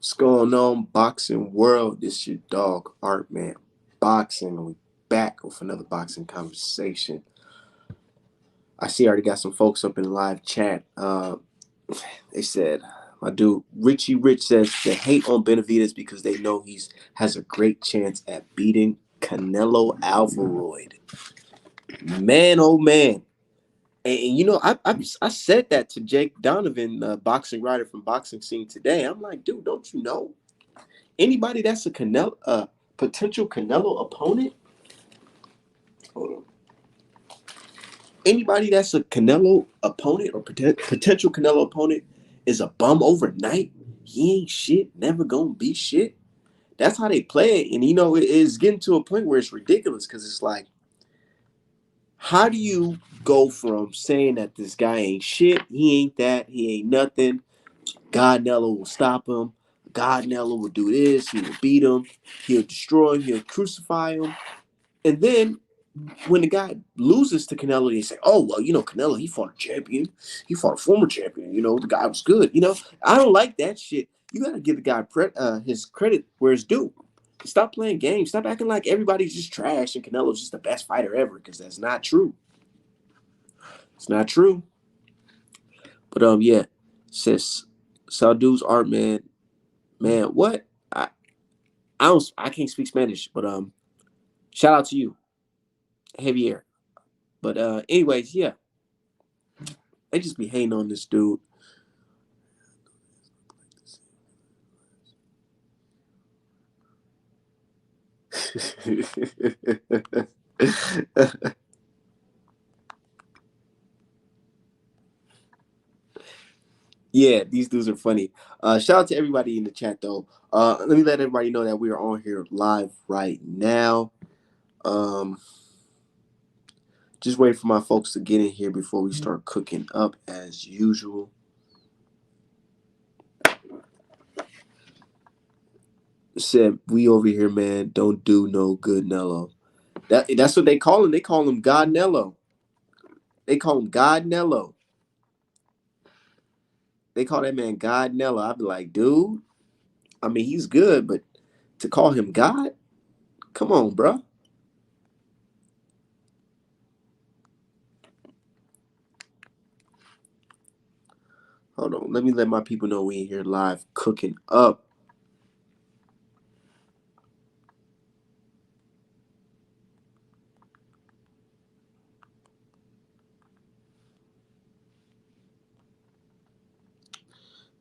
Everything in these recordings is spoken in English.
What's going on, boxing world? This your dog, Art Man. Boxing, and we back with another boxing conversation. I see I already got some folks up in the live chat. They said, my dude Richie Rich says they hate on Benavidez because they know he's has a great chance at beating Canelo Alvarez. Man, oh man. And you know, I said that to Jake Donovan, boxing writer from Boxing Scene today. I'm like, dude, don't you know? Anybody that's a potential Canelo opponent, hold on. Anybody that's a Canelo opponent or potential Canelo opponent is a bum overnight. He ain't shit, never gonna be shit. That's how they play it. And you know, it's getting to a point where it's ridiculous because it's like, how do you go from saying that this guy ain't shit, he ain't that, he ain't nothing, God Nello will stop him, God Nello will do this, he will beat him, he'll destroy him, he'll crucify him. And then when the guy loses to Canelo, they say, oh, well, you know, Canelo, he fought a champion. He fought a former champion. You know, the guy was good. You know, I don't like that shit. You got to give the guy his credit where it's due. Stop playing games. Stop acting like everybody's just trash and Canelo's just the best fighter ever, because that's not true. It's not true. But yeah, says Saldu's Art Man, what? I can't speak Spanish, but shout out to you, Javier. But anyways, yeah, they just be hating on this dude. Yeah, these dudes are funny. Shout out to everybody in the chat though. Let me let everybody know that we are on here live right now. Um, just wait for my folks to get in here before we start cooking up as usual. Said we over here, man. Don't do no good, Nello. That's what they call him. They call him God Nello. They call him God Nello. They call that man God Nello. I'd be like, dude. I mean, he's good, but to call him God, come on, bro. Hold on. Let me let my people know we in here live cooking up.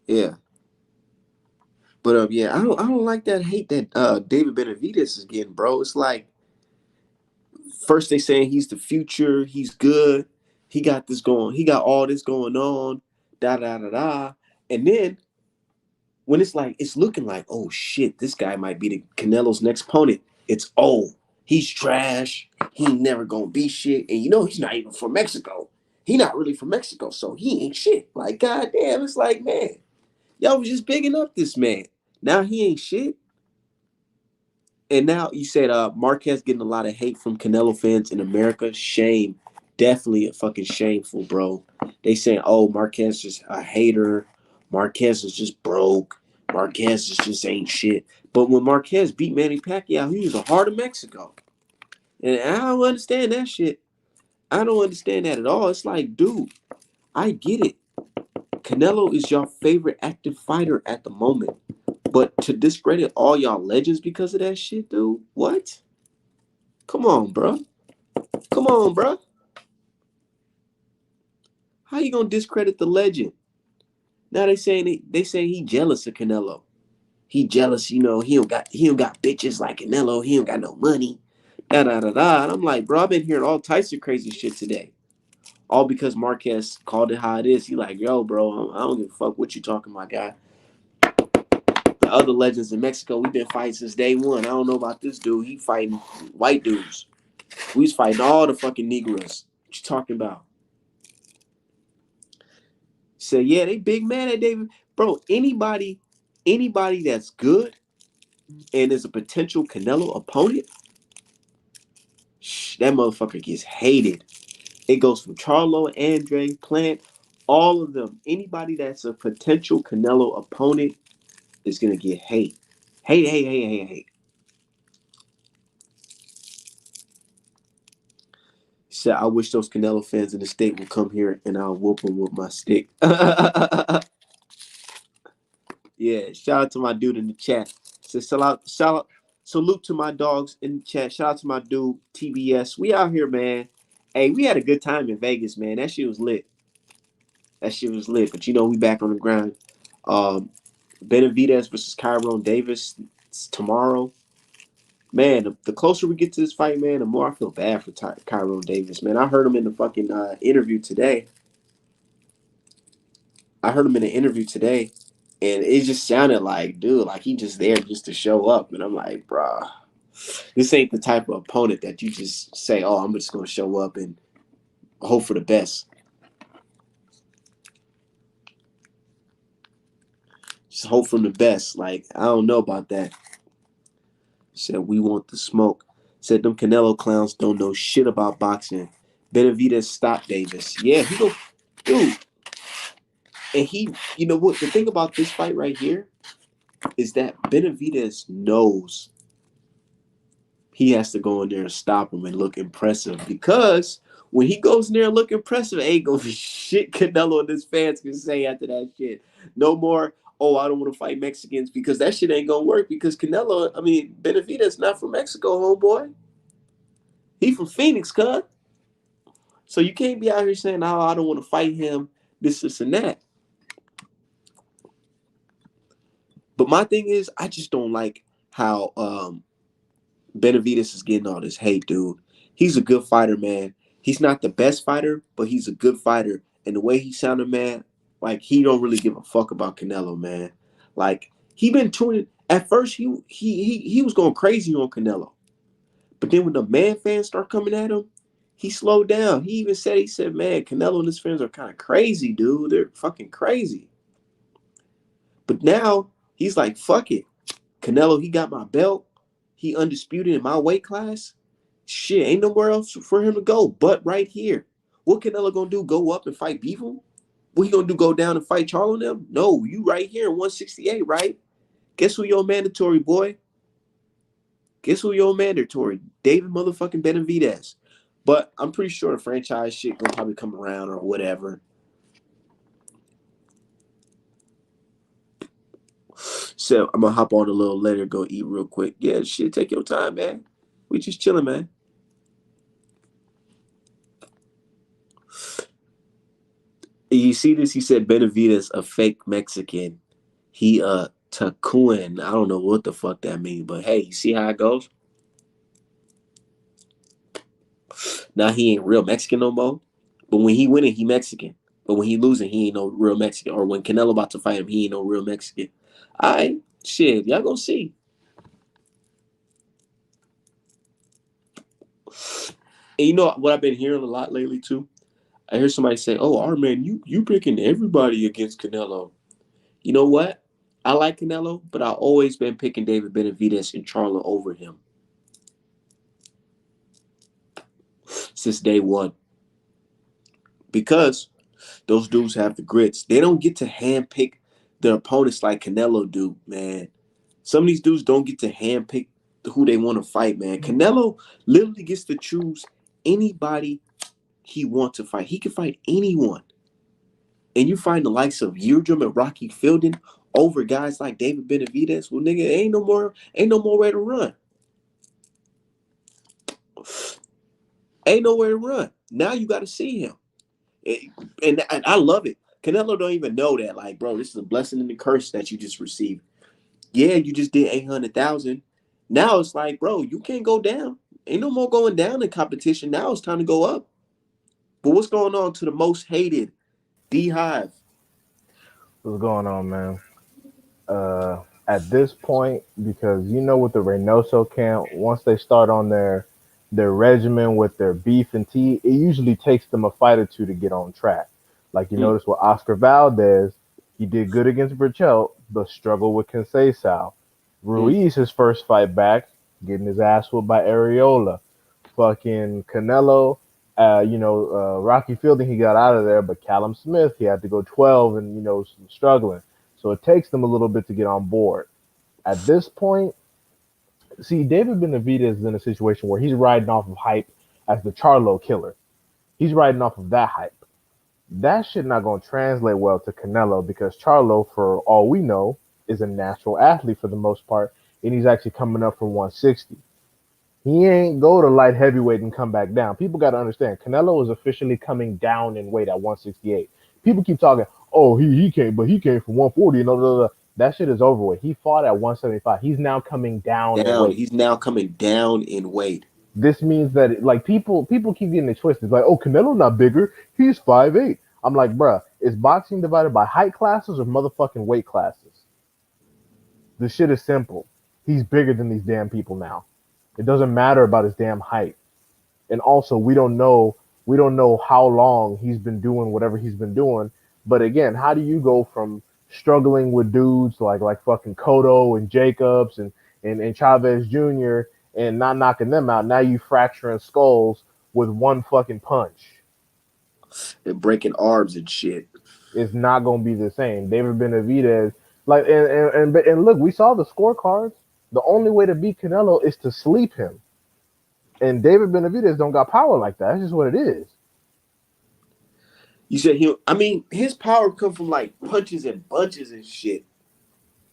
Yeah. But yeah, I don't like that hate that David Benavidez is getting, bro. It's like first they saying he's the future, he's good, he got this going, he got all this going on, da da da da. And then when it's like it's looking like, oh shit, this guy might be the Canelo's next opponent. It's he's trash. He ain't never gonna be shit. And you know he's not even from Mexico. He not really from Mexico, so he ain't shit. Like goddamn, it's like man, y'all was just bigging up this man. Now he ain't shit. And now you said Marquez getting a lot of hate from Canelo fans in America. Shame. Definitely a fucking shameful, bro. They saying, oh, Marquez is a hater. Marquez is just broke. Marquez is just ain't shit. But when Marquez beat Manny Pacquiao, he was the heart of Mexico. And I don't understand that shit. I don't understand that at all. It's like, dude, I get it. Canelo is your favorite active fighter at the moment. But to discredit all y'all legends because of that shit, dude, what? Come on, bro. Come on, bro. How you gonna discredit the legend? Now they say he jealous of Canelo. He jealous, you know. He don't got bitches like Canelo. He don't got no money. Da da da da. And I'm like, bro, I've been hearing all types of crazy shit today. All because Marquez called it how it is. He like, yo, bro, I don't give a fuck what you talking about, guy. The other legends in Mexico, we've been fighting since day one. I don't know about this dude. He fighting white dudes. We was fighting all the fucking Negroes. What you talking about? So yeah, they big mad at David. Bro, anybody that's good and is a potential Canelo opponent, that motherfucker gets hated. It goes from Charlo, Andre, Plant, all of them. Anybody that's a potential Canelo opponent is gonna get hate. Hate, hate, hate, hate, hate. He said, I wish those Canelo fans in the state would come here and I'll whoop them with my stick. Yeah, shout out to my dude in the chat. Says shout out, salute to my dogs in the chat. Shout out to my dude TBS. We out here, man. Hey, we had a good time in Vegas, man. That shit was lit. That shit was lit. But we back on the ground. Um, Benavidez versus Kyron Davis tomorrow. Man, the closer we get to this fight, man, the more I feel bad for Kyron Davis, man. I heard him in the fucking interview today. I heard him in an interview today, and it just sounded like, dude, like he just there just to show up. And I'm like, bruh, this ain't the type of opponent that you just say, oh, I'm just gonna show up and hope for the best. Just hope for the best. Like, I don't know about that. Said we want the smoke. Said them Canelo clowns don't know shit about boxing. Benavidez stopped Davis. Yeah, he go, dude. And you know what? The thing about this fight right here is that Benavidez knows he has to go in there and stop him and look impressive, because when he goes in there and look impressive, ain't gonna be shit Canelo and his fans can say after that shit. No more, oh, I don't want to fight Mexicans, because that shit ain't gonna work, because Benavidez not from Mexico, homeboy. He from Phoenix, cuz. So you can't be out here saying, oh, I don't want to fight him, this, and that. But my thing is, I just don't like how Benavidez is getting all this hate, dude. He's a good fighter, man. He's not the best fighter, but he's a good fighter. And the way he sounded, man, like he don't really give a fuck about Canelo, man. Like he been tuning. At first, he was going crazy on Canelo, but then when the man fans start coming at him, he slowed down. He said, man, Canelo and his fans are kind of crazy, dude. They're fucking crazy. But now he's like, fuck it. Canelo, he got my belt. He undisputed in my weight class. Shit, ain't nowhere else for him to go but right here. What Canelo gonna do? Go up and fight Beefle? What he gonna do? Go down and fight Charlo and them? No, you right here in 168, right? Guess who your mandatory, boy? Guess who your mandatory? David motherfucking Benavidez. But I'm pretty sure the franchise shit gonna probably come around or whatever. So I'm gonna hop on a little later, go eat real quick. Yeah, shit, take your time, man. We just chilling, man. You see this? He said Benavidez a fake Mexican. He Tacuan. I don't know what the fuck that means, but hey, you see how it goes? Now he ain't real Mexican no more. But when he winning, he Mexican. But when he losing, he ain't no real Mexican. Or when Canelo about to fight him, he ain't no real Mexican. Alright, shit, y'all gonna see. And you know what I've been hearing a lot lately too? I hear somebody say, "Oh, our man, you picking everybody against Canelo." You know what? I like Canelo, but I've always been picking David Benavidez and Charlo over him since day one, because those dudes have the grits. They don't get to handpick their opponents like Canelo do, man. Some of these dudes don't get to handpick who they want to fight, man. Canelo literally gets to choose anybody he wants to fight. He can fight anyone. And you find the likes of Yildirim and Rocky Fielding over guys like David Benavidez. Well, nigga, ain't no more way to run. Ain't nowhere to run. Now you got to see him. And I love it. Canelo don't even know that. Like, bro, this is a blessing and a curse that you just received. Yeah, you just did 800,000. Now it's like, bro, you can't go down. Ain't no more going down in competition. Now it's time to go up. But what's going on to the most hated D Hive? What's going on, man? At this point, because with the Reynoso camp, once they start on their regimen with their beef and tea, it usually takes them a fight or two to get on track. Like you Mm, notice with Oscar Valdez, he did good against Burchell, but struggled with Conceição. mm, Ruiz, his first fight back, getting his ass whooped by Areola. Fucking Canelo, Rocky Fielding, he got out of there, but Callum Smith, he had to go 12 and, struggling. So it takes them a little bit to get on board. At this point, see, David Benavidez is in a situation where he's riding off of hype as the Charlo killer. He's riding off of that hype. That shit not gonna translate well to Canelo because Charlo, for all we know, is a natural athlete for the most part, and he's actually coming up from 160. He ain't go to light heavyweight and come back down. People got to understand, Canelo is officially coming down in weight at 168. People keep talking, oh, he came, but he came from 140 and blah, blah, blah. That shit is over with. He fought at 175. He's now coming down in Down. weight. He's now coming down in weight. This means that like people keep getting it twisted. Like, oh, Canelo not bigger. He's 5'8". I'm like, bruh, is boxing divided by height classes or motherfucking weight classes? The shit is simple. He's bigger than these damn people now. It doesn't matter about his damn height. And also we don't know how long he's been doing whatever he's been doing. But again, how do you go from struggling with dudes like fucking Cotto and Jacobs and Chavez Jr. and not knocking them out? Now you fracturing skulls with one fucking punch. And breaking arms and shit. It's not gonna be the same. David Benavidez, like and look, we saw the scorecards. The only way to beat Canelo is to sleep him. And David Benavidez don't got power like that. That's just what it is. You said he. I mean, his power come from like punches and bunches and shit.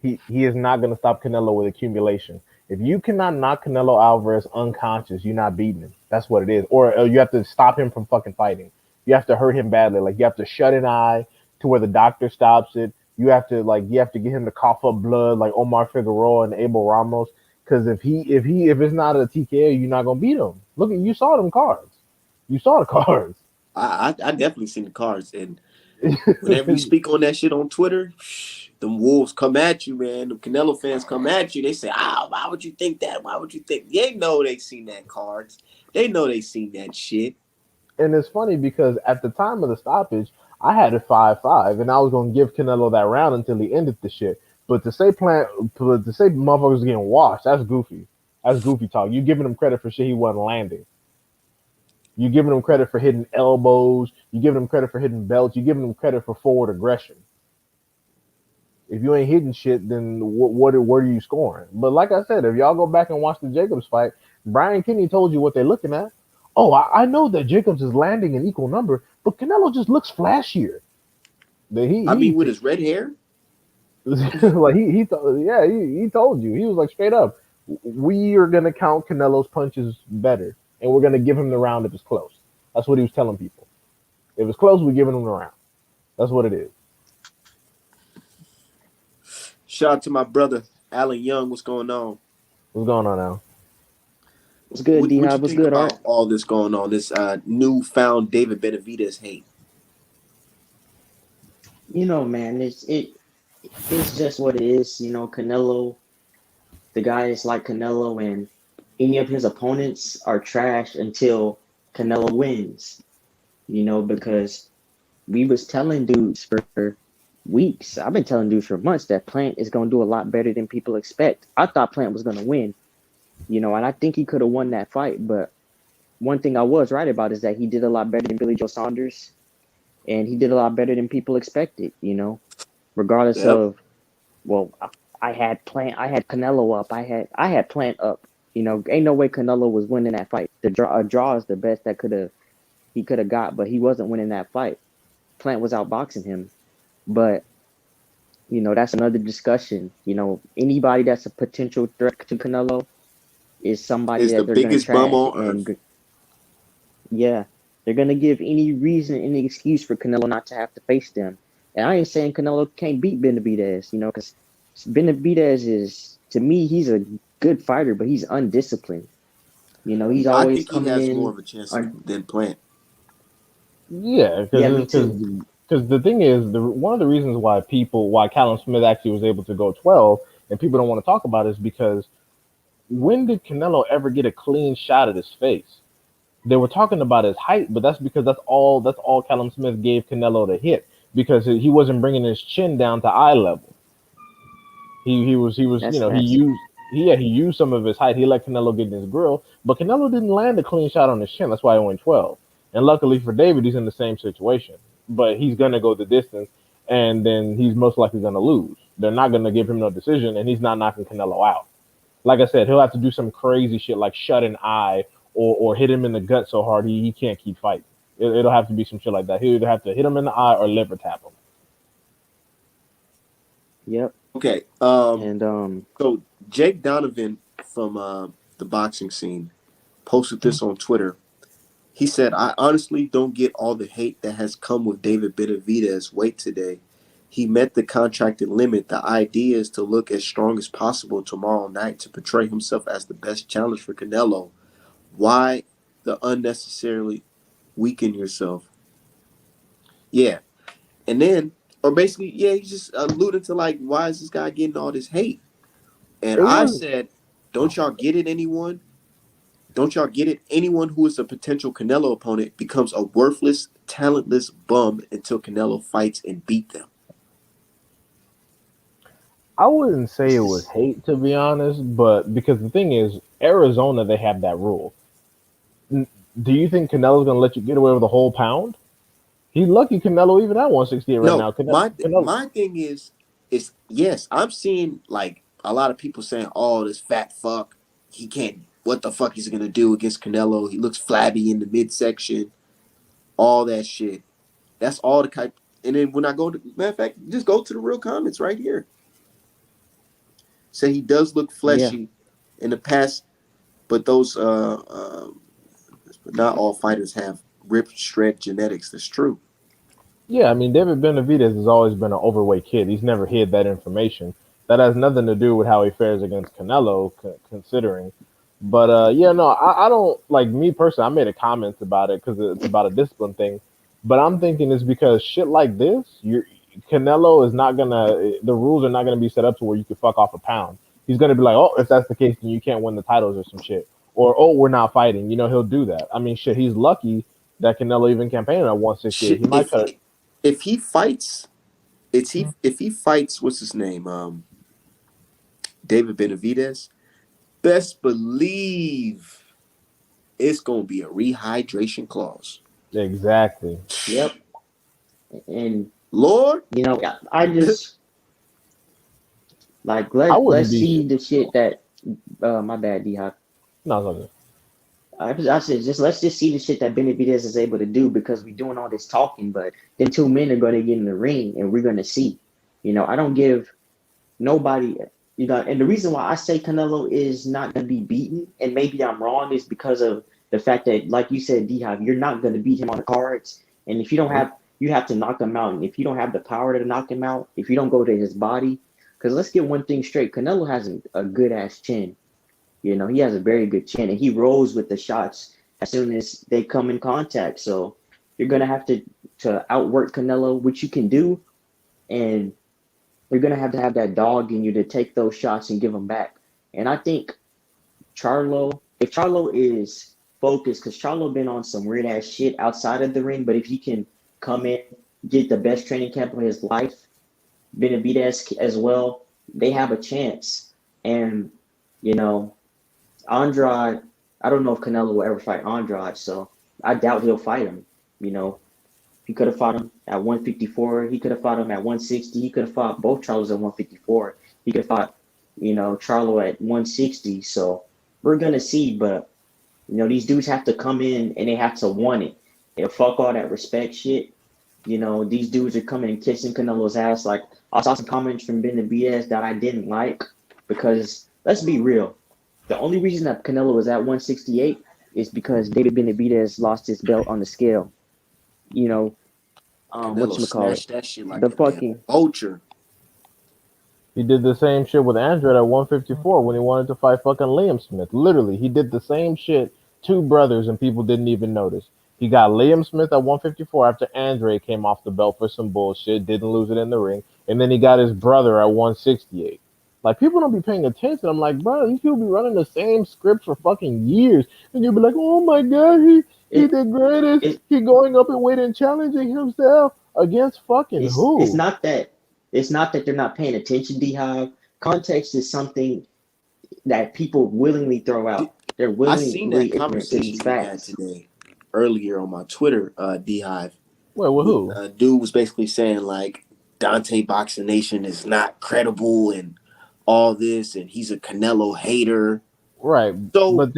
He is not gonna stop Canelo with accumulation. If you cannot knock Canelo Alvarez unconscious, you're not beating him. That's what it is. Or you have to stop him from fucking fighting. You have to hurt him badly. Like you have to shut an eye to where the doctor stops it. You have to get him to cough up blood like Omar Figueroa and Abel Ramos. Because if it's not a TKO, you're not gonna beat him. Look, you saw them cards. You saw the cards. I definitely seen the cards, and whenever you speak on that shit on Twitter, them wolves come at you, man. The Canelo fans come at you. They say, why would you think that? Why would you think? They know they seen that cards. They know they seen that shit. And it's funny because at the time of the stoppage, I had it 5-5, and I was gonna give Canelo that round until he ended the shit. But to say motherfuckers getting washed, that's goofy. That's goofy talk. You giving him credit for shit he wasn't landing. You giving him credit for hitting elbows. You giving him credit for hitting belts. You giving him credit for forward aggression. If you ain't hitting shit, then what are you scoring? But like I said, if y'all go back and watch the Jacobs fight, Brian Kinney told you what they're looking at. Oh, I know that Jacobs is landing an equal number, but Canelo just looks flashier. With his red hair. Like he told you. He was like straight up, we are gonna count Canelo's punches better, and we're gonna give him the round if it's close. That's what he was telling people. If it's close, we're giving him the round. That's what it is. Shout out to my brother Alan Young. What's going on? What's going on now? What's good, D What Hop? you What's think good, about Art? all this going on? This newfound David Benavidez hate. Man, it's just what it is. Canelo, the guy is like Canelo, and any of his opponents are trash until Canelo wins. Because we was telling dudes for weeks. I've been telling dudes for months that Plant is gonna do a lot better than people expect. I thought Plant was gonna win. And I think he could have won that fight. But one thing I was right about is that he did a lot better than Billy Joe Saunders, and he did a lot better than people expected. Regardless Yep. of, well, I had Canelo up. I had Plant up. Ain't no way Canelo was winning that fight. A draw is the best he could have got, but he wasn't winning that fight. Plant was outboxing him. But that's another discussion. Anybody that's a potential threat to Canelo is somebody Is the that they're gonna biggest bum trash, on earth. and yeah, they're gonna give any reason, any excuse for Canelo not to have to face them. And I ain't saying Canelo can't beat Benavidez, because Benavidez is, to me, he's a good fighter, but he's undisciplined. He's I always think he coming has more in of a chance on. than Plant. Yeah, Yeah, me because too. because the thing is, one of the reasons why Callum Smith actually was able to go 12 and people don't want to talk about it is because when did Canelo ever get a clean shot at his face? They were talking about his height, but that's because that's all Callum Smith gave Canelo to hit because he wasn't bringing his chin down to eye level. He was That's he used some of his height. He let Canelo get in his grill, but Canelo didn't land a clean shot on his chin. That's why he went 12. And luckily for David, he's in the same situation, but he's gonna go the distance. and then he's most likely going to lose. They're not going to give him no decision, and he's not knocking Canelo out. Like I said, he'll have to do some crazy shit like shut an eye or hit him in the gut so hard he can't keep fighting. It'll have to be some shit like that. He'll either have to hit him in the eye or liver tap him. Yep. Okay. And So Jake Donovan from the boxing scene posted this on Twitter. He said, "I honestly don't get all the hate that has come with David Benavidez' weight today. He met the contracted limit. The idea is to look as strong as possible tomorrow night to portray himself as the best challenge for Canelo. Why the unnecessarily weaken yourself?" Yeah. And then, or basically, yeah, he's just alluding to like, why is this guy getting all this hate? And It I was said, don't y'all get it, anyone? Don't y'all get it? Anyone who is a potential Canelo opponent becomes a worthless, talentless bum until Canelo fights and beat them. I wouldn't say it this was is hate to be honest, but because the thing is, Arizona they have that rule. Do you think Canelo's gonna let you get away with a whole pound? He's lucky Canelo even at 168 right No, now. Canelo, my thing is yes, I'm seeing like a lot of people saying, "Oh, this fat fuck, he can't. What the fuck he's gonna do against Canelo? He looks flabby in the midsection, all that shit." That's all the type. And then when I go to, matter of fact, just go to the real comments right here. Say he does look yeah. fleshy in the past, but those but not all fighters have ripped shred genetics. That's true. yeah, I mean David Benavidez has always been an overweight kid. He's never hid that information. That has nothing to do with how he fares against Canelo, considering. But yeah, no, I don't like me personally. I made a comment about it because it's about a discipline thing. But I'm thinking it's because shit like this, Canelo is not gonna. The rules are not gonna be set up to where you can fuck off a pound. He's gonna be like, oh, if that's the case, then you can't win the titles or some shit. Or oh, we're not fighting. You know, he'll do that. I mean, shit, he's lucky that Canelo even campaigned at 168. Shit, He might cut. if he fights, if he fights, what's his name? David Benavidez. Best believe it's gonna be a rehydration clause. Exactly. Yep. And Lord, I just like I let's wouldn't be. see the shit that my bad, D Hop. No, it's okay. I said just let's just see the shit that Benavidez is able to do because we're doing all this talking, but then two men are going to get in the ring and we're going to see. I don't give nobody. And the reason why I say Canelo is not going to be beaten, and maybe I'm wrong, is because of the fact that, like you said, D Hop, you're not going to beat him on the cards, and if you don't have, you have to knock him out, and if you don't have the power to knock him out, if you don't go to his body, because let's get one thing straight, Canelo has a good ass chin. He has a very good chin and he rolls with the shots as soon as they come in contact. So you're gonna have to outwork Canelo, which you can do, and you're gonna have that dog in you to take those shots and give them back. And I think if Charlo is focused, because Charlo been on some weird ass shit outside of the ring, but if he can come in, get the best training camp of his life, Benavidez as well, they have a chance. And you know, Andrade, I don't know if Canelo will ever fight Andrade, so I doubt he'll fight him. You know, he could have fought him at 154. He could have fought him at 160. He could have fought both Charlos at 154. He could have fought, Charlo at 160. So we're gonna see, but these dudes have to come in and they have to want it. And fuck all that respect shit. These dudes are coming and kissing Canelo's ass. Like I saw some comments from Benavidez that I didn't like because let's be real. The only reason that Canelo was at 168 is because David Benavidez lost his belt on the scale. You know, Canelo whatchamacallit? snatched that shit like The a damn fucking vulture. He did the same shit with Andrew at 154 when he wanted to fight fucking Liam Smith. Literally, he did the same shit. Two brothers and people didn't even notice. He got Liam Smith at 154 after Andre came off the belt for some bullshit, didn't lose it in the ring, and then he got his brother at 168. Like people don't be paying attention. I'm like, bro, these people be running the same script for fucking years, and you'll be like, oh my god, he it, the greatest. it He going up in weight and challenging himself against fucking it's who? not that they're not paying attention, D Hive. Context is something that people willingly throw out. They're I seen that willingly ignorant to these conversation you had facts. today earlier on my Twitter, Beehive. Wait, with who? Dude was basically saying like Dante Boxing Nation is not credible and all this, and he's a Canelo hater. Right, So but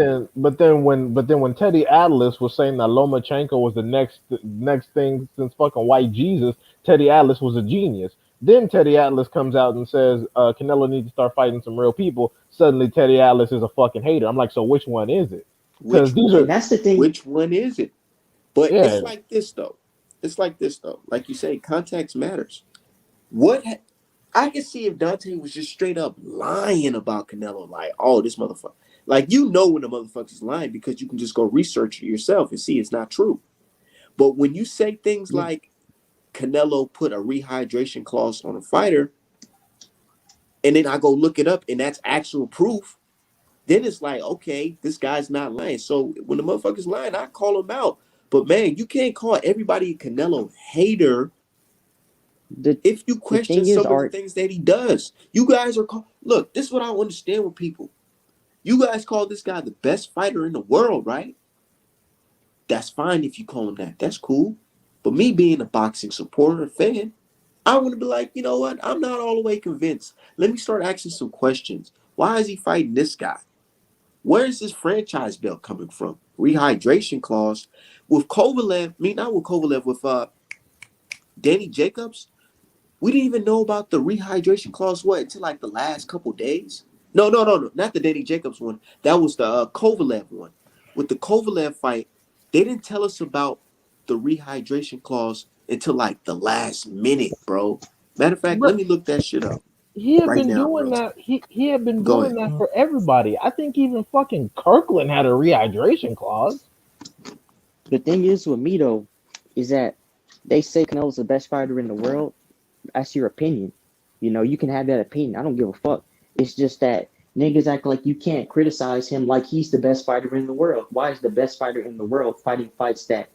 then when Teddy Atlas was saying that Lomachenko was the next thing since fucking White Jesus, Teddy Atlas was a genius. Then Teddy Atlas comes out and says Canelo needs to start fighting some real people. Suddenly Teddy Atlas is a fucking hater. I'm like, so which one is it? Because which these And are, one? that's the thing. Which one is it? But yeah, it's like this though. It's like this though. Like you say, context matters. What I can see if Dante was just straight up lying about Canelo, like, oh, this motherfucker. Like, you know when the motherfucker's lying because you can just go research it yourself and see it's not true. But when you say things Yeah, like Canelo put a rehydration clause on a fighter, and then I go look it up and that's actual proof, then it's like, okay, this guy's not lying. So when the motherfucker's lying, I call him out. But man, you can't call everybody a Canelo hater the if you the question thing is, some of the Art, things that he does. You guys are look, this is what I understand with people. You guys call this guy the best fighter in the world, right? That's fine if you call him that. That's cool. But me being a boxing supporter and fan, I want to be like, you know what? I'm not all the way convinced. Let me start asking some questions. Why is he fighting this guy? Where is this franchise belt coming from? Rehydration clause with Kovalev. Not with Kovalev. With Danny Jacobs. We didn't even know about the rehydration clause until like the last couple days. No, not the Danny Jacobs one. That was the Kovalev one. With the Kovalev fight, they didn't tell us about the rehydration clause until like the last minute, bro. Matter of fact, bro, let me look that shit up he had right been now, doing real time. that. He had been Go doing ahead. that for everybody. I think even fucking Kirkland had a rehydration clause. the thing is with me though, is that they say Canelo's the best fighter in the world. That's your opinion. You can have that opinion. I don't give a fuck. It's just that niggas act like you can't criticize him like he's the best fighter in the world. Why is the best fighter in the world fighting fights that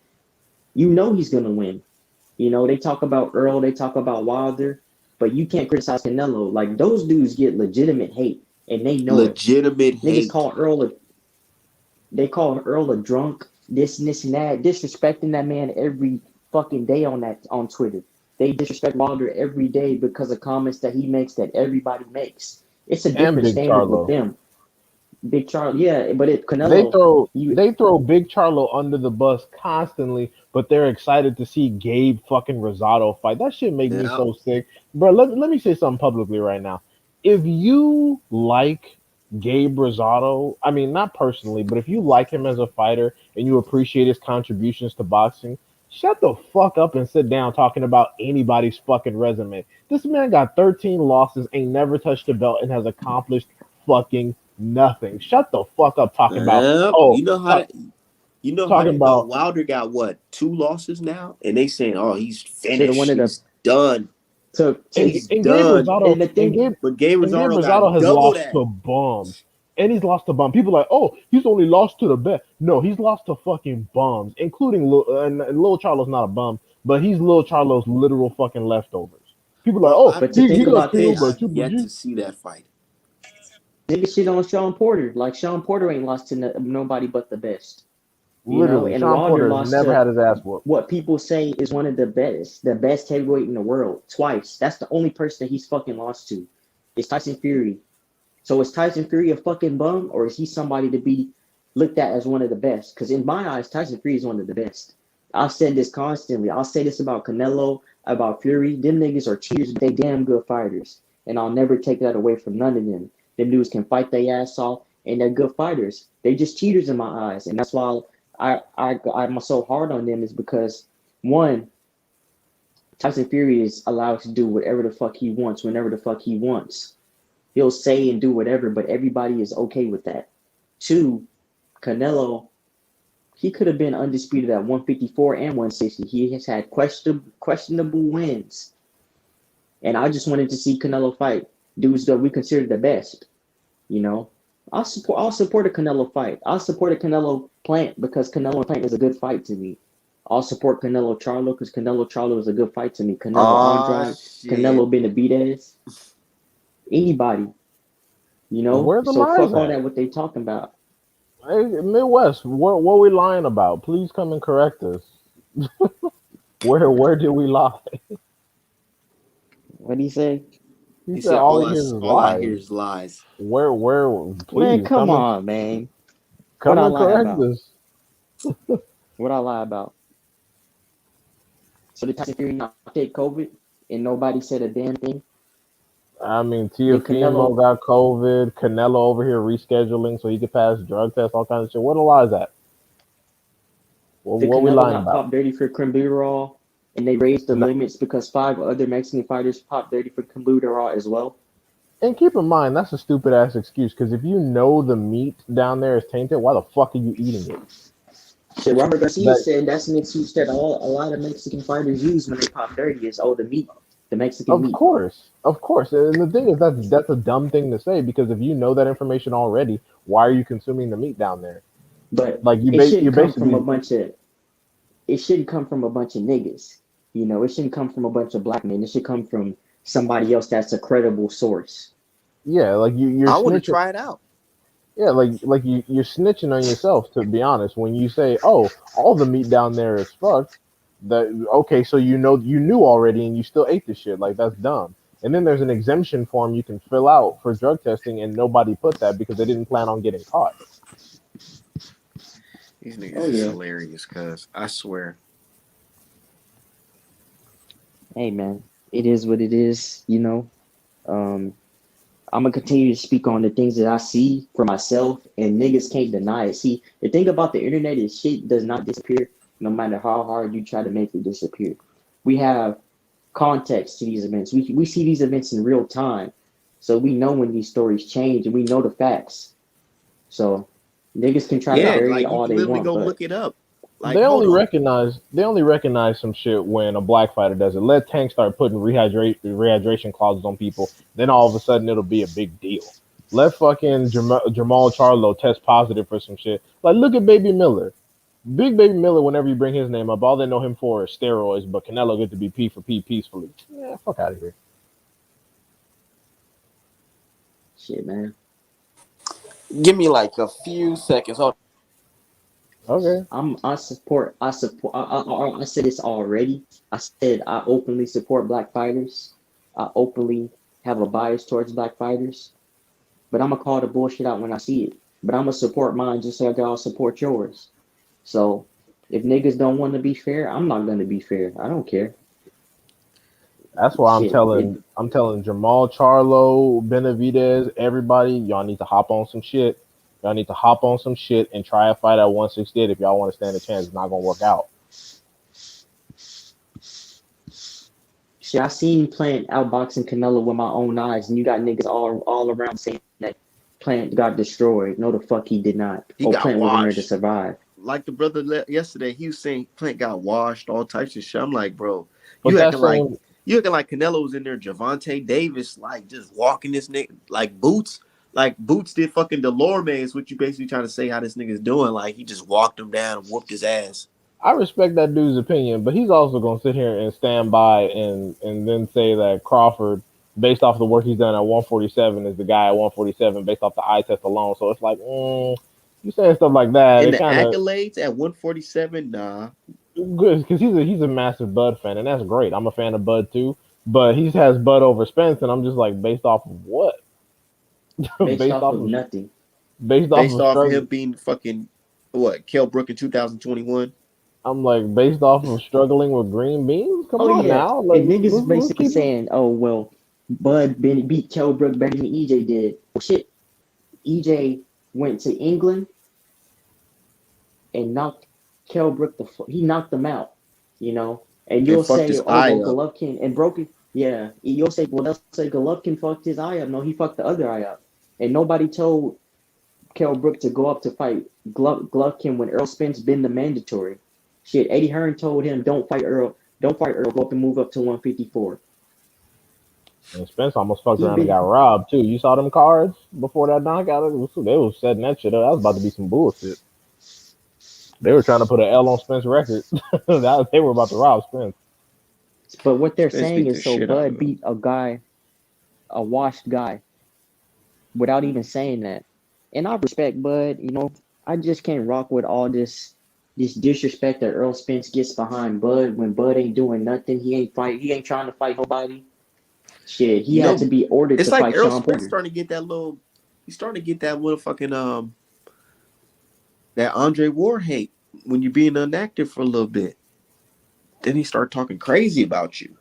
he's gonna win? They talk about Earl, they talk about Wilder, but you can't criticize Canelo. Like those dudes get legitimate hate, and they know it. Legitimate Niggas hate. call Earl a they call Earl a drunk, this and this and that, disrespecting that man every fucking day on Twitter. They disrespect Wilder every day because of comments that he makes that everybody makes. It's a And different Big standard with Charlo. them. Big Charlie, yeah, but They Canelo, throw you they throw Big Charlo under the bus constantly, but they're excited to see Gabe fucking Rosado fight. That shit make me Yeah. so sick, bro. Let me say something publicly right now. If you like Gabe Rosado, I mean not personally, but if you like him as a fighter and you appreciate his contributions to boxing, shut the fuck up and sit down talking about anybody's fucking resume. This man got 13 losses, ain't never touched a belt, and has accomplished fucking nothing. Shut the fuck up talking about Yep. oh You know how talking that about Wilder got what, 2 losses now, and they saying, oh, he's should have finished, wanted to he's done, to he's and Gabe done. Rosado and the thing But Gabe And Gabe Rosado Rosado got has double lost that. to bums. And he's lost to bums. People are like, oh, he's only lost to the best. No, he's lost to fucking bums, including and Lil Charlo's not a bum, but he's Lil Charlo's literal fucking leftovers. People are like, Bro, oh, I but to he think got about personally KO'd by this, have Triple yet G. to see that fight. niggas shit on Sean Porter. Like Sean Porter ain't lost to nobody but the best. Literally, And Sean Wilder Porter has lost never to had his ass whooped. what people say is one of the best heavyweight in the world twice. That's the only person that he's fucking lost to. Is Tyson Fury. So is Tyson Fury a fucking bum, or is he somebody to be looked at as one of the best? Because in my eyes, Tyson Fury is one of the best. I've said this constantly. I'll say this about Canelo, about Fury. Them niggas are cheaters, but they damn good fighters. And I'll never take that away from none of them. Them dudes can fight their ass off, and they're good fighters. They just cheaters in my eyes. And that's why I'm so hard on them is because, one, Tyson Fury is allowed to do whatever the fuck he wants, whenever the fuck he wants. He'll say and do whatever, but everybody is okay with that. Two, Canelo, he could have been undisputed at 154 and 160. He has had questionable wins. And I just wanted to see Canelo fight dudes that we consider the best. You know, I'll support a Canelo fight. I'll support a Canelo Plant because Canelo Plant is a good fight to me. I'll support Canelo Charlo because Canelo Charlo is a good fight to me. Canelo Oh Andrade, shit. Canelo Benavidez, anybody. Where the So lies fuck all at? that what they talking about. Hey, Midwest, what we lying about? Please come and correct us. Where did we lie? What do you say? He He said said all he hears is all I hear lies. is lies. Where? Man, Please come on, man. What come I and lie correct about? this. What I lie about? So the Tyson Fury not take COVID and nobody said a damn thing. I mean, Then Tiafimo Canelo, got COVID. Canelo over here rescheduling so he could pass drug tests, all kinds of shit. What a lie is that? the What we Canelo lying got about? popped dirty for clenbuterol, and they raised the No, limits because 5 other Mexican fighters popped dirty for clenbuterol as well. and keep in mind, that's a stupid ass excuse because if you know the meat down there is tainted, why the fuck are you eating it? Shit, Robert Garcia That said that's an excuse that a lot of Mexican fighters use when they pop dirty is the meat, the Mexican Of meat. course, of course. And the thing is, that's a dumb thing to say because if you know that information already, why are you consuming the meat down there? But Like it you're shouldn't come from a basically bunch of it shouldn't come from a bunch of niggas. It shouldn't come from a bunch of black men. It should come from somebody else that's a credible source. yeah, like you're I want to snitching. try it out. Yeah, like you're snitching on yourself. To be honest, when you say, "Oh, all the meat down there is fucked," that okay, so you knew already and you still ate the shit. Like that's dumb. And then there's an exemption form you can fill out for drug testing, and nobody put that because they didn't plan on getting caught. These niggas Oh is yeah. hilarious, cuz I swear. Hey man, it is what it is. Um, I'm gonna continue to speak on the things that I see for myself, and niggas can't deny it. See, the thing about the internet is shit does not disappear, no matter how hard you try to make it disappear. We have context to these events. We see these events in real time, so we know when these stories change, and we know the facts. So niggas can try to Yeah, bury it like you all can they literally want, go but look it up. Like, hold on. They only recognize some shit when a black fighter does it. Let Tank start putting rehydration clauses on people, then all of a sudden it'll be a big deal. Let fucking Jamal Charlo test positive for some shit. Like look at Baby Miller. Big Baby Miller, whenever you bring his name up, all they know him for is steroids, but Canelo get to be P for P peacefully. Yeah, fuck out of here. shit, man. Give me like a few seconds. Hold Okay. I said this already. I said I openly support black fighters. I openly have a bias towards black fighters, but I'm gonna call the bullshit out when I see it. But I'm gonna support mine just like I'll support yours. So if niggas don't want to be fair, I'm not gonna be fair. I don't care. That's why Shit, I'm telling Jamal Charlo, Benavidez, everybody, y'all need to hop on some shit. Y'all need to hop on some shit and try a fight at 168 if y'all want to stand a chance. It's not gonna work out. shit. I seen Plant outboxing Canelo with my own eyes, and you got niggas all around saying that Plant got destroyed. No, the fuck he did not. he Oh, got Plant was in there to washed. survive. Like the brother yesterday, he was saying Plant got washed, all types of shit. I'm like, bro, But you that acting like same you acting like Canelo's in there, Javante Davis, like just walking this nigga like Boots. Like Boots did fucking Delorme is what you basically trying to say how this nigga's doing. Like he just walked him down and whooped his ass. I respect that dude's opinion, but he's also gonna sit here and stand by and then say that Crawford, based off the work he's done at 147, is the guy at 147 based off the eye test alone. So it's like, you saying stuff like that, And it the kind of accolades at 147, nah. good because he's a massive Bud fan, and that's great. I'm a fan of Bud too, but he has Bud over Spence, and I'm just like, based off of what? Based based off off of of nothing. based off Based of off of struggle. him being fucking what, Kell Brook in 2021. I'm like based off of struggling with green beans. Come Oh on yeah, now, like and niggas is let's basically keep it. saying, "Oh well, Bud beat Kell Brook better than EJ did." Well, shit, EJ went to England and knocked Kell Brook he knocked them out, you know. And And you'll fucked say, his "Oh eye well, up. Golovkin and broken." Yeah, you'll say, "Well, they'll say Golovkin fucked his eye up." No, he fucked the other eye up, and nobody told Kell Brook to go up to fight Golovkin when Earl Spence been the mandatory. Shit, Eddie Hearn told him, don't fight Earl, go up and move up to 154." And Spence almost fucked He around and got been robbed too. You saw them cards before that knockout. They was setting that shit up. That was about to be some bullshit. They were trying to put an L on Spence record. They were about to rob Spence. But what they're Spence saying beat the is so shit out of Bud him. beat a washed guy, without even saying that. And I respect Bud, I just can't rock with all this disrespect that Earl Spence gets behind Bud when Bud ain't doing nothing. He ain't trying to fight nobody. Shit, he You had to know, be ordered it's to like fight Errol Sean Spence Porter. starting to get that little. He's starting to get that little fucking that Andre Ward hate when you're being inactive for a little bit. Then he start talking crazy about you.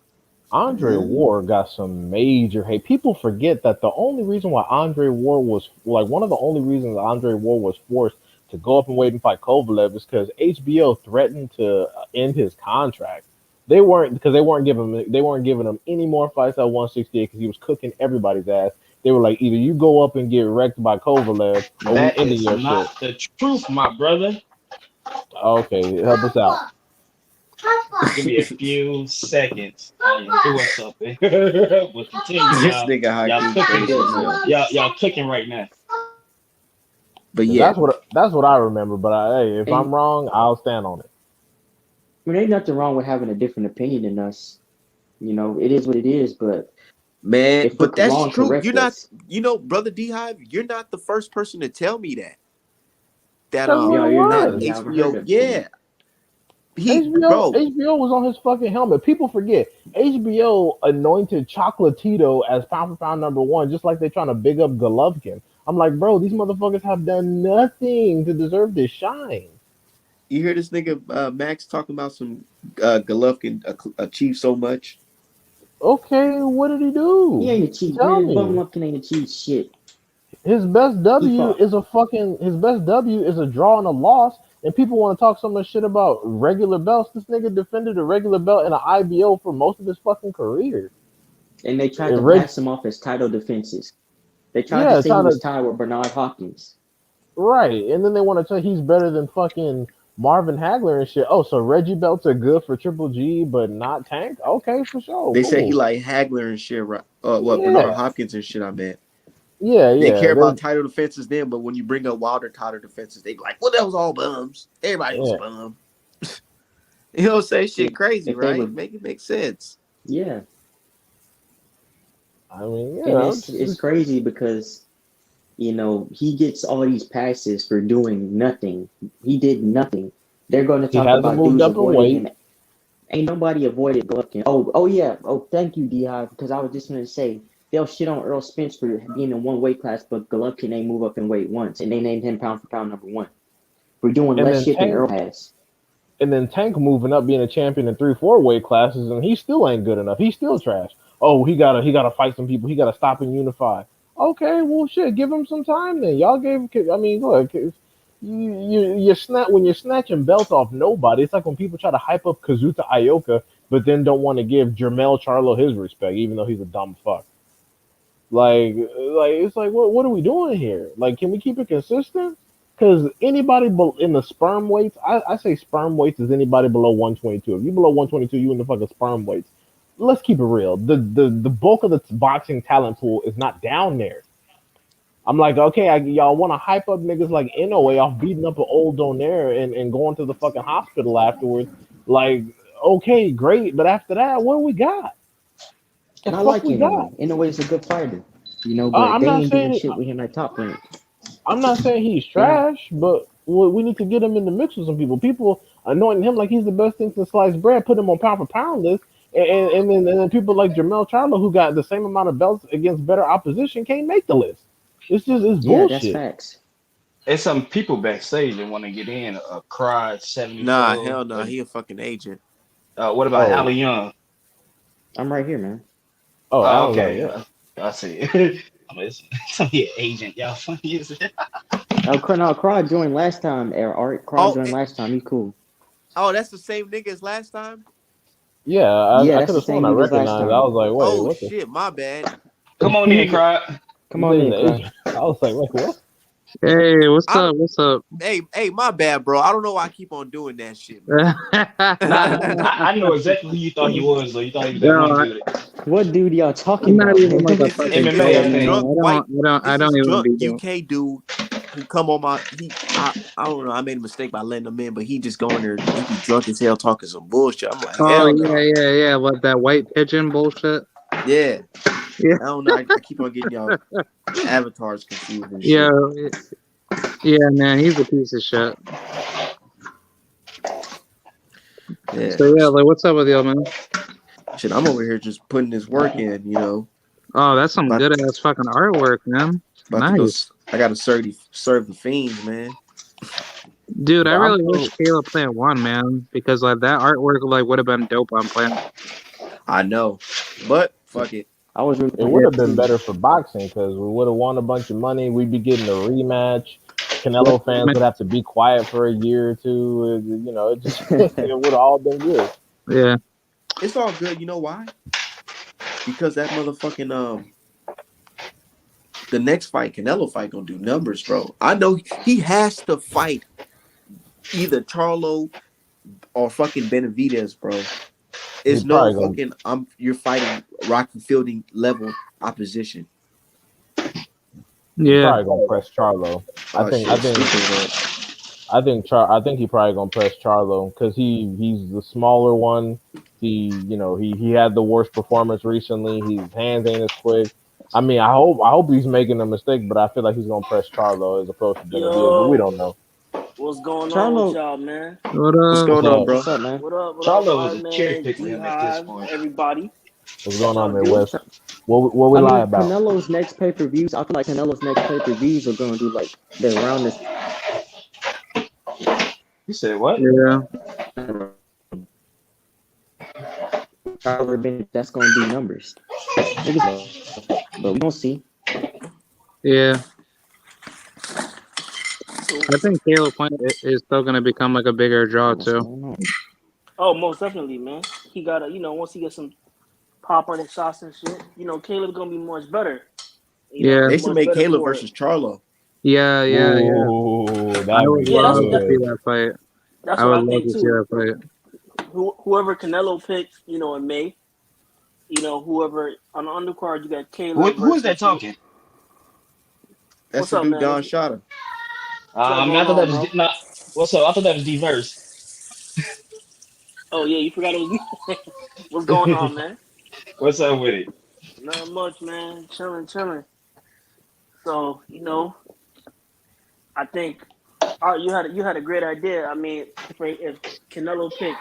Andre Ward got some major hate. People forget that the only reason why Andre Ward was like one of the only reasons Andre Ward was forced to go up and wait and fight Kovalev is because HBO threatened to end his contract. They weren't giving him any more fights at 168 because he was cooking everybody's ass. They were like, either you go up and get wrecked by Kovalev, or we That ending is your shit. not the truth, my brother. Okay, help us out. Give me a few seconds. I am doing something. But continue, This y'all. nigga Y'all Hakeem cooking. crazy as hell. Y'all cooking right now. But yeah, That's what I remember. But hey, if And I'm wrong, I'll stand on it. I mean, ain't nothing wrong with having a different opinion than us. You know, it is what it is. But man, if we're but that's wrong, true. You're correct not, us. brother D Hive. You're not the first person to tell me that. That That's what Yeah, it you're not. that was. Yeah, I've heard HBO, that before. yeah, bro. HBO was on his fucking helmet. People forget HBO anointed Chocolatito as pound for pound number one, just like they're trying to big up Golovkin. I'm like, bro, these motherfuckers have done nothing to deserve this shine. You hear this nigga Max talking about some Golovkin achieved so much. Okay, what did he He do? ain't achieved, Tell man. me. Bubba Lumpkin ain't achieved shit. He fought. His best W is a draw and a loss. And people want to talk so much shit about regular belts. This nigga defended a regular belt in an IBO for most of his fucking career. And they tried And to pass him off as title defenses. They tried to yeah, say he trying was to tied with Bernard Hopkins. right, and then they want to say he's better than fucking Marvin Hagler and shit. Oh, so Reggie belts are good for Triple G, but not Tank? Okay, for sure, They said he cool. like Hagler and shit, right? What Bernard Yeah, Hopkins and shit. I meant they yeah. care about title defenses then, but when you bring up Wilder title defenses, they be like, "Well, that was all bums. Everybody was a Yeah. bum." You know, say shit crazy, If they right? were, Make it make sense. yeah. I mean, And yeah, it's crazy because he gets all these passes for doing nothing. He did nothing. They're going to he talk hasn't about moved dudes up in avoiding weight. him. Ain't nobody avoided Golovkin. Oh yeah. Oh, thank you, D-Hive, because I was just going to say they'll shit on Earl Spence for being in one weight class, but Golovkin ain't move up in weight once, and they named him pound for pound number one. We're doing And less then shit than Tank Earl has. and then Tank moving up being a champion in 3-4 weight classes, and he still ain't good enough. He's still trash. Oh, he gotta fight some people. He gotta stop and unify. Okay, well shit, give him some time then. Y'all gave I mean, look, you snap when you're snatching belts off nobody. It's like when people try to hype up Kazuta Ioka, but then don't want to give Jermell Charlo his respect, even though he's a dumb fuck. Like it's like what are we doing here? Like, can we keep it consistent? Because anybody in the sperm weights, I say sperm weights is anybody below 122. If you below 122, you in the fucking sperm weights. Let's keep it real. The bulk of the boxing talent pool is not down there. I'm like, okay, y'all want to hype up niggas like Inoue off beating up an old Donaire and going to the fucking hospital afterwards. Like, okay, great, but after that, what do we got? The And I fuck like we got? Inoue. Inoue's a good fighter, but I'm they not ain't doing saying shit with him at top rank. I'm not saying he's Yeah, trash, but we need to get him in the mix with some people. People anointing him like he's the best thing since sliced bread, put him on pound for pound list, and then people like Jermell Charlo, who got the same amount of belts against better opposition, can't make the list. It's yeah, that's bullshit. facts. There's some people backstage that want to get in. Cried Nah, 74. hell no. He a fucking agent. What about Oh, Ali Young? I'm right here, man. oh, Alan Young, Okay, yeah. I see. Some here agent. Y'all funny as hell. Oh, no, Craw joined last time. Art Craw Oh, joined last time. He cool. that's the same nigga as last time. Yeah, Yeah, I that's could the have sworn same I niggas last recognized. I time. was like, wait, Oh what the? shit, my bad. Come on in, Cried. Come You said on he's in, an Craw. agent. I was like, wait, what? Hey, what's I up? don't. What's up? Hey, my bad, bro. I don't know why I keep on doing that shit, man. Nah, I know exactly who you thought he was, though. You thought he was that Yo, one dude. What dude y'all I'm talking not about, even man? like a It's this fucking it's MMA, troll, this I think. man. drunk white I it's this don't even drunk be there. UK dude who come on my I don't know, I made a mistake by letting him in, but he just go in there, he be drunk as hell talking some bullshit. I'm like, Oh hell yeah, no. yeah. What that white pigeon bullshit? Yeah. Yeah, I don't know. I keep on getting y'all avatars confused and yeah, shit. yeah, man. He's a piece of shit. Yeah. So yeah, like, what's up with y'all, man? Shit, I'm over here just putting this work in, Oh, that's some About, good ass fucking artwork, man. about to go. Nice. I gotta serve the fiends, man. Dude, I I'm really wish still, Caleb Plant won, man, because like that artwork like would have been dope on Plant. I know, but fuck it. I was rooting it for would him have been too. better for boxing because we would have won a bunch of money. We'd be getting a rematch. Yeah, Canelo fans would have to be quiet for a year or two. You know, it just it would have all been good. yeah, It's all good. You know why? Because that motherfucking the next fight, Canelo fight, gonna do numbers, bro. I know he has to fight either Charlo or fucking Benavidez, bro. He It's no probably gonna fucking you're fighting Rocky Fielding level opposition. he yeah, probably gonna press Charlo. I Oh think shit, I think speaking of that, I think he probably gonna press Charlo because he's the smaller one. He had the worst performance recently. His hands ain't as quick. I mean, I hope he's making a mistake, but I feel like he's gonna press Charlo as opposed to Benavidez. But we Yo, don't know. what's going on with Charlo, y'all, man? what what's up? What's going on, up? bro? what's up, man? What up, Charlo was Five a cherry Man, pick for D him at this Hive, point. everybody? What's What going on, y'all do? Midwest? What we I lie mean, about? Canelo's next pay-per-views. I feel like Canelo's next pay-per-views are going to do like they're around this. You said what? Yeah, That's going to do numbers. But we don't see. yeah. So, I think Caleb Plant is still gonna become like a bigger draw What's too. going on? oh, most definitely, man. He got to, once he gets some pop on his shots and shit, Caleb's gonna be much better. Yeah, They should Much make better Caleb for it. versus Charlo. yeah, yeah, yeah. Ooh, I that'd would be Yeah, love to see good. that fight. that's I what would I love think to see too. that fight. Whoever Canelo picks, in May, whoever on the undercard, you got Caleb Who is that versus. talking? That's What's the up, dude man? Don Shada. What's all I going thought that on, was bro? not. What's up? I thought that was D-Verse. Oh yeah, you forgot it was me. What's going on, man? What's up with it? Not much, man. Chilling, chilling. So, I think you had a great idea. I mean, if Canelo pick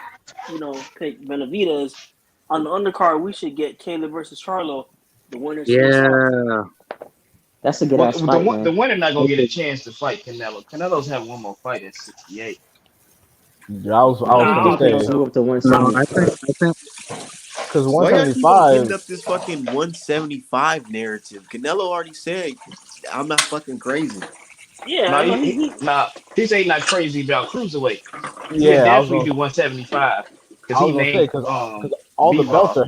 Benavidez on the undercard, we should get Caleb versus Charlo. The winners face off. Yeah, That's a good Well, ass fight, the man. winner not gonna get a chance to fight Canelo. Canelo's have one more fight at 68. I I was don't Nah, I gonna don't think he think gonna say move so. up to no, 175. I think, because Why y'all keep on getting 175. up this fucking 175 narrative? Canelo already said I'm not fucking crazy. Yeah, No, I know he he say not crazy about cruiserweight. He could Yeah, definitely do 175 because I he was gonna say named because all the belts Bivol.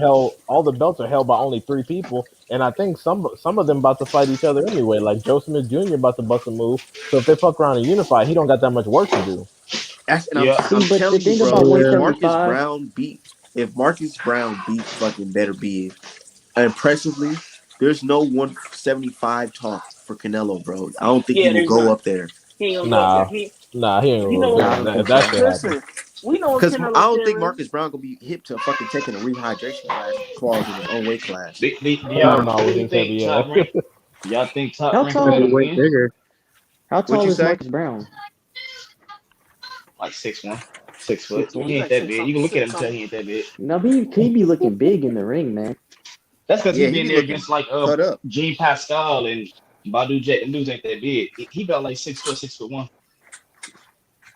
are held by only three people, and I think some of them about to fight each other anyway. Like Joe Smith Jr. about to bust a move, so if they fuck around and unify, he don't got that much work to do. That's and Yeah, See, I'm but the telling you, thing bro. about If yeah, Marcus 175, Brown beat fucking Better Big impressively, there's no 175 talk for Canelo, bro. I don't think he yeah, will there's go not. up there He ain't gonna go up there. Nah, he ain't You gonna know go what? nah, I there. don't If think that so. shit happens, Listen, we know what because I Canelo's don't think fear is. Marcus Brown gonna be hip to fucking taking a rehydration clause in his own weight class. do hell y'all no, we really didn't say think yeah. top rank? Y'all think top How rank is gonna be tall? gonna way win? bigger. How What tall you is say? Marcus Brown? Like 6'1", 6 foot. Six Yeah, one. he's He ain't like that six big. You something, can look at him six and tell something. he ain't that big. Now he be looking big in the ring, man. That's because he Yeah, he been be there looking against like cut up. Gene Pascal and Badu Jet. Them dudes ain't that big. He about like 6 foot, 6'1".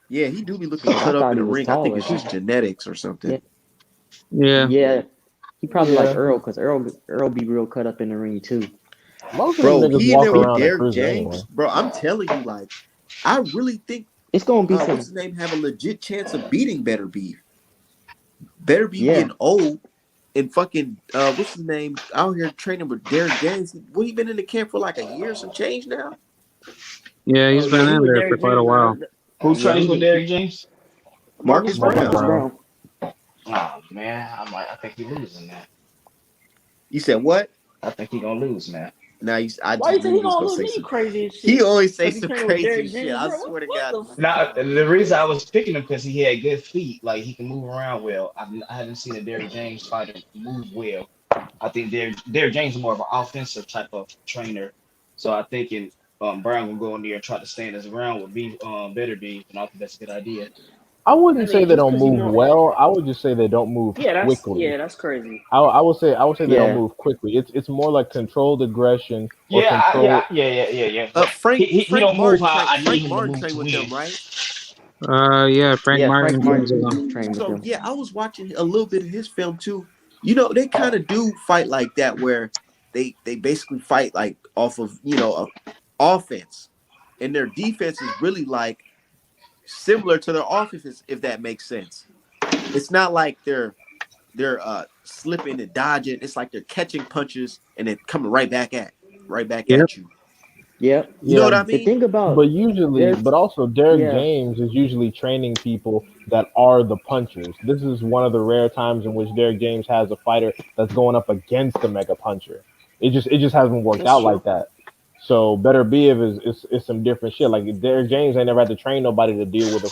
Yeah, he do be looking I cut up thought in he the was ring. I think taller. it's just genetics or Yeah, something. Yeah, yeah. He probably like Yeah, Earl, cause Earl be real cut up in the ring too. most of them Bro, niggas he in walk there with around at Derrick cruiser anyway. James. Bro, I'm telling you, like, I really think It's gonna be what's some. his name have a legit chance of beating Better Beef. Better Beef Yeah, getting old and fucking what's his name out here training with Derrick James. Well, he been in the camp for like a year, some change now. yeah, Oh he's yeah, been he in with there for Derrick quite a James while. now. Who yeah. trains with Derrick James? Marcus Marcus Marcus Brown. Brown. Brown. Oh man, I think he losing that. You said what? I think he gonna lose, man. Now I Why just you knew think he you was gonna gonna lose? say Me, you some. crazy as He shit. always say Cause he some training with crazy Derrick shit. James, I bro. What, swear to what God. the Now the reason I was picking him because he had good feet, like he can move around well. I haven't seen a Derrick James fighter move well. I think Derrick James is more of an offensive type of trainer, so I think Brown will go in there and try to stand his ground with Better Beef, and I think that's a good idea. I I wouldn't say mean, they just don't because you move know, well. I would just say they don't move quickly. that's crazy. I would say they don't Yeah, move quickly. It's more like controlled aggression or Yeah, control. yeah. But Frank he Frank don't move Martin how train I need Frank him to Martin move trained to with win. them, right? Yeah, Frank yeah. Frank Martin Martin trains with him. trained with So him. yeah, I was watching a little bit of his film too. You know, they kind of do fight like that, where they basically fight like off of offense, and their defense is really like similar to their offense, if that makes sense. It's not like they're slipping and dodging. It's like they're catching punches and then coming right back Yep. at you. Yep. You know Yeah, what I The mean? thing about but there's also Derek yeah, James is usually training people that are the punchers. This is one of the rare times in which Derek James has a fighter that's going up against a mega puncher. It just hasn't worked That's out like true. that. So Better Biev is some different shit. Like Derek James ain't never had to train nobody to deal with a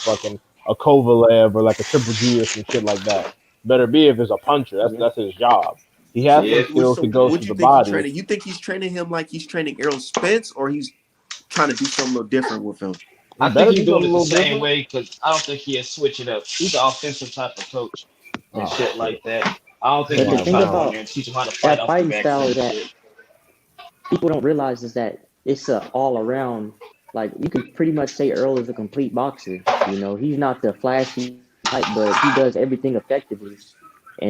Kovalev or like a Triple G or some shit like that. Better Biev is a puncher. That's yeah. that's his job. He So has some Yeah, skills to go yeah. what through you the think he body. training? You think he's training him like he's training Errol Spence, or he's trying to do something a little different with him? I It think better he's be doing something a it the little same different. way because I don't think he'll switch it up. He's an offensive type of coach and Oh shit shit. like that. I don't think But he's the gonna Nah, thing try to go nah. in about there and teach him how to fight that off the fighting back style foot is and that shit. people don't realize is that it's a all around. Like you can pretty much say Earl is a complete boxer. You know, he's not the flashy type, but he does everything effectively.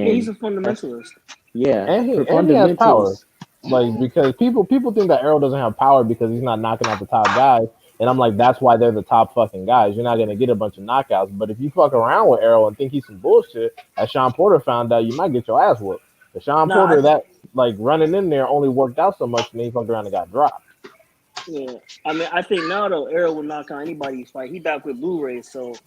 Yeah, he's And a that's fundamentalist. yeah, and he for and he has power. fundamentals. Like because people think that Arrow doesn't have power because he's not knocking out the top guys, and I'm like that's why they're the top fucking guys. You're not gonna get a bunch of knockouts, but if you fuck around with Arrow and think he's some bullshit, as Sean Porter found out, you might get your ass whooped. But Sean Nah, Porter that like running in there only worked out so much, and then he fucked around and got dropped. yeah. I mean, I think now though, Errol will knock out anybody's fight. He back with Blu-ray, so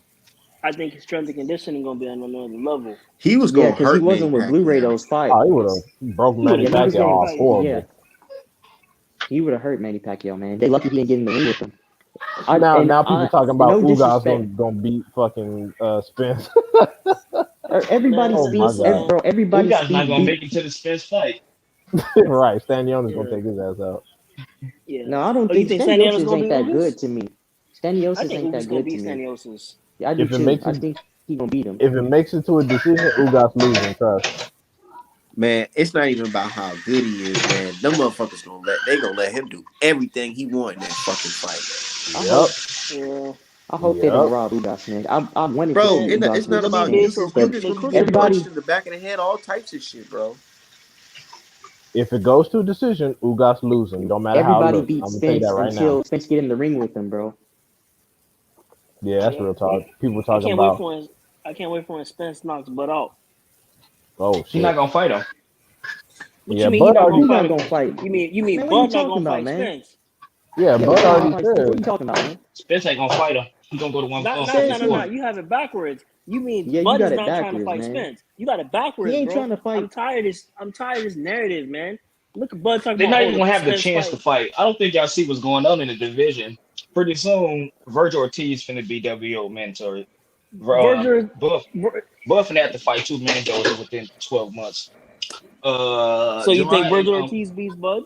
I think his strength and conditioning gonna be on another level. He was Yeah, gonna because he hurt Manny wasn't with Blu-ray Pacquiao. those fights. Oh, he would have broke He would Manny have Yeah, he was knocked Pacquiao getting off Manny Pacquiao. yeah, horrible. he would have hurt Manny Pacquiao, man. They lucky he didn't get in the ring with him. I Now and now people I talking about no Ugas disrespect. gonna beat fucking Spence. Everybody Oh Man, my speed, listen, god. bro. man. Everybody Ugas not speed gonna beat. make it to the Spence fight. Right, Stan is gonna Yeah, take his ass out. yeah. No, I don't Oh, you think think Sandiano's Staniosis gonna ain't beat that Ugas? good to me. I Staniosis think ain't that Ugas gonna good to beat me. Staniosis. Yeah, I do If it too. makes I it think he gonna beat him. if it makes it to a decision, Ugas losing. Trust. Man, it's not even about how good he is, man. Them motherfuckers gonna let him do everything he want in that fucking fight. I Yep. hope Yeah, I hope they don't Yep. rob Ugas, man. I wanted to Bro, see man. Ugas it's lose not to about WNBA Spence, Ugas. but Ugas they gonna be crooked, getting bro. everybody, punched in the back of the head, all types of shit, bro. If it goes to a decision, Ugas losing. Don't matter how it everybody looks. beat I'm gonna tell you Spence that right now. until Spence get in the ring with him, bro. Yeah, that's Yeah, real talk. People I talking can't wait about, for his. I can't wait for when Spence knocks Bud out. oh He's not shit. gonna fight him. What Yeah, you mean he Bud not What gonna you already. fight not him? gonna fight? You mean Man, what are you Bud not talking gonna about, fight man? Spence? Yeah, Yeah, Bud Bud not gonna already fight Spence. What are you said. talking about, man? Spence ain't gonna fight him. He's gonna go to Not, not, Spence no, no, is no. 154. You have it backwards. You mean yeah, you Bud is got it not trying to backwards, fight man. Spence? You got it He backwards, ain't bro. trying to fight. I'm tired of this narrative, man. Look at Bud talking They're about, not oh, even gonna the have the Spence chance to fight. fight. I don't think y'all see what's going on in the division. Pretty soon, Virgil Ortiz finna be WO mentor. Virgil, Buff Vir- Buff finna have to fight two Mendoza within 12 months. so you think Jerron, Virgil Ortiz beats Bud?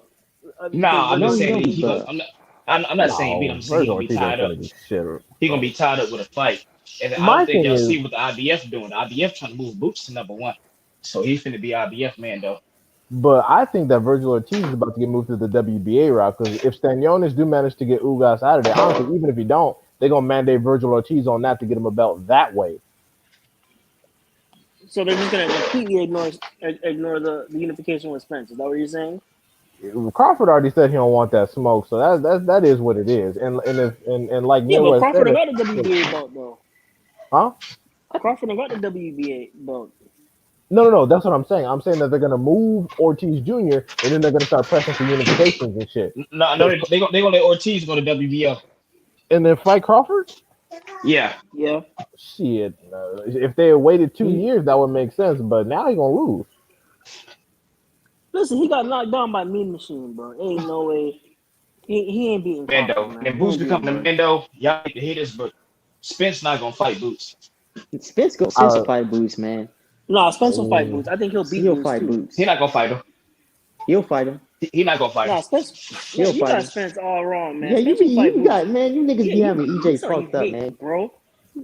You think nah, I'm Virgil No, just he saying Ortiz don't that beat beats he gonna. Bud? Bud. I'm not saying beat him. I'm No, just saying he Virgil gonna be Ortiz ain't tied up. finna do shit, He gonna bro. be tied up with a fight, and I My don't think thing y'all is, see what the IBF doing. The IBF trying to move Boots to number one, so he finna be IBF man though. but I think that Virgil Ortiz is about to get moved to the WBA route because if Stanionis do manage to get Ugas out of there, honestly, even if he don't, they're gonna mandate Virgil Ortiz on that to get him a belt that way. So they're just gonna completely ignore the unification with Spence. Is that what you're saying? Crawford already said he don't want that smoke, so that is what it is. And like Yeah, but Midwest Crawford said, got the WBA belt though. huh? Crawford got the WBA belt. No. That's what I'm saying. I'm saying that they're gonna move Ortiz Jr. and then they're gonna start pressing for unifications and shit. No, no, Because they gonna let Ortiz go to WBO. and then fight Crawford. Yeah, Yeah. Shit, if they had waited 2 He years, that would make sense. But now he's gonna lose. Listen, he got knocked down by Mean Machine, bro. Ain't no way. He ain't beating Crawford, Mando. man. And He Boots ain't beating becoming a Bud. Mando. Y'all need to hate this, but Spence not gonna fight Boots. Spence will Uh, fight Boots, man. Nah, Spence will fight mm, Boots. I think he'll beat He'll Boots fight too. He Boots. not gonna fight him. He'll fight him. He not gonna fight him. Nah, Spence. Man, He'll you fight got him. Spence all wrong, man. Yeah, Spence will fight you Boots. got man. You niggas Yeah, be having you EJ starting to fucked up, hate, man. bro.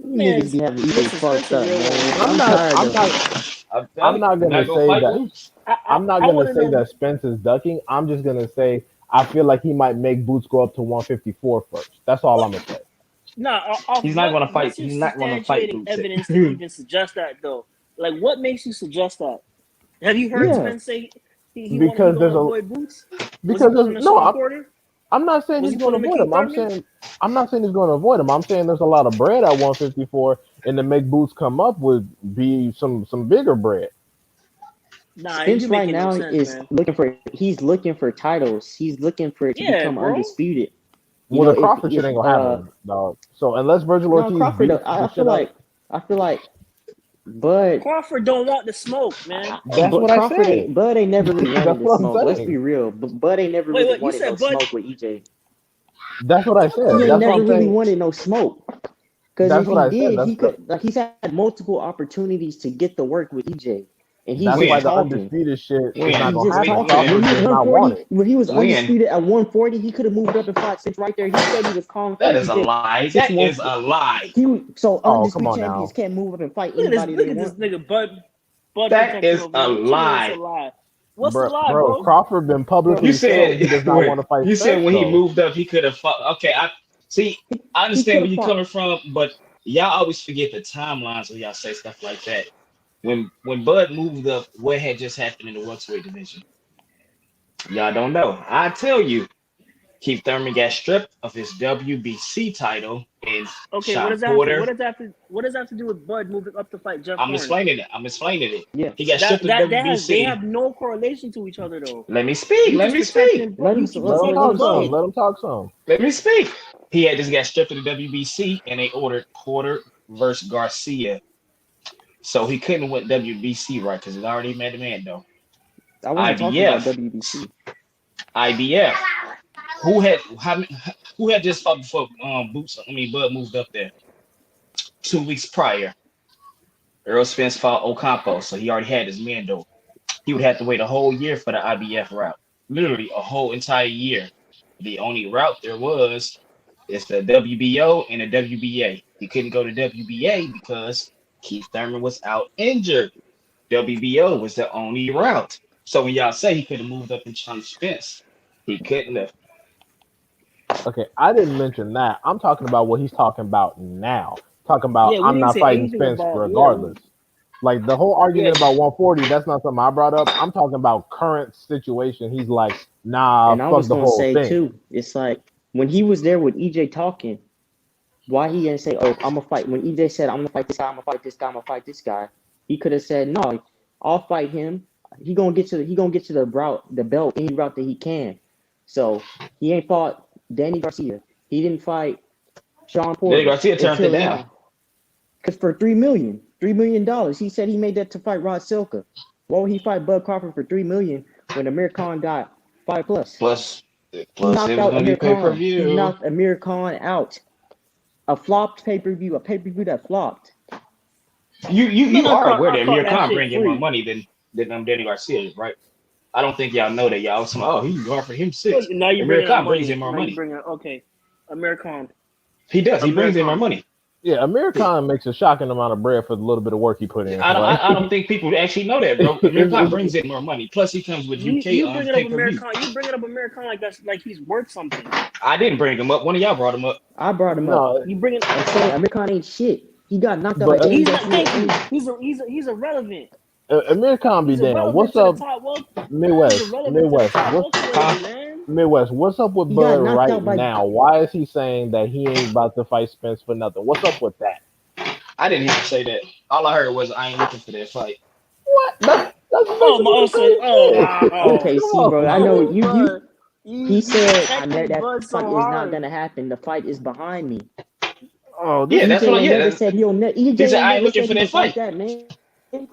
You Man, niggas be having EJ listen, fucked Spencer up, real won't man. fight I'm I'm not. tired I'm of it. not. I'm I'm telling you, not you're gonna not gonna say fight that. Boots. I'm not I gonna want to say know. that Spence is ducking. I'm just gonna say I feel like he might make Boots go up to 154 first. That's all I'm gonna say. Nah, off He's not gonna fight. what's your He's not gonna fight substantiating Boots. evidence to even suggest that though? Like, what makes you suggest that? Have you heard Yeah, Spence say he Because gonna there's a avoid Boots? Was he because putting there's a no. Sean Porter? I'm not saying Was he's he going to putting a avoid Keith him. Thurman? I'm not saying he's going to avoid him. I'm saying there's a lot of bread at 154, and to make Boots come up would be some bigger bread. Nah, you Spence right making no now sense, is man. looking for titles. He's looking for it to Yeah, become bro. undisputed. You Well, know, the Crawford shit ain't gonna happen, dog. So unless Virgil no Ortiz Crawford. beats the shit out, I feel like Bud, Crawford don't want the smoke, man. that's but what I said. Bud ain't never really wanted That's the what I'm smoke. Let's be saying. real. But Bud ain't never Wait, really what? You wanted no said Bud? smoke with EJ. That's what I He said. ain't That's what never I'm really saying. wanted no smoke. Because That's if what he I said. did, he could like he's had multiple opportunities to get the work with EJ, and he's That's just why When, the talking. undisputed shit is when, not He's gonna just happen. talking. when, When Crawford he was does not want 140, it. when he was when. undisputed at 140, he could have moved up and fought Spence right there. He said he was calm That fight is a EJ. lie. Since That one, is a lie. so Oh, come undisputed on champions now. can't move up and fight anybody Look they at this want. nigga Bud That protection is over a here. What you mean it's a lie. lie? What's the lie, Bro, bro? Crawford been Bro, You publicly saying said he does not when want to fight you said Spence when he though. moved up, he could have fought. Okay, I see. I he understand could where have you're fought. coming from, but y'all always forget the timelines when y'all say stuff like that. When Bud moved up, what had just happened in the welterweight division? Y'all don't know. I tell you, Keith Thurman got stripped of his WBC title, and Okay, Sean Porter. what does that have to do with Bud moving up to fight Jeff I'm Horn? explaining it. I'm explaining it. Yeah, He got stripped That of the that that has they WBC. have no correlation to each other though. Let me speak. You Let just me speak. protecting let him you Let just him let talk protecting him some. Bud. speak. Let him talk some. Let me speak. He had just got stripped of the WBC, and they ordered Porter versus Garcia, so he couldn't win WBC right because he's already made a man though. I wasn't talking about IBF, WBC. IBF. Who had who had just fought before Boots? I mean Bud moved up there 2 weeks prior. Earl Spence fought Ocampo, so he already had his man though. He would have to wait a whole year for the IBF route. Literally a whole entire year. The only route there was is the WBO and the WBA. He couldn't go to WBA because Keith Thurman was out injured. WBO was the only route. So when y'all say he could have moved up and challenged Spence, he couldn't have. Okay, I didn't mention that. I'm talking about what he's talking about now. Talking about Yeah, we I'm didn't not say fighting anything Spence about regardless. Like the whole yeah. argument about 140, that's not something I brought up. I'm talking about current situation. He's like, nah, And I fuck was the gonna whole say thing. too, it's like when he was there with EJ talking, why he didn't say, "Oh, I'm gonna fight"? When EJ said, "I'm gonna fight this guy, I'm gonna fight this guy, I'm gonna fight this guy," he could have said, "No, I'll fight him. He gonna get to the belt any route that he can." So he ain't fought Danny Garcia. He didn't fight Sean Danny Porter Garcia turned it until down. now. Because for $3 million, he said he made that to fight Rod Silka. Why would he fight Bud Crawford for $3 million when Amir Khan got 5 plus? Plus, He plus it knocked was out gonna be Amir pay per Khan. He view. knocked Amir Khan out. A flopped pay-per-view, a pay-per-view that flopped. You Man, are aware I that caught Amir that Khan shit bring in more free. money than Danny Garcia, right? I don't think y'all know that. Y'all some he offered him Look, six. now you Amir bringing up Khan brings money. in more Now you money. bringing okay. Americon. He does. He brings in more Americon. money. Yeah, Amir He- Khan makes a shocking amount of bread for the little bit of work he put in. Like, I don't think people actually know that, bro. Amir Khan brings in more money. Plus, he comes with UK You bringing up pay per view. Americon. You bringing up Americon like that's like he's worth something. I didn't bring him up. One of y'all brought him up. I brought him up no, You bringing and saying Amir Khan ain't shit. He got knocked out by but Danny he's not. Garcia Thank you. and He's irrelevant. Amir Khan be He's damn. What's irrelevant to the up, top. Well, he's Midwest? irrelevant to the Midwest. top What's welterweight, Huh? man. Midwest? What's up with he got Bud knocked right out by now? Why is he saying that he ain't about to fight Spence for nothing? What's up with that? I didn't hear him say that. All I heard was I ain't looking for that fight. What? That's Oh my! basically Oh, the so same shit. okay, Come see, bro. I on. know oh, you. Bud, you He said, "I know protecting that Bud fight so is not hard. gonna happen. The fight is behind me." Oh, Yeah, that's what EJ I. ain't Yeah, never said he'll. EJ he said ain't I ain't never looking said for he that would fight fight. that man.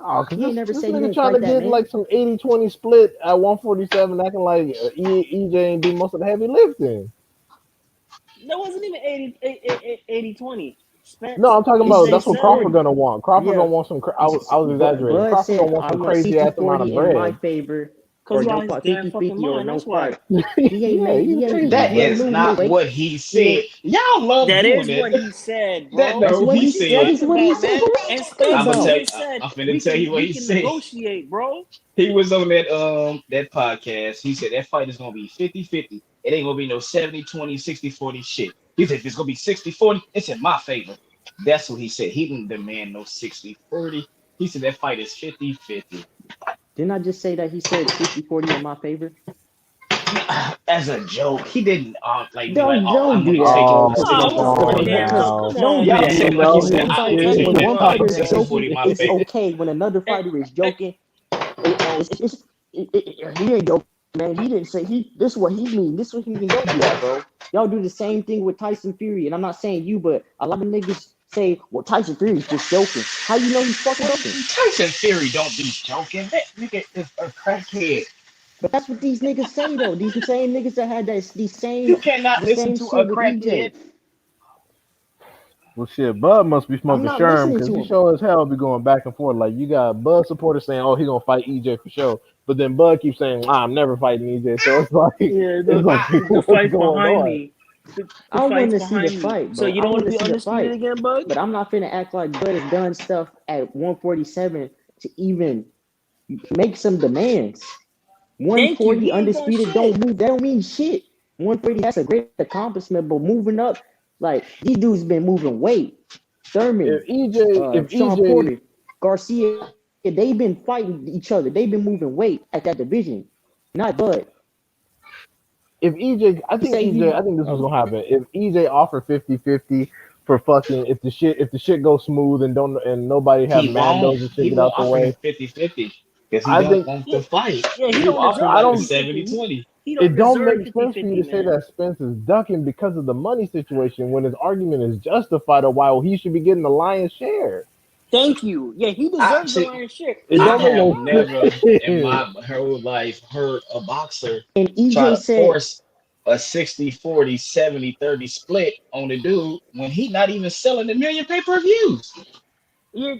oh, cause He ain't never this said he nigga won't trying to fight that get man. like some 80-20 split at 147, acting like EJ ain't do most of the heavy lifting. That wasn't even 80 20. No, Spence, I'm talking He about said EJ that's what said, Crawford 60-40. gonna want. Crawford Yeah, gonna want some. I was exaggerating. Bud Crawford gonna said want I some want crazy ass amount 60-40 of in my bread. favor or he out don't his fight damn 50-50 fucking or mind. no That's why. fight. He ain't Yeah, made he's crazy, That he ain't is bro. lose no not weight. what he He said. ain't. Y'all love That doing is it. what he said, That bro. That's no, what he he. What you That said. is talking what he about, said. man? What are you And talking I'm gonna Spencer tell about? you. just said I'm finna tell you what we he can said. negotiate, bro. He was on that podcast. He said that fight is gonna be 50-50. It ain't gonna be no 70-20, 60-40 shit. He said if it's gonna be 60-40, it's in my favor. That's what he said. He didn't demand no 60-40. He said that fight is 50-50. Didn't I just say that he said 60-40 in my favor? As a joke. He didn't like be like, oh, Don't I'm do gonna that, take bro. Oh, Because Oh, come it because wasn't no on damn because joke. now. Come don't on, do y'all that, You said bro. like you know When said, one his fighter shit. when one fighter is man. 60-40 joking, my it's favor. okay. When another fighter is joking, he ain't joking, man. He didn't say he. This is what he mean. This is what he mean. Don't do that, bro. Y'all do the same thing with Tyson Fury, and I'm not saying you, but a lot of niggas say, "Well, Tyson Fury's just joking." How you know he's fucking joking? Tyson Fury don't be joking. That nigga is a crackhead. But that's what these niggas say though. These same niggas that had that You cannot the listen same to shit a with crackhead. EJ. Well, shit, Bud must be I'm smoking not Sherm listening because to he him. sure as hell be going back and forth. Like, you got Bud supporters saying, oh, he gonna fight EJ for sure. But then Bud keeps saying, I'm never fighting EJ. So it's like, Yeah, it's like, the what's fight's going behind on? me. The I want fight's to see the behind me. fight, So bro. you I don't want want to to be see the undisputed fight. again, bud? But I'm not finna act like Bud has done stuff at 147 to even make some demands. Thank you. 140 He ain't done undisputed shit. don't move. That don't mean shit. 130, that's a great accomplishment, but moving up, like these dudes been moving weight. Thurman, If Sean EJ, Porter, Garcia, they've been fighting each other. They've been moving weight at that division. Not Bud. if EJ, He say he I think this was gonna happen. If EJ offered 50-50 for fucking, if the shit goes smooth and don't, and nobody have He won't. Mandos and shit He get won't out the offer way, him 50-50 because he I don't think want Yeah, to fight. yeah, he He will don't offer him deserve I like a don't. 50-50. 70-20. He don't It don't deserve make sense for you 50-50, to say man. that Spence is ducking because of the money situation when his argument is justified of why he should be getting the lion's share. Thank you. Yeah, he I deserves the see. lion's share. It I don't make have no never in sense. my whole life heard a boxer and try EJ to said, force a 60-40, 70-30 split on the dude when he not even selling a million pay-per-views.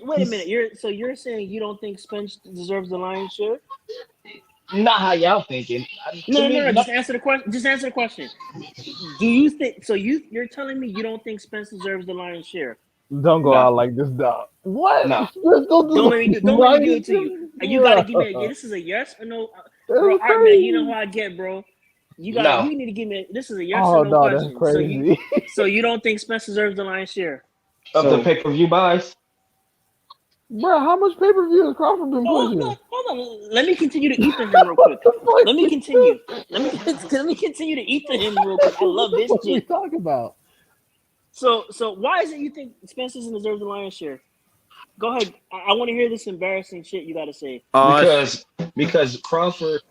Wait a minute. He's You're saying you don't think Spence deserves the lion's share? not how y'all thinking. To No, no, me, no. no, Just answer the question. Just answer the question. Do you think so? You're telling me you don't think Spence deserves the lion's share? Don't go no, out like this, dog. What? no. Let's go Don't to make me do. the Don't make me give it to you. right. You gotta Bro, give me. This is a yes or no, bro. All that's right, man. You know crazy. how I get, bro. You got. No. You need to give me. This is a yes or Oh no no, that's question. crazy. So you don't think Spence deserves the lion's share? Of the so pay-per-view buys. Bro, how much pay per view has Crawford been Oh pushing? no, hold on. Let me continue to eat the him real What quick. the fuck Let me we continue. Let me continue to eat the him real quick. I what love the this fuck we shit. talking about? So why is it you think Spence doesn't deserve the lion's share? Go ahead. I want to hear this embarrassing shit you got to say. Shit. Because Crawford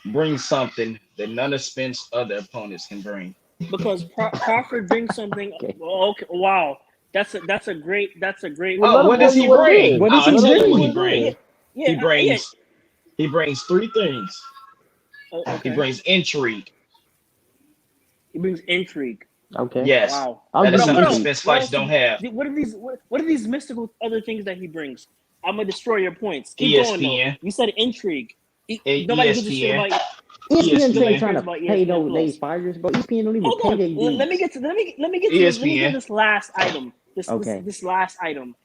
brings something that none of Spence's other opponents can bring. Because Crawford brings something. okay. Oh, okay, wow, that's a great. Well, let Oh, him what tell does you he what it bring? is. What does I'll he Let him tell tell you you what bring? he what it Yeah, is. brings. yeah, He yeah. brings three things. He Okay, brings intrigue. he brings intrigue. Okay. Yes, Wow. I'll that give is What you what something else? intrigue. Spence What fights else? don't have. What are these? What are these mystical other things that he brings? I'm gonna destroy your points. Keep going though. ESPN, You said intrigue. Nobody gives a shit ESPN, about. ESPN Nobody ain't ESPN, trying cares to about pay ESPN no they Plus. fighters, bro. ESPN don't even Hold pay on. their Let me dudes. get to let me get to this. Let me get ESPN. this last item. Okay. This last item.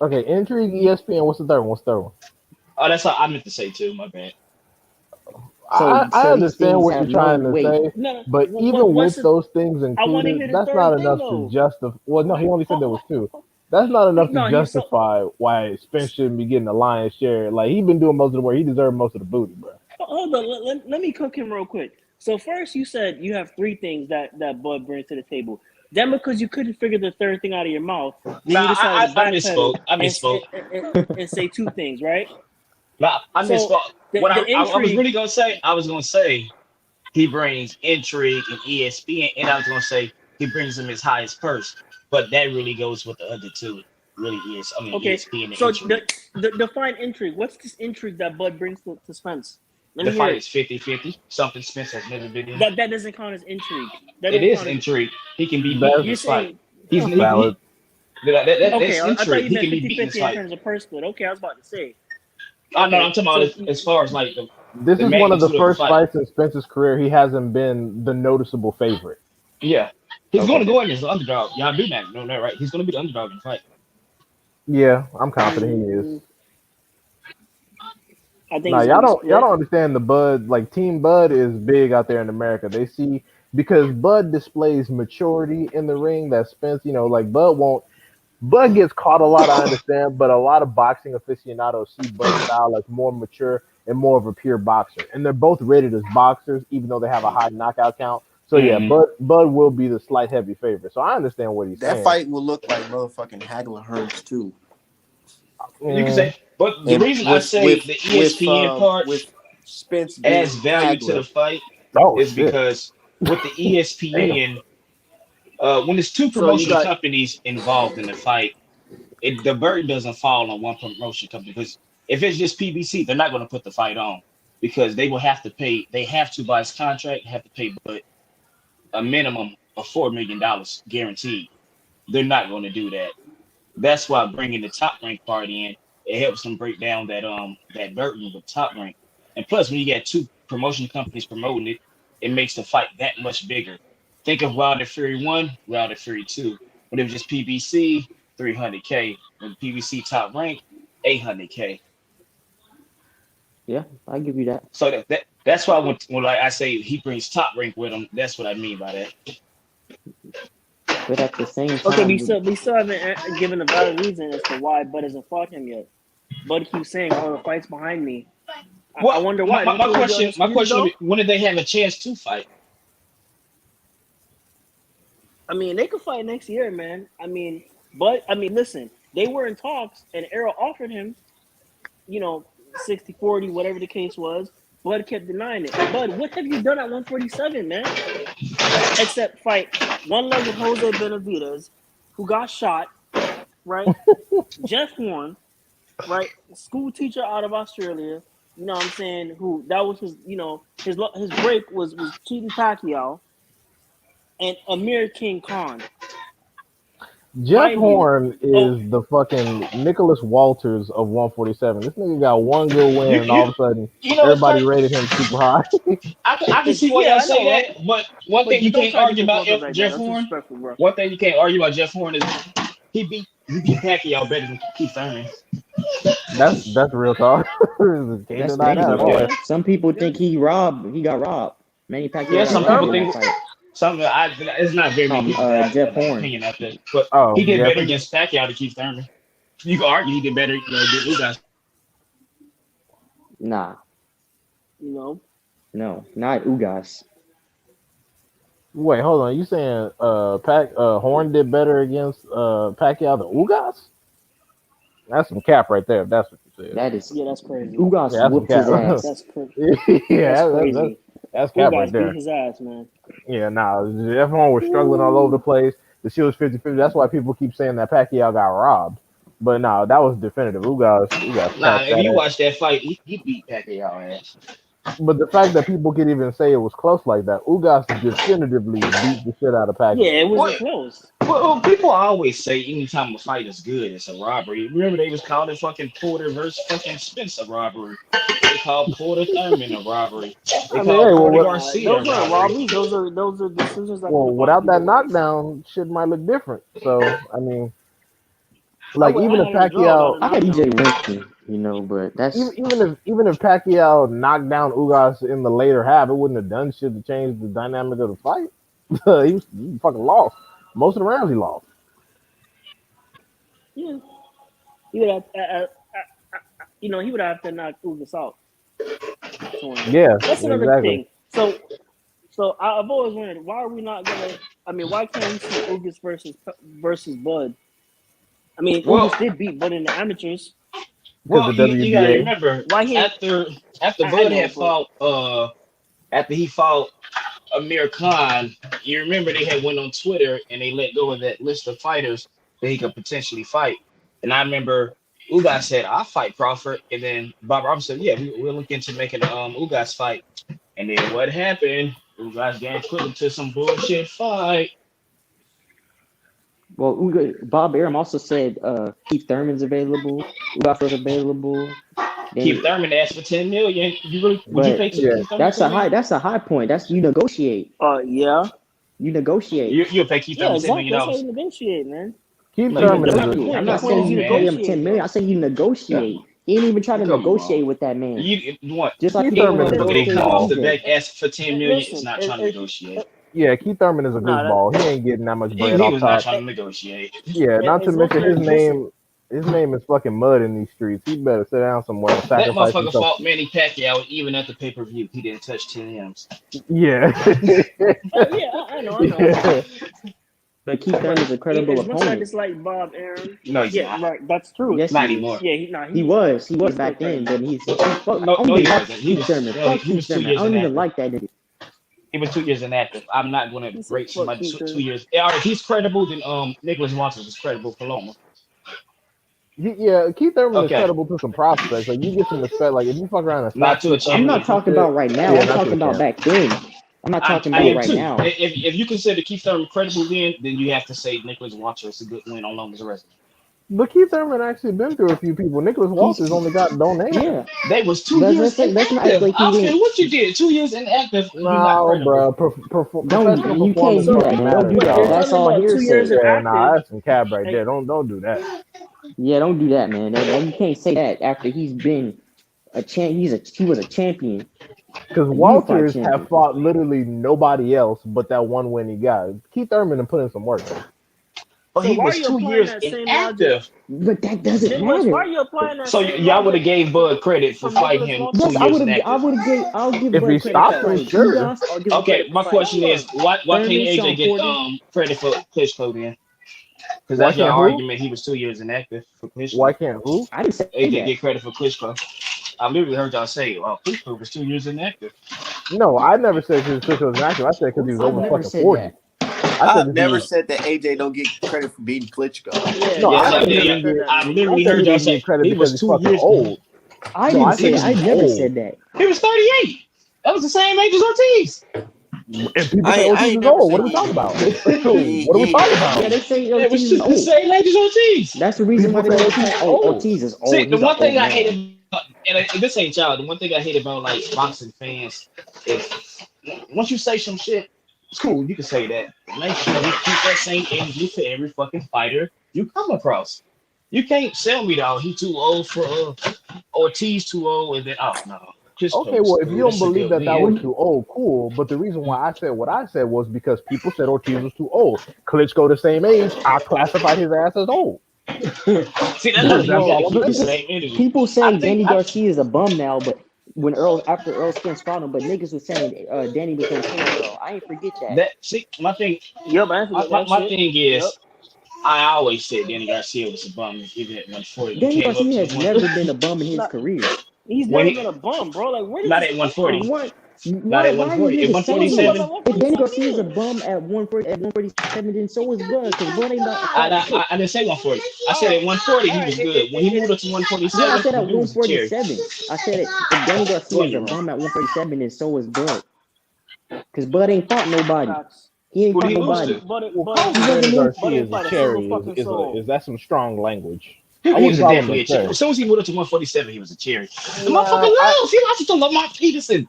Okay, intrigue, ESPN. What's the third one? What's the third one? Oh, that's what I meant to say too. My bad. I These understand things what you're have no trying to weight. say, No, no. but even What's with the? those things I want to included, hear the that's not third thing enough to though. justify. Well, no, he only said there was two. Hold, That's not enough to no, he so justify why Spence shouldn't be getting the lion's share. Like he been doing most of the work. He deserved most of the booty, bro. hold on. Let me cook him real quick. So first, you said you have three things that Bud brings to the table. Then because you couldn't figure the third thing out of your mouth, then Nah, you decided to I backpedal misspoke. I and misspoke. and say two things, right? Nah, I So misspoke. What the I was intrigue. really gonna say, I was gonna say he brings intrigue and ESPN, and I was gonna say he brings him his highest purse. But that really goes with the other two. Really is. I mean, Okay, ESPN and so intrigue. the define intrigue. What's this intrigue that Bud brings to Spence? Let The me hear fight it. is 50-50. Something Spence has never been in. That doesn't count as intrigue. That It don't is count as. intrigue. He can be beat in That's You're this fight. saying that's valid. That's okay. intrigue. I thought He you can meant be beat in this 50-50 in fight. terms of purse split. Okay, I was about to say. Oh no, I'm Okay, talking about so as far as like This the is one of the magnitude of the first fight. fights in Spence's career he hasn't been the noticeable favorite. Yeah, he's going Okay. to go in as the underdog. Y'all do that, know that, right? He's going to be the underdog in the fight. Yeah, I'm confident he is. mm, I think Now it's gonna be y'all split. don't understand the Bud, like Team Bud is big out there in America. They see because Bud displays maturity in the ring that Spence, like Bud gets caught a lot, I understand, but a lot of boxing aficionados see Bud's style as more mature and more of a pure boxer. And they're both rated as boxers, even though they have a high knockout count. So yeah, Hmm. Bud will be the slight heavy favorite. So I understand what he's That saying. fight will look like motherfucking Hagler Hearns too. You can say, Mm, but the And reason I say the ESPN part with Spence adds being value to the Hagler. fight oh is shit. because with the Damn. ESPN, when there's two So you promotion got companies involved in the fight, the burden doesn't fall on one promotion company because if it's just PBC, they're not going to put the fight on because they will have to pay. They have to by his contract have to pay, but a minimum of $4 million guaranteed. They're not going to do that. That's why bringing the top rank part in, it helps them break down that burden with top rank. And plus, when you get two promotion companies promoting it, it makes the fight that much bigger. Think of Wilder Fury 1, Wilder Fury 2. When it was just PBC, 300K. When PBC top rank, 800K. Yeah, I give you that. So that's why when like I say he brings top rank with him, that's what I mean by that. But at the same okay. time, We still haven't given a valid reason as to why Bud hasn't fought him yet. Bud keeps saying, "Oh, the fight's behind me." I What wonder why. my Don't you think they're my undisputed question would though? be, when did they have a chance to fight? I mean, they could fight next year, man. I mean, listen, they were in talks, and Errol offered him, 60-40, whatever the case was. Bud kept denying it. Bud, what have you done at 147, man? Except fight one-legged Jose Benavidez, who got shot, right? Jeff Horn, right? School teacher out of Australia. You know what I'm saying? Who that was his, his break was cheating Pacquiao and Amir King Khan. Jeff Mind you, Horn oh, is the fucking Nicholas Walters of 147. This nigga got one good win, You and you all of a sudden, you know what's everybody crazy? rated him super high. I can see why yeah, y'all I know, say right? that, but one thing But you don't can't try to argue Nicholas about Walters like that. Jeff That's Horn. disrespectful, bro. One thing you can't argue about Jeff Horn is he beat Pacquiao better than Keith Thurman. That's real talk. Can't that's deny that at dangerous all. Yeah, though. Yeah, Some people yeah. think he got robbed. Manny yeah. Pacquiao got Some robbed people in that think fight. something. It's not very many people that have Jeff that Horn. opinion out there, but he Oh did yeah, better against Pacquiao than Keith Thurman. You can argue he did better. Than you guys. Nah, You know, no, not Ugas. wait, hold on. You saying Horn did better against Pacquiao than Ugas? That's some cap right there. If that's what you said. That is yeah, that's crazy. Ugas Yeah, that's some whooped his cap. ass. That's cra- that's yeah, crazy. that's Who cap right guys beat there. his ass, man? Yeah, nah, Jeff Horn was struggling all over the place. The shit was 50-50. That's why people keep saying that Pacquiao got robbed. But nah, that was definitive. Ugas Nah, tapped if that you ass. watch that fight, he beat Pacquiao ass. But the fact that people could even say it was close like that, Ugas definitively beat the shit out of Yeah, Pacquiao. it wasn't What? close. Well, people always say anytime a fight is good, it's a robbery. Remember they was calling it fucking Porter versus fucking Spence a robbery. They called Porter Thurman a robbery. They I mean, called hey, Porter Nah, Garcia a those weren't robbery. robberies. Those are decisions that could well, have gone without either that way. knockdown, shit might look different. So, I mean, I like would I even if had it a draw without Pacquiao, a I had EJ knockdown. winning, but that's even if Pacquiao knocked down Ugas in the later half, it wouldn't have done shit to change the dynamic of the fight. he fucking lost most of the rounds. He lost. Yeah, he would have. He would have to knock Ugas out to win. Yeah, That's another exactly. thing. So I've always wondered why are we not gonna? I mean, why can't we see Ugas versus Bud? I mean, Well, Ugas did beat Bud in the amateurs. Because well, the you gotta WBA. remember Why he? after I Bud know, had but fought after he fought Amir Khan, you remember they had went on Twitter and they let go of that list of fighters that he could potentially fight. And I remember Ugas said, "I'll fight Crawford," and then Bob Robinson said, "Yeah, we're looking to making a Ugas fight." And then what happened? Ugas getting put into some bullshit fight. well. Bob Arum also said Keith Thurman's available. Ugas was available. Keith Then, Thurman asked for 10 million. Would you but pay Keith Thurman 10 million? that's a high point. That's you negotiate. Yeah. You negotiate. You'll pay Keith Yeah, Thurman $10 exactly. million That's how you dollars. negotiate, man. Keith No, you Thurman that's is not the a I'm point. not Come saying on, you man. pay him negotiate, 10 million. bro. I say you negotiate. He ain't even trying to Come on. negotiate with that man. You what? Just like Keith he didn't Thurman want is to a Motherfucker, they negotiate goofball. come off with the TJ. back asking for 10 million. It's Listen, not trying to negotiate. Yeah, Keith Thurman is a nah, goofball. He ain't getting that much bread He off was not top. trying to negotiate. Yeah, not to it's one mention thing. Listen, his name is fucking mud in these streets. He better sit down somewhere and That sacrifice motherfucker himself. fought Manny Pacquiao even at the pay per view. He didn't touch 10 M's. Yeah. yeah, I know. Yeah. But Keith But Thurman's a credible as much as I opponent. dislike Bob Aaron, No, he's yeah, not. right, that's true. Yes, Not he anymore. is. Yeah, He was he's back still then, crazy. but he's fuck. No, I don't no, even he like wasn't. Keith Thurman. Fuck He Keith was 2 Thurman. I years don't even inactive. like that nigga. He was 2 years inactive. I'm not going He to said, rate "Fuck somebody Keith 2 Urban." years. If he's credible, then Nicholas Watson was credible for Loma. Yeah, Keith Thurman is Okay, credible to some prospects. Like you get some respect. Like if you fuck around and not stop to a Keith I'm Thurman or not some champion. talking shit, about right now. yeah, I'm not to talking a about champ. back then. I'm not talking I about am right too. now. If you consider Keith Thurman credible, then you have to say Nicholas Watson is a good win on Loma's resume. But Keith Thurman actually been through a few people. Nicholas He's Walters only got no name. yeah. They was 2 years Let's not act inactive. like I he don't care didn't. what you did. 2 years inactive, you're not No, credible. bro. Don't Professional you can't performance do So that, fucking man. Don't do matters, if that. you're dog. That's talking all about 2 years hearsay. Yeah, nah, inactive, that's some cab right hey, there. Don't do that. Yeah, don't do that, man. You can't say that after he's been a champ. He was a champion, Because a unified Walters have champion. fought literally nobody else but that one win he got. Keith Thurman and put in some work. But so he why are was you two applying years that same logic? inactive. But that doesn't Nicholas, why are matter. you applying that So same y'all would have logic gave Bud credit for from fighting Nicholas him Waltz? 2 Yes, years I inactive. would have gave. I'll give If he Bud credit for stopped him, fighting sure. Ugas. I'll give him Okay, credit for my fighting question is, why can't Thurman, AJ Sean get Porter. credit for Klitschko then? Because Why that's your can't who? argument. He was 2 years inactive for Why Klitschko. can't who? I didn't say AJ that. get credit for Klitschko. I literally heard y'all say, "Oh, Klitschko was 2 years inactive." No, I never said because Chris was inactive. I said because Who he was said I've over that? never fucking said 40. that. I said I've because he never was. said that AJ don't get credit for beating Klitschko. Yeah, No, Yeah, I I've said he never yeah, didn't said get. that I neither. I literally said he heard y'all didn't say get credit he because was he's two fucking years. old. I No, didn't I say said that. because I he's never old. said that. He was 38. That was the same age as Ortiz. And people say I Ortiz ain't is never old. What said are we he talking ain't about? old. What are we He ain't talking that Yeah, about? they old. say It was Ortiz is just the old. same age as Ortiz. That's the reason why People they say always Ortiz say, is "Oh, old. Ortiz is See, old. the He's an one old thing I man." hate about, this ain't y'all, the one thing I hate about like boxing fans is once you say some shit, it's cool, you can say that. Make sure you keep that same energy for every fucking fighter you come across. You can't sell me though. He too old for Ortiz too old, and then oh no, Okay, Klitschko's well, if you cool. don't That's a believe good that that win. was What? too old, cool. But the reason why I said what I said was because people said Ortiz was too old. Klitschko the same age. I classified his ass as old. See, that Well, doesn't mean That's you have well, to all I'm keep the saying. same energy. people I saying think Danny I Garcia is a bum now, but when after Earl Spence fought him, but niggas was saying Danny was gonna kill Earl. I ain't forget that. that see my thing. Yep, I forget that My shit. thing Yep. is, I always said Danny Garcia was a bum, even at 140. You Danny came up Garcia to has one never been a bum in his Not, career. he's when never he been a bum, bro. Like, where did not this at come from? 140, What? not at Why are these 140. At niggas He was saying talking this? about 147, 147. If Danny Garcia is a Yeah. bum at 140, at 147, then so is Bud, because Bud ain't not I, fought I shit. I didn't say 140. I All said right. at 140 All he right. was good. When he moved up to Yeah, I 147, said the at dude was a cherry. 147. I said it. If Danny Go Garcia in is a your room. bum at 147, then so is Bud. Because Bud ain't fought nobody. Facts. He ain't Who fought did he lose nobody. to? Well, But He calling Danny wasn't in. but Garcia ain't is a fight a single cherry fucking soul. is that some strong language? I He was wouldn't a call him a definitely a cherry. cherry. As soon as he moved up to 147, he was a cherry. The motherfucker Nah, loves. He lost to Lamar Peterson.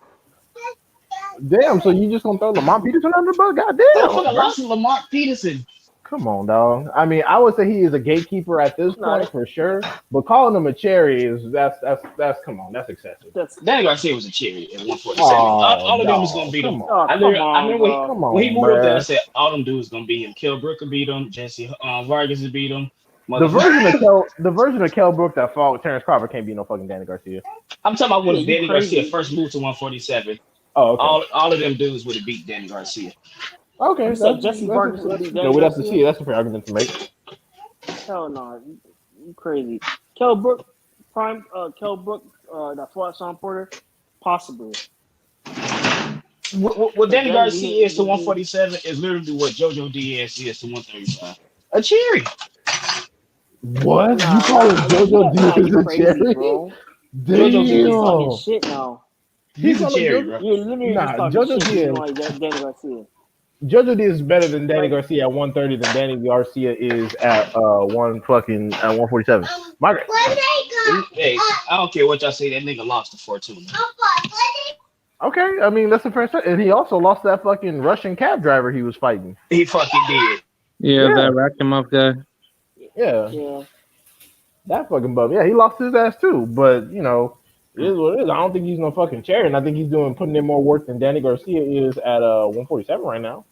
Damn, so you just gonna throw Lamont Peterson under the bus? Motherfucker Goddamn, bro. lost to Lamar Peterson. Come on, dog. I mean, I would say he is a gatekeeper at this nah, point for sure. But calling him a cherry is that's come on, that's excessive. that's Danny Garcia was a cherry at 147. Oh, All of them was gonna dog, beat him. come oh on, come I on, remember bro. come when he on, moved up there, I bruh. said all them dudes gonna beat him. Kell Brook could beat him. Jesse Vargas would beat him. The version of Kell Brook that fought Terrence Crawford can't be no fucking Danny Garcia. I'm talking about Yeah, when you Danny Garcia crazy. first moved to 147. Oh, okay, All of them dudes would have beat Danny Garcia. okay. You said Jesse Vargas would beat Yeah, Danny we'd have to Garcia? see. That's a fair argument to make. Hell no, you crazy. Kell Brook, Kell Brook, that fought Sean Porter, possibly. What But Danny then Garcia is to 147 is literally what JoJo Diaz is to 135. A cherry. What you calling JoJo Diaz you a crazy, cherry? bro. JoJo You just Diaz. talking Damn. shit now. You He's a calling cherry, JoJo? bro. You're literally just Nah, talking JoJo shit because you Diaz. don't like Danny Garcia. JoJo Diaz is better than Danny Like, Garcia at 130 than Danny Garcia is at 147. My Hey, I don't care what y'all say. That nigga lost the 4-2. Okay, I mean that's the first time, and he also lost that fucking Russian cab driver he was fighting. He fucking did. Yeah, Yeah, that racked him up guy. yeah, Yeah. that fucking bum. Yeah, he lost his ass too. But it is what it is. I don't think he's no fucking charity. And I think he's putting in more work than Danny Garcia is at 147 right now.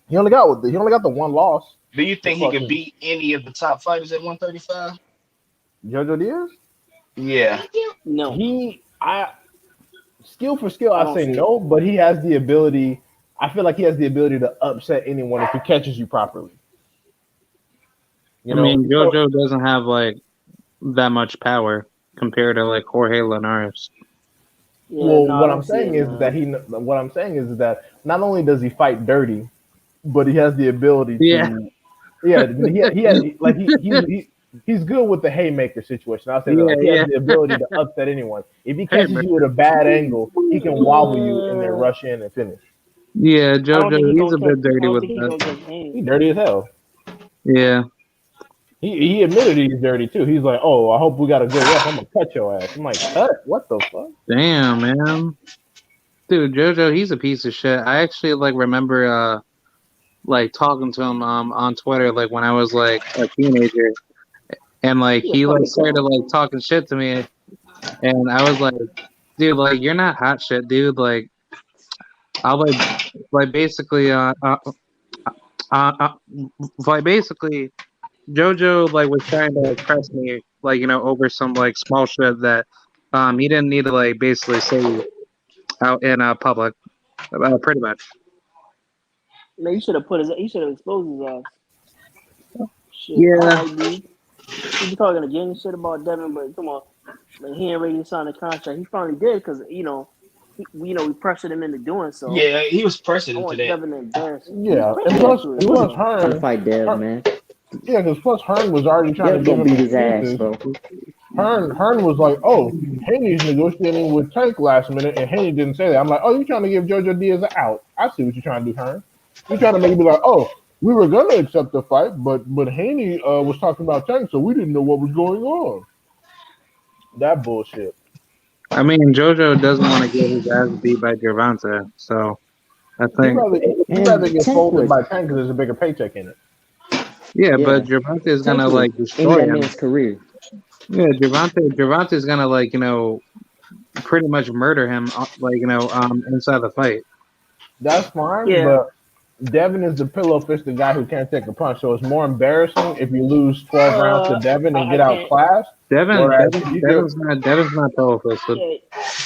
He only got the one loss. Do you The think he could fucking beat any of the top fighters at 135? Jojo Diaz. Yeah. No, I skill for skill, I I don't say see it. no, but he has the ability. I feel like he has the ability to upset anyone if he catches you properly. I mean, So, JoJo doesn't have like that much power compared to like Jorge Linares. Yeah, well, no, I don't see it, man. what I'm saying is that not only does he fight dirty, but he has the ability Yeah. to. Yeah, he's good with the haymaker situation. I'll say that. Yeah, Like he has yeah. the ability to upset anyone. If he Hey, catches man. you at a bad angle, he can wobble you and then Uh, rush in and finish. Yeah, I don't think JoJo, he he's gonna a catch. bit I dirty don't with think he that. gonna catch Haney. He dirty as hell. Yeah. He admitted he's dirty too. He's like, "Oh, I hope we got a good ref. I'm gonna cut your ass." I'm like, "Cut? What the fuck?" Damn, man. Dude, JoJo, he's a piece of shit. I actually like remember like talking to him on Twitter like when I was like a teenager, and like He a he like funny started clown. like talking shit to me, and I was like, dude, like you're not hot shit, dude. Like I'll like basically uh like basically JoJo like was trying to like press me like over some like small shit that he didn't need to like basically say out in public, pretty much. Man, you should have put his. He should have exposed his ass. Shit, all Yeah, right, dude. He be talking again and shit about Devin, but come on, like, he ain't ready to sign a contract. He finally did because we pressured him into doing so. Yeah, he was I pressing into want that. Devin to embarrass him. He was Yeah, and pressured plus, into He it. plus wasn't trying to Hearn, fight Dev, Hearn man. yeah, because plus Hearn was already trying to Dev give gonna him beat his ass, excuses. bro. Hearn was like, "Oh, Haney's negotiating with Tank last minute," and Haney didn't say that. I'm like, "Oh, you trying to give JoJo Diaz an out? I see what you're trying to do, Hearn. You're trying to make it be like, oh, we were gonna accept the fight, but Haney was talking about Tank, so we didn't know what was going on." That bullshit. I mean JoJo doesn't want to get his ass beat by Gervonta, so I He think rather And get Tank folded was, by Tank because there's a bigger paycheck in it. yeah, but yeah, Gervonta is Tank gonna was like ending destroy that him. man's career. Yeah, Gervonta is gonna like pretty much murder him like inside the fight. That's fine, Yeah, but Devin is the pillow fisted guy who can't take a punch. So it's more embarrassing if you lose 12 rounds to Devin and I get can't. outclassed. Whereas if you get, Devon's not pillow fisted. Yeah,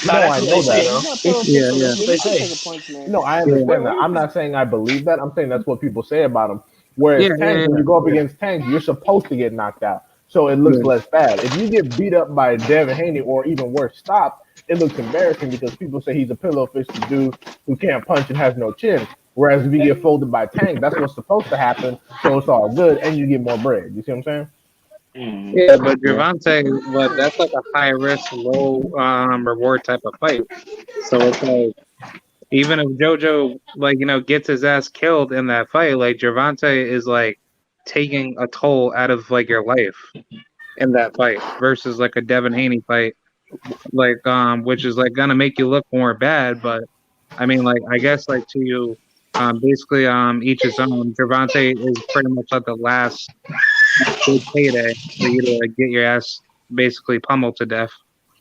Nah, no, that's I what they know that. say, yeah, he's though. not pillow It's Yeah, fisted, yeah, but That's yeah, what they he can say. take a punch, man. No, I yeah, understand that. I'm not saying I believe that. I'm saying that's what people say about him. Whereas yeah, yeah, Tank, when you go up yeah, against Tank, you're supposed to get knocked out. So it looks yeah. less bad. If you get beat up by Devin Haney or even worse, stopped, it looks embarrassing because people say he's a pillow fisted dude who can't punch and has no chin. Whereas if you get folded by Tank, that's what's supposed to happen. So it's all good and you get more bread. You see what I'm saying? Mm. Yeah, but yeah. Gervonta, what that's like a high risk, low reward type of fight. So it's like even if JoJo like gets his ass killed in that fight, like Gervonta is like taking a toll out of like your life in that fight versus like a Devin Haney fight, like which is like gonna make you look more bad. But I mean, like I guess like to you, basically each his own. Gervonta is pretty much like the last big payday for you to like get your ass basically pummeled to death.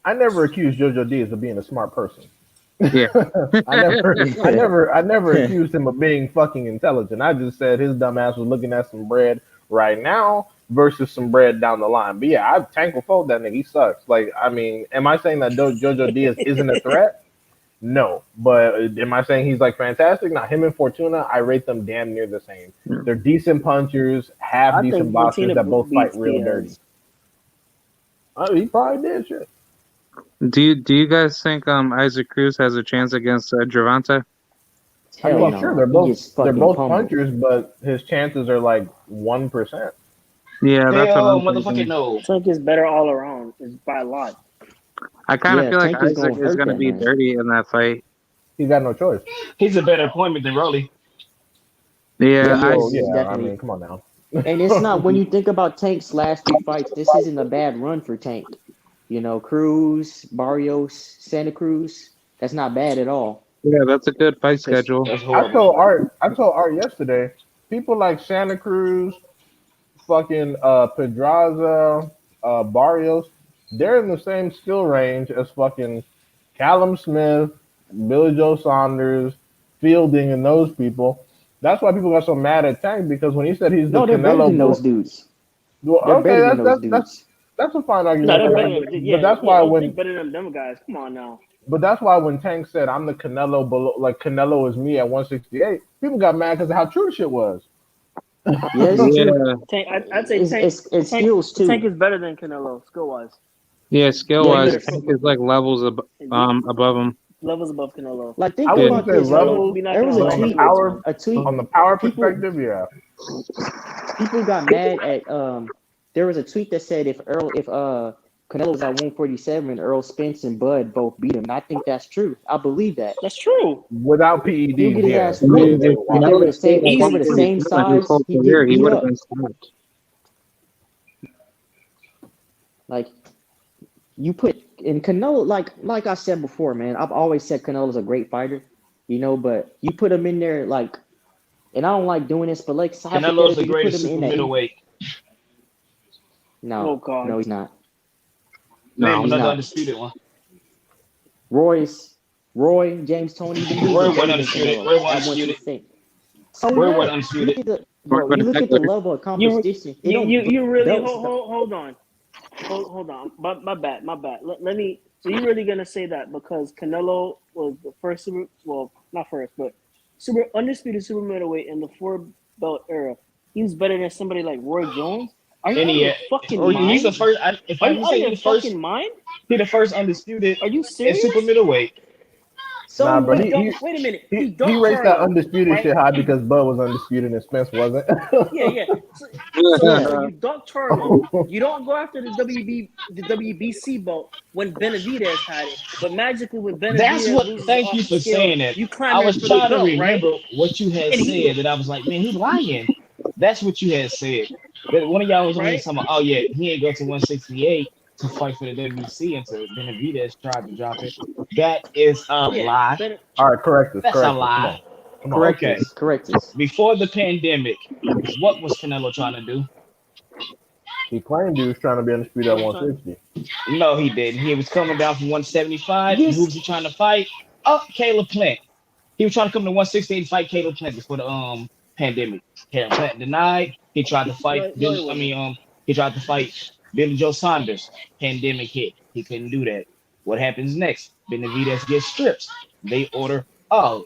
I never accused JoJo Diaz of being a smart person. Yeah. I never accused him of being fucking intelligent. I just said his dumb ass was looking at some bread right now versus some bread down the line. But yeah, I Tank will fold that nigga. He sucks. Like, I mean, am I saying that JoJo Diaz isn't a threat? No. But am I saying he's like fantastic? Now him and Fortuna, I rate them damn near the same. They're decent punchers, half I decent think boxers Fortina that both fight beats real dirty. Diaz. He probably did shit. Do you guys think Isaac Cruz has a chance against Gervonta? I Hell mean, sure, no. He gets they're fucking both pummeled. punchers, but his chances are like 1%. Yeah, that's what Hell, I'm motherfucking thinking. no. Tank is better all around. Is by a lot. I kind of Yeah, feel like Tank is Isaac gonna is hurt gonna that be man. dirty in that fight. He got no choice. He's a better appointment than Rolly. Yeah, He I Well, is. He's yeah, I definitely. mean, come on now. And it's not when you think about Tank's last 3 fights. This isn't a bad run for Tank. Cruz, Barrios, Santa Cruz. That's not bad at all. Yeah, that's a good fight Cause schedule. That's I horrible. told Art. I told Art yesterday. People like Santa Cruz, fucking Pedraza, Barrios. They're in the same skill range as fucking Callum Smith, Billy Joe Saunders, Fielding, and those people. That's why people got so mad at Tank because when he said he's the no, they're better Canelo than those bull, dudes. well, They're okay, better than that's those that's that's dudes. that's a fine No, argument they're to better have. than But that's yeah. why Don't think when better than them guys. Come on now. but that's why when Tank said I'm the Canelo below, like Canelo is me at 168, people got mad because of how true the shit was. Yeah, it's Yeah, true. I'd say It's Tank skills Tank too. is better than Canelo skill wise. yeah. Skill Yeah, Way wise, better yes. Tank is like levels above him. levels above Canelo. Like think I Yeah, wouldn't about say this, right? levels, We're not There was gonna a but lie, tweet, heavyweights, man. on the power people perspective, yeah. people got mad at there was a tweet that said if Canelo was at 147 and Earl Spence and Bud both beat him. And I think that's true. I believe that. That's true. Without He'll get PEDs, his yeah, ass I I whooped. mean, think they if were If wild. they were Canelo the stayed same at if they were Easy. the same 147 his size, whole he'd career, get he beat would have up. been stopped. Like you put in Canelo, like I said before, man, I've always said Canelo's a great fighter, but you put him in there and I don't like doing this, but like Canelo's the hypothetically, you put greatest him in super that middleweight. Oh no, God. no, he's not. Name No, He's another not. undisputed one. Roy, James, Tony, them dudes are Roy wasn't better than undisputed. Canelo Roy wasn't at undisputed. 168. So Roy what? wasn't You look undisputed. at the Roy bro. would You have look been at the better. level of You competition. It you don't. you, you really Don't hold on. Hold on. My bad. Let me. So you're really gonna say that because Canelo was the first not first, but undisputed super middleweight in the four belt era. He was better than somebody like Roy Jones. Are you And out of he, your fucking he's the mind? first. If Are I you can out of say your he the first, fucking mind? he the first undisputed Are you in super serious? middleweight. So Nah, bro, He what? dunked. Wait a minute. He he dunked raised that Charlo, undisputed right? shit high because Bud was undisputed and Spence wasn't. Yeah. So, Yeah, you dunk Charlo. You don't go after the WBC belt when Benavidez had it, but magically when That's Benavidez what. loses Thank off you the for scale, saying that. you I clamor was for the trying to belt, right? remember what you had And he said, that I was like, man, he's lying. That's what you had said. That one of y'all was on here right. talking about, oh yeah, he ain't go to 168 to fight for the WBC until Benavidez tried to drop it. That is a Yeah, lie. All right, correct us, That's a correct us. Come lie. on, come on. correct Okay. us, correct us. Before the pandemic, what was Canelo trying to do? He claimed he was trying to be undisputed at What was trying? 160. No, he didn't. He was coming down from 175. And who Yes, was he trying to fight? Oh, Caleb Plant. He was trying to come to 168 and fight Caleb Plant before the pandemic. Caleb Plant denied. He tried to fight No, he Billy. wasn't. He tried to fight Billy Joe Saunders. Pandemic hit. He couldn't do that. What happens next? Benavidez gets stripped. They order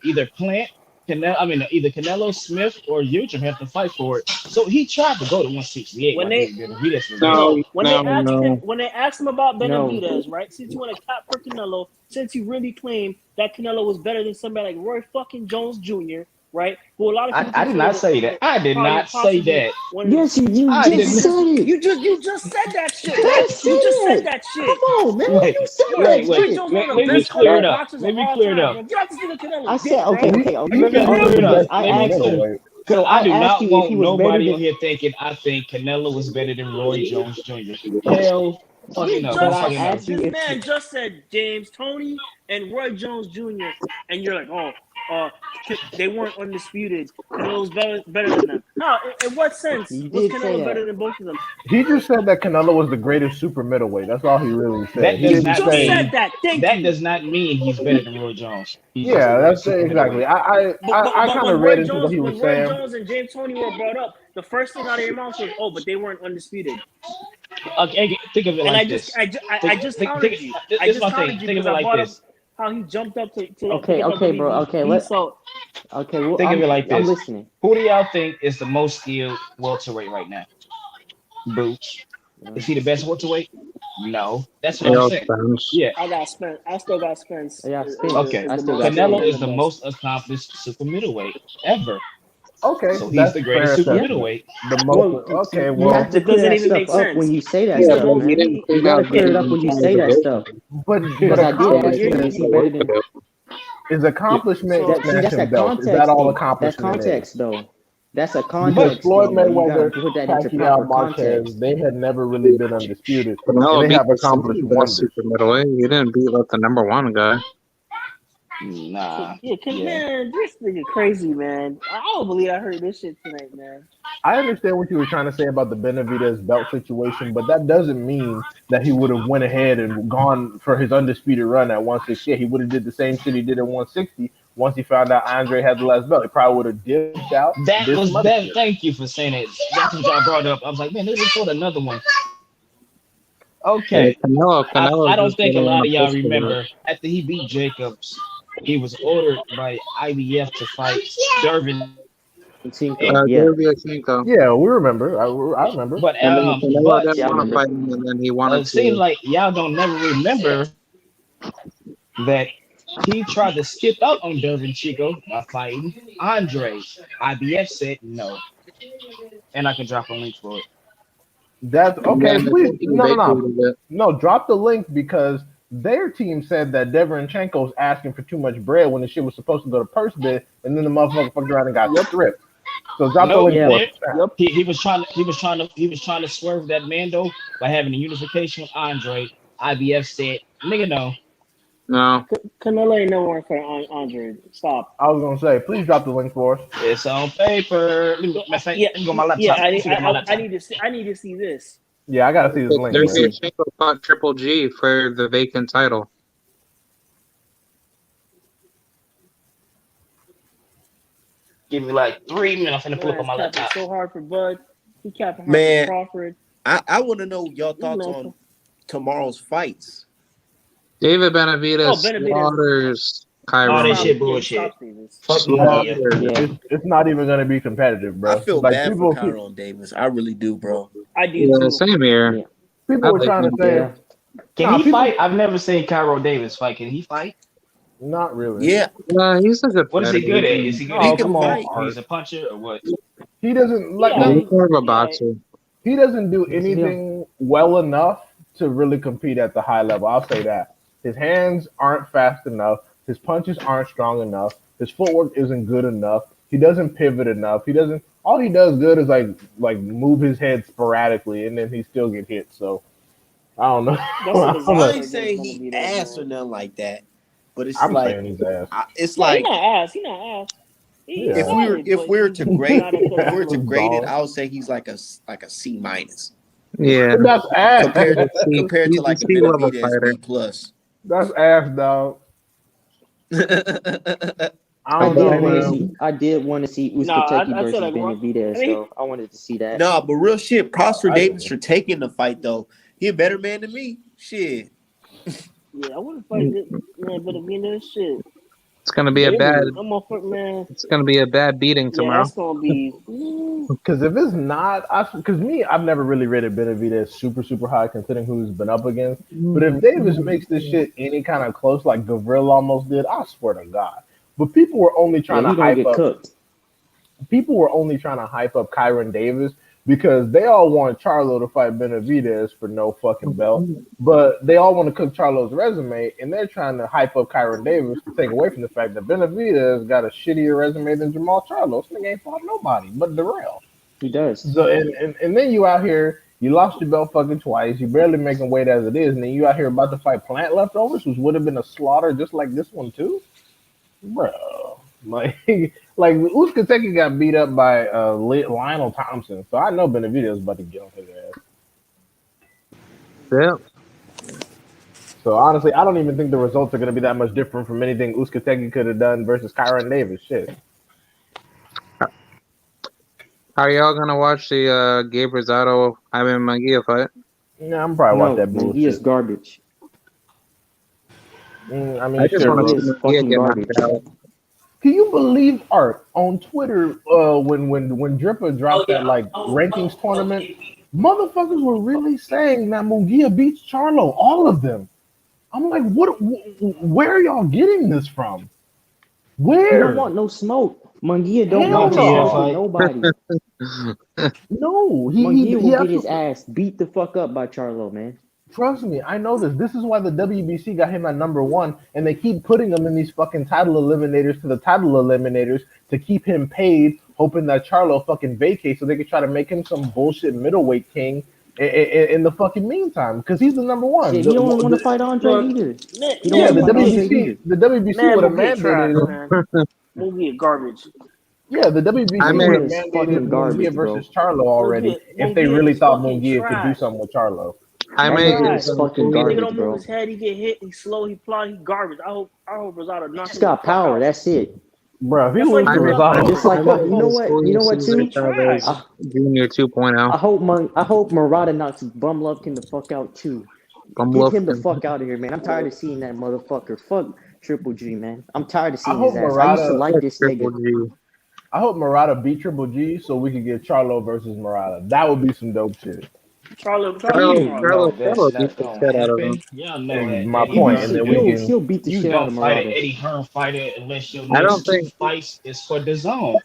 either Plant, either Canelo, Smith, or Yujin have to fight for it. So he tried to go to 168 When while they Benavidez was there. No, no, no. when they asked him about no. Benavidez, right? Since you want to cap for Canelo, since you really claim that Canelo was better than somebody like Roy fucking Jones Jr., right? Who a lot of people I did consider not say that. I did probably not say possibly that. one of the Yes, you I just did not. said it. you just said that shit, right? Just You just said said it. that Come shit. on, man. Wait, You said Yo, that wait. Roy shit. Jones one of the Let me best clear it fucking up. boxers Let of me all clear it time, up. bro. Get out this nigga I Canelo dick, said bro. okay, He, okay. Oh, he you said let Let me me ask clear you it undisputed up. this. at I Let me super asked clear you it. middleweight. Because so I I do asked not you if want he was better nobody than on here thinking I think Canelo was better than Roy Jones Jr. Hell fucking He no. but just I Fucking no. asked you this if man just said James Tony and Roy Jones Jr. and you're like, they weren't undisputed. Canelo's better than them. How? In what sense you was did say Canelo better that. than both of them? He just said that Canelo was the greatest super middleweight. That's all he really said. That He does He didn't not just say, said mean that. Thank that you. does not mean he's better than Roy Jones. He's just the yeah, greatest that's super exactly. middleweight. I But kind of read into what he was when Roy saying. Jones and James Tony were brought up, the first thing out of your mouth was, "Oh, but they weren't undisputed." Okay, think of it And like this. I just countered you. I This is just my countered thing. you Think because of it I like brought up this. how he jumped up to Okay, get that okay, bro. Okay, WBC. So well, Think of it like I'm this. listening. Who do y'all think is the most skilled welterweight right now? Boots. Is he the best welterweight? No. That's what I'm Errol saying. Spence. Yeah. I got Spence. I still got Spence Yeah, Spence. Okay. is I the still most got Canelo skilled Spence. and is the the best. most accomplished super middleweight ever. Okay, So he's that's the greatest fair super Yeah. assessment. middleweight. The most. Well, Okay, you have well, to That clear doesn't that even stuff make up when sense. you say that He's the Yeah, stuff, but most. he man. didn't You clean got to out clear it games up in when you time say to that do stuff. but Because I did No, ask you're you, you, is he you better it. than is Yeah. accomplishment so that? See, smashing that's that belts? Is that context all thing. That's accomplishment is? context, though. That's a because context Floyd thing, though. You gotta Mayweather, put that into proper Pacquiao, Marquez, context. they had never really been undisputed, and Canelo they beat have the accomplished second best wonders. super middleweight. He didn't beat like the number one guy. Nah, yeah. Man, this nigga crazy, man. I don't believe I heard this shit tonight, man. I understand what you were trying to say about the Benavidez belt situation, but that doesn't mean that he would have went ahead and gone for his undisputed run at 168. He would have did the same shit he did at 160 once he found out Andre had the last belt. He probably would have dipped out, That did some was other that. shit. Thank you for saying it. That's what y'all brought up. I was like, man, they report another one. Yeah, Okay. I Canelo don't just think a didn't lot want of to y'all push for that. remember after he beat Jacobs, he was ordered by IBF to fight Dervin. Cinco, yeah. Gary Cinco. Yeah, we remember. I remember. But And then Canelo but didn't Yeah, I want to remember. fight him, and then he wanted it seems to. like y'all don't never remember that he tried to skip out on Dervin Chico by fighting Andre. IBF said no, and I can drop a link for it. That's Yeah, okay. and I Please, think he no. vacated it. No, drop the link because their team said that Deverenchenko's asking for too much bread when the shit was supposed to go to purse bid, and then the motherfucker fucked around and got Yep. stripped. So drop the Nope. link Yeah. for us. There, Yep. he was trying to swerve that Mando by having a unification with Andre. IBF said, nigga, no. No, Canelo ain't no one for Andre. Stop. I was gonna say, please drop the link for us. It's on paper. Let me, Yeah, matter of fact, yeah, let me go on my yeah. laptop. Let me go on my I laptop. need to see. I need to see this. Yeah, I gotta see this link, man. see. Derevyanchenko fought Triple G for the vacant title. Give me like 3 minutes. I'm finna pull up on Man's my capping laptop. so hard for Bud. He capping hard for Man, Crawford. I want to know y'all This thoughts man. on tomorrow's fights. David Oh, Benavidez Benavidez. slaughters All that Kyron. Stop. shit Yeah, he bullshit. stopped Davis. Fuck Munguia. Slaughters. Yeah. It's not even gonna be competitive, I bro. feel Like bad for Kyron Davis. I really do, bro. I do Yeah, too. same here. Yeah. people I were like trying to him. say, Yeah. Can nah, he people, fight? I've never seen Cairo Davis fight. Can he fight? not really. Yeah, He's a good What is fighter. he good at? Is he good he Oh, at can come on, fight. Art. he's a puncher or what? He doesn't like Yeah, no. He's more of a yeah. boxer. He doesn't do Yes, he will. anything well enough to really compete at the high level. I'll say that. His hands aren't fast enough. His punches aren't strong enough. His footwork isn't good enough. He doesn't pivot enough. He doesn't. All he does good is like move his head sporadically, and then he still get hit. So I don't know. That's a I'm, I like, disaster ain't against saying he Benavidez, ass or man. nothing like that, but it's I'm like saying he's ass. it's No, he like not ass. He not ass. He's Yeah. solid, if but we were he's to grade not at the if we were level to of. grade it, Dog. I would say he's like a C minus Yeah, That's ass. compared compared to he's a like a C level Benavidez fighter. B plus. That's ass, dog. I I But don't did know, want to Benny, man. see. I did want to see Nah, Uzkateki I said versus like what? I Benavidez, mean, though. I wanted to see that. Nah, but real shit. Props for I Davis didn't. for taking the fight though. He a better man than me. Shit. yeah, I want to fight this man, Benavidez. Shit, it's gonna be a bad. David, I'm up for man. It's gonna be a bad beating Yeah, tomorrow. that's gonna be. Ooh. Because if it's not, because me, I've never really rated Benavidez super high considering who he's been up against. But if Davis makes this shit any kind of close, like Gavril almost did, I swear to God. But people were only Yeah, trying to he gonna hype get up. cooked. People were only trying to hype up Kyron Davis because they all want Charlo to fight Benavidez for no fucking belt. But they all want to cook Charlo's resume, and they're trying to hype up Kyron Davis to take away from the fact that Benavidez got a shittier resume than Jamal Charlo. This nigga ain't fought nobody but Darrell. He does. So and then you out here, you lost your belt fucking twice. You barely making weight as it is, and then you out here about to fight plant leftovers, which would have been a slaughter just like this one too, bro. Like like Uzkateki got beat up by Lionel Thompson, so I know Benavidez is about to get on his ass. Yeah. So honestly, I don't even think the results are going to be that much different from anything Uzkateki could have done versus Kyron Davis. Shit. How are y'all gonna watch the Gabe Rosado Ivan Munguia fight? Yeah, I'm probably watch No, that Munguia is bullshit. garbage. I mean, I just shit, want Munguia to bro. see is Munguia fucking get knocked garbage. out. Can you believe Art on Twitter when Dripper dropped that like rankings tournament? Motherfuckers were really saying that Munguia beats Charlo, all of them. I'm like, where are y'all getting this from? He don't Where? want no smoke. Munguia don't Hell want no Munguia smoke no. with fight. nobody. No, Munguia he will get his absolutely. ass beat the fuck up by Charlo, man. Trust me, I know this. This is why the WBC got him at number one, and they keep putting him in these fucking title eliminators to the title eliminators to keep him paid hoping that Charlo fucking vacates so they could try to make him some bullshit middleweight king in the fucking meantime, because he's the number one. Shit, he don't want to fight Andre Look, either. man, He don't Yeah, want man, to fight Andre either. The WBC man, would have Mugi trash, mandated. man. Mugi garbage. Yeah, the I WBC would have mean, Mugi is mandated fucking Munguia garbage, bro. versus Charlo already if they Mugi really is thought fucking Munguia could do trash. something with Charlo. I That mean, nigga Trash. is fucking Nigga garbage, don't move bro. his head. He get hit. He's slow. He plot. He garbage. I hope Rosado knocks Just him the got fuck power. out. That's it. Bro, if he That's why loses he to I lose mean, out to I, Rosado, Just I like mean, how you know it's what? cool You to know what see too? Trash. Ricciardo Junior 2.0. I hope Murata knocks Bum Lovkin the fuck out too. I'm Get him the looking. fuck out of here, man. I'm tired of seeing that motherfucker. Fuck Triple G, man. I'm tired of I seeing hope his ass. I used to Murata. like this Triple nigga. G. I hope Murata beat Triple G so we could get Charlo versus Murata. That would be some dope shit. Charlo, Charlo, You Charlo. know Charlo, that's Charlo beat not the gonna shit out of him. happen. Y'all know And that my Eddie point, He's, and Hearn then we he'll can. he'll beat the You shit out don't of fight an Murata. Eddie Hearn fighter unless your I next don't two think fights is for the zone.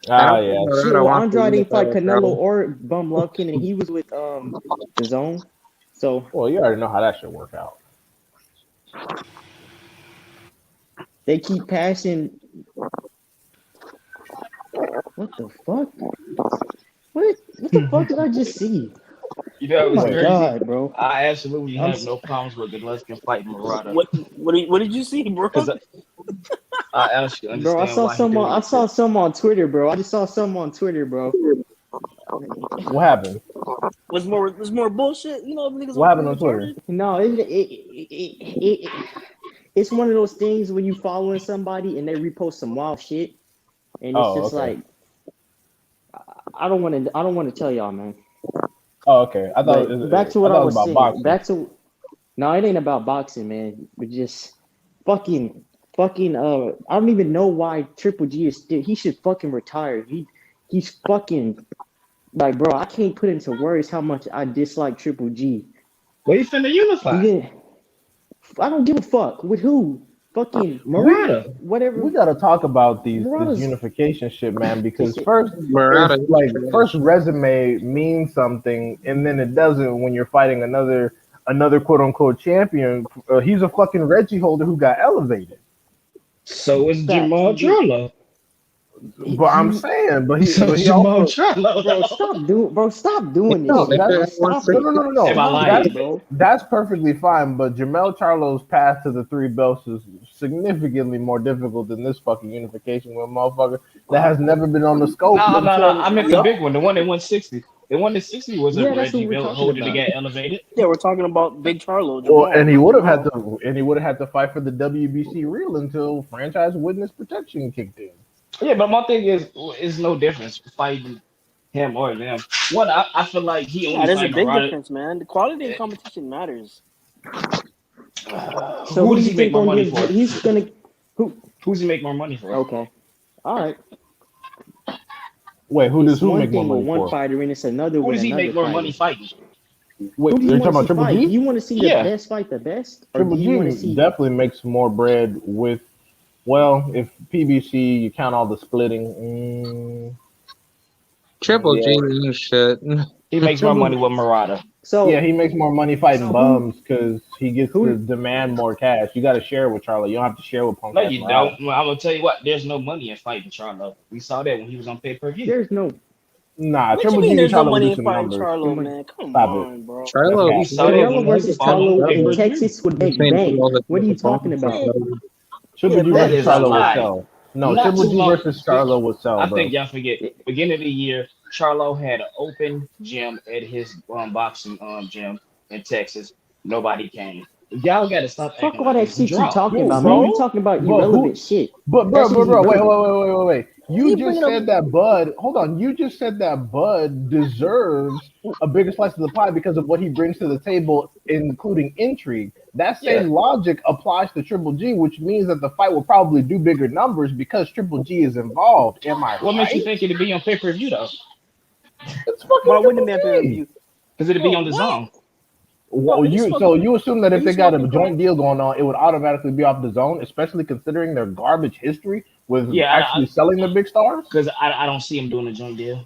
I don't Yeah. think Shit, Murata well, wants to Andrade didn't fight unify Canelo Charlo. or Bum Lovkin, and he was with the Zone. So Well, you already know how that should work out. they keep passing. What the fuck? What the fuck did I just see? You know Oh it was my Wait. crazy. god, bro! I absolutely I'm have no problems with Golovkin fighting Murata What did you see, bro? because I actually bro. understand why he did I it. saw some on Twitter, bro. I just saw some on Twitter, bro. What happened? Was more bullshit. You know, niggas What on happened Twitter on Twitter? retarded. No, it's one of those things when you following somebody and they repost some wild shit, and it's Oh, just okay. like I don't want to tell y'all, man. Oh, okay. I thought But back to I what I thought it was was about saying. boxing. No, it ain't about boxing, man. But just fucking. I don't even know why Triple G is still. He should fucking retire. He's fucking like, bro. I can't put into words how much I dislike Triple G. Well, he finna He unify didn't. I don't give a fuck with who. Fucking Murata. whatever. We gotta talk about this Murata's unification shit, man. Because shit. first, if Murata, like he's first trash. resume means something, and then it doesn't when you're fighting another quote unquote champion. He's a fucking Reggie holder who got elevated. So is Facts. Jamal Charlo. But I'm He saying, but So is he Jamal also Charlo. stop doing this no Like shit, that bro. that Stop no it. no no no Am I no Stop that's it, lying? bro. that's perfectly fine. But Jamel Charlo's path to the three belts is significantly more difficult than this fucking unification with a motherfucker that has never been on the scope No. until I meant the Yep. big one, the one that won 60. The one that 60 was a Yeah, that's what Reggie we're Belt talking holder that about. got elevated. Yeah, we're talking about Big Charlo, well, Jamal, and he not would have had Jamal. to fight for the WBC real until franchise witness protection kicked in. Yeah, but my thing is no difference fighting him or them. One, I feel like he Yeah, only there's a fight big Murata. difference, man. The quality and competition matters. So Who who do does you he make think more gonna money give? for? He's gonna who? Who's he make more money for? Okay, all right. Wait, who does It's who one make more thing with money one for? fighter, and it's another Who with does he another make more money fighter. fighting? Wait, Who do you you're want talking to about see Triple fight? Do G? you want to see the Yeah. best fight the best, or do Triple you want to G see? definitely makes more bread with. Well, if PBC you count all the splitting, Triple G Yeah. and shit. He makes more money Triple. with Murata. yeah, So he makes more money fighting so who bums because he gets to who? demand more cash. You got to share with Charlie. You don't have to share with Punk No, Ass you don't. Morales. Well, I'm gonna tell you what. There's no money in fighting Charlo. We saw that when he was on pay per view. There's no Nah, What you Triple mean G and there's no Charlie will money do in some fighting numbers. Charlo, man? Come Stop it. on, bro. That's Charlo, We cap. saw that Canelo when he versus fought on Charlo pay in per Triple, view. Texas would he's make saying bank. all the What are you talking performances. about? Triple Yeah, G but That versus is a Charlo would lie. sell. No, Not Triple too G long. versus Charlo would sell, I think bro. y'all forget. Beginning of the year, Charlo had an open gym at his boxing gym in Texas. Nobody came. Y'all got to stop Fuck acting all like that it's a shit you draw. talking Who, about, man. You bro? talking about But irrelevant who? shit. But That shit is bro, irrelevant. wait. You he just bringing up. said that Bud. Hold on. You just said that Bud deserves a bigger slice of the pie because of what he brings to the table, including intrigue. That Yeah. same logic applies to Triple G, which means that the fight will probably do bigger numbers because Triple G is involved. Am I What makes you right? think it'd be on pay per view though? It's fucking Why wouldn't it Triple be on pay per G. view? Because it'd be Bro, on the what? zone. Bro, Well, are you so smoking? you assume that Are if you they got a smoking joint crack? deal going on, it would automatically be off the zone, especially considering their garbage history with Yeah, actually selling the big stars. because I don't see him doing a joint deal.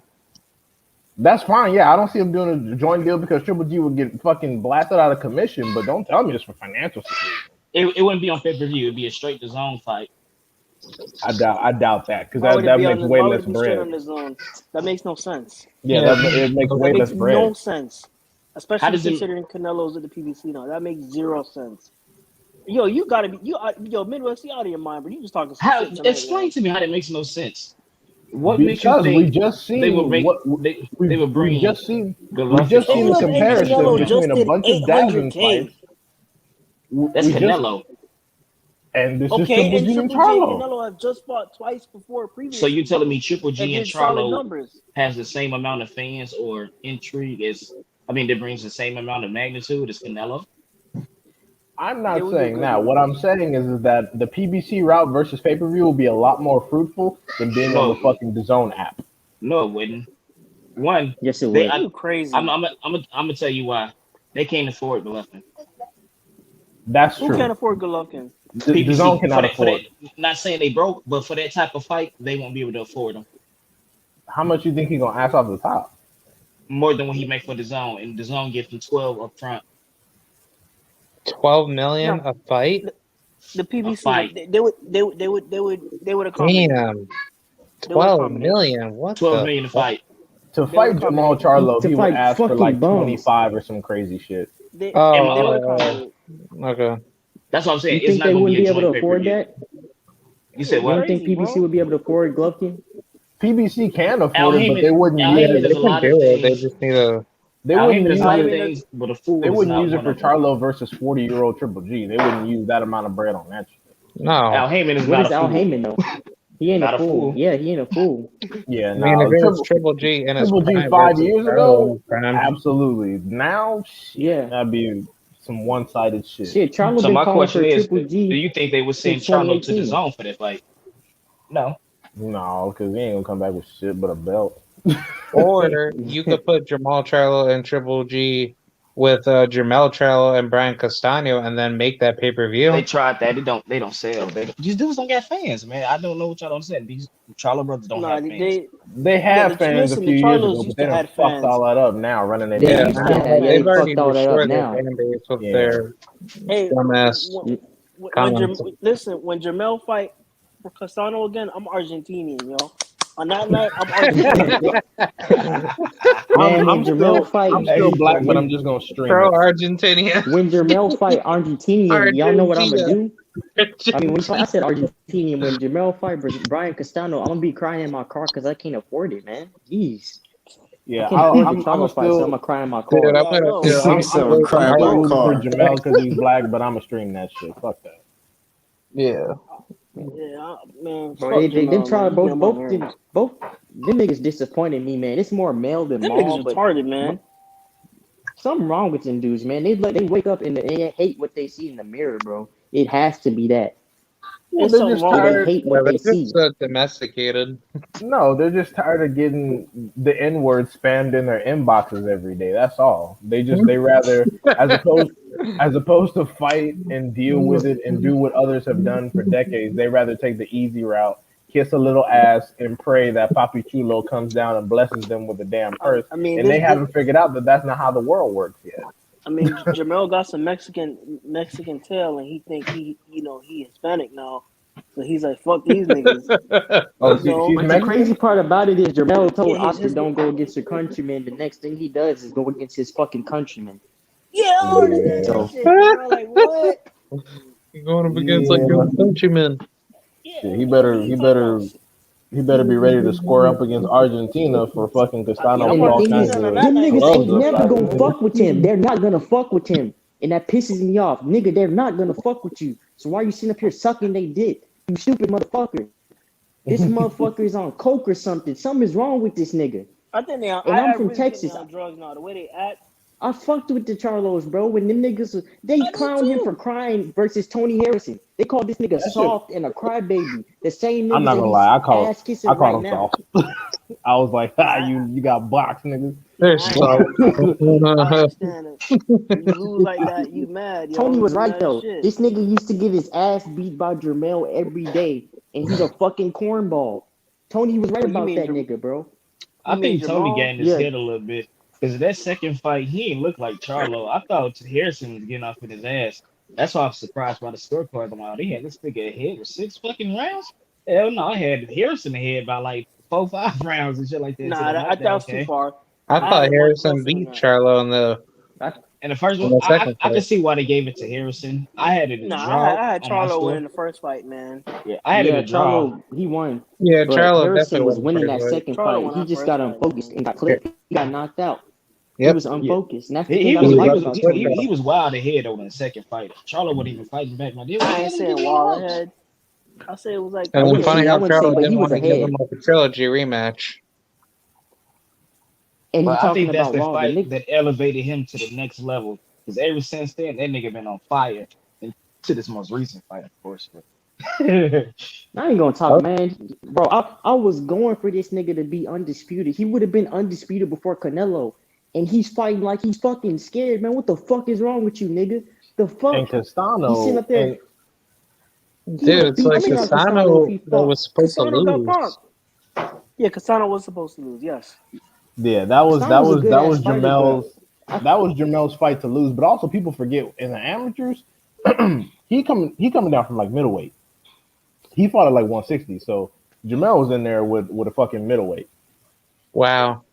That's fine. Yeah, I don't see him doing a joint deal because Triple G would get fucking blasted out of commission. But don't tell me it's for financial security. It wouldn't be on pay per view. It'd be a straight to zone fight. I doubt that because Why would it that be on makes the? way Why would less it be straight bread. on the zone? That makes no sense. Yeah, Yeah. it makes That way makes less no bread. sense. How Especially does it? considering Canelo's at the PBC now. That makes zero sense. Yo, you gotta be yo Midwest. You out of your mind, but you just talking some How shit tonight, explain man. to me how that makes no sense? What makes you Because we think just they will seen make what they will we've bring just seen we've Golovkin just Hey, seen a almost look, to the and PBC comparison Canelo now? just between a did bunch of Davin 800K. fights. That's We just Canelo. and this is Okay, Triple and G and Triple J and Charlo. Canelo have just fought twice before So you previously telling me Triple and G and did solid Charlo numbers. has the same amount of fans or intrigue as I mean, that brings the same amount of magnitude as Canelo? I'm They not would get saying good that. What I'm numbers. saying is that the PBC route versus pay per view will be a lot more fruitful than being on the No, fucking DAZN app. no, it wouldn't. One, Yes, it they would. You crazy. I'm gonna tell you why they can't afford Golovkin. That's Who can't true. afford Golovkin? DAZN PBC cannot for afford. that. Not saying they broke, but for that type of fight, they won't be able to afford them How much you think he gonna ask off the top? more than what he make for the zone, and the zone gives him 12 up front 12 million No, a fight. the a PBC would fight. they would accommodate. Damn, They would 12 accommodate. million. What 12 the million a fuck? fight. To They would fight Jamal accommodate. Charlo, To he would fight ask for fucking like bums. 25 or some crazy shit. They Am I they would wrong? Oh, accommodate. okay. That's what I'm saying. You It's think not they gonna wouldn't be a be able to joint pay per afford view. that? You Yeah, said You you what? don't think crazy, PBC bro. would be able to afford Golovkin? PBC can Al afford it, but Heyman. they wouldn't Al Yeah, use Heyman it. does they a can lot of do it. They things. just need a. They Al wouldn't Heyman does a use Al lot of it. Heyman things, but a They fool is wouldn't not use it one for of them. Charlo versus 40-year-old Triple G. They wouldn't use that amount of bread on that shit. No. Al Heyman is What not a is Al fool. Heyman though? He ain't a Not a fool. fool. Yeah, he ain't a fool. Yeah, I mean, if no. it was Triple G in his Triple G prime 5 versus years Charlo in ago, his prime. absolutely. Now, shit, Yeah. that'd be some one-sided shit. Shit, Charlo So been my calling question for is, Triple do G you think they would send since Charlo to the 2018. zone for that fight? No. No, because he ain't gonna come back with shit but a belt. Or you could put Jamal Charlo and Triple G with Jermel Charlo and Brian Castano and then make that pay per They view. tried that. They don't sell. These dudes don't got fans, man. I don't know what y'all don't say. These Charlo brothers don't Nah, have fans. They yeah. had fans a Listen, the few years ago, Charlos but used they to done had fucked fans. all that up now running their They Yeah, damn used to mouth. have yeah, they They've already fans. fucked all that up destroyed their now. fan base with Yeah. their Hey, dumbass comments. listen, when Jamel fight for Castano again, I'm Argentinian, yo. On that night, I'm Argentinian. Man, when I'm Jermel still fight I'm still black, but I'm when just gonna stream Pro it. Argentina. when Jermel fight Argentinian, y'all know what I'm gonna Argentina. do? I mean, I said Argentinian. When Jermel fight Brian Castano, I'm gonna be crying in my car because I can't afford it, man. Jeez, I Yeah, can't afford the I'm Charlo fight, so I'm still gonna cry in my Dude, car. I'm Yeah, I gonna know. feel Nigga I'm said I'm I'm waiting for crying I'm in March. my still rooting for car. Jamel because he's black, but I'm gonna stream that shit. Fuck that. Yeah. Yeah, man, Bro, fuck they Jamel, try man. He get on my them nerves. both them niggas disappointed me, man. It's more male than Them niggas mall, but retarded, man. something wrong with them dudes, man. They wake up and they hate what they see in the mirror, bro. It has to be that. Well, There's they're something just wrong Or with they tired. them. hate Yeah, what they they're just see. domesticated. No, they're just tired of getting the N word spammed in their inboxes every day. That's all. They rather as opposed to fight and deal with it and do what others have done for decades. They rather take the easy route, kiss a little ass, and pray that Papi Chulo comes down and blesses them with a damn purse. I mean, And they haven't figured out that that's not how the world works yet. Jamel got some Mexican tail, and he think he Hispanic now, so he's like, fuck these niggas, Oh, you know. she's But the crazy Mexican. part about it is Jermel Yeah, told Oscar his don't go against your countrymen. The next thing he does is go against his fucking countrymen. yeah, I don't understand that Yeah, shit, Jamel. Like what? You're going up against like your yeah. countrymen. Yeah, Shit, he talking about. he better be ready to square up against Argentina for fucking I mean, Castano I'm And the put all thing kinds is, Argentina on of that them night, niggas but gloves ain't up never out of gonna him. fuck with him. They're not gonna fuck with him. And that pisses me off. Nigga, they're not gonna fuck with you. So why are you sitting up here sucking they dick? You stupid motherfucker. This motherfucker is on coke or something. Something is wrong with this nigga. I think And I'm I from really think they Texas. on drugs now. The way they act, I fucked with the Charlos, bro. When them niggas, they I did clown him for too. crying versus Tony Harrison. They called this nigga That shit. soft and a crybaby. The same I'm niggas not that gonna he's lie. ass I kissing called right him now. soft. I was like, ah, I, you got boxed, niggas. They're I ain't so. gonna lie. I understand it. When you lose like that, you mad, Tony yo. was You right mad as though. shit. This nigga used to get his ass beat by Jermel every day, and he's a fucking cornball. Tony was right Oh, about that nigga, bro. I you mean think Tony Jamal? gained his Yeah, head a little bit because that second fight he ain't look like Charlo. I thought Harrison was getting off in his ass. That's why I'm surprised by the scorecard. Wow, they had this nigga ahead with 6 fucking rounds. Hell no, I had Harrison ahead by like 4, 5 rounds and shit like that. So Nah, I'm like, that was too okay. far. I I had thought him much Harrison closer than beat that. Charlo I, And the first in one, the second I fight. can see why they gave it to Harrison. I had it a Nah, draw I had on my Charlo score. winning the first fight, man. Yeah, I had it yeah, a draw. Charlo he won, Yeah, but Charlo Harrison definitely was won the winning first that fight. second Charlo fight. won He that just first got fight, unfocused man. and got Yeah. clipped. He got knocked out. He Yep. was Yeah, unfocused, and that's the he, thing he I was don't He he like got was about he, clipped Charlo. he though. was wild ahead over in the second fight. Charlo wasn't even fighting back. My dude, I he ain't wasn't saying giving wild no looks. ahead. I say it was like I And then wouldn't funny see. clear. I how wouldn't say, Charlo but he didn't was want to give him ahead. like a trilogy rematch. And he But I talking think that's about the Law. The fight nigga, that elevated him to the next level. Because ever since then, that nigga been on fire. And to this most recent fight, of course. But I ain't gonna talk, Oh, man. Bro, I was going for this nigga to be undisputed. He would have been undisputed before Canelo. And he's fighting like he's fucking scared, man. What the fuck is wrong with you, nigga? The And fuck? He's sitting Castano up there. and He would dude, have it's beat I like the shit mean, out of Castano if Castano he that fought. was supposed to Casano got lose. punked. Yeah, Casano was supposed to lose. Yes. yeah, that was that Castano's a was good that ass was fighter, but Jamel's I, that was Jamel's fight to lose. But also people forget in the amateurs, he coming down from like middleweight. He fought at like 160, so Jamel was in there with a fucking middleweight. Wow.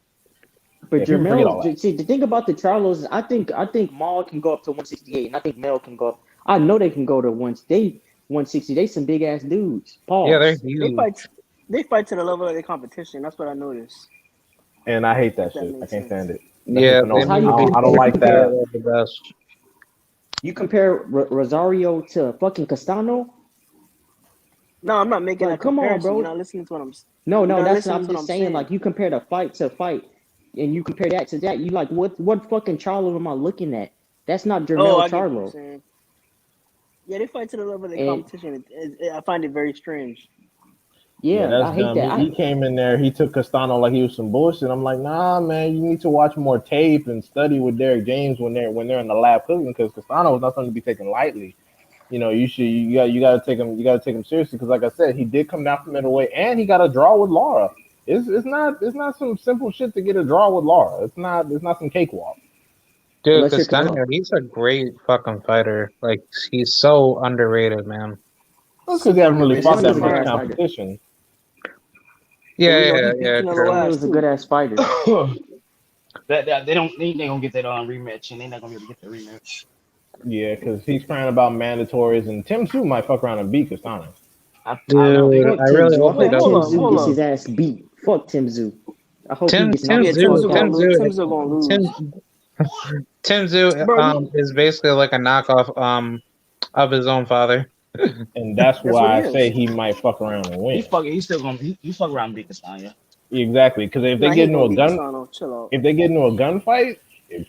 but Yeah, people forget all Jermel, that. see the thing about the Charlos is I think Maul can go up to 168, and I think Mel can go up. I know they can go to 160. They some big ass dudes. Yeah, they're Pause. They huge. fight. They fight to the level of their competition. That's what I noticed. And I hate If that that shit. I makes can't stand sense. it. That shit's Yeah, they Cause how annoying. you need you, I don't you like compare that. the best. you compare Rosario to fucking Castano? No, I'm not making Like, that come on, comparison. You're bro. not listening to what I'm. No, You're no, not that's what listening I'm to what just I'm saying. saying. Like, you compare the fight to fight, and you compare that to that. You like what fucking Charlo am I looking at? That's not Oh, Jermel I get what you're Charlo. saying. Yeah, they fight to the level of their And competition. I find it very strange. Yeah, yeah, that's I hate dumb. that. He came in there, he took Castano like he was some bullshit. I'm like, nah, man, you need to watch more tape and study with Derek James when they're in the lab cooking because Castano is not something to be taken lightly. You got to take him seriously because like I said, he did come down from middleweight and he got a draw with Laura. It's not some simple shit to get a draw with Laura. It's not some cakewalk. Dude, Unless you're Castaño, he's a great fucking fighter. Like, he's so underrated, man. That's because he Super hasn't really underrated. fought It's that Castano's a good much ass surprising. fighter. competition. And Yeah, we know yeah, he beat yeah, Canelo true. ass Castano's a good too. ass fighter. that they gonna get that rematch and they're not gonna be able to get the rematch. Yeah, because he's crying about mandatories, and Tim Tszyu might fuck around and beat Castano. I don't think Dude, Fuck I Tim really Zoo. I hope they wait, hope don't hold Tim do up, Zoo hold gets that. his up. ass beat. Fuck Tim Zoo. I hope he Tim gets Tim knocked Yeah, the Tim Zoo fuck Zoo Tim out. gonna lose. Zoo Tim Zoo gonna lose. Tim Tim Zoo Bro, he is basically like a knockoff of his own father. And that's that's what why he I say is. he might fuck around and win. he's still gonna he fuck around and beat Castanya. Exactly, because Nah, he ain't gonna beat Castano. Chill out. if they get into a gunfight,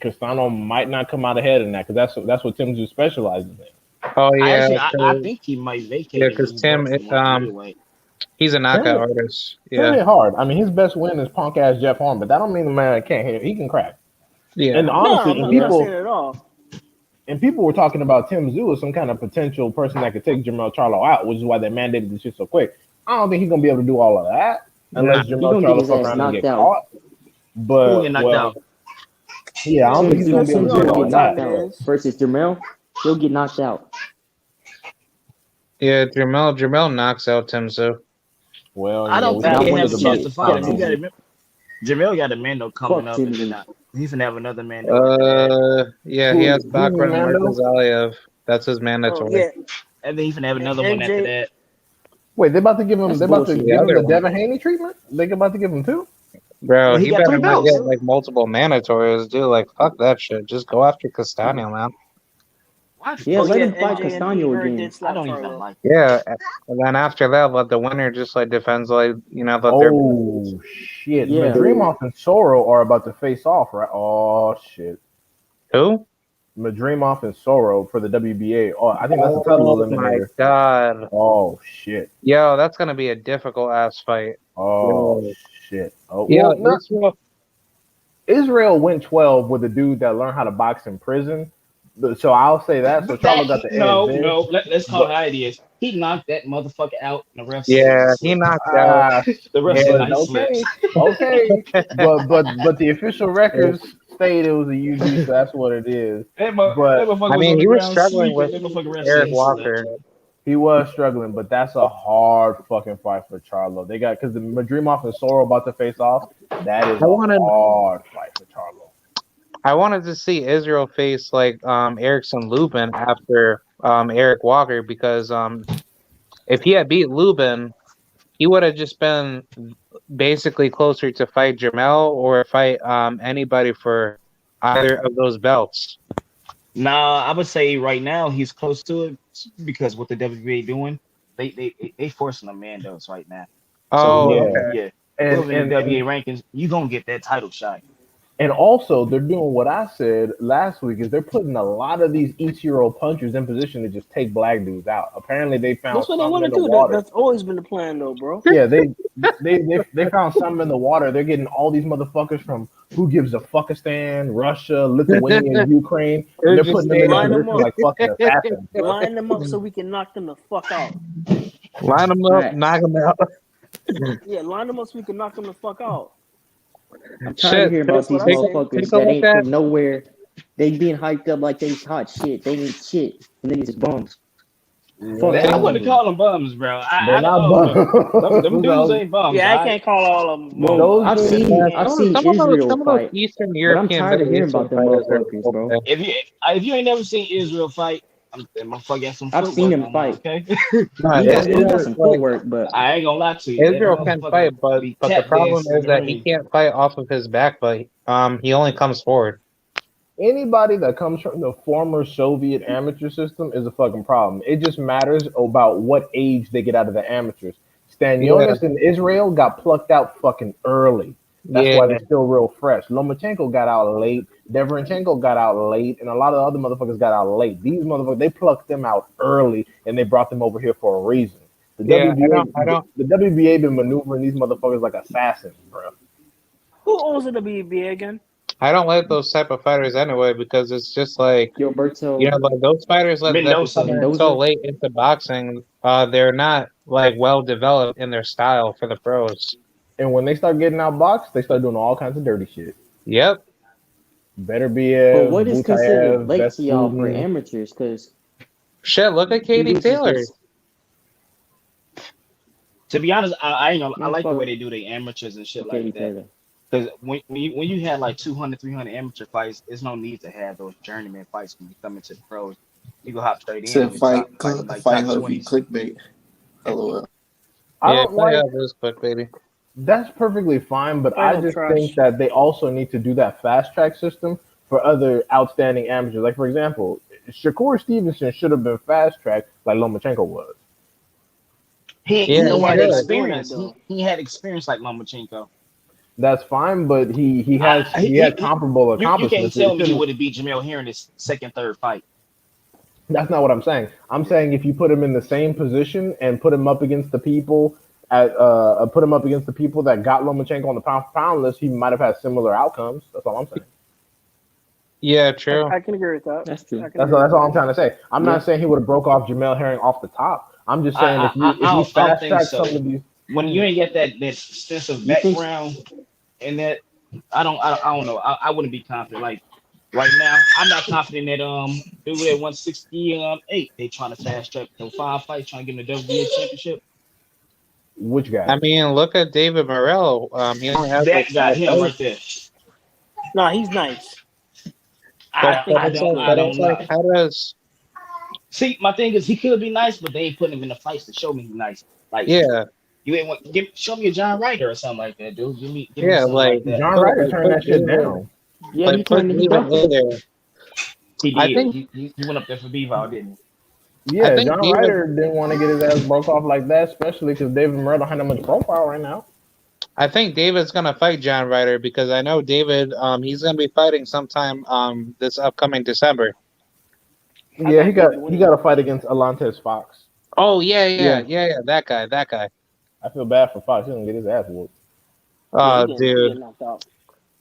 Castano might not come out ahead in that because that's what Tim Tszyu specializes in. Oh yeah, I think he might yeah, vacate and because move Tim up from middleweight. he's a Tim knockout artist. Tim Yeah, hit hard. I mean, his best win is punk ass Jeff Horn, but that don't mean the man can't hit. He can crack. yeah. And No, honestly, I'm not saying it at all. people were talking about Tim Tszyu as some kind of potential person that could take Jermell Charlo out, which is why they mandated this shit so quick. I don't think he's gonna be able to do all of that Nah. unless He Jermell gonna get Charlo his fuck ass around and knocked get out. caught. Who will get But knocked out? yeah, I don't think Tim he's Zoo, gonna be able Tim to Zoo do will all get of Top knocked that. out is. versus Jermel. He'll get knocked out. Yeah, Jamel knocks out Tim Zoo. Well, I don't we And think I can't he want say to has that a see chance about to it. fight Fuck him. You Tim Castano. got Zoo. to Jamel got a Mando coming Fuck up, Tim and then Zoo. he's gonna have another Mando after that. Yeah, he has Who's Bakran Mando? Murtazaliev. That's his Oh mandatory. yeah, And then he's gonna have another one after MJ. that. Wait, they about to give him. That's They about to bullshit. The give him other the one. Devin Haney treatment. They about to give him two. Bro, Well, he he got better three not get belts. Oh, like multiple mandatories, dude. Like, fuck that shit. Just go after Castaño, man. Why Yeah, oh fuck let yeah, him him? fight MJ and Pete Castano Heard did again. I slap don't even Charlo. like that. Yeah, and then after that, let the winner just like defends like that they're Oh shit! Yeah. Madrimov and Soro are about to face off, right? Oh shit! who? Madrimov and Soro for the WBA. Oh, I think that's a title Oh my eliminator. god. Oh shit! Yo, that's gonna be a difficult ass fight. Oh Yo, shit! Oh yo, well, not Israel. Israel went 12 with a dude that learned how to box in prison. So I'll say that. So That Charlo got the edge no, there. no. Let's call it But how it is. He knocked that motherfucker out, and the ref said it Yeah, was he slipped. knocked out. ah, The ref said Yeah, no, but he slipped. okay. But the official records state it was a UG, so that's what it is. That But motherfucker I was on mean, the he was ground struggling sleeping. with That motherfucker ref said Eric he slipped. Walker. He was struggling, but that's a hard fucking fight for Charlo. They got because the Madrimov and Soro about to face off. That is I a wanted hard fight for Charlo. I wanted to see Israel face like Erickson Lubin after Eric Walker because if he had beat Lubin, he would have just been basically closer to fight Jamel or fight anybody for either of those belts. Nah, I would say right now he's close to it because what the WBA doing, they forcing Amandos right now. So Oh, whoever, Yeah, okay. yeah, and whoever in the and WBA and rankings, you gonna get that title shot. and also they're doing what I said last week is they're putting a lot of these Ichiro punchers in position to just take black dudes out. Apparently they found That's what they something want in to the do. water. That's always been the plan, though, bro. Yeah, they found something in the water. They're getting all these motherfuckers from who gives a fuckistan, Russia, Lithuania, Ukraine, and They're they're just putting them in a Line saying, them position up. like fucking assassins, bro. Line them up so we can knock them the fuck out. line them up, knock Facts. them out. Yeah, line them up so we can knock them the fuck out. I'm tired of Shit, hearing take, about That's what these I take, say. take motherfuckers a that look ain't at from nowhere. They being hyped up like they hot shit. They ain't shit, and then these bums. Fuck I take, all wouldn't of them, call them bums, bro. They're I not don't know. Them dudes bums. ain't bums, Yeah, I I can't call all of them bro. bums. those I've dudes. seen yeah, I've seen Israel some of those fight, Eastern but I'm European, tired of Middle hearing Eastern about them fighters are motherfuckers, bro. okay. if you ain't never seen Israel fight, I'm motherfucker got some I've seen footwork them on him, fight. okay? No, He got Israel some like footwork, but I ain't gonna lie to you. That Israel can motherfucker fight, but be the tap problem dancing in is the that he ring. can't fight off of his back fight. He only comes forward. Anybody that comes from the former Soviet amateur system is a fucking problem. It just matters about what age they get out of the amateurs. Yeah, Stanionis in Israel got plucked out fucking early. That's yeah, why they're still real fresh. Lomachenko got out late. Deverenchenko got out late, and a lot of other motherfuckers got out late. These motherfuckers, they plucked them out early, and they brought them over here for a reason. The yeah. I WBA, don't. the WBA been maneuvering these motherfuckers like assassins, bro. Who owns the WBA again? I don't like those type of fighters anyway because it's just like Gilberto like those fighters that be Mendoza. coming in so Mendoza. late into boxing. They're not like well developed in their style for the pros. And when they start getting outboxed, they start doing all kinds of dirty shit. Yep. But Beterbiev, what is considered Butayev, late to y'all for Vesputin. amateurs? Because Shit. Look at Katie dudes is Taylor. just To be honest, I ain't gonna, I man, like the way fuck they do their amateurs and shit like Katie that. Taylor. Because when you had like 200, 300 amateur fights, there's no need to have those journeyman fights when you come into the pros. You go hop straight in Said and we top fight, fighting like fight top her be 20s. clickbait. LOL. I Yeah, don't play like out this quick, baby. that's perfectly fine, but Fight I Hub just think trash. that they also need to do that fast track system for other outstanding amateurs. Like for example, Shakur Stevenson should have been fast tracked like Lomachenko was. Yeah, He He he had ended should. up doing that experience. He though. he had experience like Lomachenko. That's fine, but he I has he had comparable you can't accomplishments. It tell me he shouldn't. would have beat Jamel here in his second, third fight. That's not what I'm saying. I'm saying if you put him in the same position and put him up against the people put him up against the people that got Lomachenko on the pound for pound list, he might have had similar outcomes. That's all I'm saying. Yeah, true. I can agree with that. That's true. I can That's agree all, with that's all that. I'm trying to say. I'm Yeah. not saying he would have broke off Jamel Herring off the top. I'm just saying I I if you I don't fast think track so. some of these, When you ain't get that extensive You think background and that, I don't know. I wouldn't be confident. Like right now, I'm not confident that dude at 168 they trying to fast track the 5 fights trying to get him the WBA championship. which I guy? mean, look at David Morrell. He only has That like got five him fights, right there. No, he's nice. but I think he's good. I it's don't like know. how does See, my thing is he could be nice, but they ain't putting him in the fights to show me he's nice. Like yeah, you ain't show me a John Ryder or something like that, dude. Give me yeah, something like like that. John put Ryder like turned put that shit David down. yeah, he David ducked A it. there. He I did. think He went up there for Bivol, didn't I Yeah, think John David Ryder didn't want to get his ass broke off like that, especially because David Morrell don't have that much profile right now. I think David's gonna fight John Ryder because I know David he's gonna be fighting sometime this upcoming December. I Yeah, got David he winning got a that fight fight. against Alantez Fox. Oh Yeah. yeah, that guy. I feel bad for Fox. He's gonna get his ass whooped. Yeah, Oh he dude, getting knocked out.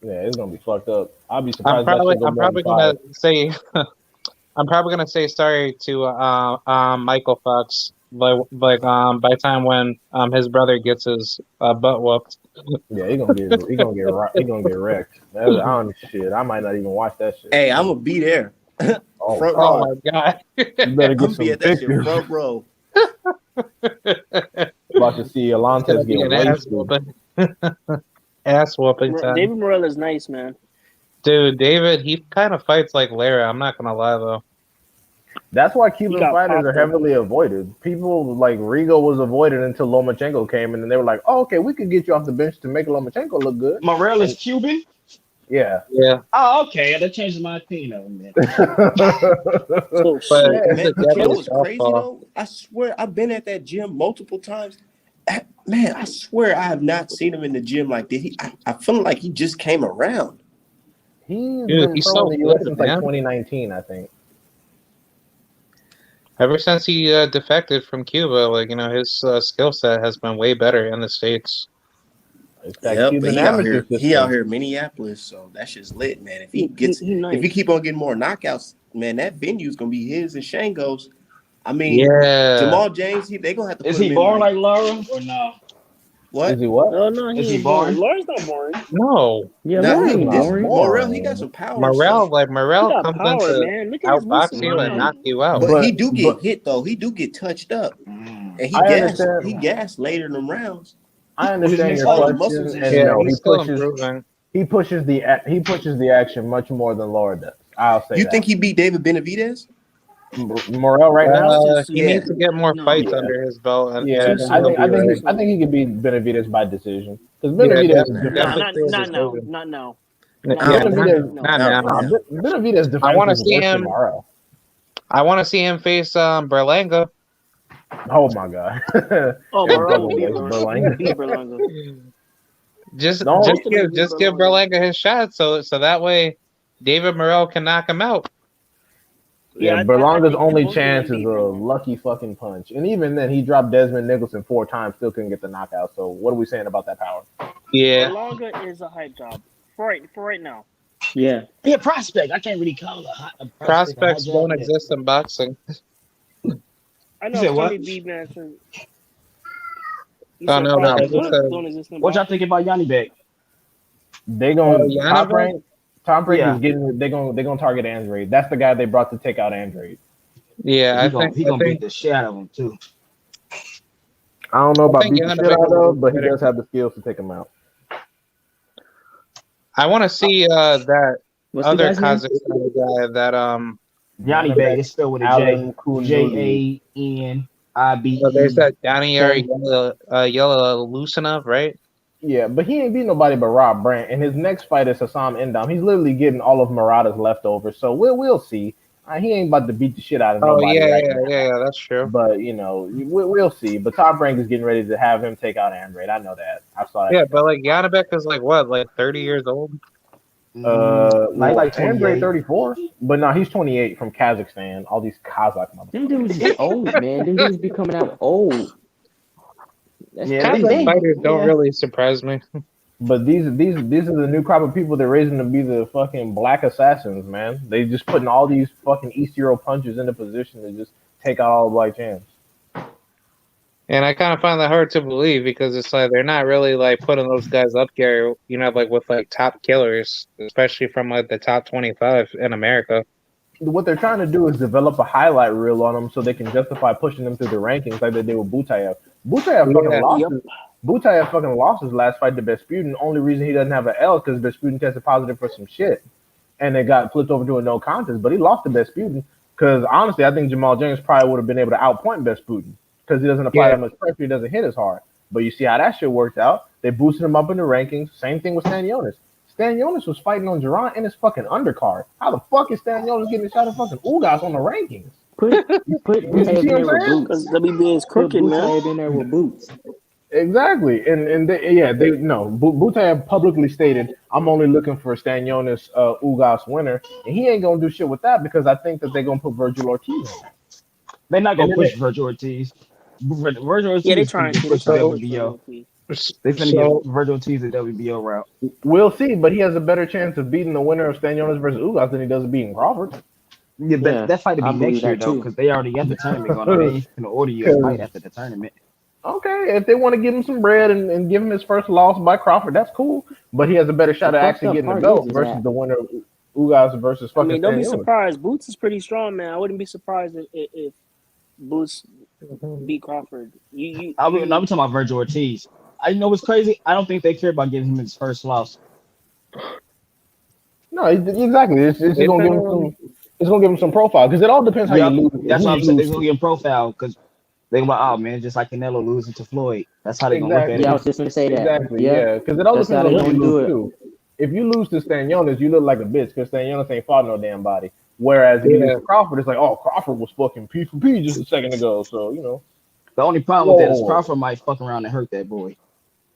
Yeah, it's gonna be fucked up. I'll be surprised if that shit go I'm more than probably gonna five. say I'm probably gonna say sorry to Michael Fox by the time when his brother gets his butt whooped. Yeah, he gonna get wrecked. I don't shit. I might not even watch that shit. Hey, I'm gonna be there, Oh front fuck. Oh row. my god. You better I'm get gonna be some at that shit pictures. front row. About to see It's gonna Alontes be get an ass wasted. whooping. Ass whooping time. David Morrell is nice, man. Dude, David, he kind of fights like Lara. I'm not gonna lie though. That's why He Cuban got fighters are popped up. heavily avoided. People like Rigo was avoided until Lomachenko came, and then they were like, "Oh, okay, we could get you off the bench to make Lomachenko look good." Morel is And Cuban. yeah, Yeah, Oh, okay. That changes my opinion of him. Then. Oh but shit. he's a Man, but you know deadly what's crazy southpaw. though? I swear I've been at that gym multiple times. Man, I swear I have not seen him in the gym like that. I feel like he just came around. he's Dude, been he's pro so in the good, U.S. since like man. 2019, I think. Ever since he defected from Cuba, like his skill set has been way better in the States. It's that Yep, but Cuban amateur he out system. here in Minneapolis, so that's just lit, man. He If he nice. keep on getting more knockouts, man, that venue's gonna be his and Shango's. I mean, Yeah, Jamal James, they gonna have to Is put him he in born like like Lara or no? Is what? he what? Oh no, Is he he ain't boring. born? Laura's not boring. no, Yeah, Now Lauren Lauren's he ain't this not boring. Morrel, he got boring, some power and Morel, stuff, like He Morel got comes in power, to man. Look at his outbox recent you and run. knock you out. but he but do get but hit though. He do get touched up, Mm. and I understand. he gassed later in them rounds. I Well, his understand next your fight. All the muscles question, in and Yeah, shape. no, he's still improving. he pushes the action much more than Laura does. I'll say You think that. he beat David Benavidez? Morel right now, Too He soon. Yeah. needs to get more No. fights yeah, under his belt, yeah. Too and he'll soon. be Too ready. I soon. think he could beat Benavidez by decision because Yeah, Benavidez is Nah, different. definitely through a not now. decision. Not now. I Not Yeah, don't now. know. Benavidez, No. not Not now. right nah, now. Benavidez I defense want to is see worse than him. Morel. I want to see him face Berlanga. Oh my god, Oh, that Morel will devil beat likes Berlanga. He will Berlanga. beat Berlanga. No, Ultimately beat Just give Berlanga. Berlanga his shot, so that way David Morrell can knock him out. yeah, Yeah, I Berlanga's think only both of chance them is a beat Berlanga. lucky fucking punch, and even then, he dropped Desmond Nicholson 4 times, still couldn't get the knockout. So what are we saying about that power? Yeah, Berlanga is a hype job for right now. Yeah. Yeah, prospect. I can't really call a prospect a hot prospects job don't yet. exist in boxing. I You know said what? Sonny B mentioned. You Oh said no, no, I just prospects said don't exist in What y'all boxing. think about Yanni Beck? They going top Yanivek. rank. Top rank is Yeah, getting. They gonna target Andrade. That's the guy they brought to take out Andrade. Yeah, he gonna he gonna beat the shit out of him too. I don't know I about think beat the shit Yanivek out is a of, good but he fighter. does have the skills to take him out. I want to see that What's the other guy's name? Kazakhstan guy that Yanni Beck Yanibek is spelled with a J. Alan Kunuli. there's Janibee. that Daniel Okay. Yellow Lucinov, right? Yeah, but he ain't beat nobody but Rob Brandt. And his next fight is Hassam Endam. He's literally getting all of Murata's leftovers. So we'll see. He ain't about to beat the shit out of Oh nobody yeah, right yeah, now. yeah, yeah, that's true. But we'll see. But Top Rank is getting ready to have him take out Andrade. I know that. I saw that. Yeah, but like Yanibek is like what, like 30 years old? Well, Like Andrade 28. 34, but no, he's 28 from Kazakhstan. All these Kazakh Them motherfuckers. dudes be old, man. Them dudes be coming out old. That's Yeah, Kazakh crazy. fighters don't yeah. really surprise me. But these are the new crop of people they're raising to be the fucking black assassins, man. They just putting all these fucking East Euro punches into position to just take out all the black champs. And I kind of find that hard to believe because it's like they're not really like putting those guys up there, like with like top killers, especially from like the top 25 in America. What they're trying to do is develop a highlight reel on them so they can justify pushing them through the rankings like they did with Butayev. Butayev fucking Yeah, lost. Yep. Butayev fucking lost his last fight to Vesputin. Only reason he doesn't have an L because Vesputin tested positive for some shit, and it got flipped over to a no contest. But he lost to Vesputin because honestly, I think Jamal James probably would have been able to outpoint Vesputin because he doesn't apply yeah. that much pressure. He doesn't hit as hard. But you see how that shit worked out. They boosted him up in the rankings. Same thing with Stanionis. Stanionis was fighting on Duran in his fucking undercard. How the fuck is Stanionis getting a shot at fucking Ugas on the rankings? Put You Butayev see in what there I'm with saying? Because boots. WBA is Put crooked, man. Butayev in there with boots. Exactly, and they no. Butayev publicly stated, "I'm only looking for Stanionis Ugas winner," and he ain't gonna do shit with that because I think that they're gonna put Virgil Ortiz in. They're not And gonna then push Virgil Ortiz. Virgil Yeah, Ortiz is finna get pushed to trying to push for WBO. Ortiz. They finna get So Virgil Ortiz a WBO route. we'll see, but he has a better chance of beating the winner of Stanionis versus Ugas than he does of beating Crawford. Yeah, Yeah, that fight to I be believe next year that though, too. because they already got the tournament going on. They ain't gonna order you a fight Because after the tournament. okay, if they want to give him some bread and give him his first loss by Crawford, that's cool. But he has a better The shot at fucked actually up getting the part belt is versus that the winner of Ugas versus I fucking mean, don't be Stanionis. surprised. Boots is pretty strong, man. I wouldn't be surprised if Boots beat Crawford. I'm talking about Virgil Ortiz. I know what's crazy. I don't think they care about giving him his first loss. No, exactly. It's It's gonna give him some. It's gonna give him some profile because it all depends how you Yep, lose, that's who what you I'm saying. They're lose gonna to. get him profile because they gonna be like, oh man, just like Canelo losing to Floyd. That's how they gonna look at Yeah, I Exactly. it. was just gonna say that. Exactly. Yep, Yeah, because it all that's depends how on they who Yep. you gonna lose do it. to. If you lose to Stanionis, you look like a bitch because Stanionis ain't fought no damn body. Whereas if you lose Yeah, to Crawford, it's like, oh, Crawford was fucking P for P just a second ago. So The only problem with that is whoa, Crawford might fuck around and hurt that boy.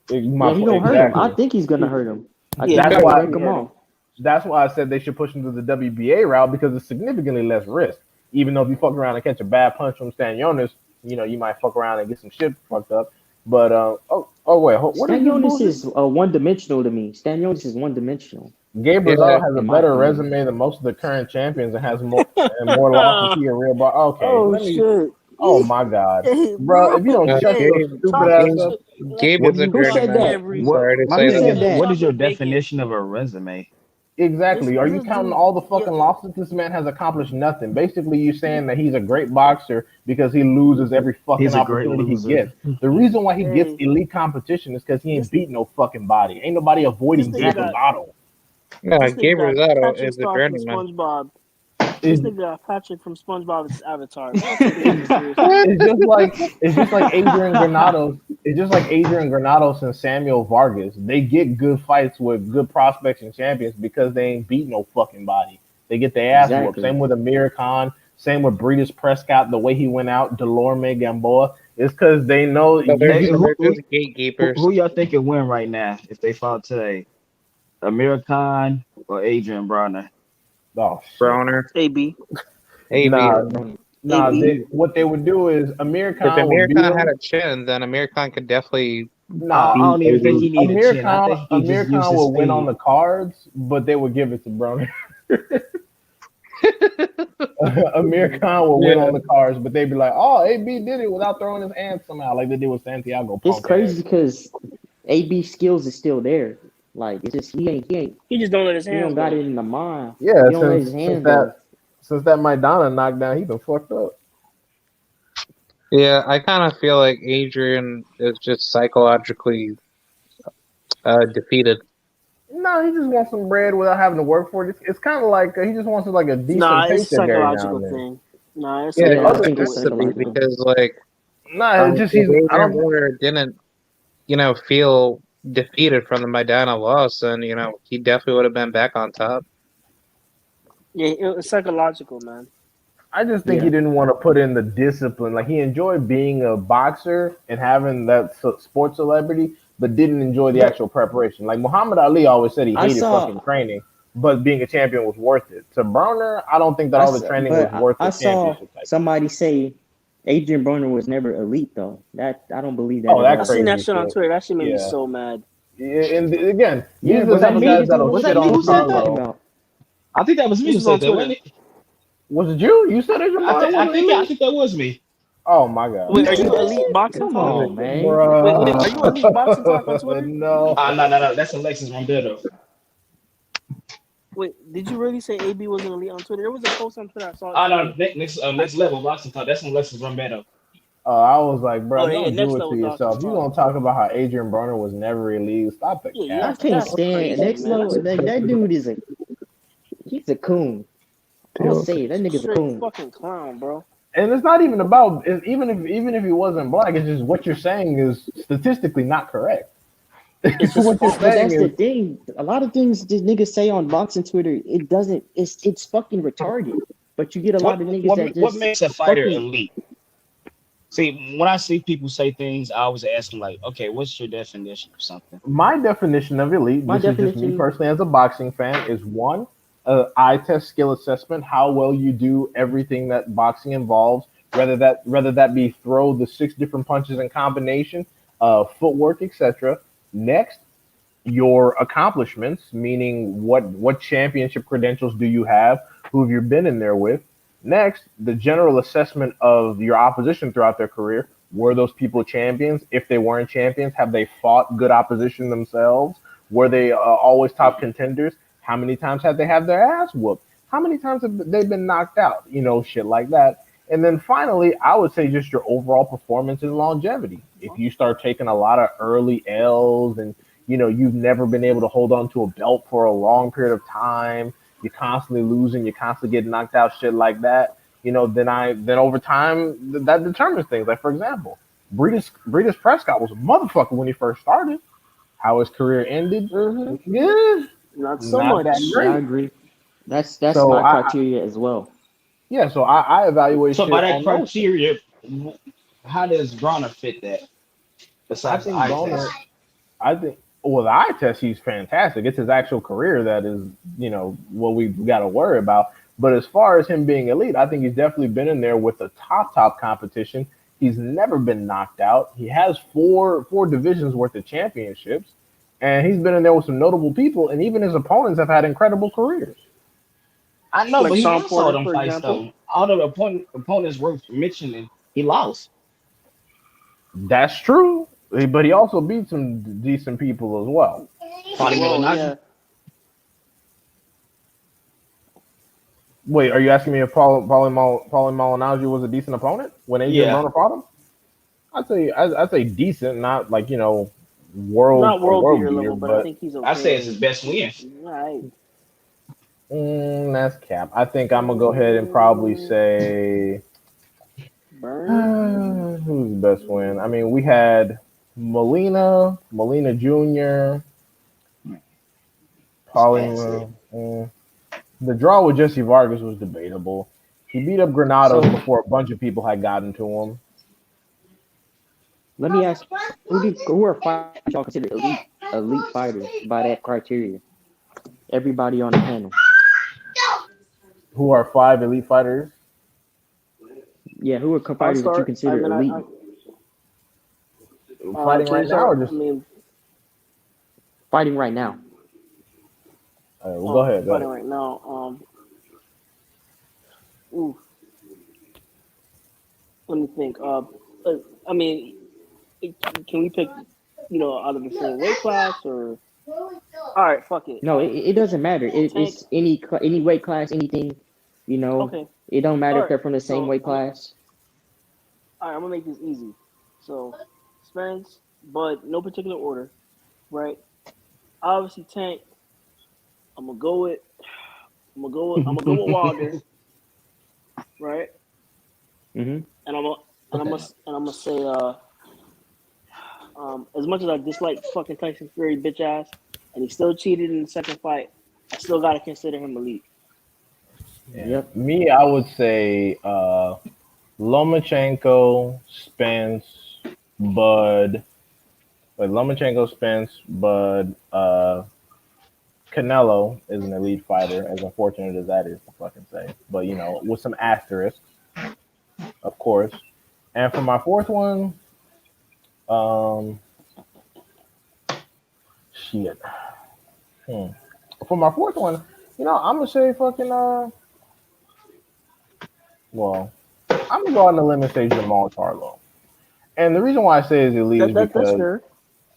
Yeah, he gonna hurt him. I exactly. think he's gonna hurt him. I Yeah, think he he's That's got gonna why. break definitely him hurt him. off. That's why I said they should push him to the WBA route because it's significantly less risk. Even though if you fuck around and catch a bad punch from Stanionis, you might fuck around and get some shit fucked up. But oh wait, what is this Stanionis bullshit? is one dimensional to me. Stanionis is one dimensional Gabe yeah. Rosado has a in my better opinion. resume than most of the current champions and has more losses he a real bar. Okay, Oh let me. shit. Oh my god, Hey, bro! If you bro. don't shut Hey, your Gabe, stupid talk your ass Gabe, up, shit. Like, Gabe What is do a you? Who journeyman. said like that? I'm every. What sorry to my say Who thing that. said is? that? What Talk is your bacon. definition of a resume? exactly. Are you This counting dude. all the Yeah. fucking losses this man has accomplished? Nothing. Basically, you saying that he's a great boxer because he loses every fucking He's a great opportunity he loser. gets. The reason why he gets Hey, elite competition is because he ain't this beat no fucking body. Ain't nobody this avoiding nigga Gabe got Exactly. Rosado. Yeah, this nigga Gabe got Rosado Patrick is a Star from journeyman. SpongeBob. This It, nigga got Patrick from SpongeBob's Avatar. We don't take this it, nigga seriously. it's just like Adrian Granados. It's just like Adrian Granados and Samuel Vargas. They get good fights with good prospects and champions because they ain't beat no fucking body. They get their ass whooped. Exactly. Same with Amir Khan. Same with Breedis Prescott. The way he went out, Delorme Gamboa. It's because they know So you they're Hey, get. so who they're who, just who gatekeepers. who y'all think will win right now if they fought today? Amir Khan or Adrian Bronner? Oh shit. Broner, AB. AB. Nah, Mm. nah. AB. What they would do is Amir If Khan would Amir beat Khan had him. a chin, then Amir Khan could definitely I Nah, beat don't even think AB. he need a chin. I think he could Amir just use Khan his would win on speed. the cards, but they would give it to Broner. Amir Khan will win Yeah, on the cards, but they'd be like, "Oh, AB did it without throwing his hands somehow, like they did with Santiago It's punk ass." crazy because AB skills is still there. Like it's just He just don't let his he hands don't got go. it in the mind. Yeah, He don't let his since hands that go. since that Maidana knockdown, he been fucked up. yeah. I kind of feel like Adrian is just psychologically defeated. No, he just wants some bread without having to work for it. It's kind of like he just wants like a Nah, decent it's a paycheck every now psychological and then. thing. Nah, it's Yeah, The Yeah, I other, think psychological it's it with has to be psychological. because like nah, it's just if he's. I Adrian don't. Broner didn't feel defeated from the Maidana loss, then he definitely would have been back on top. yeah, it's psychological, man. I just think he Yeah. didn't want to put in the discipline. Like he enjoyed being a boxer and having that sports celebrity, but didn't enjoy the But actual preparation. Like Muhammad Ali always said he I hated saw fucking training, but being a champion was worth it. To Broner, I don't think that all the training was worth I the saw championship type shit. somebody say Adrian Broner was never elite though. That I don't believe that Oh, at that I all. seen that crazy shit on shit. Twitter. That shit made me Yeah. so mad. Yeah, and again, Yeah, these are but the Was type that like of guys niggas me? don't that'll Was believe that shit it. me on What who are y'all said talking that? Charlo. about? I think that was me This who was on said that, wasn't Twitter. it? Was it you? You said Adrian Broner I wasn't think I elite? think that was me. Oh my god, Wait, are You you said bro. elite that? boxing Come talk? on, man. Wait, are you elite boxing talk on Bruh. Twitter? No. No. That's Alexis Rambedo. Wait, did you really say AB wasn't elite on Twitter? There was a post on Twitter. I saw it Oh no, today. next level boxing talk. That's Alexis Rambedo. I was like, Oh bro, yeah, don't do next it to level boxing yourself. You talk. gonna talk about how Adrian Broner was never elite? Stop the Yeah, I cap, can't that's bro. stand crazy, next man. level. That's That dude is he's a coon. I'm gonna say it. That nigga's a straight coon. fucking clown, bro. And it's not even about even if he wasn't black. It's just what you're saying is statistically not correct. It's his What you're fault. But saying that's the is thing. A lot of things these niggas say on boxing Twitter, it doesn't. It's fucking retarded. But you get a What lot of niggas what that what just makes a fighter fucking. elite? See, when I see people say things, I always ask them like, okay, what's your definition of something? my definition of elite. My This is just me definition. personally as a boxing fan. Is one, eye test skill assessment, how well you do everything that boxing involves, whether that be throw the 6 different punches in combination, footwork, etc. Next, your accomplishments, meaning what championship credentials do you have? Who have you been in there with? Next, the general assessment of your opposition throughout their career. Were those people champions? If they weren't champions, have they fought good opposition themselves? Were they always top contenders? How many times have they had their ass whooped? How many times have they been knocked out? Shit like that. And then finally, I would say just your overall performance and longevity. If you start taking a lot of early L's and you've never been able to hold on to a belt for a long period of time, you're constantly losing, you're constantly getting knocked out, shit like that. Then over time that determines things. Like for example, Breedis Prescott was a motherfucker when he first started. How his career ended, Mm-hmm. yeah, Not so not that much. Yeah, I great. agree. That's So my I criteria as well. yeah, so I evaluate So shit by that on those things. criteria, how does Bronner fit that I besides the think eye test? Broner, I think well, the eye test he's fantastic. It's his actual career that is, what we've got to worry about. But as far as him being elite, I think he's definitely been in there with the top competition. He's never been knocked out. He has four divisions worth of championships, and he's been in there with some notable people. And even his opponents have had incredible careers. I know, Like but he Sean lost all Porter, them for fights example. though. All the opponents worth mentioning, he lost. That's true, but he also beat some decent people as well. Fought him Well, Malignaggi. yeah. Wait, are you asking me if Paulie Malignaggi was a decent opponent when Adrian Yeah. Broner fought him? I'd say decent, not like world Not a world world beater beater, level, but I but think he's I say it's okay. his best win. Right. that's cap. I think I'm gonna go ahead and probably say Burns. who's the best win. I mean, we had Molina Jr., That's it. Paulie. The draw with Jesse Vargas was debatable. He beat up Granados So before a bunch of people had gotten to him. let me ask, who are fighters y'all consider elite fighters by that criteria? Everybody on the panel. Who are 5 elite fighters? Yeah, who are I'll fighters that you start. I consider mean, elite? Fighting can right you now, start? or I just mean, Fighting right now. well, go ahead. Go fighting ahead. right now. Ooh, let me think. I mean, can we pick, out of the same weight class or? All right, fuck it. No, it doesn't matter. Tank. It's any weight class, anything. You know, Okay. it don't matter All if right. they're from the same So weight class. all right, I'm gonna make this easy. So Spence, but no particular order, right? Obviously, Tank. I'm gonna go with. I'm gonna go with Wilder, right? Hmm. And I'm gonna Okay. and I'm gonna say as much as I dislike fucking Tyson Fury bitch ass, and he still cheated in the second fight, I still gotta consider him elite. Yeah. Yep. Me, I would say Lomachenko, Spence, Bud. Like Lomachenko, Spence, Bud, Canelo is an elite fighter, as unfortunate as that is to fucking say. But with some asterisks, of course. And for my fourth one, um, shit. Hmm. For my fourth one, I'm gonna say fucking well, I'm gonna go on the limb and say Jamal Charlo. And the reason why I say he's elite is That's because fair.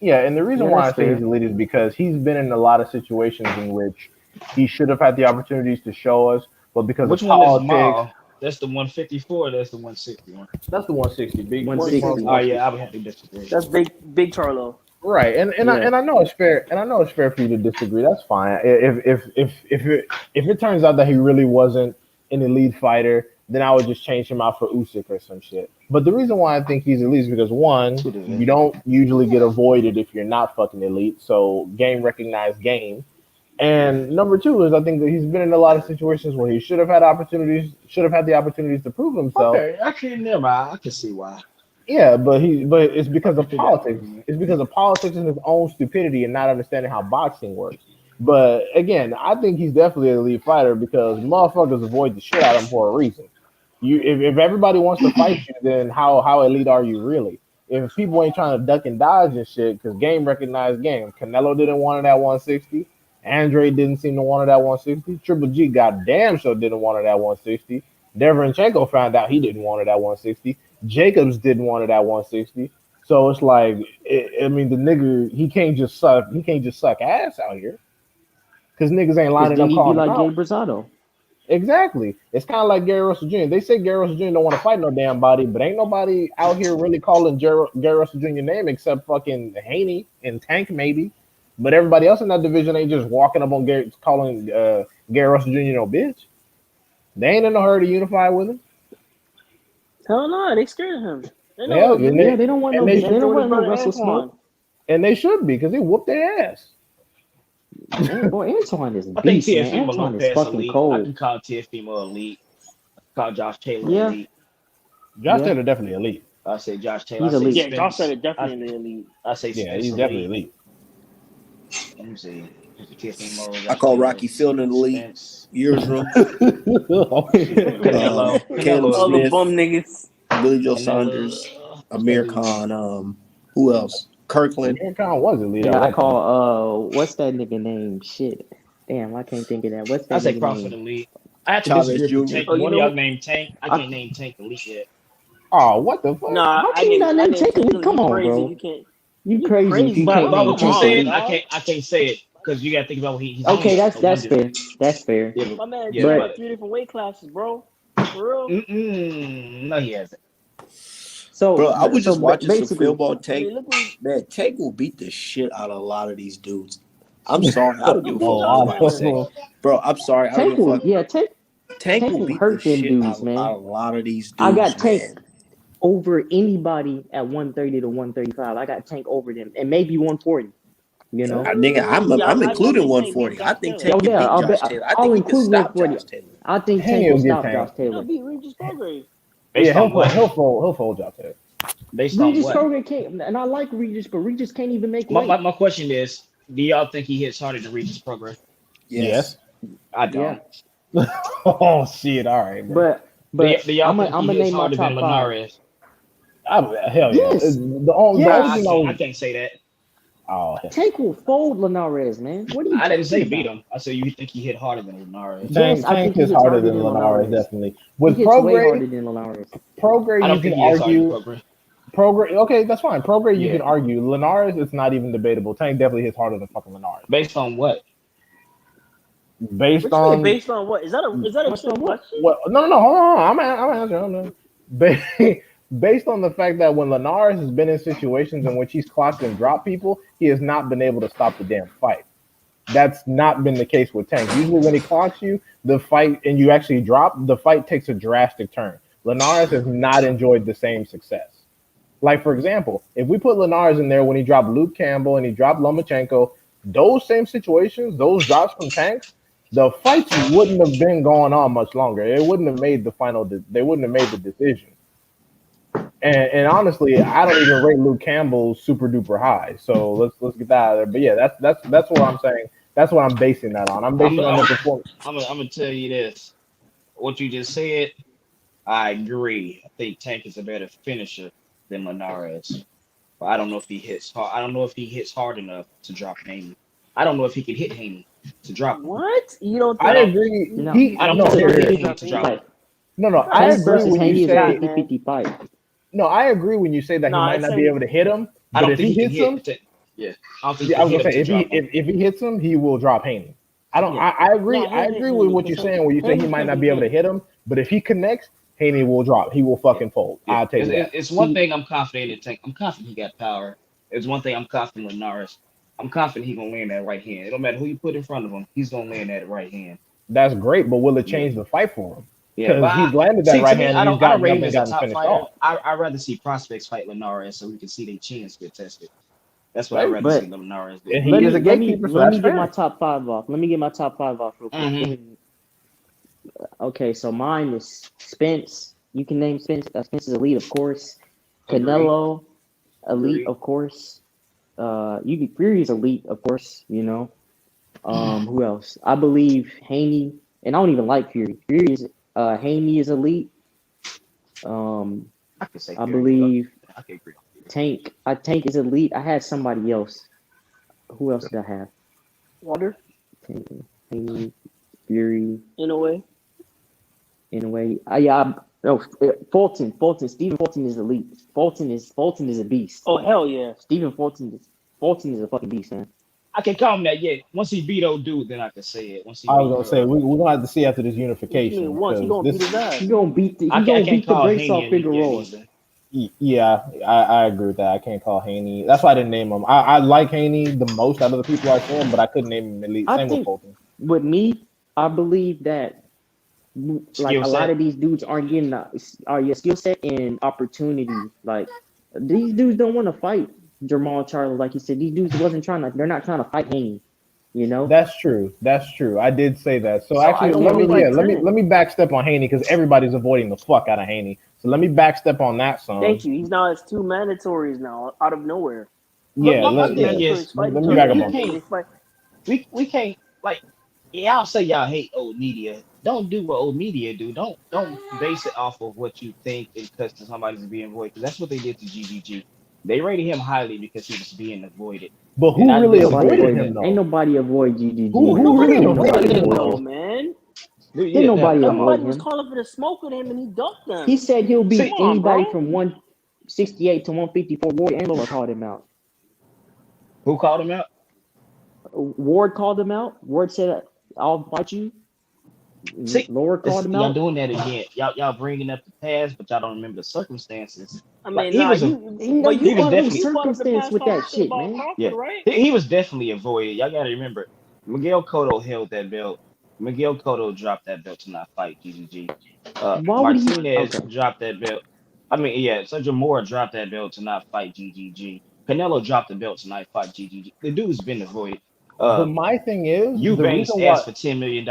yeah, and the reason Yeah, why that's I say he's fair. elite is because he's been in a lot of situations in which he should have had the opportunities to show us, but because of Which one is politics, Jamal? That's the 154. That's the 161. that's the 160, big 160. Oh 160. yeah, I would have to disagree. That's big Charlo. Right, and I Yeah. and I know it's fair, and I know it's fair for you to disagree. That's fine. If it turns out that he really wasn't an elite fighter, then I would just change him out for Usyk or some shit. But the reason why I think he's elite is because one, Two you divisions. don't usually get avoided if you're not fucking elite. So game recognized game. And number two is I think that he's been in a lot of situations where he should have had the opportunities to prove himself. Okay, I can never mind. I can see why. Yeah, but it's I because can of see that politics. argument. It's because of politics and his own stupidity and not understanding how boxing works. But again, I think he's definitely an elite fighter because motherfuckers avoid the shit out of him for a reason. If everybody wants to fight you, then how elite are you really? If people ain't trying to duck and dodge and shit, because game recognized game. Canelo didn't want it at 160. Andre didn't seem to want it at 160. Triple G goddamn sure didn't want it at 160. Deverenchenko found out he didn't want it at 160. Jacobs didn't want it at 160. So it's like, I mean, the nigga he can't just suck ass out here because niggas ain't Because lining then up he'd be calling him like out. Gabe Rosado. Exactly. It's kind of like Gary Russell Jr. They say Gary Russell Jr. don't want to fight no damn body, but ain't nobody out here really calling Gary Russell Jr. name except fucking Haney and Tank maybe. But everybody else in that division ain't just walking up on Gary calling Gary Russell Jr. no bitch. They ain't in a hurry to unify with him. Hell no, they scared of him. They know Hell, what to and do. Yeah, they don't want no. they They Same thing don't with his want no brother Russell Antoine. Smoke. and they should be because they whoop their ass. Man, boy, Antoine is a I think beast, man. Teofimo Antoine is Lopez fucking elite. I cold. can call Teofimo elite. Call Josh Taylor Yeah, elite. Josh yeah, Taylor definitely elite. I say Josh Taylor. I he's say elite. Yeah, Josh said Spence. it definitely elite. I say Yeah, Spence he's definitely elite. elite. Let me see. Teofimo, I Josh call Taylor, Rocky Fielding the elite. Spence, Yours, room. Oh shit. Caleb Canelo All the elite. Smith, bum niggas. Billy Joe Canelo. Saunders, What's that Amir dude name? Khan. Who else? Kirkland. Amir Khan was elite at Yeah, I one point. call what's that nigga name? Shit. Damn, I can't think of that. What's I that say nigga Crawford name? elite. I have to Chavez disagree with you, Jr. Tank. Oh, you One of know y'all who? named Tank. I I can't name Tank elite yet. Oh, what the fuck? Nah, how can you not I name named Tank Tank elite? elite. Come You on, crazy? bro. You can't. You You crazy if crazy, you But can't bro? about name what Come you Tank on, said, elite. dog. I can't say it because you got to think about what he's Okay, only that's a that's wonder. fair. That's fair. Yeah, My man yeah, Tank But got 3 different weight classes, bro. For real. no, he hasn't. Bro, so I was so just watching some basically, film on I Tank. mean, look what he. Man, Tank will beat the shit out of a lot of these dudes. I'm sorry. I don't He give a beat fuck Oh, what John nobody I say. Jones. don't Bro, I'm sorry. I don't Tank give a will fuck. yeah, Tank Tank Tank will will beat the hurt them shit dudes, man. out of a lot of these I dudes, got Tank man. over anybody at 130 to 135. I got Tank over them, and maybe 140. You know. Nigga, Yeah, I'm I including think Tank beat 140. I Josh think Taylor. Tank Oh can yeah, beat Josh Taylor. I I'll think he can include stop 140. Josh Taylor. I think Tank Haney will will get stop Tank. Josh He'll Taylor. beat Regis Prograde. Yeah, Based on what? he'll fold Josh Taylor. Based on Regis what? Kroger can't, and I like Regis, but Regis can't even make My, my, weight. my question is, do y'all think he hits harder than Regis Progress? Yes. Yes. I Yeah, don't. Oh shit! All right, bro. but Do y'all think I'm he gonna hits name my harder than top five. Linares? Hell yeah. Yes, The only I yes. thing I can't. I was can't say that. oh hell. Tank will fold Linares, man. What are you I didn't talking say beat about? him. I said you think he hit harder than Linares. Yes, I Tank think he is hits harder harder than than Linares, Linares. definitely. He With hits way Prograde, harder than Linares. I You don't can think he hits harder than argue. Progress. Prograde, okay, that's fine. Prograde, you Yeah. can argue. Linares, it's not even debatable. Tank definitely hits harder than fucking Linares, bro. Based on what? Based What you mean on based on what? Is that a Based trick on what? question? what? No, no, no. Hold on. I'm answering. Based on the fact that when Linares has been in situations in which he's clocked and dropped people, he has not been able to stop the damn fight. That's not been the case with Tank. Usually, when he clocks you, the fight and you actually drop, the fight takes a drastic turn. Linares has not enjoyed the same success. Like, for example, if we put Linares in there when he dropped Luke Campbell and he dropped Lomachenko, those same situations, those drops from tanks, the fights wouldn't have been going on much longer. It wouldn't have made the final. They wouldn't have made the decision. And honestly, I don't even rate Luke Campbell super duper high. So let's get that out of there. But yeah, that's what I'm saying. That's what I'm basing that on. I'm I'm basing on the I'm performance. I'm gonna tell you this. What you just said, I agree. I think Tank is a better finisher than Linares. But I don't know if he hits hard. I don't know if he hits hard enough to drop Haney. I don't know if he can hit Haney to drop him. What? You don't I I think? don't. agree. No, He I don't no know Tank if he here can not hit here. gonna Haney drop to Haney. drop him. fight. No. Not I Tank Tank agree not versus when gonna you Haney do is a say that, man. 50-50 fight. no. I agree when you say that he Nah, might it's not be Haney. able to hit him. I But don't if think he he can hits him, hit. Yeah, I don't think yeah, he I can was hit gonna him say to if he drop him. if he hits him, he will drop Haney. I don't. Yeah. I agree. Nah, I he'll hit agree with Haney what you're because saying. Where you say he Haney might can't not be be able to hit. hit him, but if he connects, Haney will drop. He will Yeah, fucking fold. yeah. I'll tell you that. It's one See, thing I'm confident in Tank. I'm confident he got power. It's one thing I'm confident in Linares. I'm confident he gonna land that right hand. It don't matter who you put in front of him, he's gonna land that right hand. That's great, but will it Yeah, change the fight for him? yeah. But Because he's landed that see, to right me, hand and he's I don't gotten rate up him and as a gotten top finished fighter. off. I rather see prospects fight Linares so we can see their chins get tested. That's what I'd Hey, rather see but Linares do. and he is a gatekeeper, so let that's me get my fair. top five off. Let me get my top five off real quick. Hmm. Okay, so mine is Spence. You can name Spence. Spence is elite, of course. Agree. Canelo, elite, Agree. of course. Fury is elite, of course. You know. Who else? I believe Haney, and I don't even like Fury. Fury is Haney is elite. Um, I could say I Fury. But believe I can agree on Fury. Tank is elite. I had somebody else. Who else did I have? Water, Tank, Haney, Fury, in a way. in a way. No, Fulton. Stephen Fulton is elite. Fulton is a beast. Oh hell yeah. Fulton is a fucking beast, man. I can call him that yet. Once he beat old dude, then I can say it. Once he I was beat gonna say we're gonna have to see after this What you mean unification once? He because gonna beat this. his He ass. gonna beat the I can't call brakes Haney off yet Figueroa. either. Yeah, I agree with that. I can't call Haney. That's why I didn't name him. I like Haney the most out of the people I said, but I couldn't name him elite. I Same with think Colton. with me, I believe that like Skill a lot set. of these dudes aren't getting your skill set and opportunity. Like these dudes don't want to fight Jamal Charlo. Like you said, these dudes wasn't trying to. They're not trying to fight Haney. You know. That's true. That's true. I did say that. So So They actually, don't let want me to Like really. let me 10. backstep on Haney because everybody's avoiding the fuck out of Haney. So let me backstep on that, son. Thank you. He's now has two mandatories now out of nowhere. But Yeah, He my has two thing is, mandatories fight let each me you back other, up you on and that. they can't fight. we can't like y'all say y'all hate old media. Don't do what old media do. Don't base it off of what you think because somebody's being avoided. Because that's what they did to GGG. They rated him highly because he was being avoided, But and who I really Nobody disagree avoided with avoid. him that. Ain't though? nobody avoid Who GGG. who Nobody really Ain't avoided nobody avoided him him avoid No though. him. man. Ain't Yeah, nobody avoid Everybody was him. calling for the smoke with him, and he ducked He them. said he'll Come beat see, on, anybody bro. from 168 to 154. Ward and Lower called him out. who called him out? Ward called him out. Ward said, "I'll fight you." See, Lower called him y'all out. doing that again. Y'all bringing up the past, but y'all don't remember the circumstances. I Like mean, he nah, was a Ain't no, but you he was brought up definitely you brought up the circumstance past with that shit shit, about man. Crawford, yeah. right? He was definitely avoided. Y'all gotta remember, Miguel Cotto held that belt. Miguel Cotto dropped that belt to not fight GGG. Why would he? Martinez Okay, dropped that belt. I mean, yeah, Sergio Mora dropped that belt to not fight GGG. Canelo dropped the belt to not fight GGG. The dude's been avoided. But Uh, my thing is the Eubanks reason why. asked for $10 million.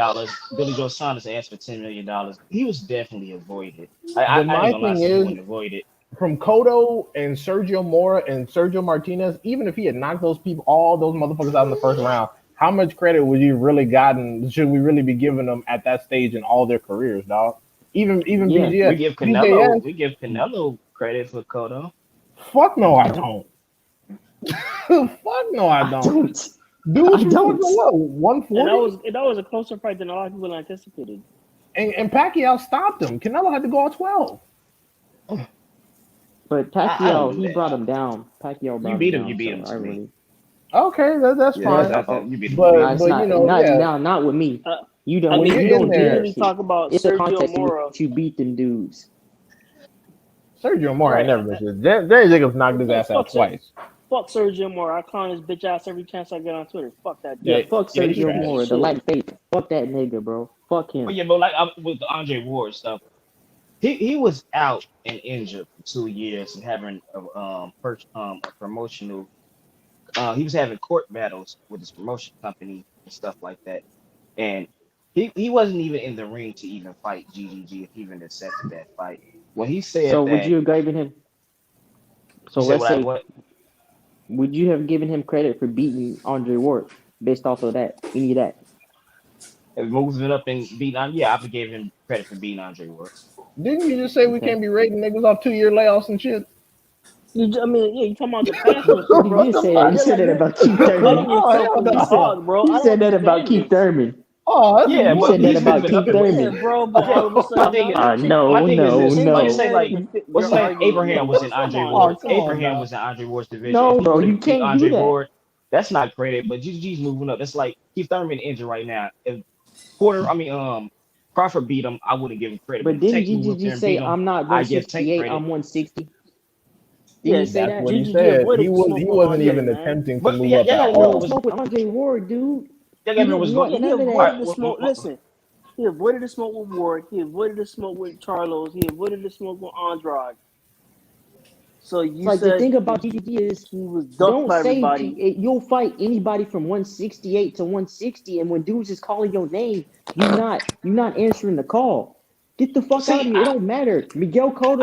Billy Joe Saunders asked for $10 million. He was definitely avoided. I, I, But I ain't my gonna lie, thing say he is wasn't avoided. from Cotto and Sergio Mora and Sergio Martinez, even if he had knocked those people, all those motherfuckers out in the first round, how much credit would you really gotten? Should we really be giving them at that stage in all their careers, dog? Even yeah, BGS, We give Canelo credit for Cotto. fuck no, I I don't. don't. Fuck no, I I don't. don't. Dudes I from fucking don't. what, And 140? that was a closer fight than a lot of people anticipated. And Pacquiao stopped him. Canelo had to go all 12. But I don't Pacquiao, do he that. brought him down. Pacquiao brought him You down. beat him So I to me. really. Okay, that's Yeah, That's fine. you beat him to me. it's But you not know, not yeah, now not with me. Uh, You don't I when when mean, you you're in don't we beat didn't there, even talk about it's a Sergio contest in Mora. which you beat them dudes. Sergio Moore ain't Right. never been shit. Jerry Jacobs knocked his ass out Fuck, twice. fuck Sergio Mora. I clown his bitch ass every chance I get on Twitter. Fuck that Yeah, Yeah, dude. fuck yeah, he's Sergio trash. Piece of Mora, the shit. light face. Fuck that nigga, bro. Fuck But him. yeah, but like with the Andre Ward stuff, he was out and injured for 2 years and having a promotional. He was having court battles with his promotion company and stuff like that, and he wasn't even in the ring to even fight GGG if he even accepted that fight. When he said So would that, you have given him? you So said let's what I say, what would you have given him credit for beating Andre Ward based off of that? Any of that? moving up and beating on, yeah, I gave him credit for beating Andre Ward. Didn't you just say we Okay. can't be rating niggas off 2 year layoffs and shit? I mean, yeah, you talking about the past and shit, You bro. What did the say that. You fuck? said that about Keith I Thurman. don't give a Oh fuck hell what we You no! said talk, bro. you I don't said that about understand Keith it. Thurman. Oh, that's Yeah, You but said bullshit. that he's been about moving up Keith in the Yeah, Thurman. bro. But all of a my sudden thing now is you're my No, thing is no, this. Like you no. say, like what's you're his name? arguing with Abraham me, was bro. in Come Andre on Oh Ward. now. come on Abraham now. was in Andre Ward's division. If No, he bro, would you have beat can't do Andre that. Ward, that's not credit. But GG's moving up. That's like Keith Thurman injured right now. If Porter, I mean Crawford beat him, I wouldn't give him credit. But But if didn't Tank moved up GGG there and beat say him, I'm not I give Tank 168, credit. I'm 160? Didn't Yeah, he say That's that? what he GGG said. avoided the He smoke with wasn't Yeah, Andre, even man. attempting to but move yeah, up y'all at gotta He remember didn't all. what's smoke with Andre Ward, dude. y'all gotta He remember what's didn't going. want He none of All that. avoided the right, smoke. Listen, he avoided the smoke with Ward. He avoided the smoke with Charlos. He avoided the smoke with Andrade. So It's you like the said thing about GGG is he was ducked don't by say everybody. you'll fight anybody from 168 to 160, and when dudes is calling your name, you not answering the call. Get the fuck out of see, here. It don't matter. Miguel Cotto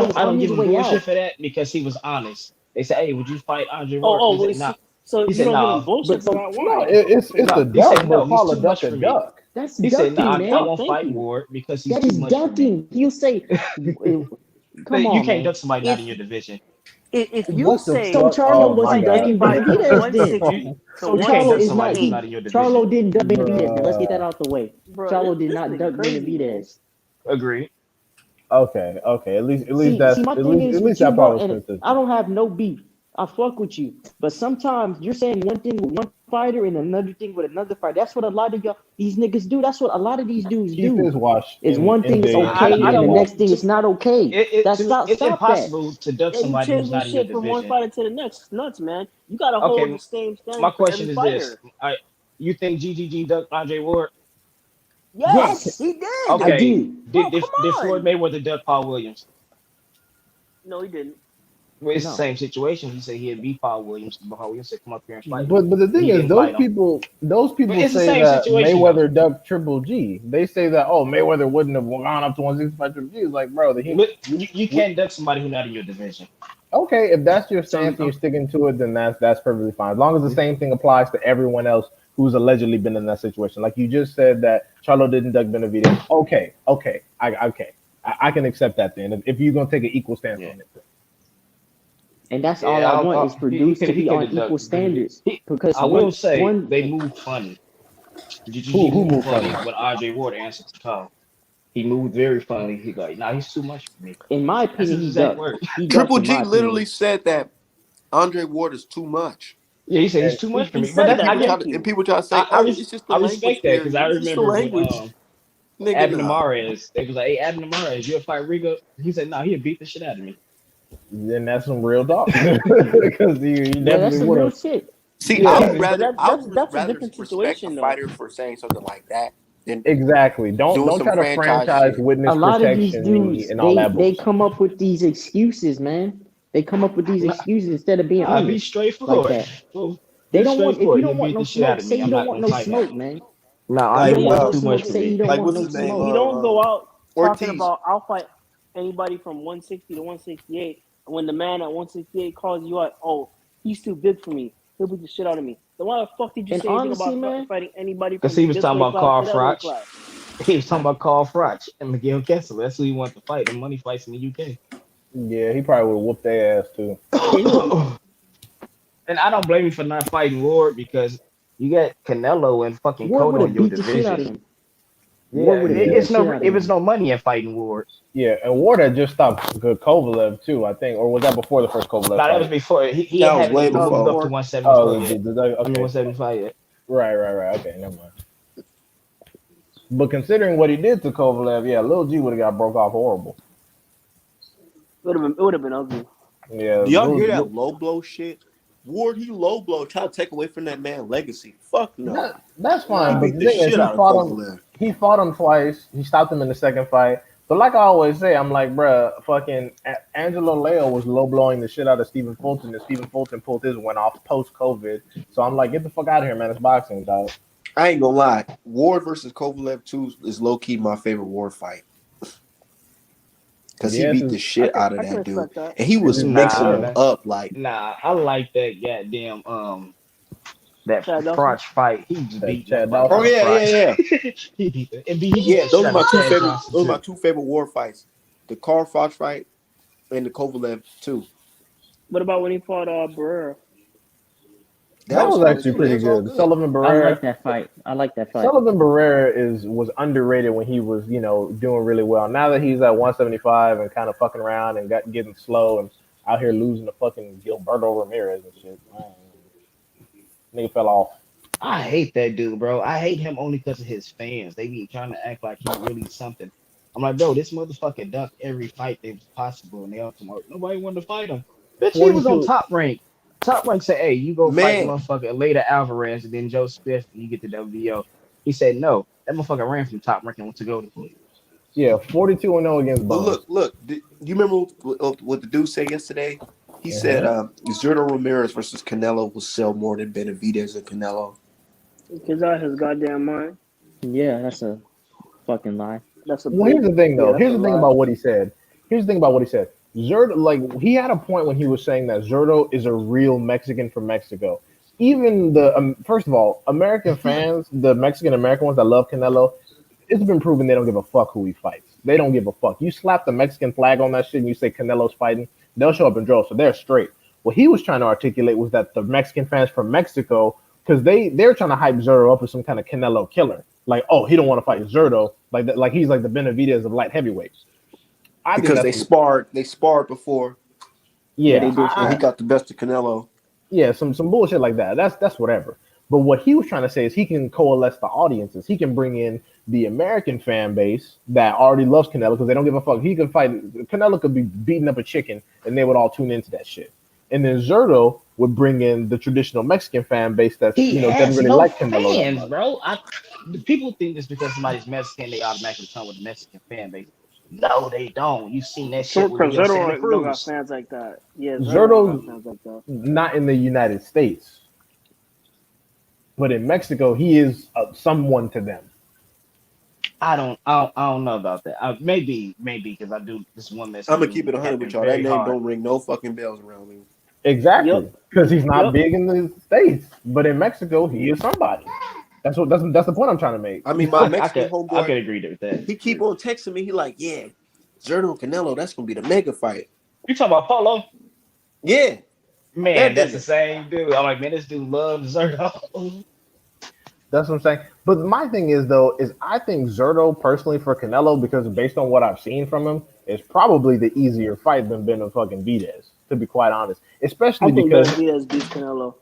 was I on don't his give him way bullshit out. for that because he was honest. They said, "Hey, would you fight Andre Ward?" Oh, He oh, said, wait, "No." so He you said, don't give him "No, bullshit But for that? No, Why? it's no." the He duck, said, "No, but he's call a too duck much a for me." duck. that's He said, "No, ducking, I man. Oh, won't thank fight you. Ward because he's That too is much for me." ducking. He'll say, "Come You on, can't man." duck somebody not If in your division. if you What the So say fuck? Charlo Oh my wasn't fight god. ducking anybody from Benavidez then. You 160 to So you can't Charlo duck is somebody not that's he not 168, in your division. Charlo didn't duck Benavidez. Let's get that Bruh. out the way. bro, Charlo did this not nigga duck crazy, man. Benavidez. Agreed. Okay, okay. At least See, that's my at thing least is at least with you, that bro, part was and I consistent. don't have no beef. I fuck with you. But sometimes you're saying one thing with one fighter and another thing with another fighter. That's what a lot of these niggas do. That's what a lot of these dudes Keith do. is washed Is in one thing is NJ I, okay I and the don't PWI. next want thing to. is not okay. To me, it's Stop that. impossible to duck Yeah, you somebody change who's this not in your shit from one division. fighter to the next. It's nuts, man. You gotta hold Okay, the same my standard for every question is this: fighter. you think GGG ducked Andre Ward? I Yes, he did. I Okay, do. Bro, come did Floyd on. Mayweather duck Paul Williams? No, he didn't. Well, it's the No. same situation. He said he'd beat Paul Williams. Paul Williams said, "Come up here and fight me," but the and thing he is, didn't fight him. those But people it's the say same that situation though. Mayweather ducked Triple G. They say that Mayweather wouldn't have gone up to 165 Triple G. It's like, bro, But you can't duck somebody who's not in your division. okay, if that's your So stance and you're sticking to it, then that's perfectly fine. As long as the same thing applies to everyone else who's allegedly been in that situation. Like you just said that Charlo didn't duck Benavidez. I can accept that then. If you're gonna take an equal stance Yeah, on it. And that's all yeah. I want is for dudes to He be could on have equal ducked Benavidez. standards. Because I will one say one they moved funny. Who GGG who moved moved funny funny? when Andre Ward answered the call. He moved very funny. He like, nah, he's too much for me. in my That's opinion his he exact ducked. word. He ducked Triple in G my literally opinion. said that Andre Ward is too much, Yeah, he said he's And too much he, for he me. But said and that that. I people get. try Thank to and you. people try to say, "Oh, it's just the I language respect that because I barrier. It's just the remember when language." Nigga, Abner nah. Mares, they was like, "Hey, Abner Mares, you a fight Rigo?" He said, "No, he'd beat the shit out of me." then that's some real talk. Because you Yeah, that's definitely some would real have. shit. See, Yeah, But I that's would that's a rather different respect a situation though. fighter for saying something like that than exactly. doing Don't some try to franchise franchise shit. A witness lot of these protection me dudes, and all that they bullshit. come up with these excuses, man. They come up with these Nah, excuses instead of being nah, be honest like straightforward. that. Well, They be don't want if you straightforward. don't He'll want beat no the shit out smoke, of say me. you I'm don't not want gonna no fight him. smoke, man. No, If you Like don't Andre want Ward's no too much smoke, for say me. you don't like want what's no his name? smoke. He don't go out talking Ortiz. about I'll fight anybody from 160 to 168. And when the man at 168 calls you out, oh, he's too big for me. He'll beat the shit out of me. Then why the fuck did you And say anything honestly, about man, fighting anybody Because from he was this talking weight about class Carl to that weight Froch. class? He was talking about Carl Froch and Miguel Kessler. That's who he wanted to fight. And money fights in the Yeah, he probably would have whooped their ass too. yeah, he would. UK. And I don't blame you for not fighting Ward because you got Canelo and fucking Ward would Cotto in have your beat the shit out division. of him. Ward Yeah, would have beat the it's shit no out of it was him. no money in fighting Ward. Yeah, and Ward had just stopped Kovalev too, I think, or was that before the first Kovalev No, that was fight? before he That was haven't way even That was moved before. up to before. 174 Oh, yet. I mean okay, 175 yet. right. Okay, never mind. But considering what he did to Kovalev, yeah, Lil G would have got broke off horrible. It would have been ugly. Yeah, Do y'all hear that low blow shit? Ward, he low blow, try to take away from that man legacy. Fuck no. that's He fine. Nah. But beat the the thing is, shit out of Kovalev. he fought him twice. He stopped him in the second fight. But like I always say, I'm like, bruh, fucking Angelo Leo was low blowing the shit out of Stephen Fulton, and Stephen Fulton pulled his one off post COVID. So I'm like, get the fuck out of here, man. It's boxing, dog. I ain't gonna lie. Ward versus Kovalev 2 is low key my favorite Ward fight. Because he Yes, beat the shit out of I can that dude. respect that. And he this was is his mixing Nah, him career. man. up like Nah, I like that goddamn that Chad Dawson. Froch fight. He just beat Chad oh Dawson. motherfucking yeah. Froch. He beat Yeah, the shit those are out of my two Chad favorite Johnson those are my too. two favorite Ward fights. The Carl Froch fight and the Kovalev 2. What about when he fought Barrera? That That was was fun actually too. They pretty was all good. good. Sullivan I like Barrera. that fight. I like that fight. Sullivan Barrera was underrated when he was, doing really well. Now that he's at 175 and kind of fucking around and getting slow and out here losing to fucking Gilberto Ramirez and shit, nigga fell off. I hate that dude, bro. I hate him only because of his fans. They be trying to act like he really something. I'm like, bro, this motherfucker ducked every fight that was possible, and they all come out. Nobody wanted to fight him. Bitch, he was on 42. top rank. Top rank said, hey, you go fight Man, motherfucker later Alvarez and then Joe Smith and you get the WO. He said no. That motherfucker ran from top rank and went to go to for you. Yeah, 42-0 against but Bones. look, you remember what the dude said yesterday? He said Hmm. Zerto Ramirez versus Canelo will sell more than Benavidez and Canelo. Because out his goddamn mind. Yeah, that's a fucking lie. That's a Well, big. here's the thing, Yeah, though. that's Here's a the thing lie. about what he said. Zerto, like, he had a point when he was saying that Zerto is a real Mexican from Mexico. Even first of all, American fans, the Mexican American ones that love Canelo, it's been proven they don't give a fuck who he fights. They don't give a fuck. You slap the Mexican flag on that shit and you say Canelo's fighting, they'll show up in droves, so they're straight. What he was trying to articulate was that the Mexican fans from Mexico, because they're trying to hype Zerto up as some kind of Canelo killer. Like, oh, he don't want to fight Zerto. Like he's like the Benavidez of light heavyweights. I think Because that's they sparred before. Yeah, Yeah, they did. And he got the best of Canelo. yeah, some bullshit like that. That's whatever. But what he was trying to say is he can coalesce the audiences. He can bring in the American fan base that already loves Canelo because they don't give a fuck. He could fight. Canelo could be beating up a chicken and they would all tune into that shit. And then Zerto would bring in the traditional Mexican fan base that He doesn't has really no like Canelo that fans, much. bro. People think it's because somebody's Mexican, they automatically come with a Mexican fan base. No, they don't. You've seen that shit with Because Leo Santa Zerto don't got Cruz. fans like that. Yeah, Zerto don't got Zerto's fans like that. not in the United States, but in Mexico, he is someone to them. I don't know about that. Maybe because I do this one I'm Mexican gonna dude keep it 100 with capping y'all. That very name hard. don't ring no fucking bells around me. Exactly, Yep. because he's not Yep. big in the States, but in Mexico, he is somebody. That's the point I'm trying to make. I mean, my I Mexican could homeboy, agree with that. he keep on texting me. He like, yeah, Zerto and Canelo, that's gonna be the mega fight. You talking about Polo? Yeah, Man, that that's the nigga. same dude. I'm like, man, this dude loves Zerto. That's what I'm saying. But my thing is though, is I think Zerto personally for Canelo, because based on what I've seen from him, is probably the easier fight than Benavidez, to be quite honest. I Especially think because Benavidez beats Canelo.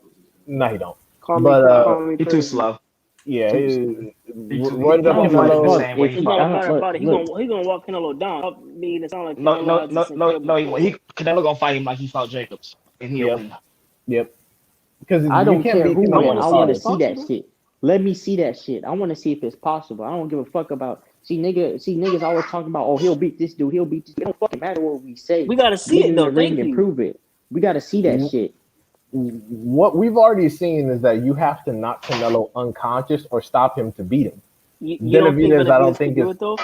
no, he don't. Call me, But call me He too crazy. slow. yeah, Too roided I up don't He'll give fight a him the Canelo. fuck same way if he It fought. I don't don't matter look. about it. He gonna walk Canelo down. I mean, it sounds like Canelo has this incredible Canelo gonna fight him like he fought Jacobs, and he'll Yep, win. yep. Because I you don't can't care beat who I Canelo win. want on to I see if want to it's cards. see that possible. shit. Let me see that shit. I want to see if it's possible. I don't give a fuck about. See niggas always talking about, oh, he'll beat this dude. He'll beat this. It don't fucking matter what we say. We gotta see Get it in though. the ring Thank and you. prove it. We got to see that shit. What we've already seen is that you have to knock Canelo unconscious or stop him to beat him. You don't think Benavidez, I don't Benavidez could think do is it though?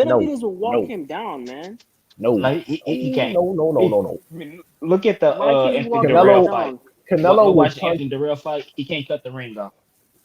no, Benavidez will walk no, him down, man. no, No, no, he can't. no, no, no, He, no, no. I mean, look at the Why can't he Anthony walk him back Darrell Canelo, fight. down? Go Canelo will watch the punch. Anthony Darrell fight. He can't cut the ring off.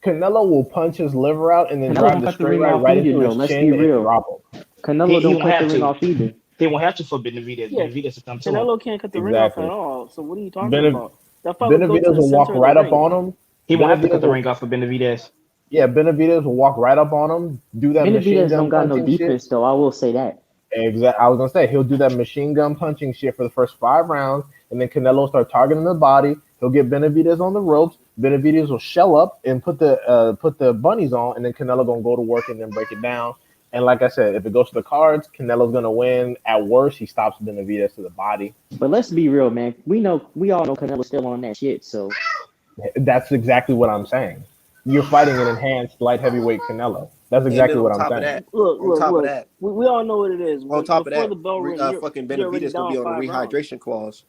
Canelo will punch his liver out and then Canelo drive don't the cut the straight ring right off right either, into though. his Let's be chin and real. drop him. Canelo He don't won't cut the have ring to. off either. He won't have to for Benavidez. Yeah, Benavidez will come to him. Canelo can't cut the ring off at Exactly. all. So what are you talking Benav- about? That fight would go to Benavidez the will walk center of the right up ring. on him. He won't have to cut Benavidez the will, ring off for Benavidez. yeah, Benavidez will walk right up on him, do that machine Benavidez don't gun got no punching shit. defense, though. I will say that. Exactly. I was gonna say he'll do that machine gun punching shit for the first 5 rounds, and then Canelo will start targeting the body. He'll get Benavidez on the ropes. Benavidez will shell up and put the bunnies on, and then Canelo gonna go to work and then break it down. And like I said, if it goes to the cards, Canelo's gonna win. At worst, he stops Benavidez to the body. But let's be real, man. We all know Canelo's still on that shit. So That's exactly what I'm saying. You're fighting an enhanced light heavyweight Canelo. That's And then exactly on what I'm top of saying. that, Look, on look, top of look. that, We all know what it is. on top of Before that, the bell ring, fucking you're already Benavidez gonna be down on a 5 rounds. rehydration clause.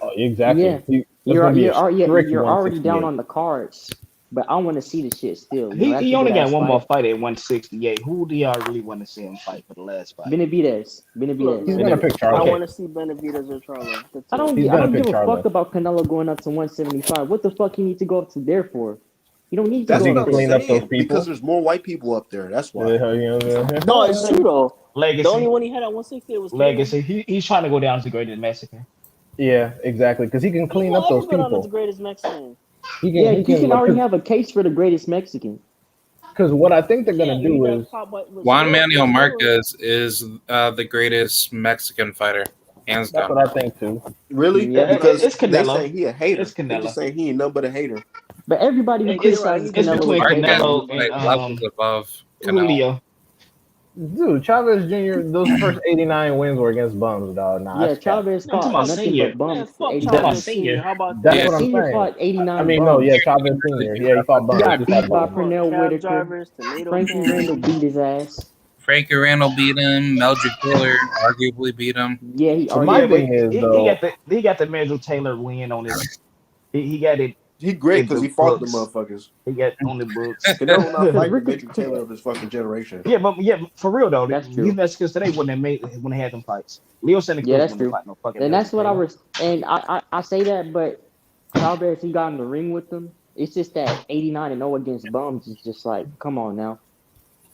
Oh, exactly. yeah, That's gonna be a strict you're already down 168. on the cards. But I want to see the shit still. You know, He that's he a good only got ass one more fight. fight at 168. Who do y'all really want to see him fight for the last fight? Benavidez. Look, He's man, gonna pick I Charlo. want to see Benavidez or Charlo. That's I it. don't He's I gonna don't pick give a fuck Charlo about Canelo going up to 175. What the fuck he need to go up to there for? You don't need to That's he go what up can I'm there. clean up those saying. Because people. there's more white people up there. That's why. No, it's true though. The only Legacy. one he had at 160 was Caleb. Legacy. He's trying to go down as the greatest Mexican. Yeah, exactly. Because he can He clean won't up ever those go down as the people. greatest Mexican. Yeah, He he can can already because have a case for the greatest Mexican. what I think they're He gonna can't. He do got is caught by with Juan Manuel steroids. Marquez is the greatest Mexican fighter, hands that's down. what I think too. Really? Yeah. Because It's they Canelo. say he a hater. It's They just Canelo. saying he ain't nothing but a hater. But everybody who You're right. criticizes He It's just Canelo don't is between like a hater. Marquez Canelo, is Canelo man. like levels above Canelo. Julio. Dude, Chavez Jr. Those first 89 wins were against bums, dog. Nah, Yeah, that's cap. Chavez I'm talking fought about nothing senior. but Man, bums for fuck You talking about 89. Chavez Sr. senior? How about That's Yeah, that? what I'm Senior saying. fought 89 I mean, no, yeah, bums. Chavez Sr. Yeah, he fought He bums. got He beat fought by bums. Fuck Pernell cab Whitaker. drivers, tomato Frankie Randall cans. beat his ass. Frankie Randall beat him. Meldrick Taylor arguably beat him. Yeah, he But my Yeah, but arguably. thing is he though, got the Major Taylor win on his. He got it He great in because he the fought the books. motherfuckers. He got on the books. Canelo not Because fighting the Ricky, Major Taylor of his fucking generation. Yeah, but for real though, that's these true. Mexicans today wouldn't have made when they had them fights. Leo Santa Yeah, Cruz that's wouldn't have true. fought no fucking And Major that's what I Taylor. was. And I say that, but Chavez, he got in the ring with them. It's just that 89 and 0 against bums is just like, come on now.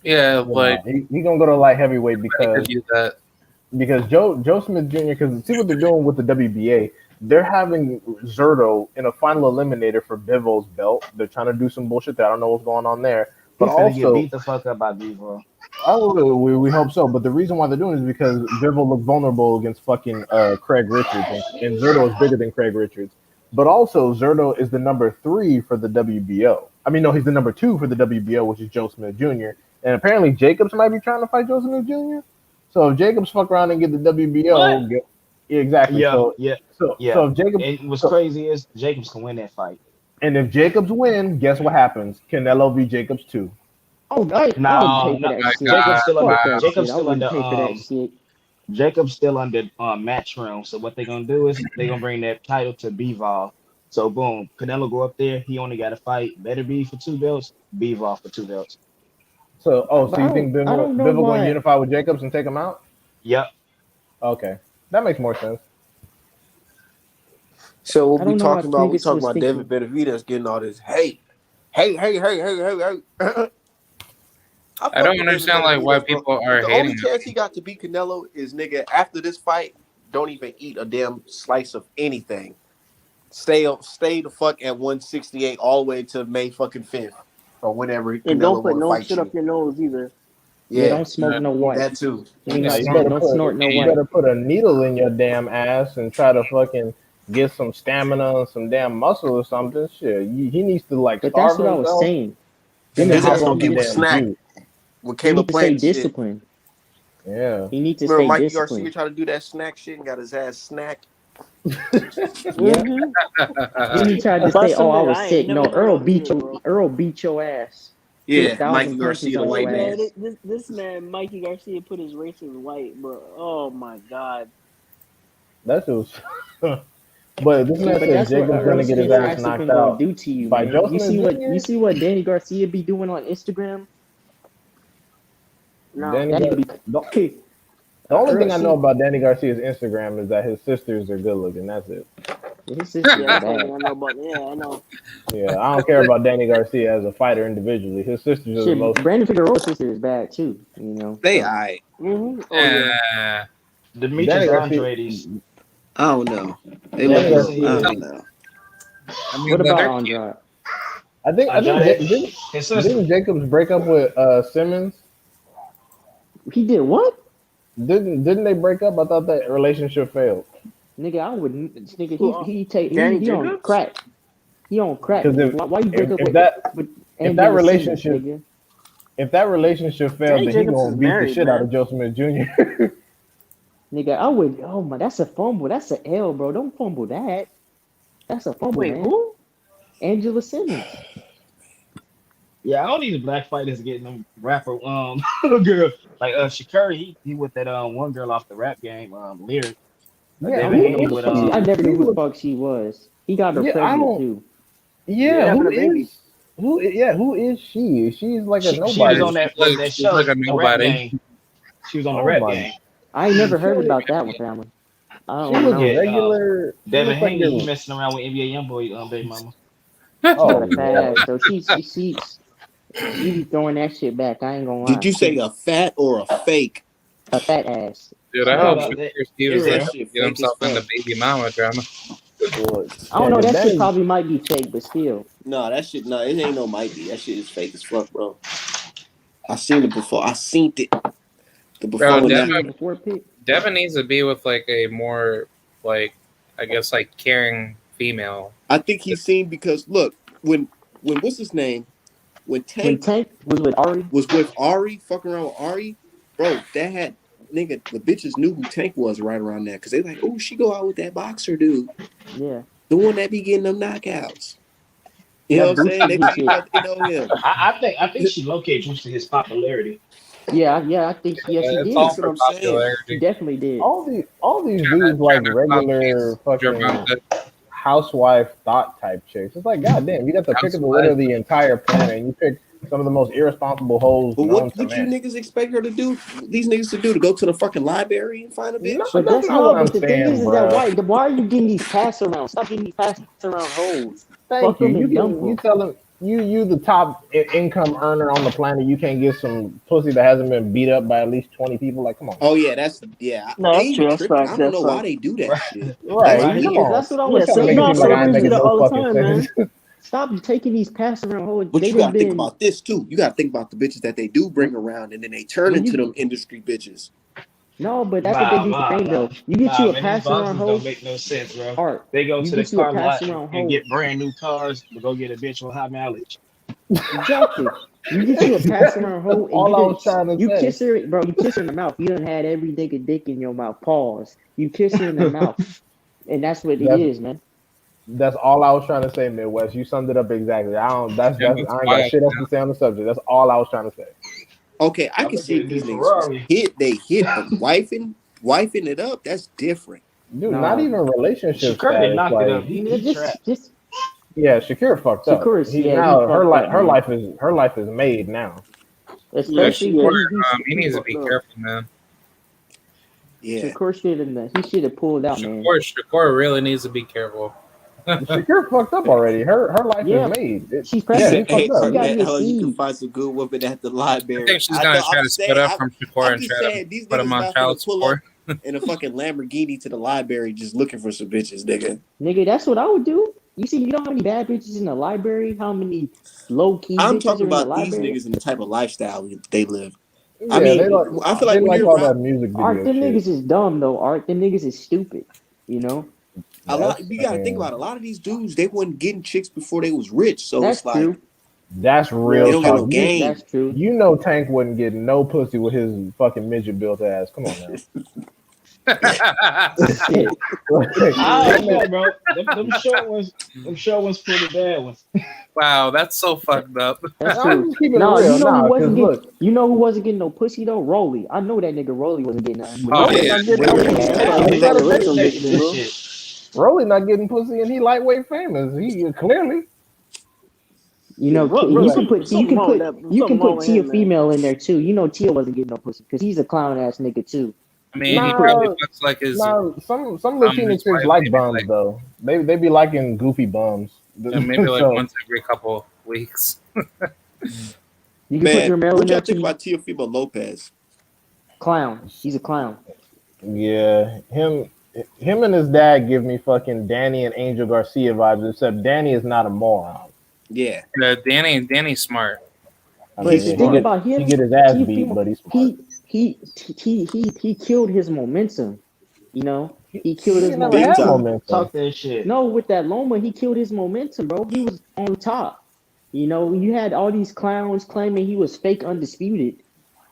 Yeah, you like know, he gonna go to light heavyweight I give you that. because Joe Smith Jr. Because see what they're doing with the WBA. They're having Zerto in a final eliminator for Bivol's belt. They're trying to do some bullshit there. I don't know what's going on there. But He's finna get also, beat the fuck up by Bevo. we hope so. But the reason why they're doing it is because Bivol looked vulnerable against fucking Craig Richards, and Zerto is bigger than Craig Richards. But also, Zerto is the number 3 for the WBO. I mean, no, he's the number 2 for the WBO, which is Joe Smith Jr. And apparently, Jacobs might be trying to fight Joe Smith Jr. So if Jacobs fuck around and get the WBO, yeah, exactly. Yeah, So yeah, so yeah. so if Jacobs, And what's crazy is Jacobs can win that fight. and if Jacobs win, guess what happens? Canelo v. Jacobs 2. Oh, I wouldn't No, pay for no, that shit. Jacob's still under. Fuck that Jacob's shit. I still wouldn't under. pay for that shit. Jacob's still under match room. So what they're gonna do is they're gonna bring that title to Bivol. So boom, Canelo go up there. He only got to fight. Better be for 2 belts. Bivol for 2 belts. So But you think I don't know Bivol going why. to unify with Jacobs and take him out? Yep. Okay, that makes more sense. So what I we don't know why talking about? We niggas talking was about thinking. David Benavidez getting all this hey. I I fuck don't with understand David like why Benavidez, bro. people are The hating only on chance him. he got to beat Canelo is nigga after this fight. Don't even eat a damn slice of anything. Stay the fuck at 168 all the way to May fucking 5th or whenever And don't Canelo put want to no fight shit you. up your nose either. Yeah, Yeah, don't smoke no white. that too. You ain't Nah, not you smoke. better Don't snort no white. put a needle in your damn ass and try to fucking get some stamina and some damn muscle or something. Shit, he needs to like But that's starve what I was himself saying. and Him then and His hop ass Zerto on gonna some give need him to damn snack juice. with he Caleb need to stay Plant shit. disciplined. Yeah. He need to Remember stay Mikey Garcia disciplined. tried to do that snack shit and got his ass snacked? Yeah. Mm-hmm. Then he tried to say, Bust a "Oh, I nigga. was I ain't sick." never No, heard him either, bro. Earl beat your ass. Put Yeah, Mikey 1,000 punches Garcia, the on Hey white your man. man, ass. this man Mikey Garcia put his race in white, bro. Oh my god. That's just. But this See, man but said that's what Jacob's gonna Earl get his Spencer ass knocked Askren gonna out do to you, by man. Joe Smith You Jr. see what Danny Garcia be doing on Instagram? No. Danny That Gar- nigga the, be the only Earl thing I know see about Danny Garcia's Instagram is that his sisters are good looking. That's it. his sisters Yeah, are that's the only bad. thing I know about. Yeah, I know. Yeah, I don't care about Danny Garcia as a fighter individually. His sisters are the Shit, most. Brandon Figueroa's sister is bad too. You know, They so alright. Mm-hmm. Oh yeah. Demetrius Danny Garcia. Andrade's. I don't know. They look Danny Definitely a little. see I Garcia. don't know. I mean, what but about they're Andrade? I think Andrade, his sister. didn't Jacobs break up with Simmons? He did what? Didn't they break up? I thought that relationship failed. Nigga, I wouldn't. Nigga, Who, Danny he on Jacobs? crack. He on crack. Because Why you break up if with that if that Angela Simmons, relationship nigga? if that relationship failed, Danny then he Jacobs gonna is beat the married, shit out man. of Joe Smith Jr. Nigga, I would. Oh my, that's a fumble. That's an L, bro. Don't fumble that. That's a fumble, Wait, man. who? Angela Simmons. Yeah, I don't need black fighters getting them rapper girl like Shakari. He with that one girl off the rap game Lyric. Yeah, I Devin don't know who who Haney the is with fuck she. I she? never She knew who the looks. fuck she was. He got her Yeah, I pregnant don't. too. Yeah, Having a baby. who is she? She's like a she was nobody. on that she's like show, a the rap nobody. game. She was on the Oh rap my! game. I ain't never She heard only about that one, family. I she don't looks know. Yeah, regular. She Devin looks like Haney, he your. messing around with NBA YoungBoy baby mama. She got Oh a fat lord. ass though. She be throwing that shit back. I ain't gonna Did lie. you say a fat or a fake? A fat ass. Dude, I No, hope Oh, no, Victor Steve it's doesn't that real. shit get fake as himself in the fuck. baby mama drama. Well, I don't yeah, know. because That shit Danny. probably might be fake, but still. No, that shit. No, it ain't no might be. That shit is fake as fuck, bro. I seen it before. I seen it. The Bro, before Oh, and you after. seen it before, Pete? Devin needs to be with like a more like I guess like caring female. I think he's seen because look, when what's his name? When When Tank Tank was with Ari, was with Ari, fucking around with Ari, bro, that had nigga, the bitches knew who Tank was right around there. Cause they like, oh, she go out with that boxer dude. yeah, The one that be getting them knockouts. You know that what I'm saying? boosted They his talking shit. about they know him. I think she located boosted his popularity. Yeah. I think yes, he It's did. all That's what for I'm saying. He popularity. definitely did. All these Trying dudes like to regular copy fucking Gervonta. housewife thought type chicks. It's like, goddamn, you got the pick of the litter of the entire planet, and you pick some of the most irresponsible hoes But known what to you man. niggas expect her to do? These niggas to do to go to the fucking library and find a No, bitch? But that's that's not no. what I'm But the thing saying, is that bro. why are you getting these pass around? Stop getting these pass around hoes. Thank Fuck you. them and dump You them. tell them you the top income earner on the planet. You can't get some pussy that hasn't been beat up by at least 20 people. Like, come on, Oh yeah, that's yeah. No, They that's true. be That's tripping. I facts. don't That's know why facts. they do that Right, shit. That's right? right. Come weird. on. That's what I You're was Yeah, trying to saying. make it no, seem like I ain't celebrities do making that no all the fucking time, man. sense. Stop taking these pass around hoes. But They you done gotta think been about this too. You gotta think about the bitches that they do bring around, and then they turn when into you them industry bitches. no, but that's what they do for fame though. You get you a Man, these pass around bosses don't hoe, make no sense, bro. art. They go You to the get you a car pass lot around and hoe. get brand new cars to go get a bitch with high mileage. Exactly. You get you a pass around That's hoe and all I was trying to you say. kiss her, bro. You kiss her in the mouth. You done had every nigga dick in your mouth. Pause. You kiss her in the mouth, and that's what it That's is, man. that's all I was trying to say, Midwest. You summed it up exactly. I don't. That's. It's I ain't got wild, shit else to man. say on the subject. That's all I was trying to say. Okay, I I'm can gonna see get a if new these niggas was Ferrari. hit, but wifing it up, that's different. Dude, not Nah, even relationship Shakur did status. knock it up. Like, He trapped. just yeah, Shakira fucked up. Shakur, He yeah, he now fucked up, her man. life is made now. Yeah, Especially, she yeah, did. He She needs to fucked be up. careful, man. Yeah. Shakur should have pulled out, man. Shakur really needs to be careful. I Shakira fucked up already. Her life is Yeah, made. she's He Yeah, pregnant. he said, fucked "Hey, She up. got to Arnett, get how you can seeds. find some good women at the library?" think she's gonna try to split up from Shakur I'm and just try to saying, these put him niggas on not gonna child pull up support. in a fucking Lamborghini to the library just looking for some bitches, nigga. Nigga, that's what I would do. You see, you know how many bad bitches in the library? How many low key I'm bitches talking are in the about these library? niggas and the type of lifestyle they live. I Yeah, mean, I feel they like when like you're all around that music Art, video them shit. niggas is dumb though. Art, them niggas is stupid. You know, a lot, That's you I got to think mean about it. A lot of these dudes, they wasn't getting chicks before they was rich, so that's it's like true. that's they real Yeah, don't get talk. no game. that's true. You know Tank wouldn't get no pussy with his fucking midget built ass. Come on now. Shit, Like, I that don't nigga, know, bro. Them short ones for the bad ones. Wow, that's so fucked up. that's I'm true. just keeping it No, you real. know who Nah, cause wasn't getting? look, You know who wasn't getting no pussy though? Rolly. I know that nigga Rolly wasn't getting nothing when he Oh Rolly had yeah, not getting when no he pussy. had That's why he his got a career so baby. good, Taking this bro. shit. Rolly not getting pussy and he lightweight famous. He clearly. You know, Bro, you something can wrong with put that. you can Something wrong put with Tia him, man. female in there too. You know, Tia wasn't getting no pussy because he's a clown ass nigga too. I mean, he probably Nah, looks like his some Latina his chicks wife like maybe bums like though. They be liking goofy bums. maybe like So once every couple weeks. You can put Man, Jermel in what y'all there think too. about Teofimo Lopez? Clown. He's a clown. yeah, him and his dad give me fucking Danny and Angel Garcia vibes. Except Danny is not a moron. Yeah, Danny's smart. I But he's mean, think smart. about he him, get his ass beat, Teofimo. but he's smart. He killed his momentum. You know, he killed He his ain't never Big had momentum. time. momentum. Talk that shit. No, with that Loma, he killed his momentum, bro. He was on top. You know, you had all these clowns claiming he was fake undisputed.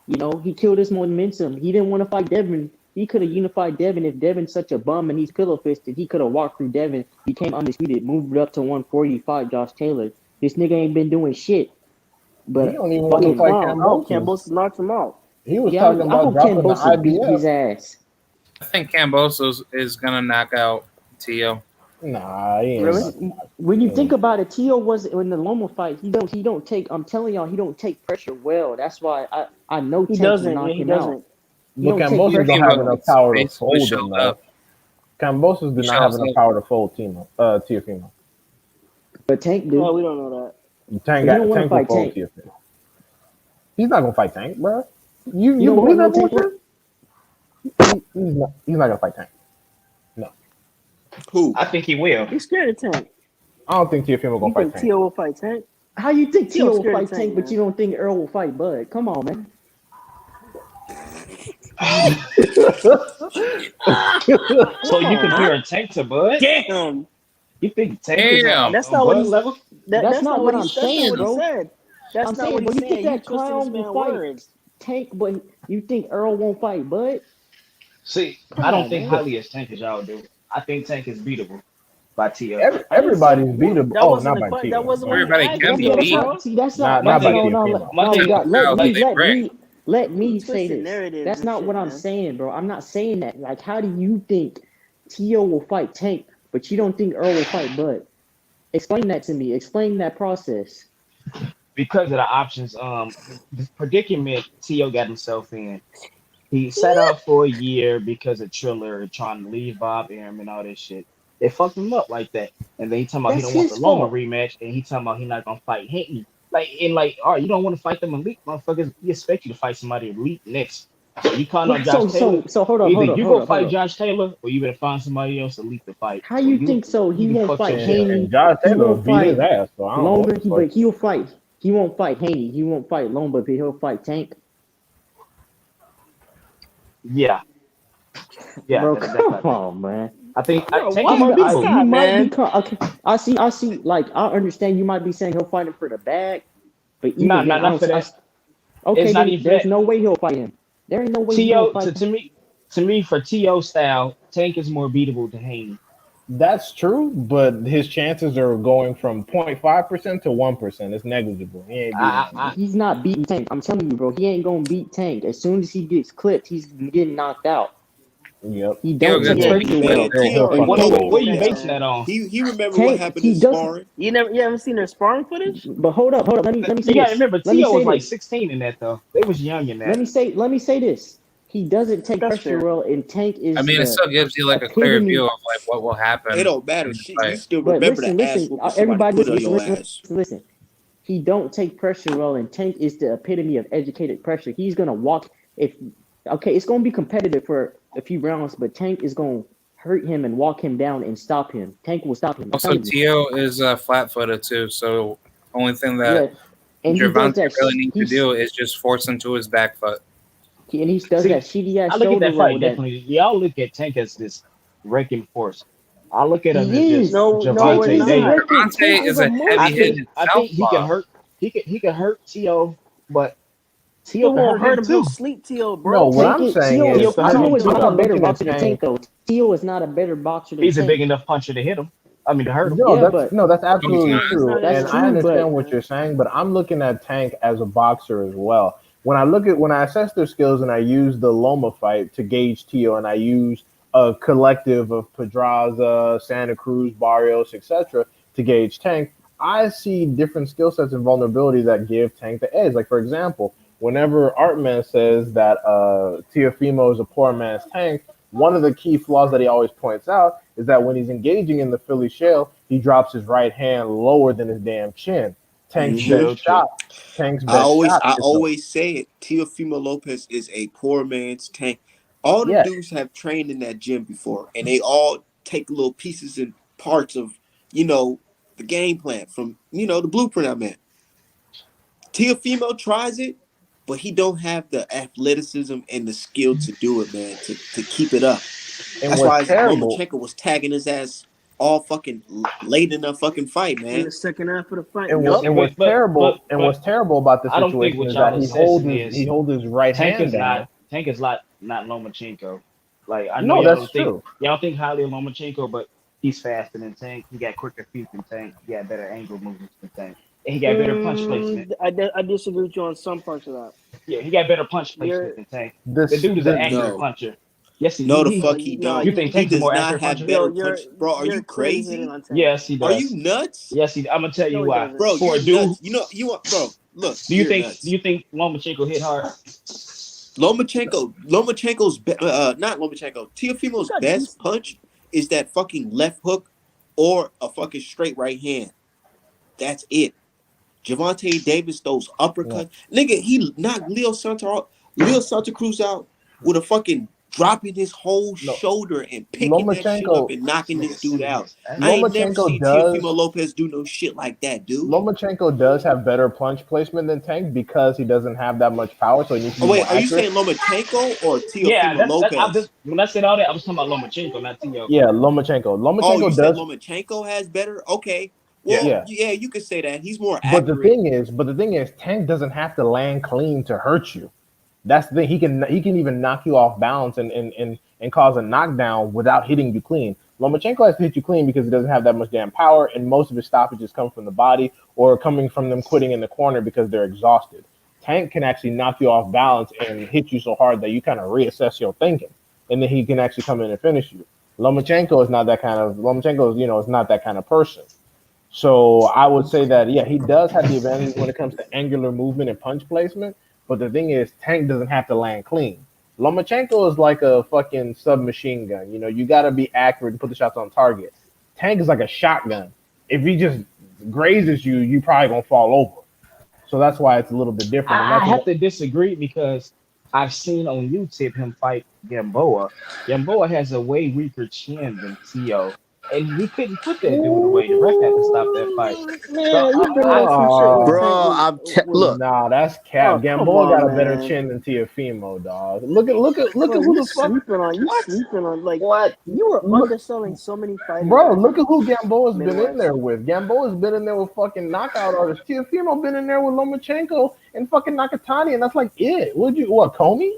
You know, he killed his momentum. He didn't want to fight Devin. He could have unified Devin if Devin's such a bum and he's pillow fisted. He could have walked through Devin, became undisputed, moved up to 145. Josh Taylor. This nigga ain't been doing shit. He But don't even want He a to fucking fight clown. Oh, Cambosos. Cambosis knocked him out. He was yeah, talking I about hope Ken dropping the Bosa beat his IBF. ass. I think Cambosos is gonna knock out Tio. Nah, he ain't Really? about to. When you He think ain't. about it, Tio was in the Loma fight. He don't take. I'm telling y'all, he don't take pressure well. That's why I know He Tank will doesn't. Yeah, knock he him out. doesn't. He But don't take Cambosos don't pressure have well. enough He's power to basically fold him showed though. up. Cambosos do He not have shows enough up. power to fold Teofimo. But Tank Oh, do. we don't know But he don't want to Tank will fight fold Tank. Teofimo. He's not gonna fight Tank, bro. You You don't believe want no that Tank. bullshit? He's not gonna fight Tank. No, Who? I think he will. that. He's scared of Tank. I don't think Teofimo You gonna fight think Tank. Tio will fight Tank? How you think Tio's Tio will scared of fight Tank, Tank, but man. you don't think Earl will fight Bud? Come on, man. So Come you on, man. compare a Tank to Bud? Damn. You think Tank is Damn. That's on not what Bud he's. level? That's not what I'm That's not saying, what he bro. said. That's I'm not what saying, bro, he's you think saying. You that twisting this clown will man fight words. Tank, but you think Earl won't fight Bud? See, I Come don't on, think man. But highly as Tank as y'all do. I think Tank is beatable by Tio. I didn't say everybody's beatable. that Oh, wasn't not the by question. That Tio. wasn't what No, he Everybody asked can That's be yeah, you, that's beat. not bro. see, that's not not My not by no thing, no no Teofimo. my no thing we is got Styles like let brick. me let me You say twisting this. narratives That's and not what shit, I'm man. saying, bro. I'm not saying that. Like, how do you think Tio will fight Tank, but you don't think Earl will fight Bud? Explain that to me. Explain that process. because of the options, the predicament Tio got himself in. He sat out for a year because of Triller trying to leave Bob Arum and all this shit. They fucked him up like that. And then he talking about he That's don't want the his Loma fault. rematch, and he talking about he not gonna fight Hinton. Like, and like, all right, you don't want to fight them elite motherfuckers. We expect you to fight somebody elite next. You calling on So Josh Taylor? so so hold up, Either hold up, you hold go up, hold fight up. Josh Taylor, or you better find somebody else to lead the fight. How So you think so? He you won't fucked fight your shit up. And Haney. Josh He Taylor won't beat his fight ass, so I don't know what Lomba. the fuck. But he'll fight. He won't fight Haney. He won't fight Lomba, but he'll fight Tank. Yeah, yeah, Bro, that's come what I think. on, man. Bro, Tank is what? more beatable. You Stop, might be. man. Okay, I see. Like, I understand. You might be saying he'll fight him for the bag, but No, even then, not I not for don't. that. Okay, It's not then even for there's that. no way he'll fight him. There ain't no way he gonna To fight. to me for To style, Tank is more beatable than Haney. That's true, but his chances are going from 0.5% to 1%. It's negligible. He ain't beating I, that I, man. He's not beating Tank. I'm telling you, bro. He ain't gonna beat Tank. As soon as he gets clipped, he's getting knocked out. Yep. He Tio don't gets take Yeah, beat, pressure but Man, well, he'll Tio, and fucking no, Tank. move what are you his basing ass. that on? he remember what Tank, happened he in does. sparring. you haven't seen their sparring footage? But hold up, hold up. Let me say You gotta this. remember, Let me Tio say was like this. 16 in that though. They was young in that. Let me say this. He doesn't take That's pressure fair. well, and Tank I is mean, it the still gives you like a clear view epitome. of like what will It happen don't matter. in the Shit, you fight. still But remember listen, the ass listen, whooping somebody everybody, put on listen, your listen, ass. listen. He don't take pressure well, and Tank is the epitome of educated pressure. He's gonna walk if okay, it's gonna be competitive for a few rounds, but Tank is gonna hurt him and walk him down and stop him. Tank will stop him. I'm Also, telling you. Tio is flat-footed too, so only thing that Yeah, and he does Gervonta that. really needs to He's do is just force him to his back foot. he does that See, shitty ass I look at shoulder that roll fight that differently. Y'all look at Tank as this wrecking force. I look at him as he just is. No, Tank we're Javante is a not. Davis. record. Tank Gervonta is is a a I monster. think heavy-hitting I think he can southpaw. hurt. He can hurt To, but It To can won't hurt hurt him him. He'll too. sleep Tio, No, bro. what Tank I'm is saying Tio is Tio is can hurt him Tio is I'm too. not a not better looking at boxer than Tank. Tank though. Tio is not a better boxer than He's a big Tank. enough puncher to hit him. I mean to hurt him. No, Yeah, that's but no, that's No, he's absolutely not. He's not true, as that's and I strong true. as But understand Tank, what man. you're saying. But I'm looking at Tank as a boxer as well. When I assess their skills, and I use the Loma fight to gauge Tio, and I use a collective of Pedraza, Santa Cruz, Barrios, etc. to gauge Tank. I see different skill sets and vulnerabilities that give Tank the edge. Like for example, whenever Artman says that Teofimo is a poor man's Tank, one of the key flaws that he always points out is that when he's engaging in the Philly shell, he drops his right hand lower than his damn chin. Tank's Hmm. best Very true. shot, Tank's best shot I is the always say it. Teofimo Lopez is a poor man's Tank. All them yeah. dudes have trained in that gym before, and they all take little pieces and parts of, you know, the game plan from, the blueprint I meant. Teofimo tries it, but he don't have the athleticism and the skill to do it, man, to keep it up. And That's what's why terrible, Lomachenko was tagging his ass all fucking late in the fucking fight, In the man. second half of the fight, and what yup. See, and what's terrible about the I don't think situation what is that y'all assessing he is holds his right Tank hand is down. not Lomachenko. Like I know No, that's true. y'all don't think highly of Lomachenko, but he's faster than Tank. He got quicker feet than Tank. He got better angle movements than Tank. And he got better punch placement. I disagree with you on some parts of that. Yeah, he got better punch placement You're than Tank. The This dude is an the accurate No. puncher. Yes, No, the no, fuck he no. you don't. think He Tank is a does more not accurate have puncher? Yo, better punch. Bro, are you're you clearly hating crazy? on Tank. Yes, he Are you does. nuts? Yes, he. I'm gonna tell you No, he why. doesn't. Bro, For a you're dude, nuts. You want, bro, look, do you you're think nuts. Lomachenko hit hard? Lomachenko's not Lomachenko. He Teofimo's got best decent. punch is that fucking left hook or a fucking straight right hand. That's it. Javante Davis, those no, uppercuts. Nigga, he knocked Leo Santa Cruz out with a fucking dropping his whole no. shoulder and picking that shit up Lomachenko and knocking this Nigga, dude sitting out. his I ass. ain't never Lomachenko seen Teofimo does Lopez do no shit like that, dude. Lomachenko does have better punch placement than Tank because he doesn't have that much power, so he needs to Oh be wait, more are you accurate. saying Lomachenko or Yeah, Teofimo that I Lopez? just when I said all that, I was talking about Lomachenko, not Tio. Yeah, Lomachenko. Oh, you Lomachenko said does. Lomachenko has better? Okay. Yeah. Well, Yeah, yeah, you could say that. He's more but accurate. the thing is, Tank doesn't have to land clean to hurt you. That's the thing. He can even knock you off balance and cause a knockdown without hitting you clean. Lomachenko has to hit you clean because he doesn't have that much damn power, and most of his stoppages come from the body or coming from them quitting in the corner because they're exhausted. Tank can actually knock you off balance and hit you so hard that you kind of reassess your thinking, and then he can actually come in and finish you. Lomachenko is not that kind of person. So I would say that yeah, he does have the advantage when it comes to angular movement and punch placement. But the thing is, Tank doesn't have to land clean. Lomachenko is like a fucking submachine gun. You got to be accurate and put the shots on target. Tank is like a shotgun. If he just grazes you, you probably gonna fall over. So that's why it's a little bit different. And I that's have what, to disagree because I've seen on YouTube him fight Gamboa. Gamboa has a way weaker chin than Tio, and he couldn't put that dude away. The ref had to stop that fight. Ooh, So man, you bringing up some shit with Oh, Tank Bro, with look, nah, that's oh cap. come Gamboa got on, a better man. chin than Tiafimo, dog. Look at Bro, who you the fuck. sleeping on What? like What? you were Look, underselling so many fighters bro. out Look here, at who Gamboa's been in Midwest. there with. Gamboa's been in there with fucking knockout artists. Tiafimo been in there with Lomachenko and fucking Nakatani, and that's like it. What, Comey?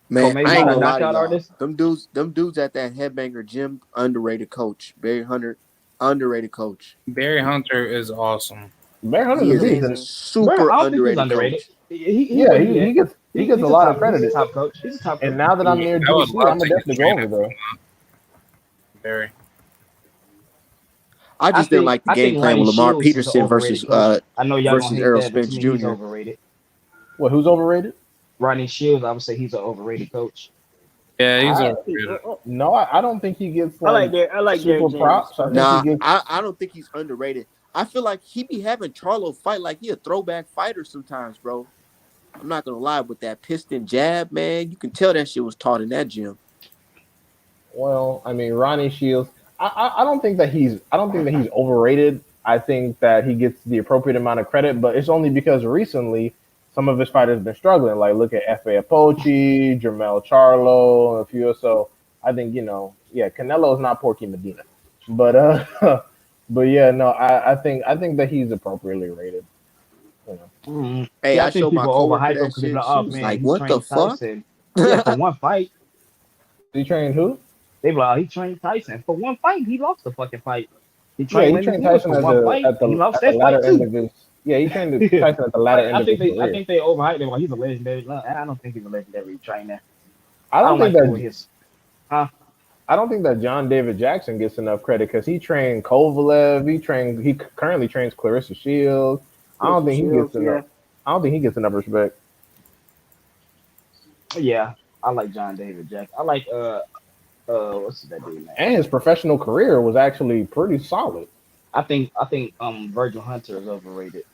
man, Comey's I ain't not a gonna lie to knockout y'all. artist. Them dudes at that Headbanger gym, underrated coach. Barry Hunter, underrated coach. Barry Hunter is awesome. Bear Hunter's He a He's is beast, a and amazing. Bro, super I don't think he's underrated underrated. coach. He yeah, where he at? he gets a He's a lot of top. He's a credit. top coach. He's a top And coach. now that I'm Yeah, near I would DC, I'm love gonna to get definitely go trained over at there. Barry. I just didn't like the I game think plan Ronnie with Lamar Shields is an Peterson overrated coach. I know y'all gonna versus hate Errol that, but Spence to me he's Jr. overrated. What? Who's overrated? Ronnie Shields, I would say he's an overrated coach. Yeah, he's I overrated. No, I don't think he gets like I like super Derrick James, props. I but think he Nah, gets. I don't think he's underrated. I feel like he be having Charlo fight like he a throwback fighter sometimes, bro. I'm not gonna lie, with that piston jab, man, you can tell that shit was taught in that gym. Well, I mean, Ronnie Shields. I don't think that he's overrated. I think that he gets the appropriate amount of credit, but it's only because recently some of his fighters have been struggling. Like look at F.A. Apochi, Jermel Charlo, and a few. So I think yeah, Canelo is not Porky Medina, but but yeah, no, I think that he's appropriately rated. You know, Hey, Yeah, I I think showed my people coworker overhype him that because they're shit. like, She oh was man, like, he "What the trained fuck?" Tyson. Yeah, for one fight. he trained who? They be like, oh, he trained Tyson. For one fight, he lost the fucking fight. He Yeah, trained he Lennox trained Lewis Tyson for one fight, and he lost at the that fight latter end too. of his. Yeah, he trained Tyson at the latter end I of his think I career. think they overhyped him. Like he's a legendary. I don't think he's a legendary trainer. I I don't don't think like the that way his. Huh? I don't think that John David Jackson gets enough credit because he trained Kovalev. He currently trains Clarissa Shields. I don't Clarissa think he gets Shields, enough. yeah. I don't think he gets enough respect. Yeah, I like John David Jackson. I like what's that dude name? And his professional career was actually pretty solid. I think Virgil Hunter is overrated.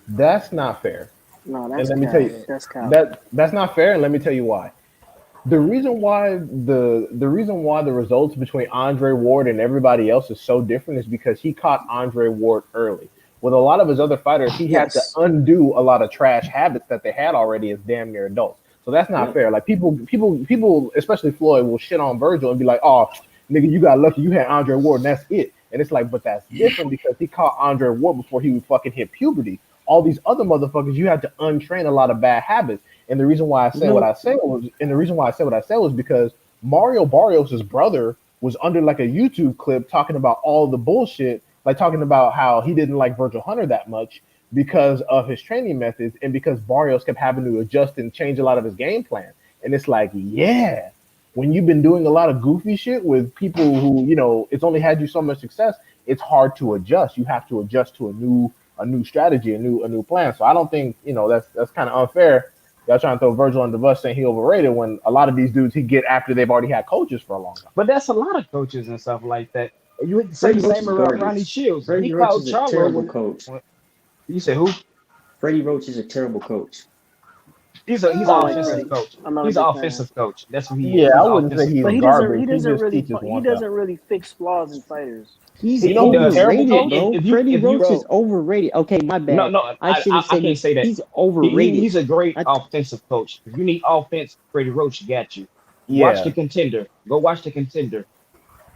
That's not fair. No, And that's let me tell cap. you That's cap. that's not fair. And let me tell you why. The reason why the results between Andre Ward and everybody else is so different is because he caught Andre Ward early. With a lot of his other fighters, he had to Yes. undo a lot of trash habits that they had already as damn near adults. So that's not Yep. fair. Like people, especially Floyd, will shit on Virgil and be like, "Oh, nigga, you got lucky. You had Andre Ward, and that's it." And it's like, but that's different because he caught Andre Ward before he would fucking hit puberty. All these other motherfuckers, you had to untrain a lot of bad habits. And the reason why I said what No, I said was, and the reason why I said what I said was because Mario Barrios' brother was under like a YouTube clip talking about all the bullshit, like talking about how he didn't like Virgil Hunter that much because of his training methods and because Barrios kept having to adjust and change a lot of his game plan. And it's like, yeah, when you've been doing a lot of goofy shit with people who, it's only had you so much success, it's hard to adjust. You have to adjust to a new strategy, a new plan. So I don't think, that's kind of unfair. Y'all trying to throw Virgil under the bus saying he overrated when a lot of these dudes he get after they've already had coaches for a long time. But that's a lot of coaches and stuff like that. You would say Freddie the Roach same is about Ronnie garbage. Shields. He Freddie Roach called is a Charlo terrible coach. when you said who? Freddie Roach is a terrible coach. He's I an don't like offensive Freddie. coach. I'm not a He's an big fan. offensive coach. That's what he is. Yeah, He's I an wouldn't say offensive he's But coach. garbage. He doesn't just really teaches he one doesn't stuff. really fix flaws in fighters. He's You know who's a terrible overrated, coach? bro. If you Freddie if you Roach is Bro, overrated. Okay, my no bad. no I should have I said can't say that. he's overrated. He's a great I, offensive coach. If you need offense, Freddie Roach got you. Watch the Yeah, contender. Go watch the contender.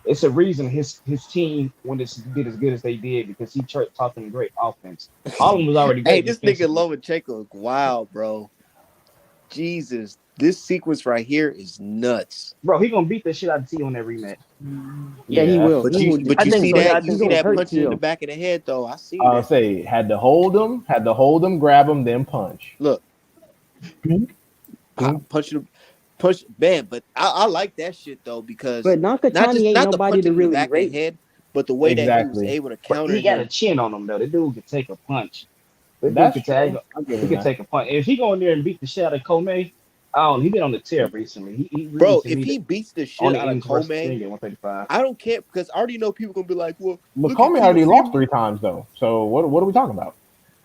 It's a reason his team when it's did as good as they did because he taught them great offense. All of them was already hey, great this nigga defensively. Lomachenko is wild, bro. Jesus, this sequence right here is nuts. Bro, he gonna beat the shit out of T on that rematch. yeah, he yeah. will. But He you will. but I you think see so. Yeah, I that He's think see gonna so. that hurt punching in the Tio. back of the head though. I seen I'll that. say had to hold him, grab him, then punch. Look, Pink, pink. punch bam. But I like that shit though because But Nakatani ain't not the nobody to punching in the really back of the rate. head, but the way that he was Exactly. able to But counter he got a him. chin on him though. The dude could take a punch. The dude That's could take true. I give he him could that. take a punch. If he go in there and beat the shit out of Comey, he been on the tear recently. He really Bro, to if me he beats the on shit the out of ends versus Comey, King at 135. I don't care because I already know people gonna be like, well, But look at Comey already lost Teofimo. 3 times though. So what are we talking about?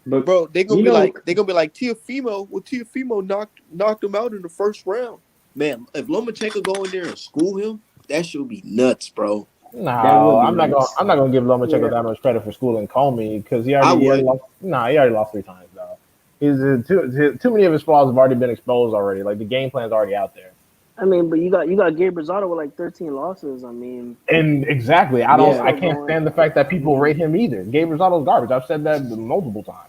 But Bro, you know, they gonna be like Tiafimo. Well, Tiafimo knocked him out in the first round. Man, if Lomachenko go in there and school him, that should be nuts, bro. that No, would be nuts. I'm not gonna give Lomachenko Yeah. that much credit for schooling Comey because I he already would. lost. Nah, he already lost 3 times though. He's too many of his flaws have already been exposed already. Like the game plan's already out there. I mean, but you got Gabe Rosado with like 13 losses. I mean, And exactly, he's Yeah, I still can't going. stand the fact that I people mean, rate him either. Gabe Rosado's garbage. I've said that multiple times.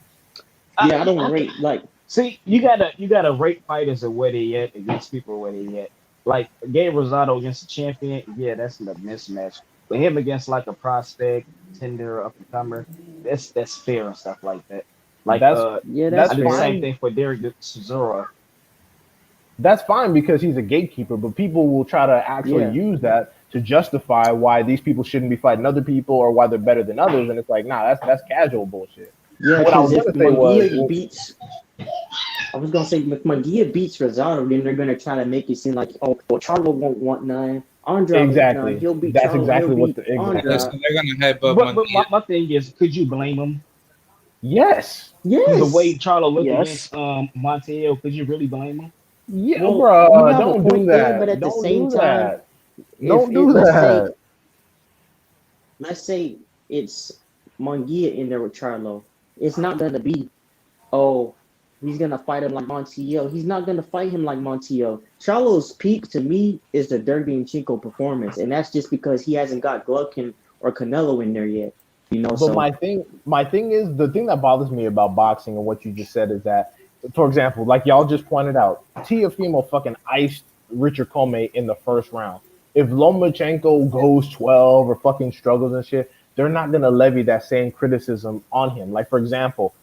yeah. I I, don't I think rate like see you gotta rate fighters at where they at against people where they at. Like Gabe Rosado against a champion, yeah, that's a mismatch. But him against like a prospect, tender, up and comer, that's fair and stuff like that. Like That's yeah, that's I that's do the fair. same fine. thing for Derek Chisora. That's fine because he's a gatekeeper, but people will try to actually Yeah, use that to justify why these people shouldn't be fighting other people or why they're better than others. And it's like, nah, that's casual bullshit. yeah. But what I Because was if gonna say was, Munguia beats, I was gonna say if Munguia beats Rosado, then they're gonna try to make it seem like, oh, well, Charlo won't want none. Andrade won't want none. exactly, He'll beat that's Charlo. He'll exactly what beat the Yeah, exactly. so Andrade. they're gonna hype up But Monkey. my thing is, could you blame him? Yes, The way Yes. Charlo looked yes. against Montiel, could you really blame him? yeah, Well, you bruh, have a don't do point there, but that. at the Don't same do time, that. if Don't it do that. let's say it's Munguia in there with Charlo, it's not gonna be, oh, he's gonna fight him like Montiel. He's not gonna fight him like Montiel. Charlo's peak to me is the Derby and Chinko performance, and that's just because he hasn't got Golovkin or Canelo in there yet. You know, But so my thing is the thing that bothers me about boxing and what you just said is that, for example, like y'all just pointed out, Tiafimo fucking iced Richard Comey in the first round. If Lomachenko goes 12 or fucking struggles and shit, they're not gonna levy that same criticism on him. Like for example,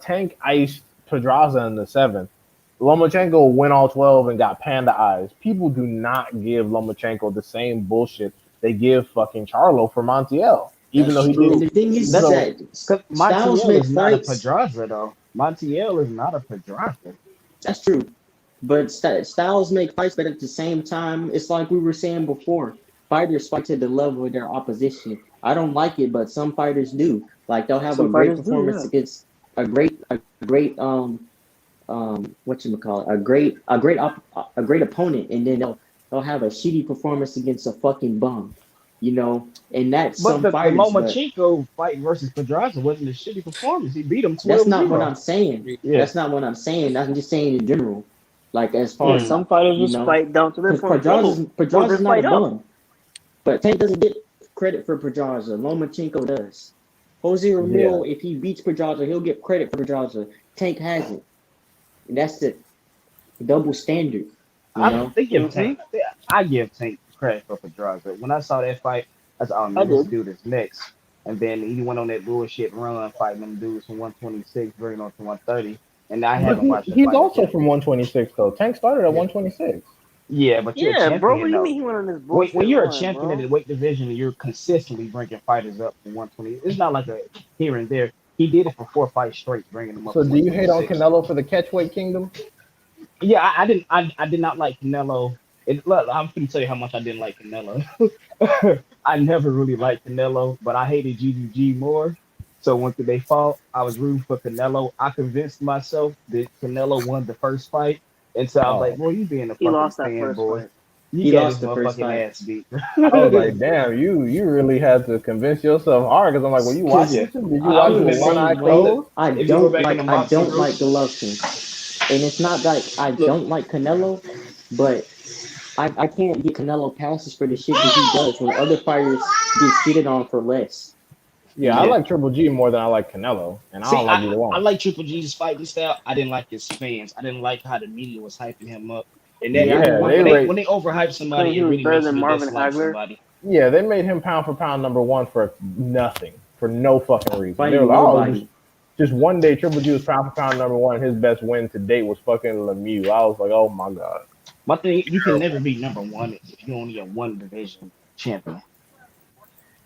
Tank iced Pedraza in the seventh. Lomachenko went all 12 and got panda eyes. People do not give Lomachenko the same bullshit they give fucking Charlo for Montiel, even though that's he true. did. And the thing is That's So that because styles Montiel make is not a fights. Pedraza though. Montiel is not a Pedraza. That's true. But styles make fights, but at the same time, it's like we were saying before. Fighters fight to the level of their opposition. I don't like it, but some fighters do. Like they'll have a Some great fighters do, performance yeah. against a great what you call it, a great opponent, and then they'll have a shitty performance against a fucking bum, and that's But some the fighters. But Lomachenko fight versus Pedraza wasn't a shitty performance. He beat him that's 12 not what 0. I'm saying. Yeah. That's not what I'm saying. I'm just saying in general, like as far Yeah, as Mm. some fighters you just know, fight down to their because point. Yo, pull Pedraza's this not a fight up. bum, but Tank doesn't get credit for Pedraza. Lomachenko does. Jose yeah, Ramil, if he beats Pedraza, he'll get credit for Pedraza. Tank hasn't. And that's the double standard, you know? They give Mm-hmm. Tank. I give Tank credit for Pedraza. When I saw that fight, I said, "Oh I man, this did. dude is next." And then he went on that bullshit run fighting them dudes from 126, bringing on to 130. And I but haven't watched that he's fight also again. from 126 though. Tank started at Yeah, 126. yeah, but you're a Yeah, bro. What champion do you though. mean he went on this When bullshit you're a run, champion in bro? the weight division and you're consistently bringing fighters up from 120, it's not like a here and there. He did it for 4 fights straight, bringing them up So to do you hate on 126. Canelo for the catchweight kingdom? Yeah, I didn't. I did not like Canelo. Look, I'm gonna tell you how much I didn't like Canelo. I never really liked Canelo, but I hated GGG more. So when they fought, I was rooting for Canelo. I convinced myself that Canelo won the first fight, and so I was like, Oh, "Boy, you being a He fucking lost that first fanboy. fight. You He got his lost the first motherfucking fight. ass beat." I was like, damn, you really had to convince yourself hard because I'm like, were you Because watching Yeah, this? Did you I I watch was it feel in the with the one group. eye same Look, way. closed? if you go back in the I boxing don't like groups, Golovkin. And it's not like I look, don't like Canelo, but I can't get Canelo passes for the shit that he does when other fighters get shitted on for less, you Yeah, I yeah. know? like Triple G more than I like Canelo, and I See, don't like either I one. like Triple G's fighting style. I didn't like his fans. I didn't like how the media was hyping him up. And that Yeah, I didn't Yeah, like they that. rate. when they overhype somebody, Claim he it was really better makes than me Marvin dislike Hagler. somebody. Yeah, they made him pound for pound number one for nothing, for no fucking reason. They were Fighting like, oh, nobody. just one day Triple G was pound for pound number one. His best win to date was fucking Lemieux. I was like, oh my god. But thing, you can never be number one if you only a one division champion.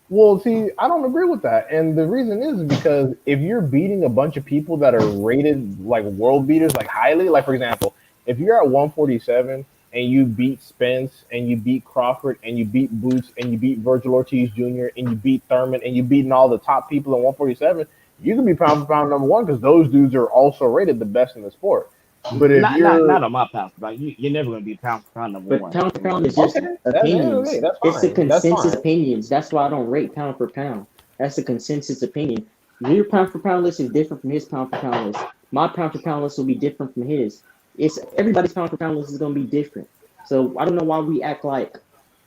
Well, see, I don't agree with that. And the reason is because if you're beating a bunch of people that are rated like world beaters, like highly, like for example, if you're at 147 and you beat Spence and you beat Crawford and you beat Boots and you beat Virgil Ortiz Jr. and you beat Thurman and you beating all the top people at 147, You can be pound for pound number one because those dudes are also rated the best in the sport. But if Not you're on my pound for pound. You're never gonna be pound for pound number But one. pound for pound is okay, just at the end of the day, opinions. that's It's the fine. That's consensus fine. opinions. That's why I don't rate pound for pound. That's the consensus opinion. Your pound for pound list is different from his pound for pound list. My pound for pound list will be different from his. It's everybody's pound for pound list is gonna be different. So I don't know why we act like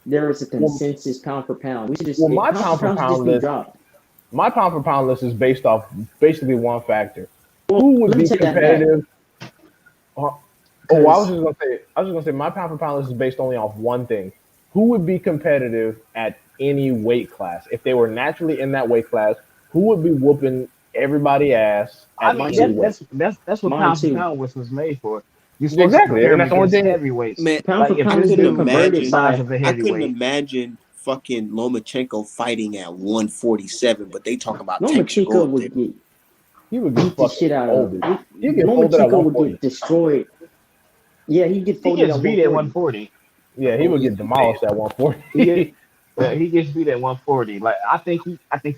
there is a Well, consensus pound for pound. We should just well, my pound for pound for pound should just pound be list, dropped. my pound for pound list is based off basically one factor: Well, who would let me be take that back competitive. uh, Oh, because I was just gonna say, my pound for pound list is based only off one thing: who would be competitive at any weight class if they were naturally in that weight class? Who would be whooping everybody ass I at mean, mine any that, too. weight? that's what Mine pound for too. pound was made for. You're supposed to Exactly, compare and them that's the only against thing. heavyweights. Man, Pound Like for if I pound this is couldn't being dude converted imagine. size by of a I couldn't heavyweight, imagine fucking Lomachenko fighting at 147, but they talk about Tank should go Lomachenko up there. would get He would get beat the fucking shit out of. folded. He'd get folded at Lomachenko would 140. get destroyed. Yeah, he'd get he folded gets at beat at 140. 140. Yeah, he would Holy get demolished at He get 140. he gets beat at 140. Like I think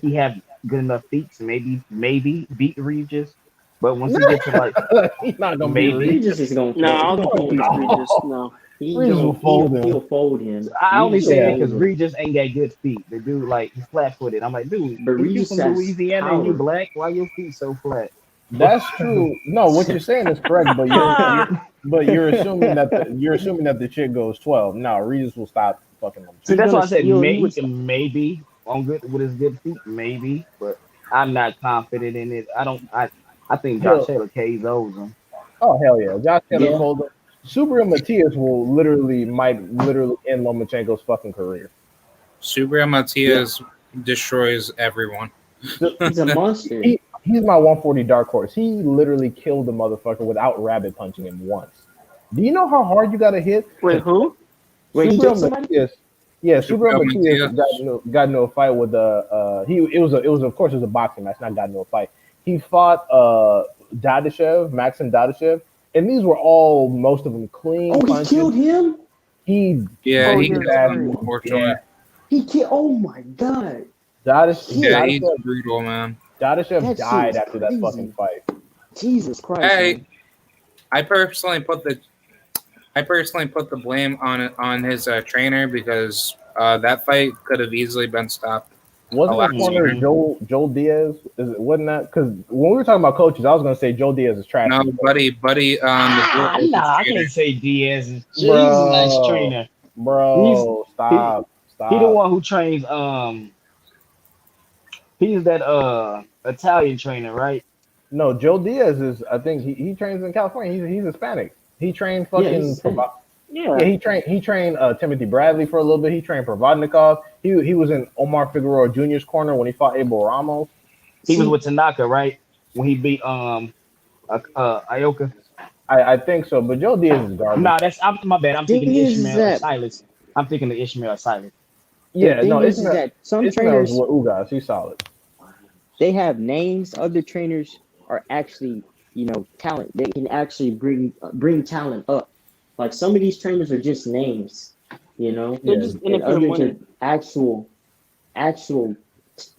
he have good enough feet to maybe beat Regis, but once he get to like He's not gonna beat maybe, Reed. Regis is gonna No, I fold. don't He think gonna he fold beats him. Regis. No, No. Regis will fold He'll him. fold him. I only Regis will say that Yeah, fold because him. Regis ain't got good feet. The dude like he's flat footed. I'm like, dude, But if you Regis from has Louisiana and you power. black, why your feet so flat? that's true. No, what you're saying is correct, but you're assuming that the chick goes 12. No, Regis will stop fucking them. See, He's that's gonna why I said he he would can maybe on good with his good feet, maybe, but I'm not confident in it. I don't. I think Josh He'll Taylor KOs him. Oh hell yeah, Josh Taylor yeah. fold him. Subaru Matias might literally end Lomachenko's fucking career. Subriel Yeah. Matias destroys everyone. The- He's a monster. he's my 140 dark horse. He literally killed the motherfucker without rabbit punching him once. Do you know how hard you got to hit Wait, to who? Wait, he killed Subriel somebody? Matias? Yeah, Subriel Subriel Matias Matias. got into a fight with he it was of course it was a boxing match, not got into a fight. He fought Maxim Dadashev, and these were all most of them clean Oh, he punches. killed him. He Yeah, Oh, he beat yeah, his killed that's ass. him, right. unfortunately. Yeah, He killed. Oh my god. Yeah, Killed. he's Dadashev, brutal, man. Dadashev That shit died is after that fucking crazy. fight. Jesus Christ, Hey, man. I personally put the blame on his trainer because that fight could have easily been stopped a Wasn't his lot corner sooner. Hmm. Joel Diaz? Wasn't that because when we were talking about coaches, I was gonna say Joe Diaz is trash. No, as a coach. buddy, the Nah, I trainer. can't say Diaz. He's a nice Bro, trainer. He's bro, he stop, he the stop. one who trains. He's that Italian trainer, right? No, Joe Diaz is. I think he trains in California. He's Hispanic. He trained Yeah, he's fucking. Hispanic. Yeah, Yeah. he trained Timothy Bradley for a little bit. He trained Provodnikov. He was in Omar Figueroa Jr.'s corner when he fought Abel Ramos. He was See, with Tanaka, right? When he beat Ioka. I think so, but Joe Diaz is garbage. Nah, my bad. I'm thinking thing is Ishmael or that Silas. I'm thinking of Ishmael or Silas. the Yeah, no, thing is that some Ismail's trainers with Ugas. He's solid. they have names. Other trainers are actually talent. They can actually bring talent up. Like some of these trainers are just names, They're Yeah, just in and it for the others are money. actual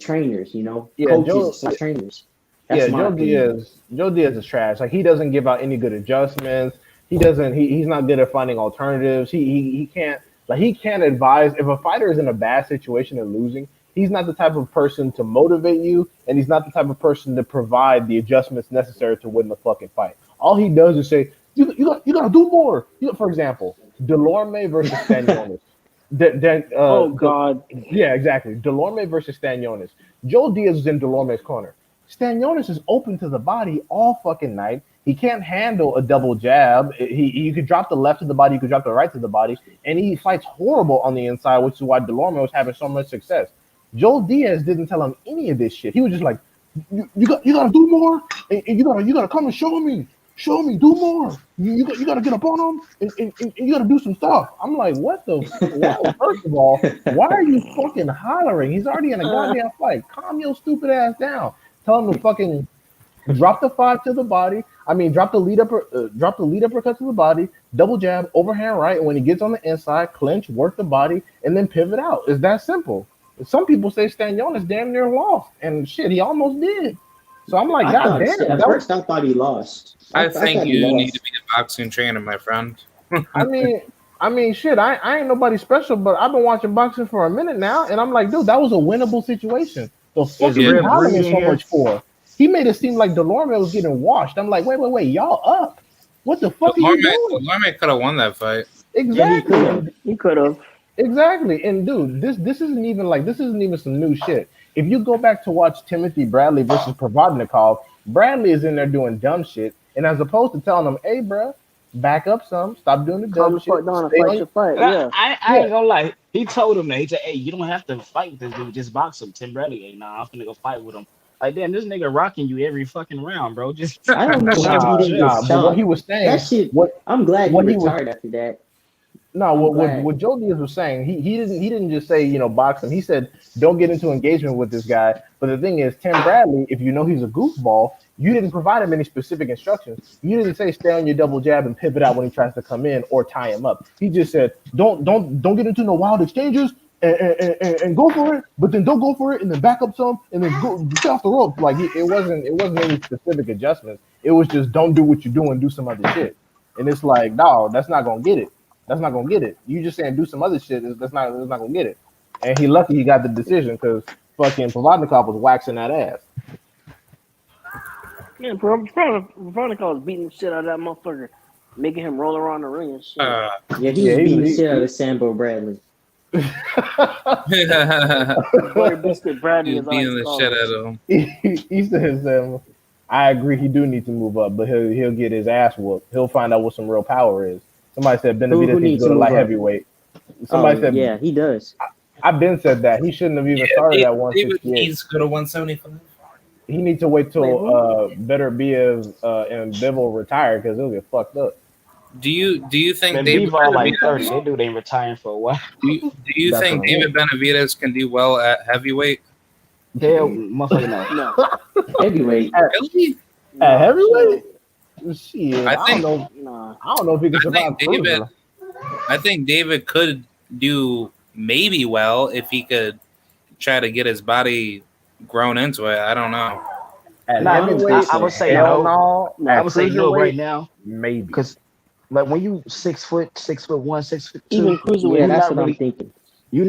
trainers. yeah, Coaches slash trainers. That's Yeah, my opinion. Joe Diaz is trash. Like he doesn't give out any good adjustments. He doesn't. He's not good at finding alternatives. He can't he can't advise if a fighter is in a bad situation and losing. He's not the type of person to motivate you, and he's not the type of person to provide the adjustments necessary to win the fucking fight. All he does is say, you got to do more." For example, Delorme versus Stanionis. Oh God. Yeah, exactly. Delorme versus Stanionis. Joe Diaz is in Delorme's corner. Stanionis is open to the body all fucking night. He can't handle a double jab. You could drop the left to the body, you could drop the right to the body, and he fights horrible on the inside, which is why Delorme was having so much success. Joe Diaz didn't tell him any of this shit. He was just like, you gotta do more, and you gotta come and show me, do more. You gotta get up on him, and you gotta do some stuff. I'm like, what the? Well, first of all, why are you fucking hollering? He's already in a goddamn fight. Calm your stupid ass down. Tell him to fucking drop the five to the body. I mean, drop the lead uppercut to the body, double jab, overhand right. And when he gets on the inside, clinch, work the body, and then pivot out. It's that simple. Some people say Stanionis damn near lost, and shit, he almost did. So I'm like, I God thought damn, at that was. first I thought he lost. I I think thought he you need to lost. be a boxing trainer, my friend. I mean, shit. I ain't nobody special, but I've been watching boxing for a minute now, and I'm like, dude, that was a winnable situation. The fuck Is is Yeah. he Red hollering Breed it in so here? much for? He made it seem like Delorme was getting washed. I'm like, wait, y'all up? What the fuck are you doing? Delorme could have won that fight. Yeah, he Exactly, could have. and He could have. exactly, and dude, this isn't even some new shit. If you go back to watch Timothy Bradley versus Provodnikov, Bradley is in there doing dumb shit, and as opposed to telling him, "Hey, bro, back up some, stop doing the Calm dumb the fuck shit, down and stay fight on." your fight. And Yeah. I Yeah, ain't gonna lie. He told him that. He said, "Hey, you don't have to fight with this dude. Just box him." Tim Bradley, hey, nah, I'm finna go fight with him. Like, damn, this nigga rocking you every fucking round, bro. Just I don't know chill how he out. didn't get but what shot. he was That saying, shit. I'm glad he what he was retired after that. no, I'm what glad. what Joe Diaz was saying, he didn't just say box him. He said don't get into engagement with this guy. But the thing is, Tim Bradley, if you know he's a goofball, you didn't provide him any specific instructions. You didn't say stay on your double jab and pivot out when he tries to come in or tie him up. He just said don't get into no wild exchanges and go for it, but then don't go for it and then back up some and then go get off the rope. Like it wasn't any specific adjustments. It was just don't do what you're doing, do some other shit. And it's like, no, that's not gonna get it. That's not gonna get it. You just saying do some other shit. That's not gonna get it. And he lucky he got the decision because fucking Provodnikov was waxing that ass. Man, Veronica was beating the shit out of that motherfucker, making him roll around the ring and shit. Uh, Yeah, he Yeah, was he beating was. the shit out of Sambo Bradley. Butter Biscuit Bradley, He's as I like beating to the call shit him. out of him. He says, "I agree. He do need to move up, but he'll get his ass whooped. He'll find out what some real power is." Somebody said Who Benavidez needs to needs go to to move light up? heavyweight. Oh Somebody said yeah, he does. I've been said that he shouldn't have even Yeah, started at David 168. needs to go to 175. He needs to wait Wait, till who? Better Biev and Bivol retire because he'll get fucked up. Do you think Man, David Bivol like 30. Benavidez? That dude ain't retiring for a while. Do you That's what think I David meant. Benavidez can do well at heavyweight? Hell, motherfucker, no. No, Heavyweight. Really? At nah, heavyweight, chill. shit, I I don't think know. Nah. I don't know if he can I survive think David Cruiser I think David could do maybe well if he could try to get his body grown into it. I don't know. at I Nah, don't heavyweight. think I so. would say Hell no. no. I No. At would say no right cruiserweight, now. maybe. Cause like when you 6 foot, 6'1", 6'2", Even cruiserweight, Yeah, you're that's not what I'm really thinking. you're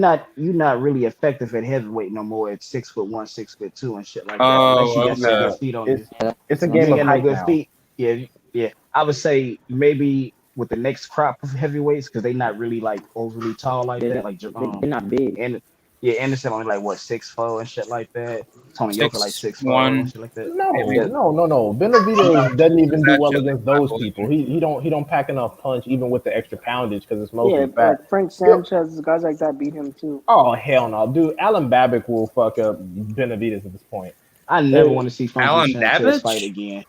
not really effective at heavyweight no more at 6'1", 6'2", and shit like that. Unless you Oh, got some okay. good feet on you. It's Yeah, it's a that's what I'm You game ain't of got saying. no height good now. feet. Yeah, yeah. I would say maybe with the next crop of heavyweights, because they not really like overly tall like that. They're, Like they're not big. and yeah, Anderson only like what 6'4" and shit like that. Tony Yoka like 6'4" and 6'1", shit like that. No, maybe. Yeah, no. He, Benavidez doesn't he's even do well actually against those people. 5'11". He don't pack enough punch even with the extra poundage because it's Yeah, mostly like fat. Frank He'll, Sanchez, guys like that beat him too. oh hell no, dude. Alan Babick will fuck up Benavidez at this point. I never They, want to see Funky Alan Sanchez fight Babbage? again.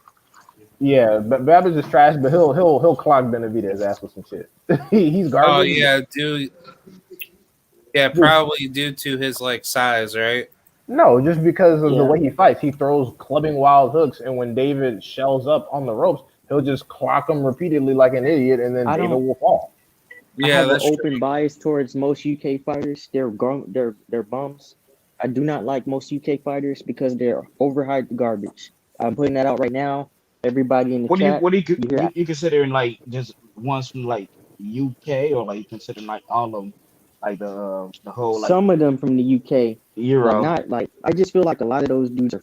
yeah, but Babick is trash, but he'll clock Benavidez ass with some shit. He's Oh garbage, but yeah, dude. Yeah, dude, probably due to his like size, right? no, just because of the Yeah. way he fights, he throws clubbing wild hooks, and when David shells up on the ropes, he'll just clock him repeatedly like an idiot, and then I David don't. will fall. I Yeah, have an that's true. open bias towards most UK fighters. They're bums. I do not like most UK fighters because they're overhyped garbage. I'm putting that out right now. Everybody in the What do you chat, what do you you hear? you considering like just ones from like UK or like you considering like all of them like the whole like Some of them from the UK, like Euro? not like. I just feel like a lot of those dudes are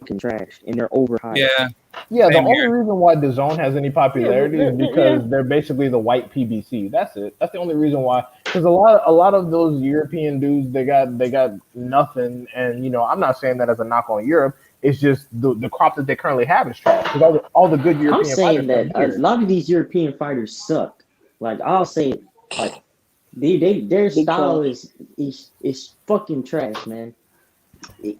fucking trash and they're overhyped. Yeah, Yeah, the same only here. reason why DAZN has any Yeah, popularity is yeah. because they're basically the white PBC. That's it. That's the only reason why. Because a lot of those European dudes, they got nothing. And I'm not saying that as a knock on Europe. It's just the crop that they currently have is trash. Because all the good I'm European fighters saying come that a here. lot of these European fighters suck. Like I'll say, like their Big style trash. is fucking trash, man.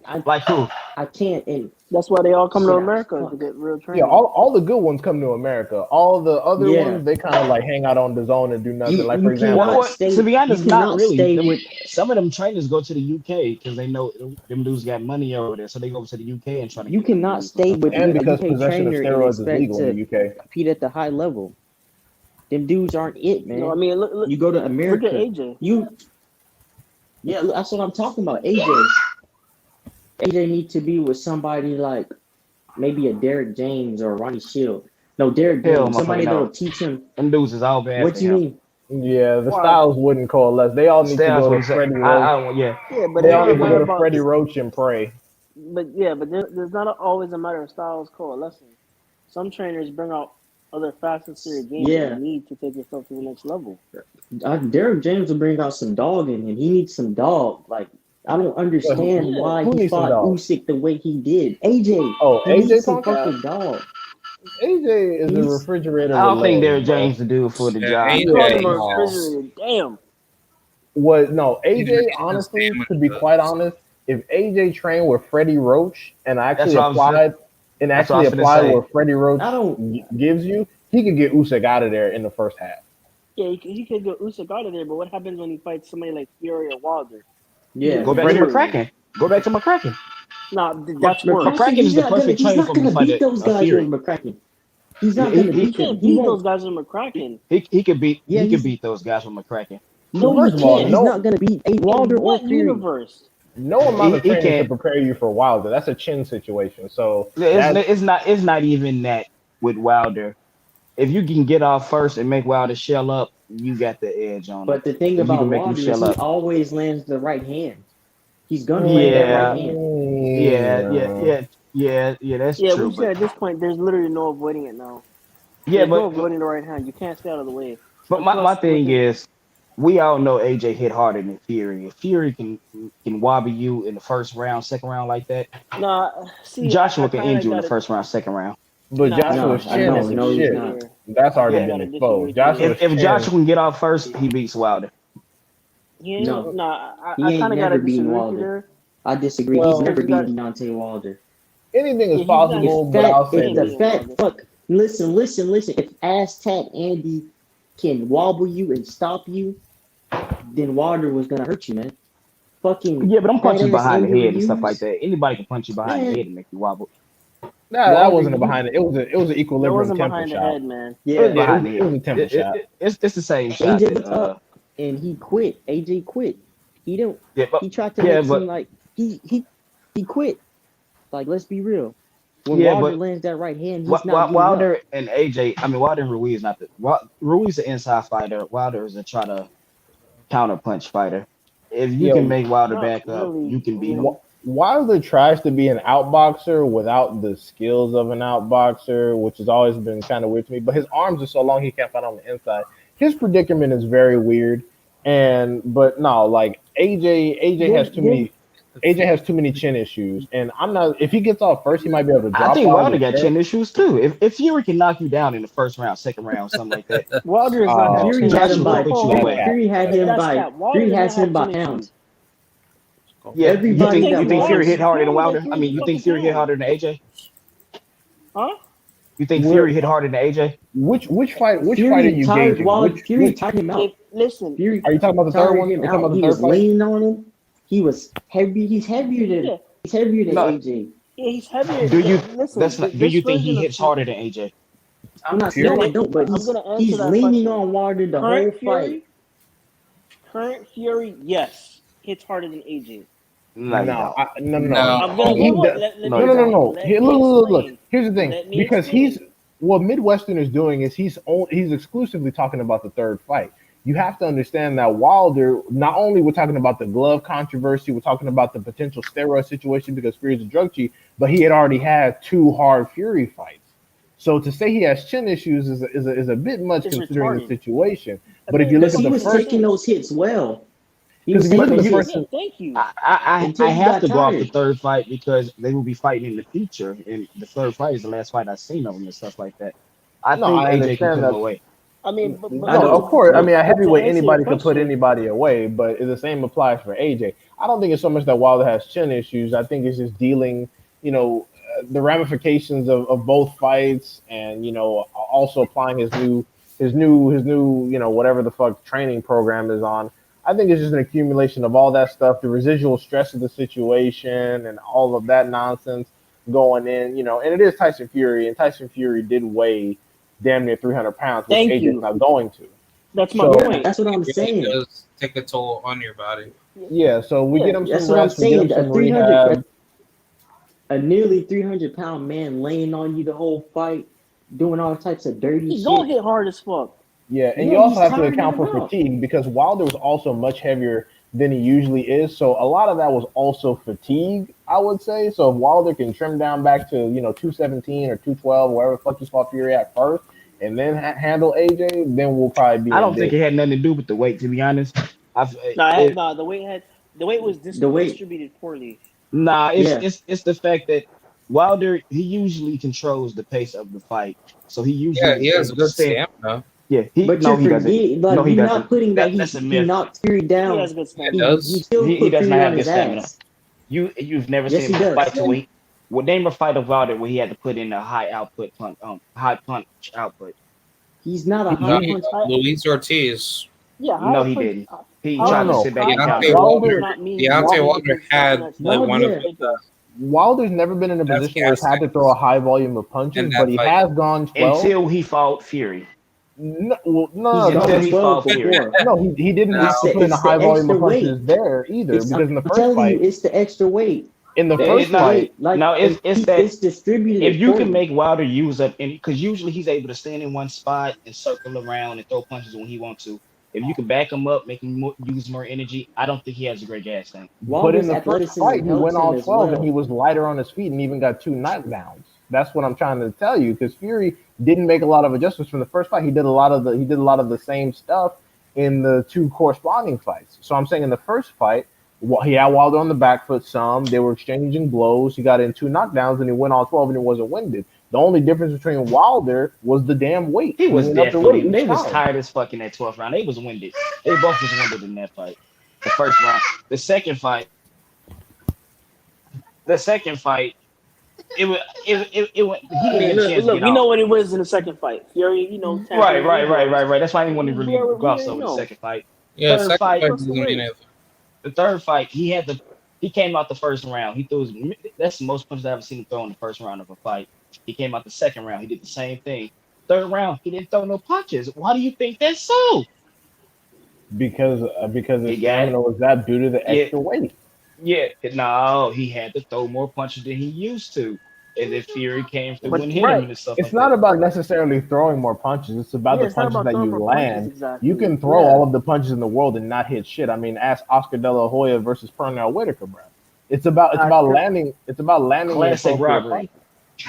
I Like who? I can't and That's why they all come to shit. America to Fuck. get real Yeah, training. all the good ones come to America. All the other Yeah, ones, they kind of like hang out on DAZN and do nothing. Like for you example, cannot Well, to stay. be You honest, not cannot really. stay Them with. some of them trainers go to the UK because they know them dudes got money over there, so they go to the UK and try to You get them cannot dudes and stay stuff with like and a that. because UK possession of trainer and steroids is expect legal in to the UK. compete at the high level. Them dudes aren't it, No, I man. mean, look You go to at America. AJ. Yeah, that's what I'm talking about. AJ need to be with somebody like maybe a Derek James or Ronnie Shield. No, Derek Hell, James. motherfucker, Somebody that'll no. teach him. Them dudes is all bad for What you him. mean? Yeah, the Why? styles wouldn't coalesce. They all need to Styles go to wouldn't say. Freddie Roach. Yeah. Yeah, but They it's all not a need to matter go to about. Freddie Roach and pray. But there's not always a matter of styles coalescing. Some trainers bring out other facets to your game that you Yeah, need to take yourself to the next level. Derek James will bring out some dog in him. He needs some dog. Like I don't But understand Yeah, why who he needs some fought dog? Usyk the way he did. AJ, Oh, he AJ needs some Punk out? fucking dog. AJ is a He's refrigerator I with don't think legs, Derrick bro. James to do it for the Yeah, job. you called Yeah, him a AJ no. is refrigerator. Damn. What? No, he's AJ. his Honestly, stamina to be quite goes. honest, if AJ trained with Freddie Roach and That's actually what I was. That's what I was finna applied say. what Freddie Roach I don't. gives you, he could get Usyk out of there in the first half. Yeah, he could go Usyk out of there, but what happens when he fights somebody like Fury or Wilder? He Yeah, gets Go back to Freddie, buried. McCracken. Go back to McCracken. Nah, that's McCracken. McCracken worse. is the perfect He's trainer not for me gonna to fight beat those a guys with Fury. McCracken. He's He not gonna You he, beat them. can't He beat those won't. guys with McCracken. he could beat Yeah, he's those guys with McCracken. No, no, he he first of all, can't. He's can't. not gonna beat In Wilder or what Fury. universe? no amount of He training can can't. prepare you for Wilder. That's a chin situation. So It's that it's not it's not even that with Wilder. If you can get off first and make Wilder shell up, you got the edge on him. But the thing If you can about make him Wilder is shell he up, always lands the right hand. He's gonna land that right yeah, hand. mm, that's Yeah, true. we've said But at this point, there's literally no avoiding it now. yeah, There's no but avoiding the right hand. You can't stay out of the way. but And my plus, with thing his is, we all know AJ hit harder than Fury. If Fury can wobble you in the first round, second round like that, nah, see, I Joshua can kind end of you in the got to. first round, second round. but Nah, Joshua's No, I I chin know. isn't No, disagree he's with you shit. not. there. That's I already kind of Yeah, got been to disagree exposed. with you there. Joshua's if chin. Joshua can get off first, he beats Wilder. He ain't, No, nah, I he ain't kind of got to never beaten disagree with you Wilder. there I disagree. He's Well, because never you got, beaten Deontay Wilder. anything is yeah, he's not, If possible, but fat, I'll he say if ain't the this. beating fat Wilder. fuck, listen. If ass tat Andy can wobble you and stop you, then Wilder was gonna hurt you, man. Fucking Yeah, but I'm fat punches ass behind the Andrew head and stuff like Hughes, that. Anybody can punch you behind the man. head and make you wobble. That Wilder, wasn't a you behind it. It was an That equilibrium wasn't temple behind the shot. head, man. It was yeah. Yeah, behind the it head. was a temple shot. It's the same shot AJ that looked up and he quit. AJ quit. He didn't. yeah, but He tried to yeah, make seem but like he quit. Like let's be real. When yeah, Wilder but lands that right hand, he's not getting up. Wilder and AJ. I mean, Wilder and Ruiz not the Ruiz an inside fighter. Wilder is a try to counter punch fighter. If you can Yeah, make Wilder Not back up, really. you can I beat him. mean, Wilder tries to be an outboxer without the skills of an outboxer, which has always been kind of weird to me. But his arms are so long he can't fight on the inside. His predicament is very weird. But no, like give, give, AJ has too many chin issues, and I'm not. If he gets off first, he might be able to I drop think Wilder Wilder got there. chin issues too. If Fury can knock you down in the first round, second round, something like that, Wilder is not got Fury chin had him issues. Joshua by could put you Hold That on. away. cap. Fury had him That's by cap. Wilder Fury does not has him have by chin pounds. issues. Yeah, Everybody think that you think Fury watched hit harder than Fury's like Wilder? I mean, 200 you think fucking Fury hit pounds. harder than AJ? Huh? You think Where, Fury hit harder than AJ? which fight are Fury you tired gauging? Wilder. Fury Which tired him out. Listen, Fury are you talking about the third tired one? Are him you talking out. about He the third was fight? leaning on him. He was heavy. yeah, He's heavier than No. AJ. yeah, he's heavier. Do you Listen, do this you think he version of hits harder than AJ? I'm not Fury? no, I no, don't. But I'm gonna answer he's that leaning question. on Wilder the whole Current fight. Fury, current Fury, yes, hits harder than AJ. No, you No, don't. no. I'm gonna He wait. does. Let No, me you don't. No. let Here, me look. explain. Here's the thing. Let me Because explain. what Midwestern is doing is he's exclusively talking about the third fight. You have to understand that Wilder, not only we're talking about the glove controversy, we're talking about the potential steroid situation because Fury's a drug cheat, but he had already had two hard Fury fights. So to say he has chin issues is a bit much It's considering the retarded. situation. That But if you doesn't look Because at he the was first, taking sense. those hits well. He because was if you look taking at those the hits first, Yeah, thank you. until I he have got to go off the tired. third fight because they will be fighting in the future, and the third fight is the last fight I've seen of them and stuff like that. I no, think I AJ can understand put him that. away. I mean, I No, of don't. course. I mean, But at to heavyweight, answer your anybody can put question, anybody away, but the same applies for AJ. I don't think it's so much that Wilder has chin issues. I think it's just dealing, the ramifications of both fights, and also applying his new, whatever the fuck training program is on. I think it's just an accumulation of all that stuff, the residual stress of the situation, and all of that nonsense going in. And it is Tyson Fury, and Tyson Fury did weigh damn near 300 pounds, which thank AJ's you. not going to. That's my So yeah, point. that's what I'm It really saying. does take a toll on your body. yeah, so we Yeah, get him That's some what I'm rest, we get him saying. A some 300. rehab. a nearly 300-pound man laying on you the whole fight, doing all types of dirty He gonna shit. hit hard as fuck. Yeah, and you Yeah, also he's have to tiring account him for out. fatigue because Wilder was also much heavier than he usually is. So a lot of that was also fatigue, I would say. So if Wilder can trim down back to 217 or 212, wherever the fuck you fought Fury at first, and then handle AJ, then we'll probably be I in don't think big. it had nothing to do with the weight, to be honest. I've it, No, the weight was The weight, distributed poorly. Nah, yeah. it's the fact that Wilder he usually controls the pace of the fight, so he Yeah, usually he is has able to good stay. stamina. Yeah, he But no you're he doesn't. forgetting, No, like he you're doesn't. not putting that That's a he myth. knocked Fury He down. has good Yeah, it stamina. He does. still He put does Fury not on have good his stamina. ass. You've never Yes, seen he him does. fight to weight. Well, name a fight of Wilder where he had to put in a high output high punch output. He's not a high He, punch. Luis Ortiz. Yeah, No, high he punch. didn't. He no, no, tried to no. sit back and High counter. Deontay punch does Wilder. Wilder, not mean Deontay Wilder, Wilder 100% had like one of explosive Wilder, the figures. Wilder's never been in a best position where he's gas had to throw a tanks high volume of in punches, but that he fight. has gone 12. Until he fought Fury. No, well, he's no, no, Until gone no. he 12 fought Fury. before. No, he didn't Now, have to put in a It's high the volume extra of punches weight. there either It's I'm because in the first telling you, fight, it's the extra weight. in the The first extra No, fight, weight, like, no, and it's that it's distributed if you can poorly. make Wilder use up any, because usually he's able to stand in one spot and circle around and throw punches when he wants to. If you can back him up, make him use more energy, I don't think he has a great gas tank. but in Wilder's the first athleticism fight, he went helps him all as 12 and he well. was lighter on his feet and even got 2 knockdowns. That's what I'm trying to tell you because Fury didn't make a lot of adjustments from the first fight. He did a lot of the same stuff in the two corresponding fights. So I'm saying in the first fight, he had Wilder on the back foot some. They were exchanging blows. He got in 2 knockdowns and he went all 12 and he wasn't winded. The only difference between Wilder was the damn weight. He He was went up the weight definitely each they was time. tired as fuck in that 12th round. They was winded. They both was winded in that fight. The first round. The second fight, it was it went he I didn't mean, get a chance to look, get we know off. what it was in the second fight. Fury, Right, tampering right, his right, right, gloves. right. That's why I didn't want to We really gloss already over the know. second fight. Yeah, Third second fight, fight Trust the doesn't mean weight. anything. the third fight, he came out the first round. He threw that's the most punches I've ever seen him throw in the first round of a fight. He came out the second round. He did the same thing. Third round, he didn't throw no punches. Why do you think that's so? Because his He got stamina was that due to the yeah, extra weight. yeah. No, he had to throw more punches than he used to. And if Fury came through But and hit him right, and stuff It's like not that. about necessarily throwing more punches. It's about yeah, the it's not punches about that throwing you more punches land. You exactly. can throw Yeah, all of the punches in the world and not hit shit. I mean, ask Oscar De La Hoya versus Pernell Whitaker, bro. It's I about can landing. It's about landing the Classic appropriate robbery. punches,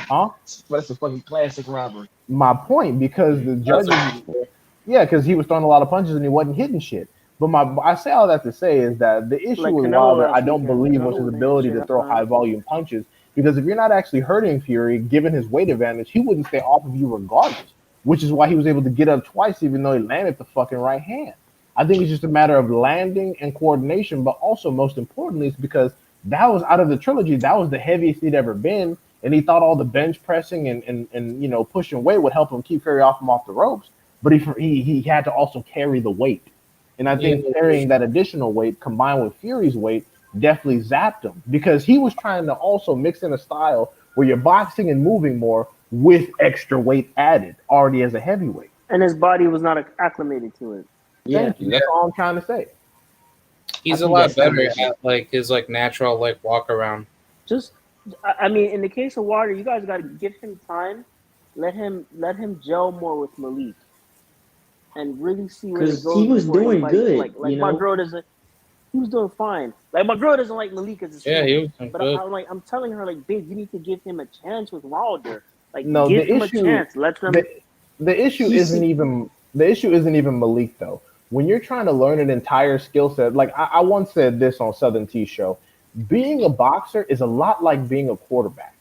huh? That's a fucking classic robbery. My point, because the That's judges, a, yeah, because he was throwing a lot of punches and he wasn't hitting shit. But I say all that to say is that the issue like with Canelo Wilder, I last don't weekend. believe was Canelo his was hitting ability shit to half the throw high time. volume punches. Because if you're not actually hurting Fury, given his weight advantage, he wouldn't stay off of you regardless. Which is why he was able to get up twice, even though he landed the fucking right hand. I think it's just a matter of landing and coordination, but also most importantly, it's because that was out of the trilogy, that was the heaviest he'd ever been, and he thought all the bench pressing and pushing weight would help him keep Fury off him off the ropes. But he had to also carry the weight. And I yeah, think carrying that additional weight combined with Fury's weight definitely zapped him because he was trying to also mix in a style where you're boxing and moving more with extra weight added already as a heavyweight. And his body was not acclimated to it. Yeah, Thank you. That's all I'm trying to say. I he's a think lot that's the better issue. at like his like natural like walk around. Just, I mean, in the case of Wilder, you guys got to give him time. Let him gel more with Malik, and really see where it because he goes was before doing anybody. good. Like my girl doesn't. He was doing fine. Like my girl doesn't like Malik as a Yeah, he student, was but good. I'm telling her like, babe, you need to give him a chance with Wilder. Like, No, give him a chance. Let them. the issue He isn't see, even Malik though. When you're trying to learn an entire skill set, like I once said this on Southern T show, being a boxer is a lot like being a quarterback.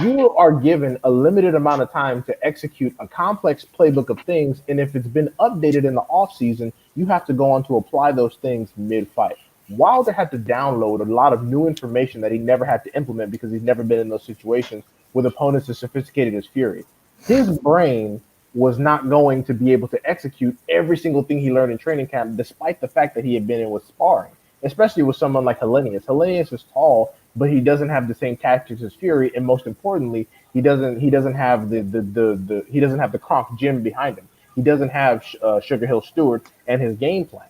You are given a limited amount of time to execute a complex playbook of things, and if it's been updated in the off season, you have to go on to apply those things mid fight. Wilder had to download a lot of new information that he never had to implement because he's never been in those situations with opponents as sophisticated as Fury. His brain was not going to be able to execute every single thing he learned in training camp, despite the fact that he had been in with sparring, especially with someone like Hellenius. Hellenius is tall, but he doesn't have the same tactics as Fury, and most importantly, he doesn't have the he doesn't have the Kronk gym behind him. He doesn't have Sugar Hill Stewart and his game plan.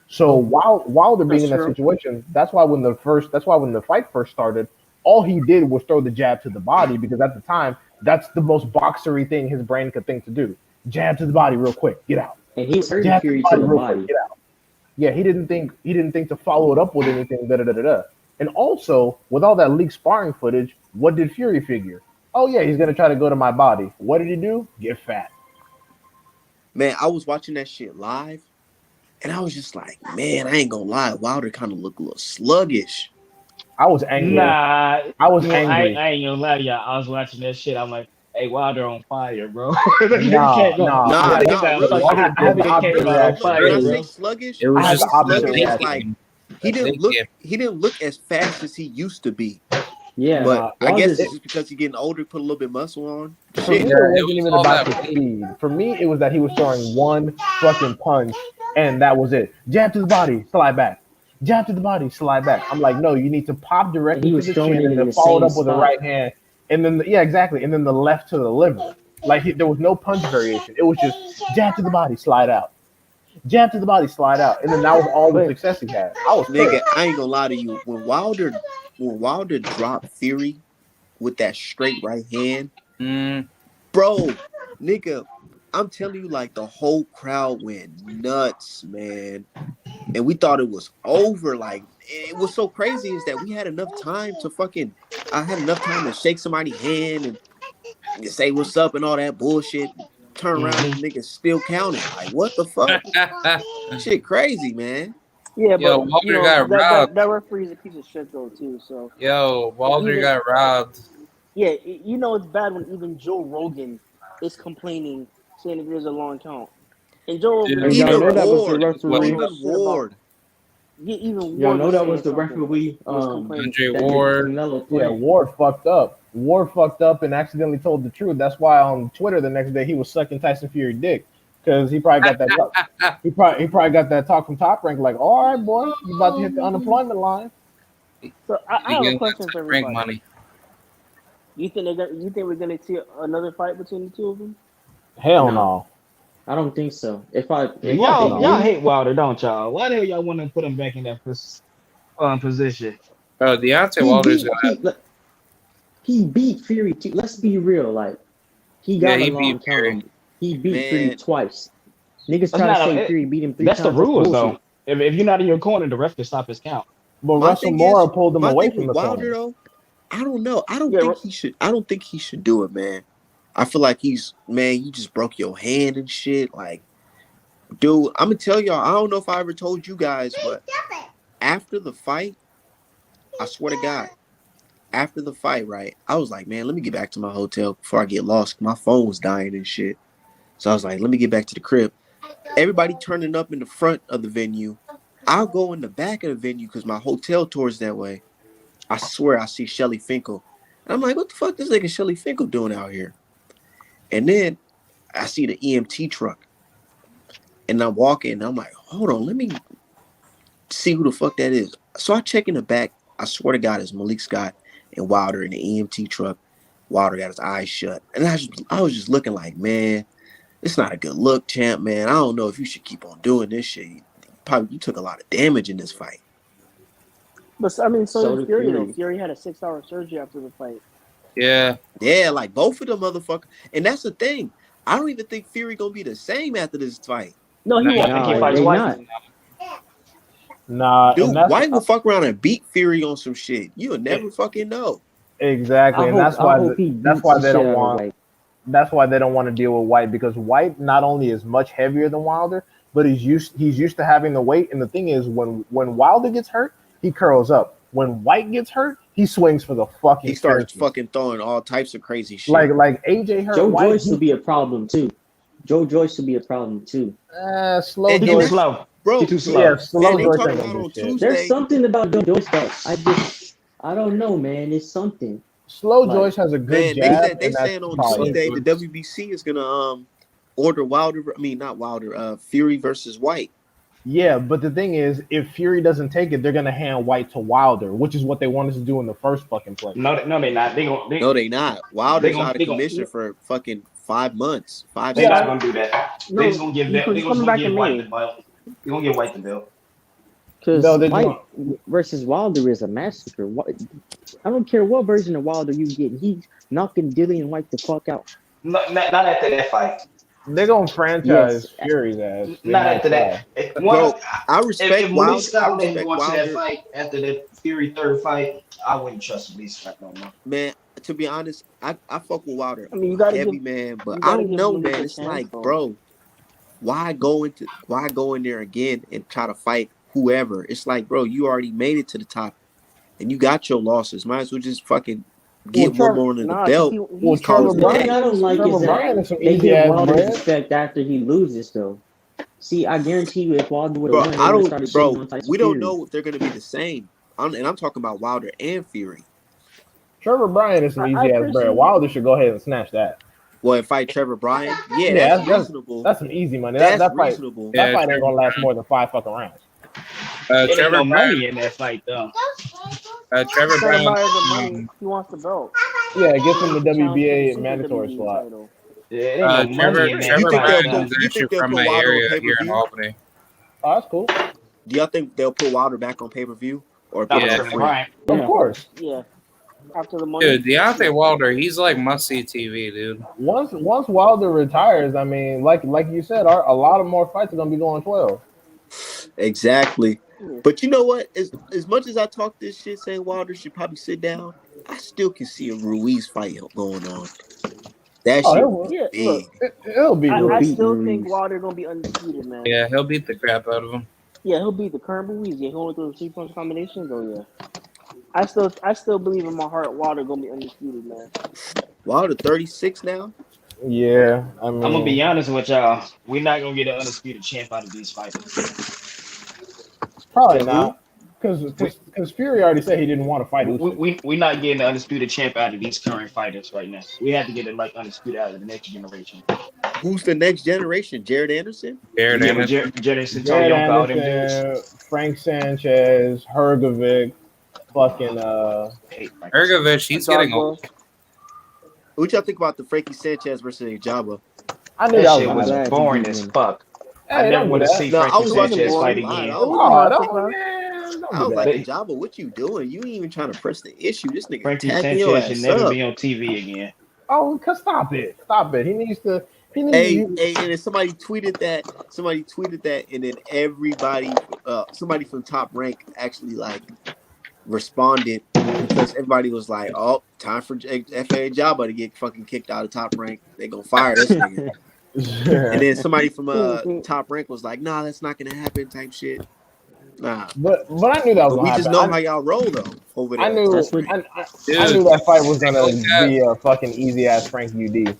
So while Wilder being That's in that true. situation, that's why when the fight first started, all he did was throw the jab to the body because at the time that's the most boxery thing his brain could think to do. Jab to the body real quick, get out. And he was hurting Jab to the Fury to body the real quick, body. get out. Yeah, he didn't think to follow it up with anything. Da da da da da. And also, with all that leaked sparring footage, what did Fury figure? Oh yeah, he's gonna try to go to my body. What did he do? Get fat. Man, I was watching that shit live, and I was just like, man, I ain't gonna lie, Wilder kind of looked a little sluggish. I was angry. Nah, I was I angry. ain't gonna lie to y'all. I was watching that shit. I'm like, hey, Wilder on fire, bro. Nah, nah. Nah, Nigga nah, sound really. I had, fucking, I had the nigga opposite came out on reaction. When I fire, say bro. sluggish, It I was had when I the just say opposite sluggish, it's like reaction. he didn't look as fast as he used to be. Yeah, But I guess it's Wilder's just because he's getting older, put a little bit of muscle on. For me, Shit. it Yeah, it wasn't was even all about that the weight. speed. For me, it was that he was throwing one fucking punch, and that was it. Jab to the body, slide back. Jab to the body, slide back. I'm like, no, you need to pop and directly he to was the throwing chin it and in then the follow it same up with the spot. right hand, and then yeah, exactly, and then the left to the liver. Like there was no punch variation. It was just jab to the body, slide out. Jab to the body, slide out, and then that was all the But success he had. I was Nigga, pissed. I ain't gonna lie to you. When Wilder dropped Fury with that straight right hand, Mm, bro, nigga, I'm telling you, like the whole crowd went nuts, man. And we thought it was over. Like it was so crazy is that we had enough time to fucking I had enough time to shake somebody's hand and say what's up and all that bullshit. Turn around and mhm. the niggas still counting. Like what the fuck? Shit crazy, man. Yeah, Yo, but Walter got robbed. that referee's a piece of shit though too. So Yo, Walter even got robbed. yeah, you know it's bad when even Joe Rogan is complaining, saying that there's a long count. And Joe Rogan And Dude, is y'all saying know Even that was the Ward, what, referee. even shit about Ward. even Y'all Ward know was that saying was the something, referee was complaining. Andre that did the Ward. Canelo Yeah, fight. Ward fucked up. Ward fucked up and accidentally told the truth. That's why on Twitter the next day he was sucking Tyson Fury dick because he probably got that talk. He probably got that talk from Top Rank like, all right, boy, you about to hit the unemployment line. So I He have a getting that question for Frank everybody. money. You think we're gonna see another fight between the two of them? Hell No, no. I don't think so. If Fuck they no. Y'all do, hate Wilder, don't y'all? Why the hell y'all want to put him back in that position? Bro, Deontay he Wilder's beat got, he beat Fury. Let's be real. Like he yeah, got a he beat long count Fury. on. He beat Fury Man, twice. Niggas That's try to not say a. Fury beat him three That's the times. That's rules, though. bullshit. If you're not in your corner, the ref can stop his count. But my Russell thing is, Moore pulled him my away thing from with the Wilder corner. though, I don't know. Yeah, I don't think he should do it, man. I feel like you just broke your hand and shit. Like, dude, I'm gonna tell y'all, I don't know if I ever told you guys, but after the fight, I swear to God, after the fight, right, I was like, man, let me get back to my hotel before I get lost. My phone was dying and shit. So I was like, let me get back to the crib. Everybody turning up in the front of the venue. I'll go in the back of the venue because my hotel tours that way. I swear I see Shelly Finkel. And I'm like, what the fuck this nigga Shelly Finkel doing out here? And then I see the EMT truck. And I'm walking and I'm like, hold on, let me see who the fuck that is. So I check in the back. I swear to God, it's Malik Scott and Wilder in the EMT truck. Wilder got his eyes shut. And I was just looking like, man, it's not a good look, champ, man. I don't know if you should keep on doing this shit. You took a lot of damage in this fight. but I mean, so So did did Fury though. Fury. Fury had a 6-hour surgery after the fight. Yeah. Yeah, like both of them motherfuckers. And that's the thing. I don't even think Fury gonna be the same after this fight. No, he No, Yeah, I won't. think he No, fights they White. not. Nah, and Dude, that's White will fuck around and beat Fury on some shit. You'll never fucking know. exactly, and I hope he that's beats why the they shit don't out of want White. that's why they don't want to deal with White because White not only is much heavier than Wilder, but he's used to having the weight. And the thing is, when Wilder gets hurt, he curls up. When White gets hurt, he swings for the He fucking starts fences. fucking throwing all types of crazy Like shit. like AJ hurt Joe White. Joyce will be a problem too. Joe Joyce will be a problem too. Slow And He too Joyce. that's slow. He bro, too Yeah, slow. man, slow they Joyce talking ain't gonna about do on shit. There's Tuesday. something about Joe Joyce that I don't know, man. It's something Slow like Joyce has a good Man, they jab, said they and that's saying on probably it. Tuesday the WBC is gonna order Wilder. I mean, not Wilder. Fury versus White. Yeah, but the thing is, if Fury doesn't take it, they're gonna hand White to Wilder, which is what they wanted to do in the first fucking place. No, they not. No, they not. They Wilder's gonna out of they gonna commission for fucking 5 months, five, they Yeah, six not months. gonna do that. They just no, gonna give that. because They he's just coming gonna back give in White the May. belt. They gonna give White the belt. No, Because they Fight want. versus Wilder is a massacre. I don't care what version of Wilder you get. He's knocking Dillian White the fuck out. Not after that fight. They're gonna Yes, franchise Fury's ass. They Not might after that. try. bro. I If respect Malik Wilder. I Scott didn't respect go into that Wilder, fight after the Fury third fight, I wouldn't trust Malik Scott no more. man. To be honest, I fuck with Wilder I mean, heavy, man. But you I gotta don't give know, Malik man. a It's chance like, though. bro, why go in there again and try to fight whoever? It's like, bro, you already made it to the top and you got your losses. Might as well just fucking Well, get one Trevor. more under the Nah, because belt. Well, Call Trevor it a the thing day. Bryan. I don't like Trevor is that Bryan is some they easy give ass Wilder bread. respect after he loses, though. See, I guarantee you, if Wilder would have Bro, won, they I would have don't, started shitting bro. on Tyson We don't Fury. know if they're gonna be the same. And I'm talking about Wilder and Fury. Trevor Bryan is some I easy ass bread. personally, Wilder should go ahead and snatch that. Well, and fight Trevor Bryan, yeah, Yeah, that's that's reasonable. that's some easy money. That's That fight reasonable. that Yeah, fight ain't Trevor gonna last Bryan. more than 5 fucking rounds. It ain't Trevor no Bryan. money in that fight though. Trevor it's not Bryan. about the money. He wants the belt. Yeah, it He gets him wants the to challenge for the WBA Super mandatory WWE slot. title. Yeah, it ain't no Trevor money in that You Trevor think fight they'll Bryan put? is though. You actually think they'll from put my Wilder on area pay per here in view? Albany. Oh, that's cool. Do y'all think they'll put Wilder back on pay per view or put Not him with Yeah, on Trevor free? Bryan. Of Yeah. course. Yeah, after the money. dude, Deontay Wilder, he's like must see TV, dude. Once Wilder retires, I mean, like you said, a lot of more fights are gonna be going 12. Exactly. Yeah. But you know what? As much as I talk this shit saying Wilder should probably sit down, I still can see a Ruiz fight going on. That Oh, shit it would will. be Yeah, look, big. It'll be He'll I Ruiz. beat still think Ruiz. Wilder gonna be undefeated, man. Yeah, he'll beat the crap out of him. Yeah, he'll beat the current Ruiz. Yeah, he'll do the 3 punch combinations. Oh yeah, I still believe in my heart Wilder gonna be undefeated, man. Wilder 36 now. Yeah, I I'm gonna be mean, honest with y'all. We're not gonna get an undisputed champ out of these fighters. probably So who? not, because Fury already said he didn't want to fight Usyk. We're not getting the undisputed champ out of these current fighters right now. We have to get it like undisputed out of the next generation. Who's the next generation? Jared Anderson? Jared Yeah, with Anderson. Jerry Jared Santoyo, all them dudes. Anderson, Frank Sanchez, Hergovic, fucking I hate Frank. Ergovich, he's getting old. What y'all think about the Frankie Sanchez versus Jabba? I knew That that shit was I'm was gonna glad boring he as didn't. fuck. I Hey, never don't do want to that. see No, I Frankie was watching Sanchez it fight live. again. I It was wasn't Oh, hard to don't, find. man, don't I do was that. like, Jabba, what you doing? You ain't even trying to press the issue. This nigga Frankie attacking your Sanchez should ass never up. be on TV again. Oh, stop it. Stop it. He needs to. He needs Hey, to. and then somebody tweeted that, and then somebody from Top Rank actually like responded because everybody was like, "Oh, time for FA Jabba to get fucking kicked out of Top Rank. They gonna fire this nigga." And then somebody from Top Rank was like, "Nah, that's not gonna happen." Type shit. Nah, but I knew that was but gonna we just happen. know how y'all roll though over I there. knew That's what. I knew that fight was Take a look gonna at be a fucking easy ass Frank UD.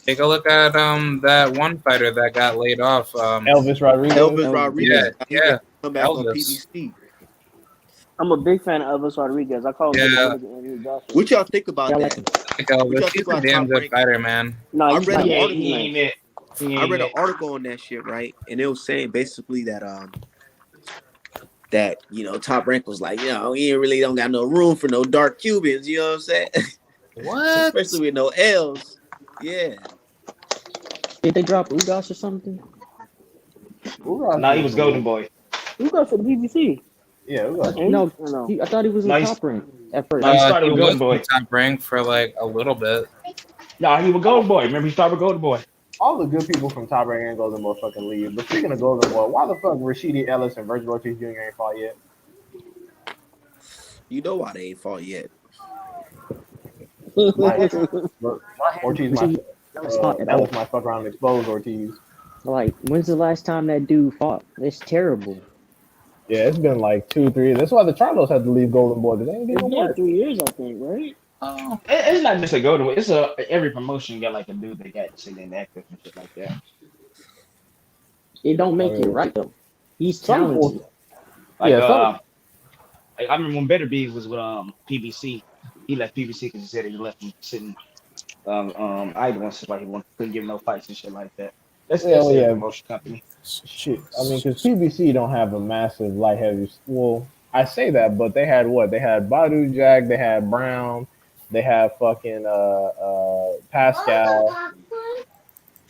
take a look at that one fighter that got laid off. Elvis Rodriguez. Elvis Elvis, Rodriguez, he yeah, come back on Elvis. PBC. I'm a big fan of Elvis Rodriguez. I call him Yeah. the Andrew Joshua. What y'all think about I that? like him. Like What y'all Elvis, think he's a about damn Top good Rank? fighter, man. No, I he's read nice. an Yeah, article. He's he nice. ain't it. He I ain't read an it. article on that shit, right? And it was saying basically that Top Rank was like, he really don't got no room for no dark Cubans, you know what I'm saying? What? Especially with no L's. Yeah. Did they drop Ugas or something? Nah, he was Golden Boy. Who got for the BBC? Yeah, Ugas. Ain't No, he? Or no. I thought he was No, with he's, Top Rank at first. no, he started He with was Golden Boy. in Top Rank for like a little bit. Nah, he was Golden Boy. Remember, he started with Golden Boy. All the good people from Top Rank and Golden Boy fucking leave. But speaking of Golden Boy, why the fuck Rashidi Ellis and Virgil Ortiz Jr. ain't fought yet? You know why they ain't fought yet. Ortiz might Ellis fought at all. Ellis might fuck around and expose Ortiz. Like, when's the last time that dude fought? It's terrible. Yeah, it's been like 2-3 years. That's why the Charlos had to leave Golden Boy. They ain't It's getting been work. 3 years, I think, right? Oh, It's not just a Golden Boy. It's every promotion got like a dude they got sitting active and shit like that. It don't make it right though. He's talented. Like, Yeah, some- I remember when Better Bees was with PBC. He left PBC because he said he left him sitting idle and stuff like he couldn't give no fights and shit like that. That's Yeah, a yeah. promotion company. Shit. I mean, because PBC don't have a massive light heavy. Well, I say that, but they had what? They had Badu Jack, they had Brown, they had fucking Pascal.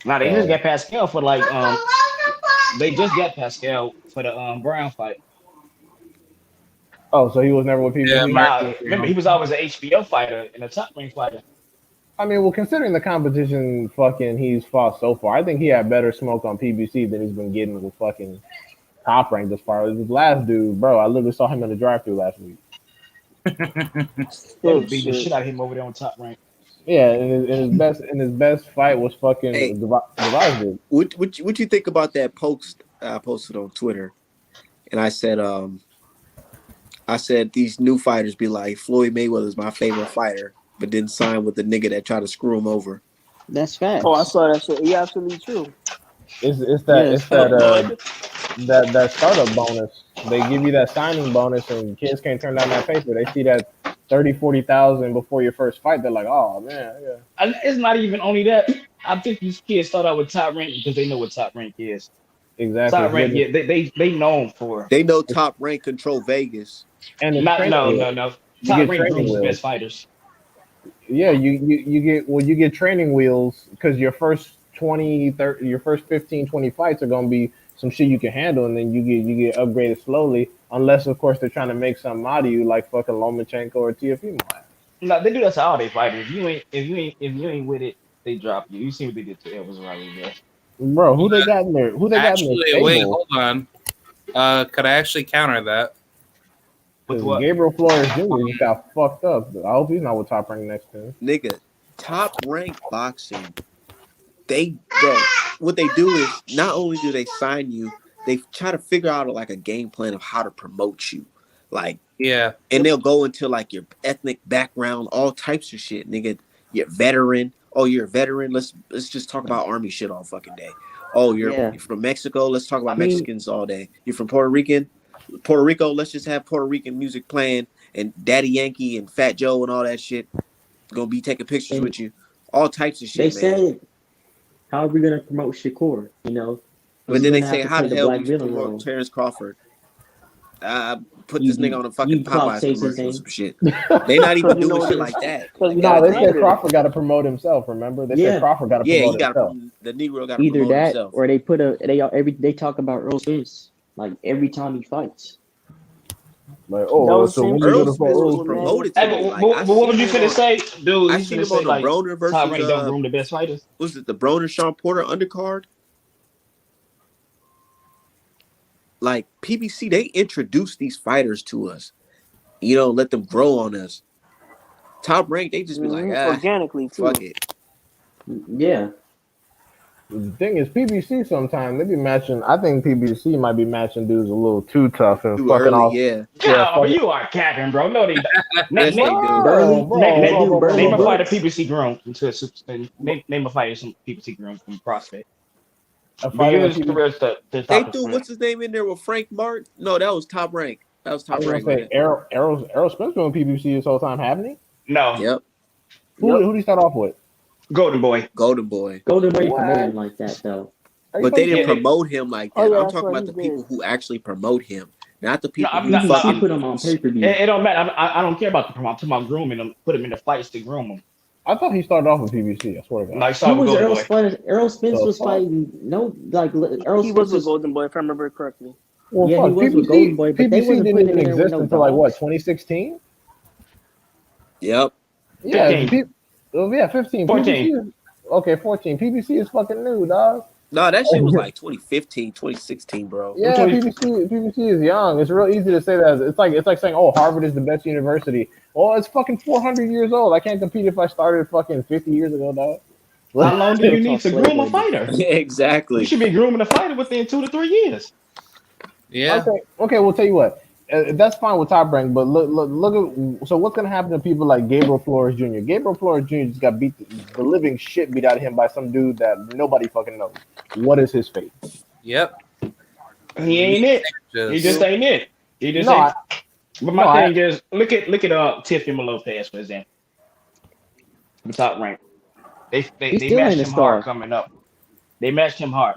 Now they just got Pascal for like they just got Pascal for the Brown fight. Oh, so he was never with Yeah, PBC. Mark. Nah, remember he was always an HBO fighter and a top rank fighter. I mean, well, considering the competition, fucking he's fought so far, I think he had better smoke on PBC than he's been getting with fucking Top Rank as far as his last dude, bro. I literally saw him in the drive-through last week. They Oh was beating the shit. shit out of him over there on top rank. Yeah, and his best fight was fucking Hey. Devaz did. What you think about that post I posted on Twitter? And I said these new fighters be like Floyd Mayweather's my favorite fighter, but didn't sign with the nigga that tried to screw him over. That's Oh, I facts. saw that shit. Yeah, absolutely true. It's Yeah, that it's it's that facts. that startup bonus. They give you that signing bonus, and kids can't turn down that paper. They see that 30,000-40,000 before your first fight. They're like, oh man, yeah, And it's not even only that. I think these kids start out with top rank because they know what top rank is. exactly. Top It's rank, good. yeah, they known for. They know Top Rank control Vegas. And it's Not training no wheels. no no. You Top get rank training grooms the wheels. best fighters. Yeah, you get training wheels because your first 20, 30, your first 15, 20 fights are gonna be some shit you can handle, and then you get upgraded slowly. Unless of course they're trying to make something out of you, like fucking Lomachenko or TFE. No, they do that to all their fighters. If you ain't with it, they drop you. You see what they did to Elvis Rodriguez. Bro, who they got in there? Who they got in their Actually, wait, stable? hold on. Could I actually counter that? With Because what? Gabriel Flores Jr. just got fucked up. I hope he's not with Top Rank next to him. Nigga, Top Rank boxing. Bro, what they do is not only do they sign you, they try to figure out like a game plan of how to promote you. Like, Yeah. and they'll go into like your ethnic background, all types of shit, nigga. You're veteran. Oh, you're a veteran. Let's just talk about army shit all fucking day. Oh, Yeah. you're from Mexico. Let's talk about I mean, Mexicans all day. You're from Puerto Rico. Let's just have Puerto Rican music playing and Daddy Yankee and Fat Joe and all that shit gonna be taking pictures and with you. All types of they shit, man. said, how are we gonna promote Shakur? You know, But he's then they gonna have say, to how play the the hell black we villain promote role. Terrence Crawford? Put this nigga on a fucking You clout Popeyes chase his commercial or name. some shit. They not even Because you know doing shit what like that. Because Like, you know No, what they goddamn. said competitive. Crawford got to promote himself. Remember, they Yeah. said Crawford got to Yeah, promote he got himself. the Negro got to Either promote that himself. or they talk about Earl Spence like every time he fights. Like, That oh, was the so same when shit you Earl gonna with, fight Spence with, was Earl with Spence? promoted Mayweather. to Hey, me. but, Like but what would you finna say, dude? I You seen finna him on say the like Broner Top versus Rank don't groom the best fighters? was it the Broner Sean Porter undercard? Like PBC, they introduced these fighters to us. You know, let them grow on us. Top Rank, they just be like, Organically, fuck too. it. Yeah. The thing is, PBC sometimes they be matching. I think PBC might be matching dudes a little too tough and Too fucking early, off. yeah. Yeah, No, fucking. you are capping, bro. No, they don't. Yes, they do. Burley, Bro, that dude Burley Name a fighter Brooks. PPC grown into a super. Name a fighter some PPC grown from prospect. a fighter Begin in his PBC. career to They top threw percent. what's his name in there with Frank Martin? No, that was Top Rank. That was I Top was gonna Rank, say man. Errol Spence been on PBC this whole time, haven't he? No, Yep. Yep. Who did he start off with? Golden Boy. Golden Boy. Golden Boy What? promoted him like that though. Are you But they fucking didn't Yeah, serious? promote him like Oh, that. yeah, I'm that's talking right. about He the people did. who actually promote him, not the No, people I'm who not. No, PBC fucking. put him on pay per view. it don't matter. I don't care about the promote. I'm talking about grooming them. Put them in the fights to groom them. I thought he started off with PBC. I swear to God. Like Who start with was Golden Errol Boy. Spence? Errol Spence The was fuck? fighting Errol He was Spence with was Golden Boy, if I remember correctly. Well, yeah, he fuck. was with Golden PBC Boy, but they PBC wasn't didn't putting him even in there with exist no until like what dogs. 2016. Yep. Yeah, 15, oh, yeah, 15. 14. PBC is okay. 14. PBC is fucking new, dog. No, that shit was like 2015, 2016, bro. I'm Yeah, 20. PBC is young. It's real easy to say that. It's like saying, oh, Harvard is the best university. Oh, it's fucking 400 years old. I can't compete if I started fucking 50 years ago, dog. How long do you That's all need to groom a Playboy did. fighter? You Exactly. should be grooming a fighter within 2 to 3 years. Yeah. Okay. We'll tell you what. That's fine with Top Rank, but look at. So what's gonna happen to people like Gabriel Flores Jr.? Gabriel Flores Jr. just got beat the living shit beat out of him by some dude that nobody fucking knows. What is his fate? Yep. He ain't it. He just ain't it. He just No, ain't. But my no, thing is, look at Tiffany Lopez, for example. The Top Rank. He They still matched ain't a him hard star. coming up. They matched him hard.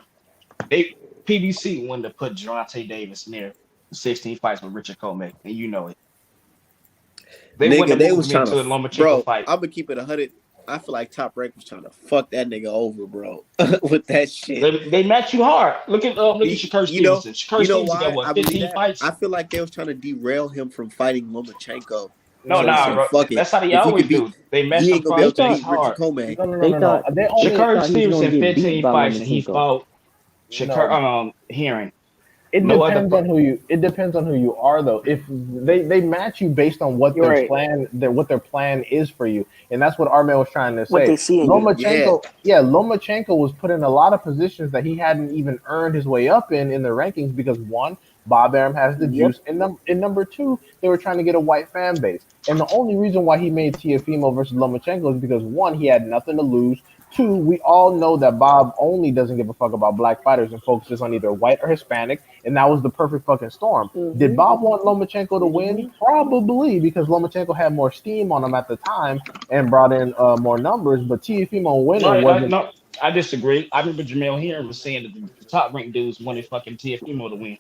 They PBC wanted to put Gervonta Davis near 16 fights with Richard Coleman, and you know it. They Nigga, wouldn't they have was moved me trying into a to, Lomachenko bro. fight. I'm gonna keep it 100. I feel like Top Rank was trying to fuck that nigga over, bro, with that shit. They match you hard. Look at Shakur You know, Stevenson. Shakur you know Stevenson got why what I believe 15 that? fights? I feel like they was trying to derail him from fighting Lomachenko. No, So he nah, said, bro. "Fuck it. That's how they If he always could beat, do. They match he them ain't gonna be able They to thought beat prospects Richard hard. Commey." they thought They only they Shakur thought he was gonna Stevenson get beat 15 by fights and he Lomachenko. fought Shakur no. Hearing. It No other depends on who you. It depends on who you are, though. If they match you based on what You're their right. plan is for you, and that's what Armin was trying to What say. they see in you. Yeah, Lomachenko was put in a lot of positions that he hadn't even earned his way up in the rankings because one, Bob Arum has the Yep. juice, and number two, they were trying to get a white fan base. And the only reason why he made Teofimo versus Lomachenko is because one, he had nothing to lose. Two, we all know that Bob only doesn't give a fuck about black fighters and focuses on either white or Hispanic, and that was the perfect fucking storm. Did Bob want Lomachenko to win? Probably, because Lomachenko had more steam on him at the time and brought in more numbers, but Teofimo winning wasn't. No, I disagree. I remember Jamel Hearing was saying that the top ranked dudes wanted fucking TFMO to win.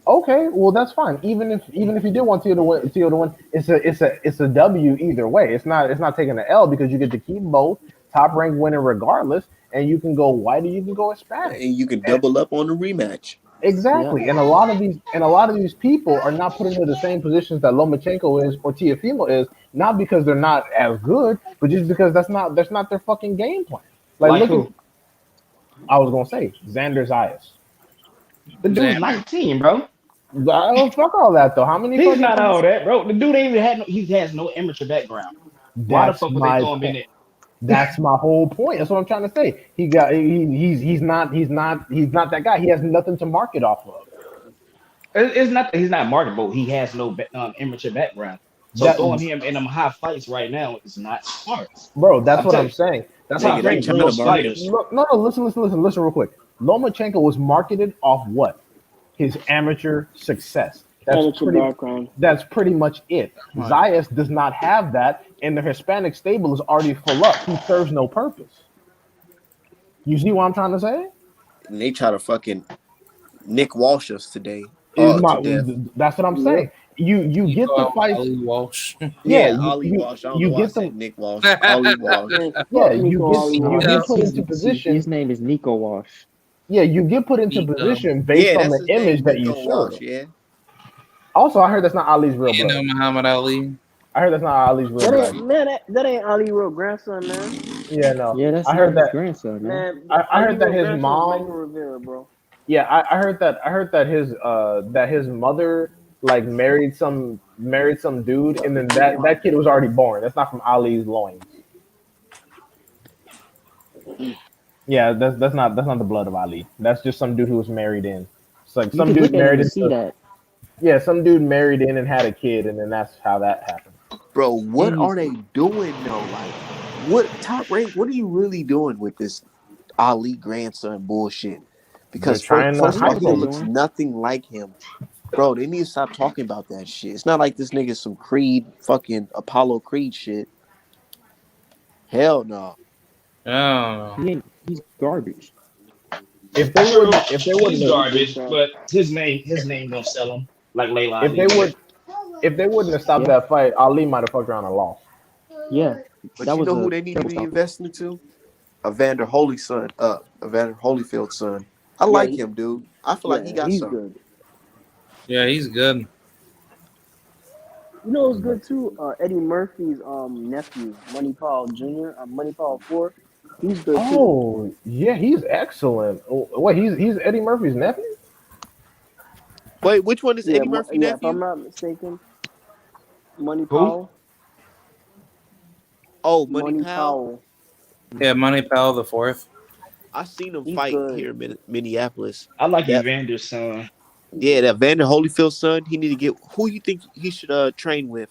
Okay, well that's fine. Even if you did want Tio to win, it's a W either way. It's not taking an L because you get to keep both top rank winning regardless, and you can go white or you can go Hispanic. and you can double up on the rematch. Yeah. Exactly, and a lot of these people are not put into the same positions that Lomachenko is or Teofimo is, not because they're not as good, but just because that's not their fucking game plan. Like Like look at, who? I was gonna say Xander Zayas. The dude's Xander. 19, bro. Fuck all that though. How many He's fucking not all that, bro. The dude ain't even had no, he has no amateur background. Why the That's fuck would they my throw him in point. it? That's my whole point. That's what I'm trying to say. He's not that guy. He has nothing to market off of. It's not that he's not marketable. He has no amateur background. So That throwing him in them high fights right now is not smart. bro, that's I'm what telling I'm you, saying. That's what I'm Nigga, top they saying. rank trying to most market. fighters. Look, no, listen real quick. Lomachenko was marketed off what? His amateur success. Amateur background. That's pretty much it. Zayas does not have that, and the Hispanic stable is already full up. He serves no purpose. You see what I'm trying to say? And they try to fucking Nick Walsh us today. Is Oh, to my death. That's what I'm Yep. saying. You You get the call fights. Ali Walsh. Yeah, Yeah, Ollie Walsh. I don't know you why I get said them. Nick Walsh. Ollie Walsh. Man, Yeah, fuck Nico Ali you Walsh. Yeah. get put into His position. name is Nico Walsh. Yeah, you get put into Nico. position based Yeah, on that's the his image name, that you Nico Walsh. serve. Yeah. Also, I heard that's not Ali's real You blood. know Muhammad Ali. I heard that's not Ali's real That blood. ain't man. That ain't Ali real grandson, man. Yeah, no. Yeah, that's I not heard his that. grandson, man. Man, I Ali heard that real his grandson is Michael mom. Rivera, bro. Yeah, I heard that. I heard that his mother married some dude, and then that kid was already born. That's not from Ali's loins. Yeah, that's not the blood of Ali. That's just some dude who was married in. It's like You some could dude look at him married and see into. that. Yeah, some dude married in and had a kid, and then that's how that happened. Bro, And what he's are they doing though? Like, what Top Rank? What are you really doing with this Ali grandson bullshit? They're Because trying to first they of know all, what he they're looks doing. nothing like him. Bro, they need to stop talking about that shit. It's not like this nigga some Creed, fucking Apollo Creed shit. Hell no. Oh. He's garbage. If they True, wouldn't, if they he's wouldn't have, He's big garbage, trash. but his name don't sell him like Layla if they Ali did. would, if they wouldn't have stopped Yeah, that fight, Ali might have fucked around and lost. yeah. But That you was know who a they need to terrible be stop. investing into? Evander Holyfield's son. I Yeah, like him, dude. I feel like he yeah, got he's something. good. Yeah, he's good. You know what's good too? Eddie Murphy's nephew, Money Paul Jr. Money Paul 4. He's good too. Oh yeah, he's excellent. Oh, wait, he's Eddie Murphy's nephew. Wait, which one is Yeah, Eddie Murphy yeah. If I'm nephew? not mistaken, Money Who? Powell. Oh, Money Money Pal. Powell. Yeah, Money Pal the fourth. I seen him He's fight good. here in Minneapolis. I like That Evander's son. Yeah, that Vander Holyfield's son. He need to get who you think he should train with.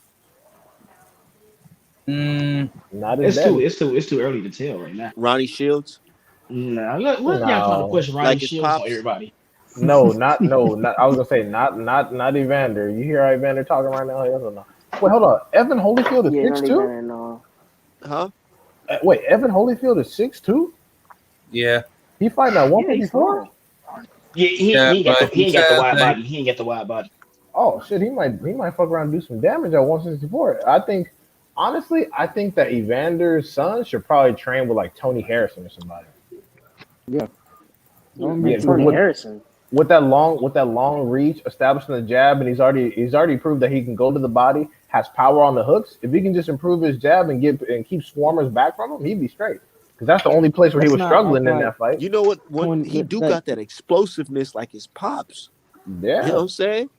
Mm, Not his daddy. It's too early to tell right now. Ronnie Shields, Nah, look, y'all trying to No, push Ronnie like his Shields on pops. everybody. no. I was gonna say not Evander. You hear Evander talking right now? Yes or no? Wait, hold on. Evan Holyfield is Yeah, six not two. even no. Huh? Wait, Evan Holyfield is 6'2"? yeah. He fighting at Yeah, he's 154? small. Yeah, Yeah, but he he ain't got the said wide that body. He ain't got the wide body. Oh shit, he might fuck around and do some damage at 164. I think Honestly, I think that Evander's son should probably train with like Tony Harrison or somebody. Yeah. Yeah, Don't Yeah, make because Tony Tony. Harrison. with that long reach, establishing the jab, and he's already proved that he can go to the body, has power on the hooks. If he can just improve his jab and keep swarmers back from him, he'd be straight. Because that's the only place where he Let's was not act struggling in like that fight. You know what? One Tony. he do got that explosiveness like his pops. You know Yeah, what I'm saying?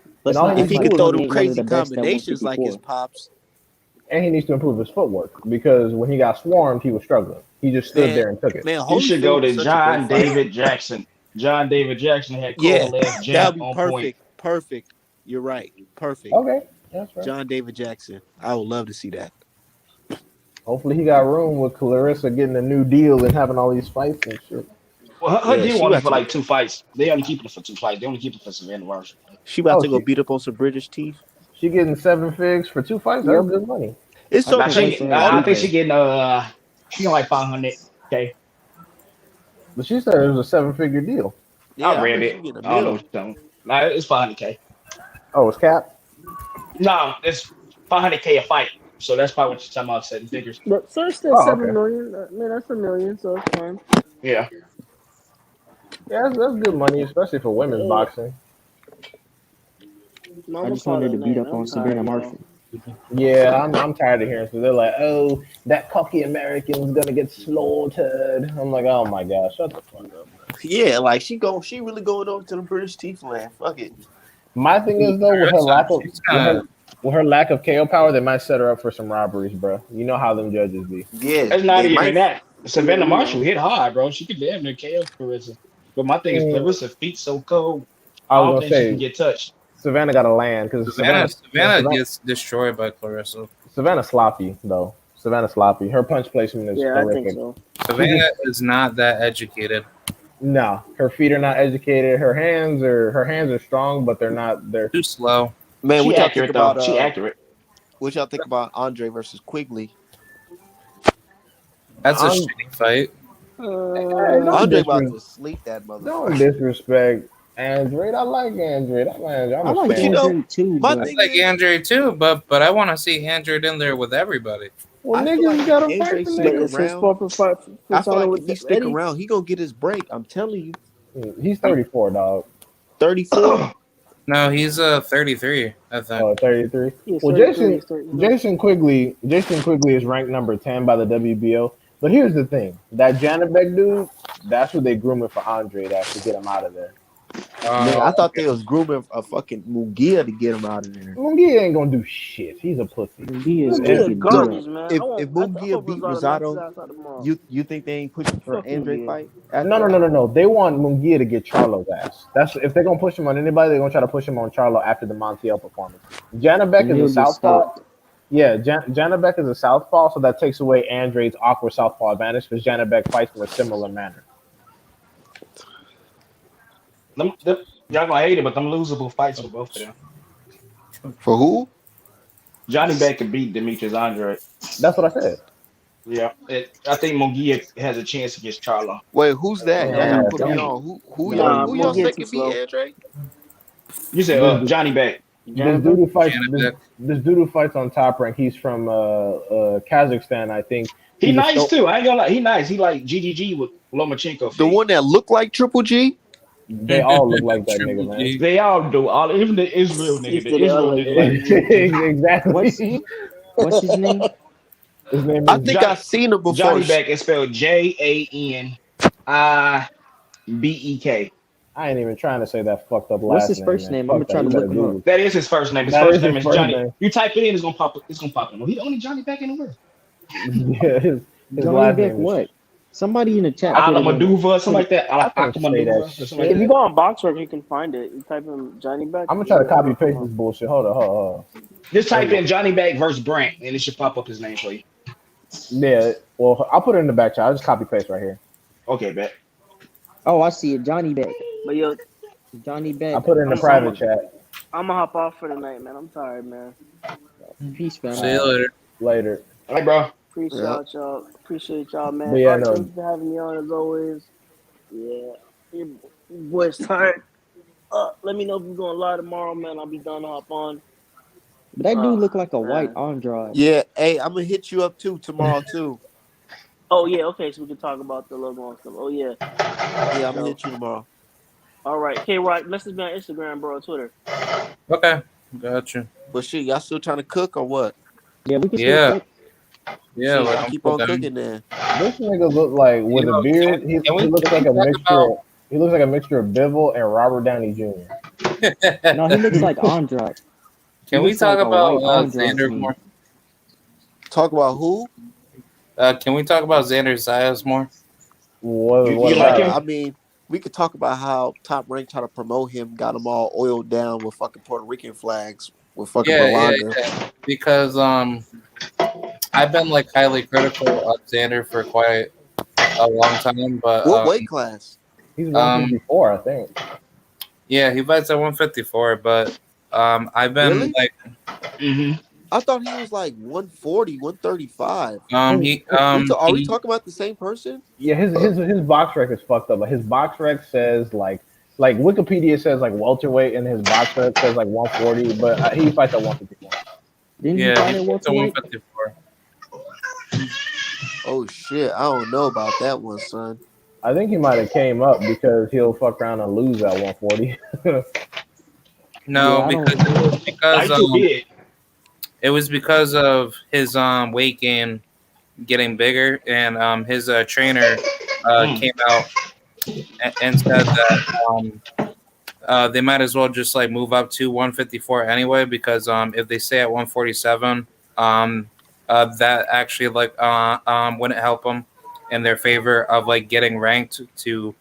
and Let's all he not If needs act he to like could do is throw Tony them ain't one of crazy the best at combinations like his 154. pops, and he needs to improve his footwork because when he got swarmed, he was struggling. He just stood man, there and took it. man, You should go Holyfield is to such a great John fighter. David Jackson. John David Jackson had Yeah, Kovalev's that jab would be on point. perfect. Perfect. You're right. Perfect. Okay, that's right. John David Jackson. I would love to see that. Hopefully, he got room with Clarissa getting a new deal and having all these fights and shit. Well, her Yeah, deal she only about for to like 2 fights. They only keep it for 2 fights. They only keep it for Savannah Marshall. she about Oh, to go beat up on some British teeth. she getting 7 figs for 2 fights. That's Yep. good money. It's I so Now can't wait crazy. for she, her to All I the beat think her. she got like 500K. But she said it was a 7 figure deal. I yeah, I read heard she it. getting a I don't know mill. what you're talking. Nah, it's 500K. Oh, it's Cap. No, it's 500K a fight. So that's probably what you're talking about. 7 figures. But Search said Oh, 7 okay. million. Man, that's a million, so it's fine. Yeah. Yeah, that's good money, especially for women's Yeah. boxing. No, I'm I gonna just call want her that to beat name. up I'm on tired, Savannah bro. Marshall. Yeah, I'm tired of hearing. So they're like, oh, that cocky American's gonna get slaughtered. I'm like, oh my gosh, shut the fuck up. Yeah, like she really going over to the British teeth land. Fuck it. My thing is though, She's gonna. with her lack of KO power, they might set her up for some robberies, bro. You know how them judges be. Yeah, It's not they even might. that. Yeah, Savannah you Marshall know. hit hard, bro. She could damn near KO Clarissa. But my thing is Mm, Clarissa's feet so cold. I I was don't gonna think she can say get touched. Savannah got to land because Savannah gets destroyed by Clarissa. Savannah sloppy though. Savannah sloppy. Her punch placement is Yeah, I think horrific. so. She just Savannah is not that educated. no. Her feet are not educated. Her hands are strong, but they're Too slow. Man, She what y'all think accurate though. about She accurate. what y'all think about Andre versus Quigley? That's a on. shitty fight. Hey, Andre about to sleep that don't motherfucker. disrespect Android. I like Android. I'm I a like But you fan. know, Andre too, my I but thing like is, Andre too, but I want to see Andre in there with everybody. Well, I feel like niggas if gotta fight Andre for But stick niggas. it's his around, fault for fight for I feel signing like if with he stick Eddie. around, he gonna get his break. I'm telling you. He's 34, dog. 34. No, he's 33, I think. 33. He's Well, 33. He's 33. Jason Quigley is ranked number 10 by the WBO. But here's the thing: that Janabek dude, that's who they grooming for Andre to get him out of there. Man, I thought Okay. they was grooming a fucking Mugia to get him out of there. Munguia ain't gonna do shit. He's a pussy. Munguia is Who gonna get a get beat Look, up. garbage, man? if I Mugia hope beat Rosado knocks his Rosado, ass out tomorrow. you think they ain't pushing for an Fuck Andre Mugia. fight after No, no, no, that? no, no. They want Munguia to get Charlo's ass. That's if they're gonna push him on anybody, they're gonna try to push him on Charlo after the Montiel performance. Janabek And is a he'll get southpaw. stopped. Yeah, Janabek is a southpaw, so that takes away Andre's awkward southpaw advantage because Janabek fights in a similar manner. Y'all gonna hate it, but them losable fights for both of them. For who? Johnny Beck could beat Demetrius Andre. That's what I said. Yeah, I think Munguia has a chance against Charlo. Wait, who's that? Y'all No, gotta he put me don't. on. No, he Nah, Who y'all don't. Mugia say too could beat slow. Andre? You said This Johnny Beck. this dude Janabek? who fights Janabek. this dude who fights on Top Rank. He's from Kazakhstan, I think. He He's a nice show. too. I ain't gonna lie. He nice. He like GGG with Lomachenko The fade. one that looked like Triple G? They all look like that nigga, Triple man. G. They all do. All even the Israel He nigga. The said they all Israel look nigga like like What's exactly. what's his name? His name I is think I've seen him before. Johnny Beck is spelled JANIBEK. I ain't even trying to say that fucked up What's last his name, first man. name? I'm gonna Fuck that. try to You better look him up. Google. That is his first name. His That first is name his is first Johnny. name. You type it in, it's gonna pop up. It's gonna pop in. He the only Johnny Beck in the world. Yeah, his Johnny last Beck name is. what? Somebody in the chat put it in Alamaduva or something put like it that. I can't say that Akamaduva or shit. something like If you that. go on Boxwork, you can find it. You type in Johnny Beck. I'm gonna try to copy It'll come paste up. this bullshit. Hold on. Just There type we go. in Johnny Beck versus Brant, and it should pop up his name for you. Yeah, well, I'll put it in the back chat. I'll just copy paste right here. Okay, bet. Oh, I see it. Johnny Beck. But yo, Johnny I'll Beck. put it in the I'm private I'm chat I'm gonna hop off for the night, man. I'm tired, man. Peace, See family. you later. later. All right, bro. Yeah. Appreciate y'all, man. But yeah, Art, no. thanks for having me on as always. Yeah, your boy's tired. Let me know if you're going live tomorrow, man. I'll be done to hop on. But that dude look like a white Man. Andrade. Yeah, hey, I'm gonna hit you up too tomorrow too. Oh yeah, okay, so we can talk about the logo and stuff. Oh yeah, Yeah, for I'm gonna sure. hit you tomorrow. All right, K Rock, message me on Instagram, bro, Twitter. Okay, gotcha. But shit, y'all still trying to cook or what? Yeah, we can still Yeah, cook. yeah. Shit, Like y'all I'm keep still on down. cooking then. This nigga look like with a Yo, beard. He looks can like we a talk mixture. He looks like a mixture of Bivol and Robert Downey Jr. No, he looks like Andrade. He can we looks talk like a about white Andrade to Xander me. more? Talk about who? Can we talk about Xander Zayas more? What You like about Yeah, him? him? I mean, we could talk about how Top Rank tried to promote him, got him all oiled down with fucking Puerto Rican flags with fucking Yeah, yeah, Berlanga. yeah. Because I've been like highly critical of Xander for quite a long time, but What weight class? He's um 154, I think. yeah, he fights at 154, but I've been Really? like Mm-hmm. I thought he was like 140, 135. His, he Are we he talking about the same person? yeah, his box rec is fucked up. Like his box rec says like Wikipedia says like welterweight, and his box rec says like 140, but he fights at 154. Didn't he yeah, he fight at fights at welterweight? 154. Oh shit, I don't know about that one, son. I think he might have came up because he'll fuck around and lose at 140. No, Yeah, I because don't. Nah, he too big. it was because of his weight gain getting bigger, and his trainer Mm. came out and said that they might as well just like move up to 154 anyway, because if they stay at 147, that actually like wouldn't help them in their favor of like getting ranked to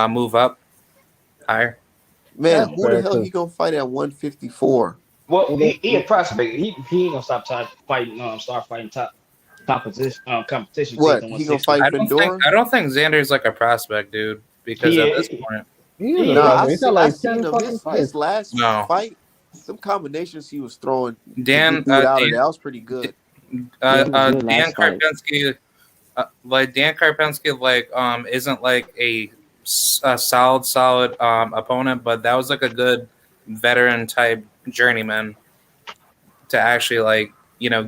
move up higher. Man, That's who the fair hell because he gonna fight at 154? Well, well, he a prospect. He ain't gonna start fighting top competition till he's What? in He gonna 160. fight Fedora? I don't think Xander's like a prospect, dude, because at this He point, he is a he Nah, is. prospect. He's got I like seen 10 him. fucking His fights. last no. fight, them combinations he was throwing to Dan get dude out of there, that was pretty good. Yeah, it was good Dan last fight. Karpinski, like Dan Karpinski, like isn't like a solid opponent, but that was like a good veteran type journeyman to actually like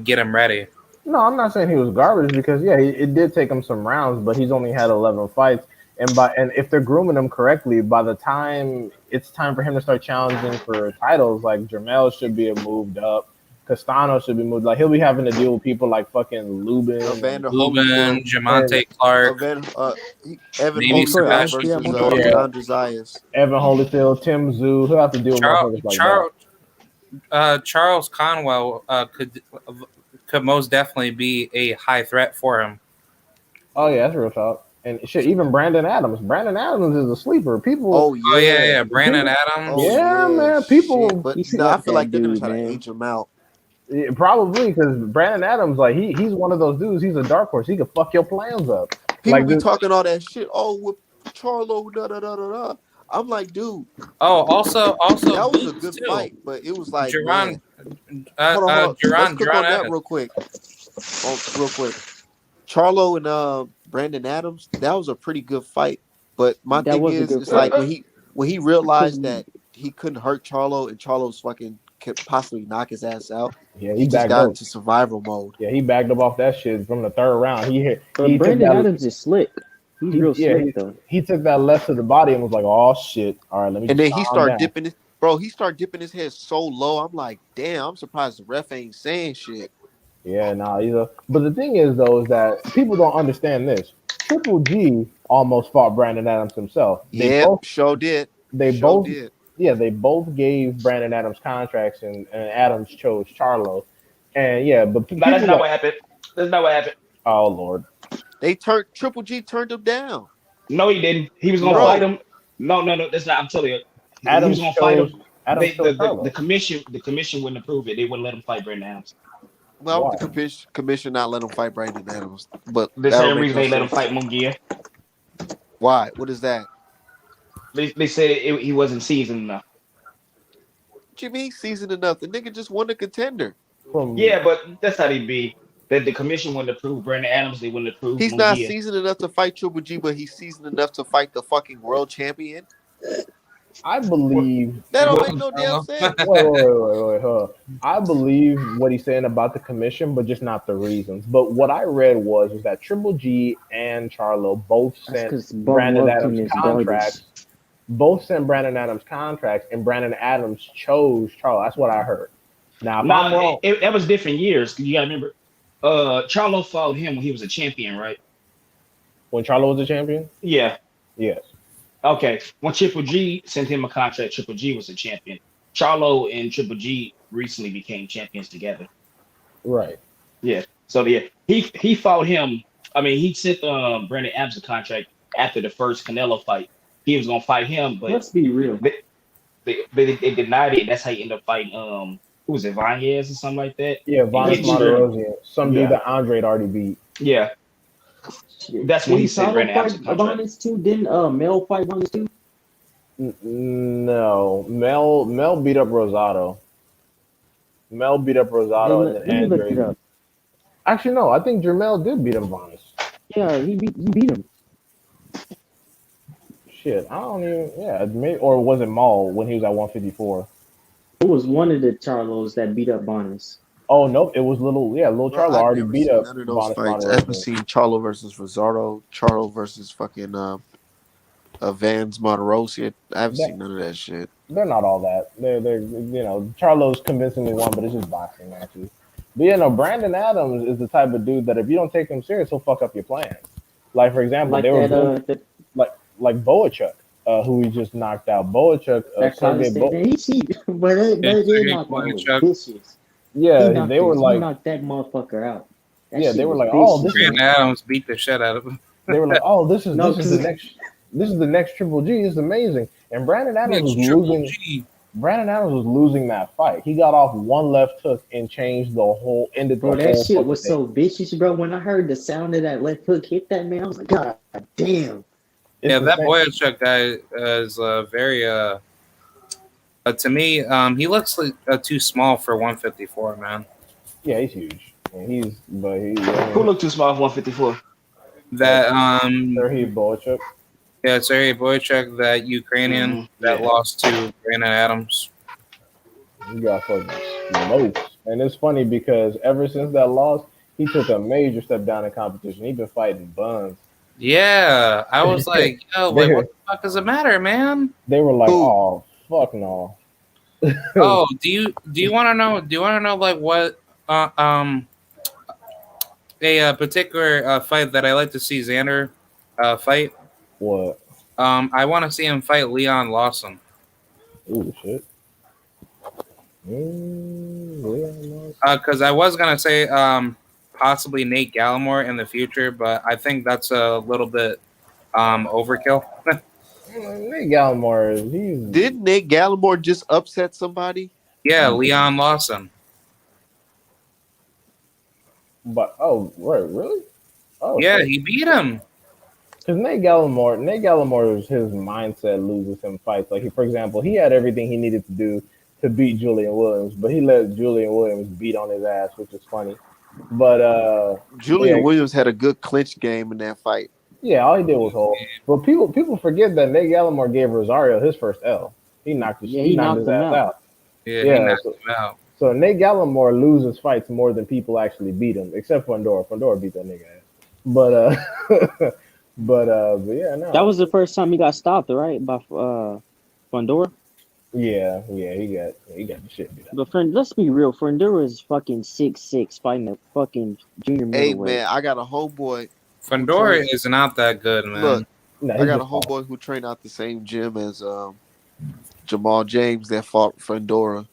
get him ready. No, I'm not saying he was garbage because yeah, it did take him some rounds, but he's only had 11 fights, and if they're grooming him correctly, by the time it's time for him to start challenging for titles, like Jermel should be moved up, Castano should be moved. Like he'll be having to deal with people like fucking Lubin Evander Lubin, Holyfield, and Javante Clark, Evan maybe Detroit Holyfield Osprey Sebastian at versus Fedor. yeah, Chandra Zayas. Evan Holyfield, Tim Zoo. He'll have to deal with motherfuckers like that. Charles Conwell could most definitely be a high threat for him. Oh yeah, that's real talk. And shit, even Brandon Adams. Brandon Adams is a sleeper. Oh Oh yeah, yeah. yeah, Brandon People, Oh Adams. yeah, yeah. man. Shit. People But He no, I slept feel like that they're gonna dude, try to man. age him out. yeah, probably because Brandon Adams, like he's one of those dudes. He's a dark horse. He could fuck your plans up. People Like be this, talking all that shit. Oh, with Charlo, da da da da da. I'm like, dude, Oh, also that was a Boots good too. fight, but it was like, Jerron, man, hold on. Let's cook on Jerron that Ennis. real quick. Oh, real quick. Charlo and Brandon Adams, that was a pretty good fight. But my That thing was a is, good it's like fight. when he realized that he couldn't hurt Charlo and Charlo's fucking could possibly knock his ass out, yeah, he he just backed got up. into survival mode. Yeah, he backed up off that shit from the third round. But He took Brandon that Adams is slick. He's he real yeah slick though. he took that left to the body and was like, oh shit. All right, let me And then he calm started down. dipping his bro. He started dipping his head so low. I'm like, damn. I'm surprised the ref ain't saying shit. Yeah, nah, either. But the thing is though, is that people don't understand this. Triple G almost fought Brandon Adams himself. Yep, show did, They show both did. yeah, they both gave Brandon Adams contracts, and Adams chose Charlo. And yeah, but No, that's people not like, what happened. That's not what happened. oh Lord, They turned Triple G turned him down, No, he didn't. He was gonna fight no, bro. him. No, that's not. I'm telling you, he was Adams gonna fight him. chose Adams chose The Charlo. commission wouldn't approve it. They wouldn't let him fight Brandon Adams. Well, Why? the commission not let him fight Brandon Adams, but The that don't same make reason no they let him sense. fight Munguia. Why? What is that? They said he wasn't seasoned enough. What you mean seasoned enough? The nigga just won the contender. From Yeah, but that's how they be. That the commission wouldn't approve Brandon Adams. They wouldn't approve He's not Munguia. seasoned enough to fight Triple G, but he's seasoned enough to fight the fucking world champion. I believe. That don't What, make no damn sense. Wait. Huh. I believe what he's saying about the commission, but just not the reasons. But what I read was that Triple G and Charlo both That's sent because Bum Brandon Love Team Adams is garbage. contracts. Both sent Brandon Adams contracts, and Brandon Adams chose Charlo. That's what I heard. Now, if I'm Nah, wrong, that was different years. You gotta remember, Charlo fought him when he was a champion, right? when Charlo was a champion, Yeah. yes, Okay. When Triple G sent him a contract, Triple G was a champion. Charlo and Triple G recently became champions together. right. Yeah. So yeah, he fought him. I mean, he sent Brandon Adams a contract after the first Canelo fight. He was gonna fight him, but Let's be real. they denied it. That's how he ended up fighting who was it, Vanez or something like that, Yeah, and Let's Vanes getting be real. stripped. Martirosyan, some dude Yeah, that Andre had already beat. yeah. Shit. That's when he Didn't sent Charlo Brandon Adams fight a contract. Adonis too? Didn't Mel fight Adonis too? No, Mel beat up Rosado. Mel beat up Hey, Rosado, and then let me look it Andre. up. Actually, no, I think Jermel did beat him Vanes. Yeah, he beat him. Shit, I don't even. Yeah, maybe, or was it Maul when he was at 154? It was one of the Charlos that beat up Bonus. Oh nope, it was little Bro, Charlo I already never beat seen up none of those Vanes fights. I haven't Martirosyan. seen Charlo versus Rosado, Charlo versus fucking Vans Monterosi. I haven't That seen none of that shit. they're not all that. They're Charlo's convincingly won, but it's just boxing matches. But Brandon Adams is the type of dude that if you don't take him serious, he'll fuck up your plans. Like for example, Like they were that building that like Boachuk, who he just knocked out. Boachuk, that Sergey Kazakhstan man, but yeah, they Sergey knocked that was Kovalchuk. vicious. Yeah, He knocked that motherfucker out. That they shit were was like, oh, vicious, Brandon man. Adams beat the shit out of him. they were like, oh, this is No, this is the because next Triple G. This is amazing. And Brandon Adams It's was Triple losing. G. Brandon Adams was losing that fight. He got off one left hook and ended the bro, that whole shit fucking was thing. so vicious, bro. When I heard the sound of that left hook hit that man, I was like, God damn. It's Yeah, the that same. Boyachuk guy is very to me, he looks like too small for 154, man. Yeah, he's huge. And Who looked too small for 154? That Serhii Boachuk. yeah, Sergey Boyachuk, that Ukrainian that Yeah. lost to Brandon Adams. He got fucking smoked. And it's funny because ever since that loss, he took a major step down in competition. He's been fighting buns. Yeah, I was like, yo, like, what the fuck does it matter, man? They were like, Who? oh fuck no. Oh, do you want to know? Do you want to know like what a particular fight that I like to see Xander fight? What? I want to see him fight Leon Lawson. Ooh shit. Leon Lawson. Because I was gonna say possibly Nate Gallimore in the future, but I think that's a little bit overkill. Nate Gallimore, Did Nate Gallimore just upset somebody? Yeah, Leon Lawson. but oh right, really? Oh Yeah, shit. he beat him. Because Nate Gallimore's his mindset loses him fights. Like for example, he had everything he needed to do to beat Julian Williams, but he let Julian Williams beat on his ass, which is funny. But Julian Williams had a good clinch game in that fight. yeah, all he did was hold. But people forget that Nate Gallimore gave Rosario his first L. He knocked his he knocked his him ass out. Yeah, Yeah, he knocked so- him out. So Nate Gallimore loses fights more than people actually beat him, except Fundora. Fundora beat that nigga ass. But but yeah, no. That was the first time he got stopped, right? By Fundora. Yeah, he got the shit beat up. But friend, let's be real. Fundora is fucking 6'6", fighting a fucking junior Hey middleweight. man, I got a homeboy. Fundora is not that good, man. Look, No, I he's got a just tall. homeboy who trained out the same gym as Jamal James that fought Fundora.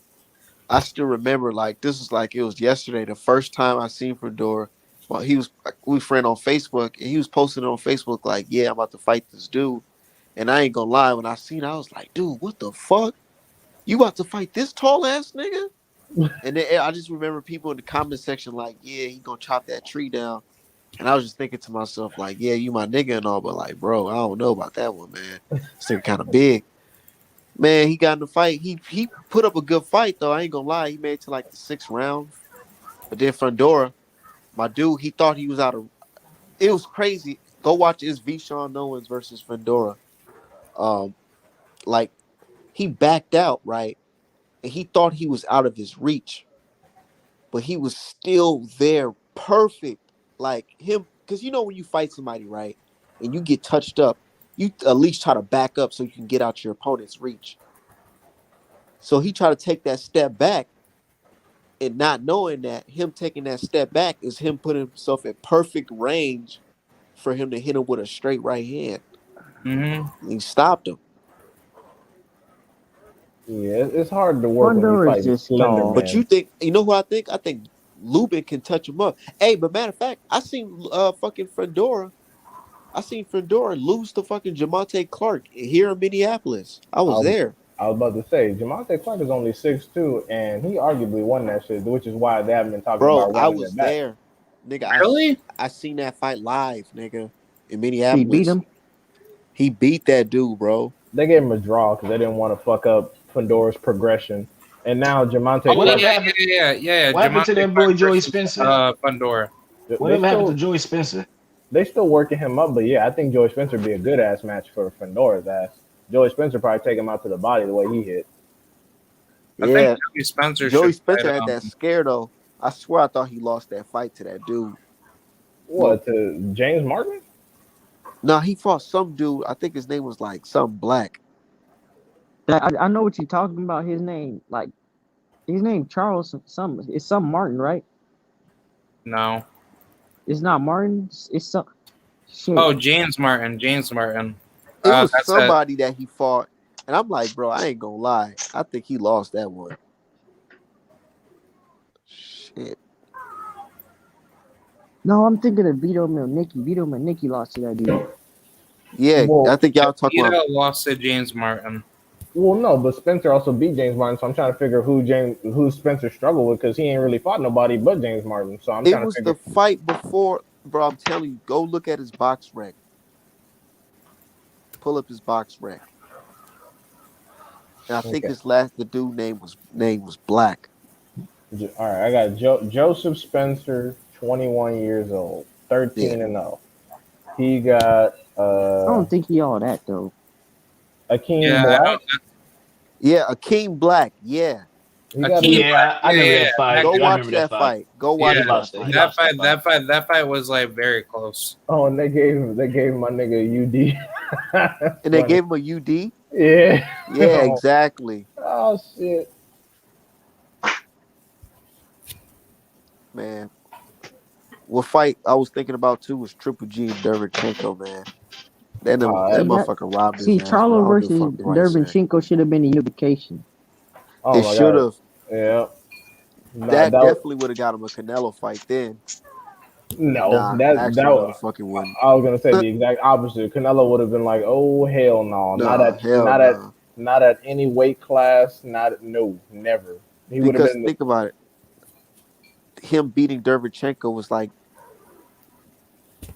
I still remember like this was like it was yesterday. The first time I seen Fundora. Well, he was we friend on Facebook and he was posting it on Facebook like, yeah, I'm about to fight this dude. And I ain't gonna lie, when I seen it, I was like, dude, what the fuck? You about to fight this tall ass nigga? And then I just remember people in the comment section like, yeah, he gonna chop that tree down. And I was just thinking to myself, like, yeah, you my nigga and all, but like, bro, I don't know about that one, man. This nigga kind of big. Man, he got in the fight. He put up a good fight though. I ain't gonna lie. He made it to like the 6th round. But then Fundora, my dude, he thought he was out of. It was crazy. Go watch his Vishon Owens versus Fundora. Like He backed out, right? And he thought he was out of his reach, but he was still there, perfect. Like him, because you know when you fight somebody, right, and you get touched up, you at least try to back up so you can get out your opponent's reach. So he tried to take that step back, and not knowing that him taking that step back is him putting himself at perfect range for him to hit him with a straight right hand. Mm-hmm. And he stopped him. Yeah, it's hard to work when you Fundora is fight just Slender tall. But you Man. think you know who I think? I think Lubin can touch him up. Hey, but matter of fact, I seen fucking Fedora. I seen Fedora lose to fucking Jamonte Clark here in Minneapolis. I I was was, there. I was about to say, Jamonte Clark is only 6'2", and he arguably won that shit, which is why they haven't been talking Bro, about I running it was back. there. Nigga, Really? I seen that fight live, nigga, in He beat Minneapolis. him. He beat that dude, bro. They gave him a draw because they didn't want to fuck up Fedora's progression. And now Jamonte Oh Clark, Whatever yeah, happened? yeah. What happened to Jamonte that Clark boy Joey versus Spencer? Fundora. they Whatever happened to still Joey Spencer? they still working him up, but yeah, I think Joey Spencer would be a good ass match for Fedora's ass. Joey Spencer probably take him out to the body the way he hit. I think Yeah, Joey Spencer Joey should fight. Spencer had that scare though. I swear I thought he lost that fight to that dude. Well, What to James Martin? no, he fought some dude. I think his name was like some black. I know what you're talking about. His name, like his name Charles. It's some Martin, right? No. It's not Martin. It's some shit. Oh, James Martin. James Martin. It was That's it. somebody that he fought, and I'm like, bro, I ain't gonna lie. I think he lost that one. Shit. No, I'm thinking of Vito Milnicki. Vito Milnicki lost to that dude. Yeah, I Well, think y'all talking Vito about. lost to James Martin. well, no, but Spencer also beat James Martin, so I'm trying to figure who Spencer struggled with because he ain't really fought nobody but James Martin. So I'm It trying to was the figure. fight before, bro. I'm telling you, go look at his box rec. Pull up his box rec. And I think Okay, the dude name was Black. all right, I got Joseph Spencer, 21 years old, Yeah, 13-0. He got I don't think he all that though. Akeem Yeah, I Black. don't. yeah, Akeem Black. Yeah, He got Akeem a Black. Yeah, I remember that fight. go I watch remember that that fight. fight. Go Yeah, watch that He fight. lost that fight. that fight was like very close. oh, and they gave my nigga UD. That's And they funny. gave him a UD. Yeah. Yeah, oh, exactly, oh shit. man. What fight I was thinking about too was Triple G and Derevchenko, man. That Uh, motherfucker robbed his See, ass, bro. I Charlo don't give a versus fuck what nobody say. Dervinchenko should have been a unification. oh It my should god. have. Yeah. Nah, That that definitely would have got him a Canelo fight then. no. Nah, That actually, no, the fucking wouldn't. I was gonna say the exact opposite. Canelo would have been like, "Oh hell no, not Nah, at hell not at no. not at any weight class, not no, never." He would have Because been think about it, him beating Derevchenko was like,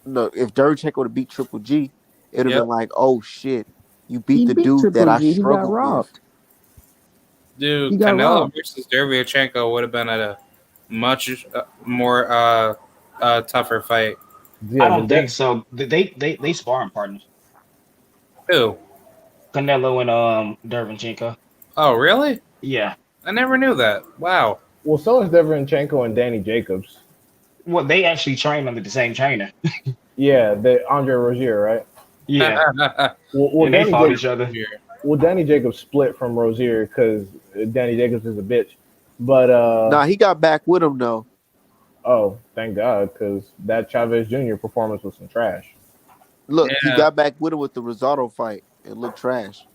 no, if Derevchenko would have beat Triple G, it would have Yep. been like, oh shit, you beat He the beat dude that Triple I G. He got struggled with. robbed. Dude, He got Canelo robbed. versus Derevchenko would have been a much more tougher fight. I yeah, don't but think that so. They sparring partners. Who? Canelo and Dervinchenko. Oh, really? Yeah. I never knew that. Wow. well, so is Deverenchenko and Danny Jacobs. Well, they actually train under the same trainer. Yeah, the Andre Rozier, right? Yeah. Well, And they Danny fought Jacobs. each other. Well, Danny Jacobs split from Rozier because Danny Jacobs is a bitch. But Nah, he got back with him though. oh, thank God, because that Chavez Jr. performance was some trash. Look, he Yeah. got back with him with the Rosado fight. It looked trash.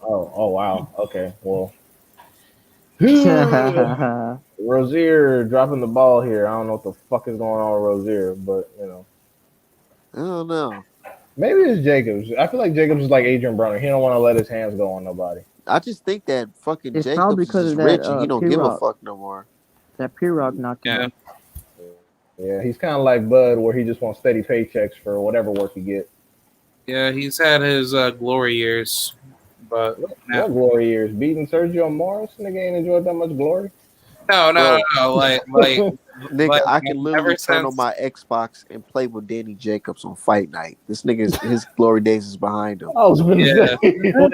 Oh wow. Okay, well, Yeah, Rozier dropping the ball here. I don't know what the fuck is going on with Rozier, but I don't know. maybe it's Jacobs. I feel like Jacobs is like Adrian Broner. He don't want to let his hands go on nobody. I just think that fucking it's probably Jacobs is because just of that rich and he don't give a P-Rock. fuck no more. That P-Rock knocked him Yeah. out. Yeah, he's kind of like Bud, where he just wants steady paychecks for whatever work he get. Yeah, he's had his glory years, but What now, glory years? Beating Sergio Morris? Nigga ain't enjoyed that much glory. no, Bro. Like Nigga, but I can literally ever turn on since my Xbox and play with Danny Jacobs on Fight Night. This nigga's his glory days is behind him. I was gonna yeah, say, like,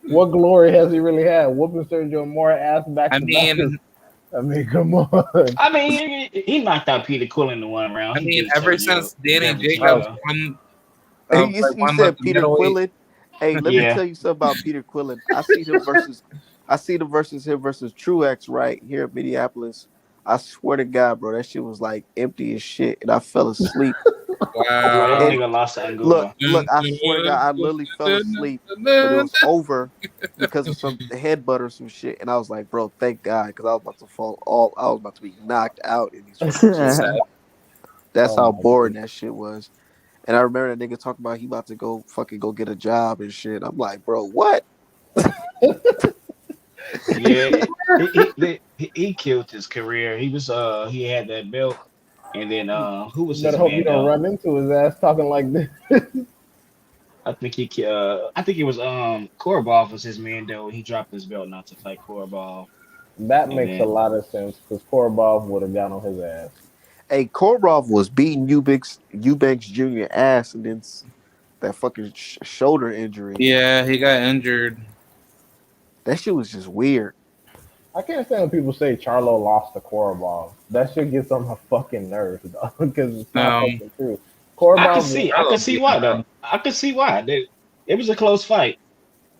what glory has he really had? Whooping Sergio Mora ass back I to back. mean, I mean, come on. I mean, he knocked out Peter Quillen in the one round. I He mean, beat ever Sergio since Danny Jacobs Oh, Never. won, Hey, like you won like said the Peter middleweight. Quillen. Hey, let me Yeah. tell you something about Peter Quillen. I see them versus him versus Truex right here in Minneapolis. I swear to God, bro, that shit was like empty as shit, and I fell asleep. Bro, that And Wow. nigga lost to look, Angulo. look, I swear to God, I literally fell asleep, but it was over because of some headbutt or some shit. And I was like, bro, thank God, because I was about to fall all I was about to be knocked out in these fucking So shits. sad. That's oh how my boring god. that shit was. And I remember that nigga talking about he about to go fucking go get a job and shit. I'm like, bro, what? Yeah, he killed his career. He had that belt, and then who was You his better hope you man don't though? run into his ass talking like this. I think it was Korobov was his man though. He dropped his belt not to fight Korobov, That and makes a then lot of sense because Korobov would have got on his ass. Hey, Korov was beating Eubanks Jr. ass, and then that fucking shoulder injury. Yeah, he got injured. That shit was just weird. I can't stand when people say Charlo lost to Korobov. That shit gets on my fucking nerves, dog, because it's not No, fucking true. Korobov, I could Charlo see beat why him, though. man. I could see why. It was a close fight.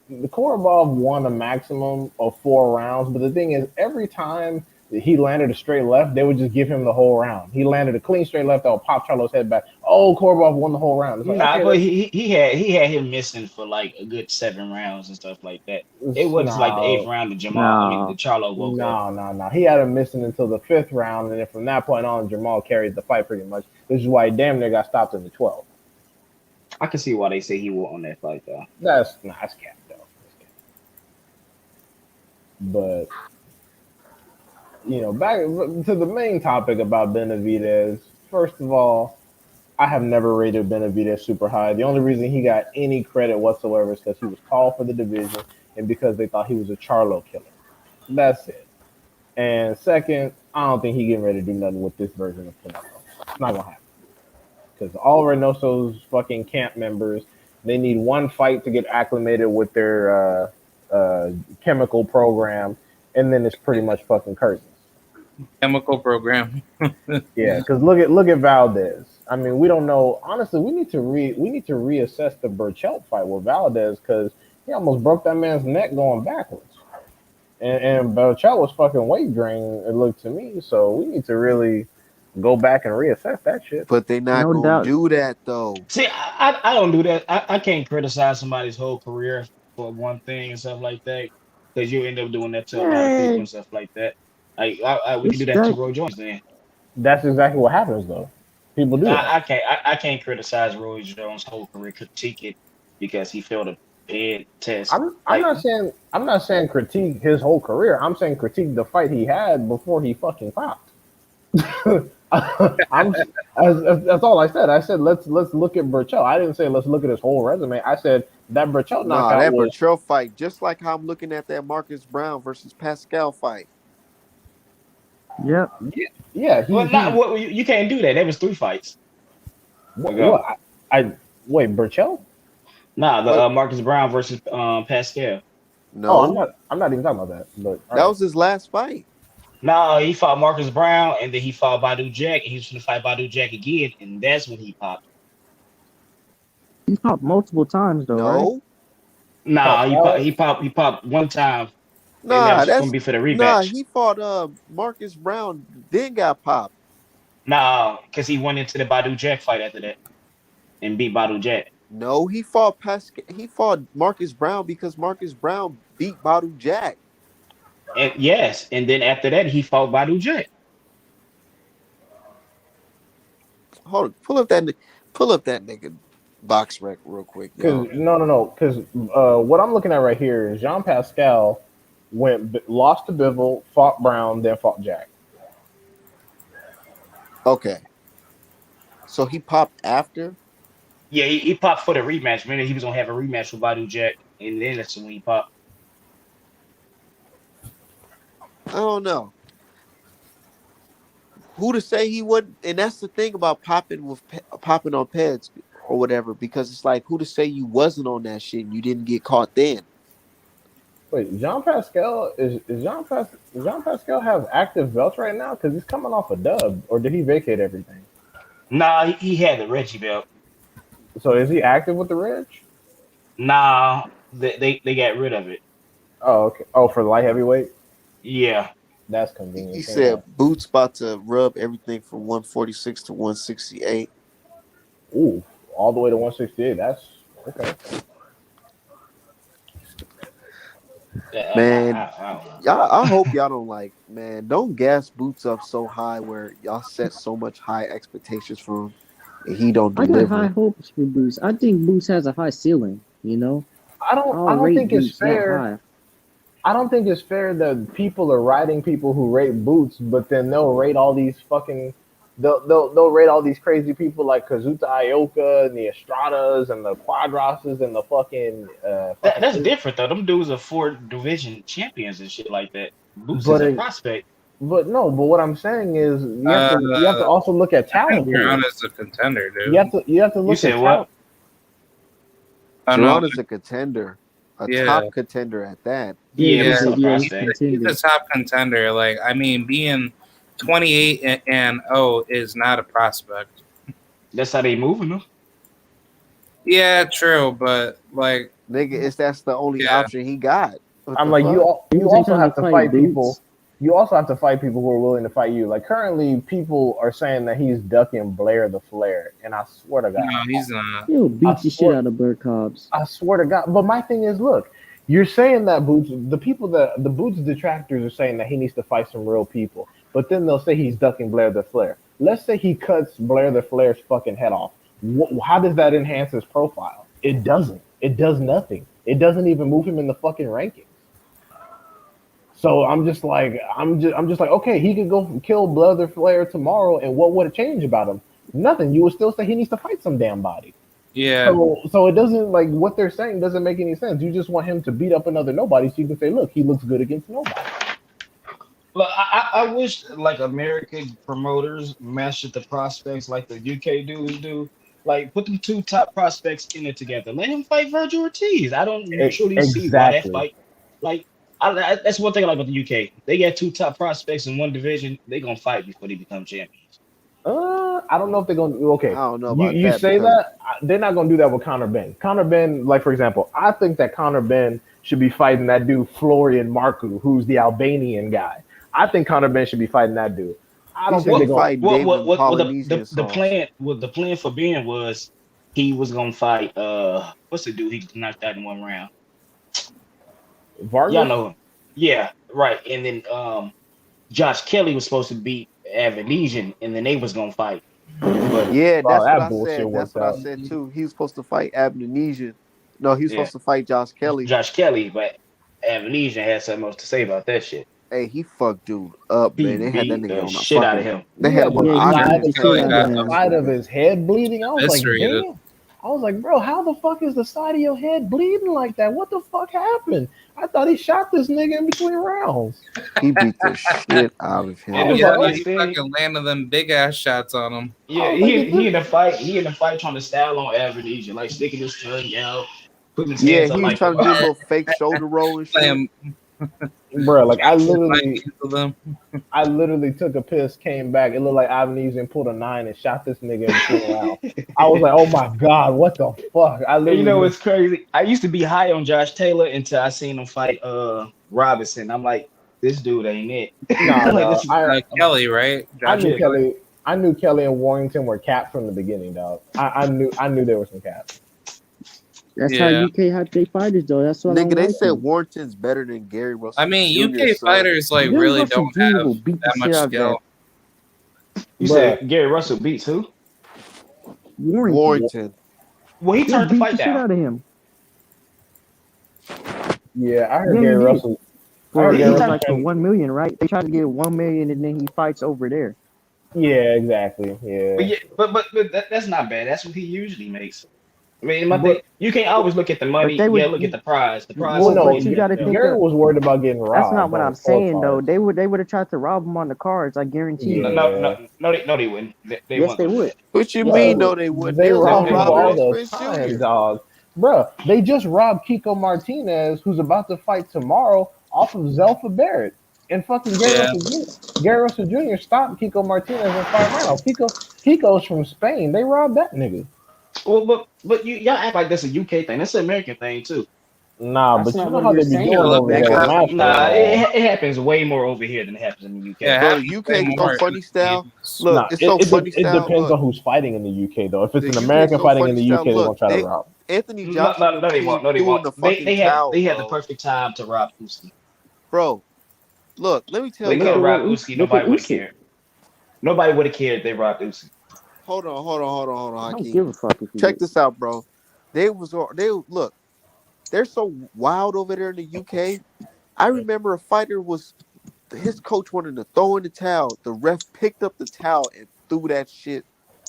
the Korobov won a maximum of 4 rounds, but the thing is, every time that he landed a straight left, they would just give him the whole round. He landed a clean straight left that would pop Charlo's head back. Oh, Korobov won the whole round. It's like, Nah, okay, but that's he had him missing for like a good 7 rounds and stuff like that. It it's, wasn't to like the eighth no, round that Jamal. I mean, the No. Charlo woke up. no. He had him missing until the 5th round, and then from that point on, Jamal carried the fight pretty much. This is why he damn near got stopped in the 12th. I can see why they say he won on that fight though. That's cap though. That's cap. But back to the main topic about Benavidez. First of all, I have never rated Benavidez super high. The only reason he got any credit whatsoever is because he was tall for the division and because they thought he was a Charlo killer. That's it. And second, I don't think he getting ready to do nothing with this version of Canelo. It's not gonna happen because all Reynoso's fucking camp members, they need one fight to get acclimated with their chemical program, and then it's pretty much fucking curtains. Chemical program. Yeah, because look at Valdez. I mean, we don't know. Honestly, we need to reassess the Burchelt fight with Valdez because he almost broke that man's neck going backwards. And Burchelt was fucking weight drained, it looked to me. So we need to really go back and reassess that shit. But they not No gonna doubt. do that though. See, I don't do that. I can't criticize somebody's whole career for one thing and stuff like that because you end up doing that to a lot of people Yeah. and stuff like that. We can do that to Respect. Roy Jones then. That's exactly what happens, though. People do that. I can't criticize Roy Jones' whole career, critique it because he failed a bad test. I'm not saying critique his whole career. I'm saying critique the fight he had before he fucking popped. That's all I said. I said let's look at Burchell. I didn't say let's look at his whole resume. I said that Burchell Nah, knockout that was Bertrell fight, just like how I'm looking at that Marcus Brown versus Pascal fight. Yep. yeah Well, not what you can't do that. There was 3 fights ago. what I wait Burchell. Nah, the What? Marcus Brown versus Pascal. Oh, No, I'm not even talking about that. But all that right. was his last fight. No, he fought Marcus Brown and then he fought Badu Jack and he was going to fight Badu Jack again and that's when he popped. He's popped multiple times though, right? No, Nah, Pop Alex. he popped one time and that nah, was going to that's be for the nah. rematch. He fought Marcus Brown, then got popped. Nah, because he went into the Badu Jack fight after that and beat Badu Jack. No, he fought Pascal. He fought Marcus Brown because Marcus Brown beat Badu Jack. And yes, and then after that he fought Badu Jack. Hold on, pull up that nigga box rec real quick, Because yo. no. Because what I'm looking at right here is Jean Pascal lost to Bivol, fought Brown, then fought Jack. Okay, so he popped after. Yeah, he popped for the rematch. Remember, he was gonna have a rematch with Badu Jack, and then that's when he popped. I don't know. who to say he wouldn't? And that's the thing about popping on peds or whatever, because it's like who to say you wasn't on that shit and you didn't get caught then. Wait, Jean Pascal have active belts right now? Because he's coming off a dub, or did he vacate everything? Nah, he had the Reggie belt. So is he active with the Reg? Nah, they got rid of it. Oh, okay. Oh, for the light heavyweight, Yeah. that's He convenient. said Boots about to rub everything from 146 to 168. Ooh, all the way to 168. That's okay. Man, I don't know. I hope y'all don't don't gas Boots up so high where y'all set so much high expectations for him and he don't I got high deliver. hopes for Boots. I think Boots has a high ceiling. You know, I I'll don't rate think it's Boots that fair. high. I don't think it's fair that people are riding people who rate Boots, but then they'll rate all these fucking they'll rate all these crazy people like Kazuta Ioka and the Estradas and the Quadrases and the That's different though. Them dudes are 4 division champions and shit like that. Boots is but a it, prospect. but no, but what I'm saying is Uh, you have to also look at I think talent Brown pool. is a contender, You have dude. to you have to You look at said what? talent. I don't know. Geron is a contender, a Yeah, top contender at that. Yeah, Yeah, yeah. he's Boots a is a yeah, he's prospect. He's contender. a top contender. Like, I mean, being 28 and 0 is not a prospect. That's how they moving them. Yeah, true, but like, Nigga, that's the only yeah, option he got. What I'm the like fuck? you Boots ain't also trying to have to fight fight people. Boots. You also have to fight people who are willing to fight you. Like currently, people are saying that he's ducking Blair the Flair, and I swear to God, no, he's not. He'll I beat the shit swear, out of Blair Cobbs. I swear to God. But my thing is, look, you're saying that Boots, the Boots detractors are saying that he needs to fight some real people, but then they'll say he's ducking Blair the Flair. Let's say he cuts Blair the Flair's fucking head off. How does that enhance his profile? It doesn't. It does nothing. It doesn't even move him in the fucking rankings. So I'm just like, okay, he could go kill Brother Flair tomorrow, and what would it change about him? Nothing. You would still say he needs to fight some damn body. Yeah, So it doesn't like what they're saying doesn't make any sense. You just want him to beat up another nobody, so you can say, look, he looks good against nobody. Look, I wish like American promoters matched the prospects like the UK dudes do. Like put them 2 top prospects in it together. Let him fight Virgil Ortiz. I don't truly see why that Exactly. fight. Like that's one thing I like about the UK. They got 2 top prospects in one division. They gonna fight before they become champions. I don't know if they're gonna. I Okay, don't know you about you that say because that they're not gonna do that with Conor Ben. Conor Ben, like for example, I think that Conor Ben should be fighting that dude Florian Marku, who's the Albanian guy. I think Conor Ben should be fighting that dude. I he don't should think be they're gonna. fighting David What Polynesian sauce. the plan for Ben was he was gonna fight what's the dude he knocked out in 1 round? Y'all Vargas. know him. Yeah, right. And then Josh Kelly was supposed to beat Avanesian and then they was gonna fight. But Yeah, Oh, that's what that I bullshit said. That's worked what I out. said too. He was supposed to fight Abnesian. No, he was yeah, supposed to fight Josh Kelly. Josh Kelly, but Avanesian had something else to say about that shit. Hey, he fucked dude up, He man. They had that beat nigga the on a shit out of fucking. him. They had Yeah, him but on Yeah, the he side beat oxygen the of shit tank, his out of the man. him. side of his head bleeding. I was like, eviscerated. damn. I was like, bro, how the fuck is the side of your head bleeding like that? What the fuck happened? I thought he shot this nigga in between rounds. He beat the shit out of I And him. was the like, Yeah, oh, he funniest thing, fucking landed them big ass shots on him. I yeah, was like, is he this? in the fight trying to style on Avanesian, like sticking his tongue out, putting his Yeah, hands up he was like trying to do a little fake shoulder roll and shit. Slam Bro, like into them. I literally took a piss, came back. It looked like Ivan and pulled a 9 and shot this nigga in between rounds. I was like, oh my god, what the fuck? I And you literally know just what's crazy? I used to be high on Josh Taylor until I seen him fight Robinson. I'm like, this dude ain't nah, it. Like dog. this is I'm like, Kelly, right? I Josh knew yeah. Kelly. Kelly. I knew Kelly and Warrington were capped from the beginning, dog. I knew there was some caps. That's how Yeah. UK hype they fighters though. That's why I Nigga, don't they like said him. Warrington's better than Gary I Russell mean, Jr. UK son. fighters like Gary really Russell don't Jr. have will beat the that shit much out of that skill. You Bruh, said Gary Russell beats who? Warrington. Warrington. Well, he He'll turned the beat the fight shit down. out of him. yeah, I heard Yeah, Gary he did. Russell. I For heard it Gary He was Russell turned like for trying. 1 million, right? They tried to get 1 million and then he fights over there. Yeah, exactly. but Yeah, yeah, but that's not bad. That's what he usually makes. I mean, my thing, But you can't always look at the But money. they Yeah, would. look at the prize. The prize well, Well, is no, but bigger you got than to the belt. think Gary of. was worried about getting That's not robbed what on the I'm saying though. scorecards. They would have tried to rob him on the cards. I guarantee No, you. no, Yeah. no, no, they wouldn't. They Yes, weren't they gonna do would. that. What you Yes, they mean? Bro, would. No, they wouldn't. they They was rob gonna They rob people would. all the Errol Spence time, Jr. dog. Bro, they just robbed Kiko Martinez, who's about to fight tomorrow, off of Zelfa Barrett. And fucking Yeah. Gary Russell Jr. stopped Kiko Martinez in 5 rounds. Kiko's from Spain. They robbed that nigga. Well, but y'all act like that's a UK thing. That's an American thing too. Nah, That's but you not know what how you're they be Yeah, doing saying. look, over there with Nigga, masters Nah, and all. it happens way more over here than it happens in the yeah, UK. it bro, the happens way UK so more in funny style. the Look, Nah, it's so funny it style. depends Look, on who's fighting in the UK though. If it's the an UK American so fighting in funny the style. UK, they're Look, gonna try to they rob. Anthony No, Johnson no, them no, they keep won't. No, they doing won't. the fucking towel, They had the bro. perfect time to rob Usyk. Bro, look, let me If tell they could Look have at y'all. what. robbed Usyk, Look at nobody would have Usyk. cared. Nobody would have cared if they robbed Usyk. Hold on, I don't Hakeem. give a fuck if you Check did. this out, bro. They look. They're so wild over there in the UK. I remember a fighter was his coach wanted to throw in the towel. The ref picked up the towel and threw that shit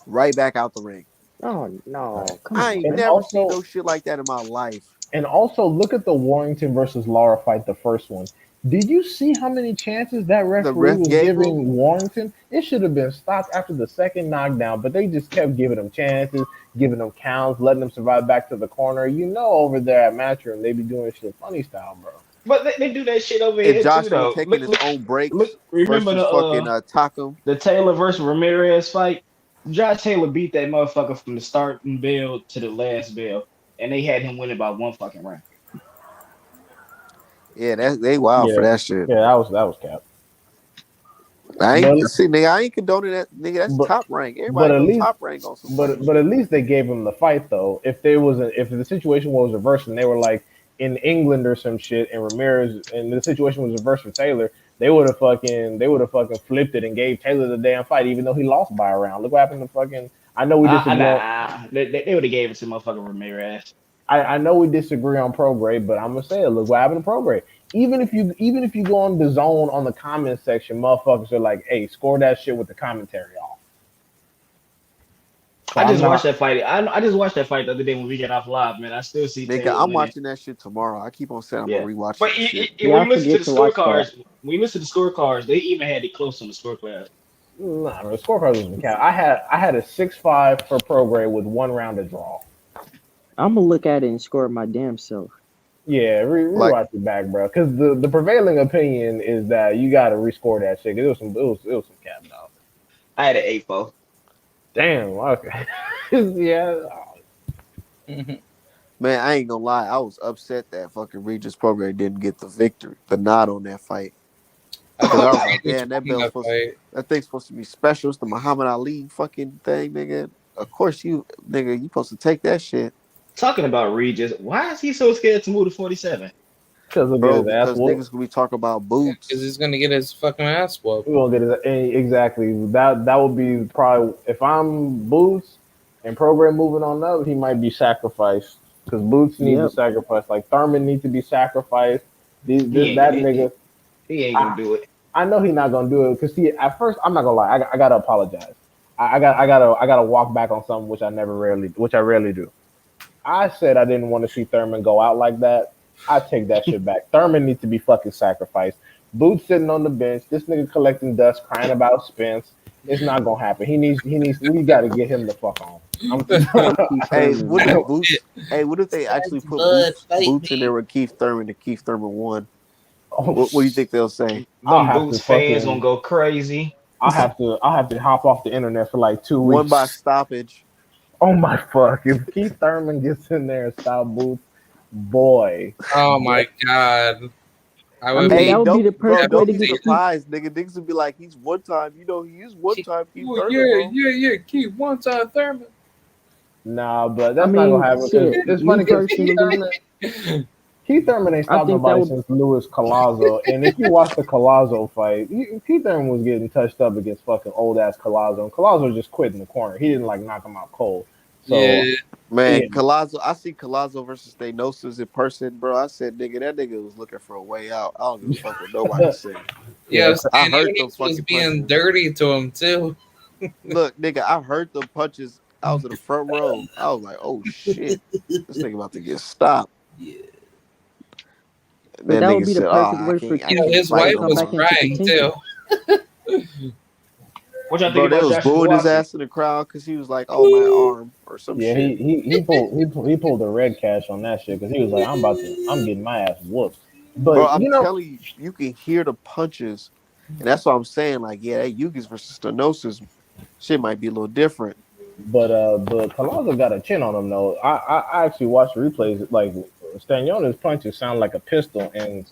right back out the ring. Oh no! Come I on, ain't And man. never seen also no shit like that in my life. And also look at the Warrington versus Lara fight, the first one. Did you see how many chances that The referee ref was gave him. giving Warrington? It should have been stopped after the second knockdown, but they just kept giving him chances, giving him counts, letting him survive back to the corner. You know, over there at Matchroom, they be doing shit funny style, bro. But they do that shit over And here too, Joshua though. taking his own Look. breaks Remember versus fucking Takum. the Taylor versus Ramirez fight? Josh Taylor beat that motherfucker from the starting bell to the last bell, and they had him winning by one fucking round. Yeah, they wild for Yeah, that shit. yeah, that was cap. I ain't But see nigga. I ain't condoning that nigga. That's but top rank. but Everybody at know least top rank on some funny but shit. at least they gave him the fight though. If the situation was reversed and they were like in England or some shit and Ramirez and the situation was reversed for Taylor, they would have fucking flipped it and gave Taylor the damn fight even though he lost by a round. Look what happened to fucking I know we disagree on They would have gave it to motherfucking Ramirez. I know we disagree on pro grade, but I'm gonna say it. Look what happened to pro grade. Even if you go on the zone on the comment section, motherfuckers are like, "Hey, score that shit with the commentary off." So I I'm just watched not. that fight. I just watched that fight the other day when we get off live, man. I still see Nigga, Taylor I'm winning. watching that shit tomorrow. I keep on saying I'm gonna Yeah, rewatch but that shit. when Y'all you listen to forget the to watch that. scorecards, they even had it close on the scorecard. Nah, the scorecard doesn't count. I had a 6-5 for pro grade with 1 round to draw. I'm gonna look at it and score my damn self. Yeah, Like, rewatch it back, bro. Because the prevailing opinion is that you got to rescore that shit. 'Cause it was some cap dog. I had an 8-4. Damn. Okay. Yeah. man, I ain't gonna lie. I was upset that fucking Regis program didn't get the victory, the nod on that fight. I Because I thought was like, Regis damn, won that fight. that thing's supposed to be special. It's the Muhammad Ali fucking thing, nigga. Of course nigga, you supposed to take that shit. Talking about Regis, why is he so scared to move to 47? Because he'll get Bro, his ass because whooped. niggas gonna be talking about Yeah, because boots. he's gonna get his fucking ass whooped. We gonna get his exactly that would be probably if I'm Boots and program moving on up, he might be sacrificed because Boots needs to Yep. sacrifice. Like Thurman needs to be sacrificed. He ain't That gonna nigga, he ain't gonna I, do it. I know he's not gonna do it because he at first I'm not gonna lie. I gotta apologize. I gotta walk back on something which I rarely do. I said I didn't want to see Thurman go out like that. I take that shit back. Thurman needs to be fucking sacrificed. Boots sitting on the bench. This nigga collecting dust, crying about Spence. It's not gonna happen. We gotta get him the fuck on. Fuck Keith Hey, Thurman, what if man. Boots? Hey, what if they actually put Blood, fight Boots in there me. with Keith Thurman and Keith Thurman won? Oh, What do you think they'll say? I'll Them have to Boots fans gonna fucking go crazy. I'll have to hop off the internet for like two One by weeks. stoppage. Oh my fuck! If Keith Thurman gets in there and stop Boots, boy, Oh boy, my god. I I would mean, be that Hey, would be the perfect way don't to be get. surprised, nigga. Niggas will be like, he's one time, he is one time Keith Thurman, yeah, bro. yeah, yeah. Keep one time Thurman. nah, but I that's not gonna mean, happen because shit. it's Me funny because personally, Keith Thurman ain't I stopped think that nobody would. since Luis Collazo. And if you watch the Collazo fight, Keith Thurman was getting touched up against fucking old ass Collazo. And Collazo just quit in the corner. He didn't like knock him out cold. So, Yeah. Man, yeah. Collazo, I see Collazo versus Stenosis in person, bro. I said, nigga, that nigga was looking for a way out. I don't give a fuck what nobody say. Yeah, Yeah. I Stan heard them Eunice was fucking being punches. dirty to him too. Look, nigga, I heard them punches. I was in the front row. I was like, "Oh shit, this nigga about to get stopped." Yeah. And But that that would nigga be the said, "Oh, perfect way for I You know, can't King his fight wife to no come was back more." into crying contention. too. What y'all think Bro, they about was Joshua booing his Watson? ass in the crowd because he was like, "Oh, my arm" or some Yeah, shit. he pulled the red cash on that shit because he was like, I'm getting my ass whooped. Bro, But I'm you know, telling you, you can hear the punches, and that's what I'm saying. Like, yeah, that Yugas versus Stenosis shit might be a little different. but Palazzo got a chin on him though. I actually watched replays. Like Staniona's punches sound like a pistol, and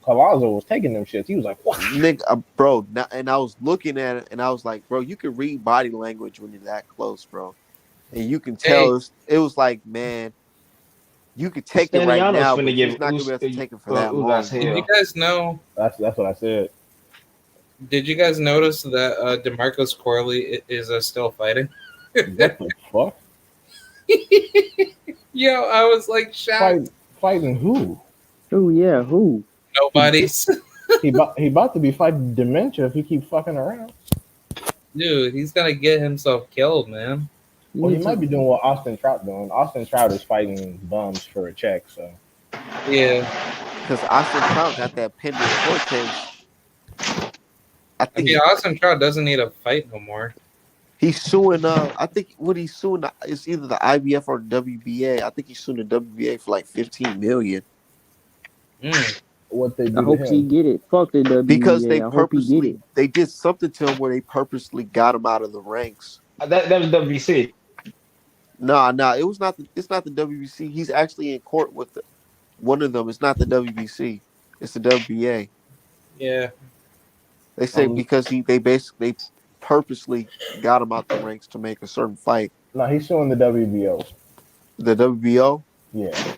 Palazzo was taking them shits. He was like, "What?" Nigga, bro, and I was looking at it, and I was like, bro, you can read body language when you're that close, bro, and you can tell Hey, it was like, man, you could take it right Staniano's now, finna but you're give just not gonna be able to take it for that Ugas long, did you bro. hell. guys know? That's what I said. Did you guys notice that Demarcus Corley is still fighting? What the fuck? Yo, I was like shocked. Fighting who? Oh yeah, who? He Nobody's. he about to be fighting dementia if he keep fucking around. Dude, he's gonna get himself killed, man. You Well, he need might to. be doing what Austin Trout doing. Austin Trout is fighting bums for a check, so Yeah. Because Austin Trout got that pending court case. I I think mean, Austin Trout doesn't need a fight no more. he's suing. I think what he's suing is either the IBF or the WBA. I think he's suing the WBA for like 15 million Mm. what they I do to hope he him? get it. Fuck the because they WBA. I hope he get it. did something to him where they purposely got him out of the ranks. That was WC. Nah, it was not. It's not the WBC. He's actually in court with one of them. It's not the WBC. It's the WBA. Yeah. They say because they purposely got him out the ranks to make a certain fight. No, he's suing the WBO. The WBO. Yeah,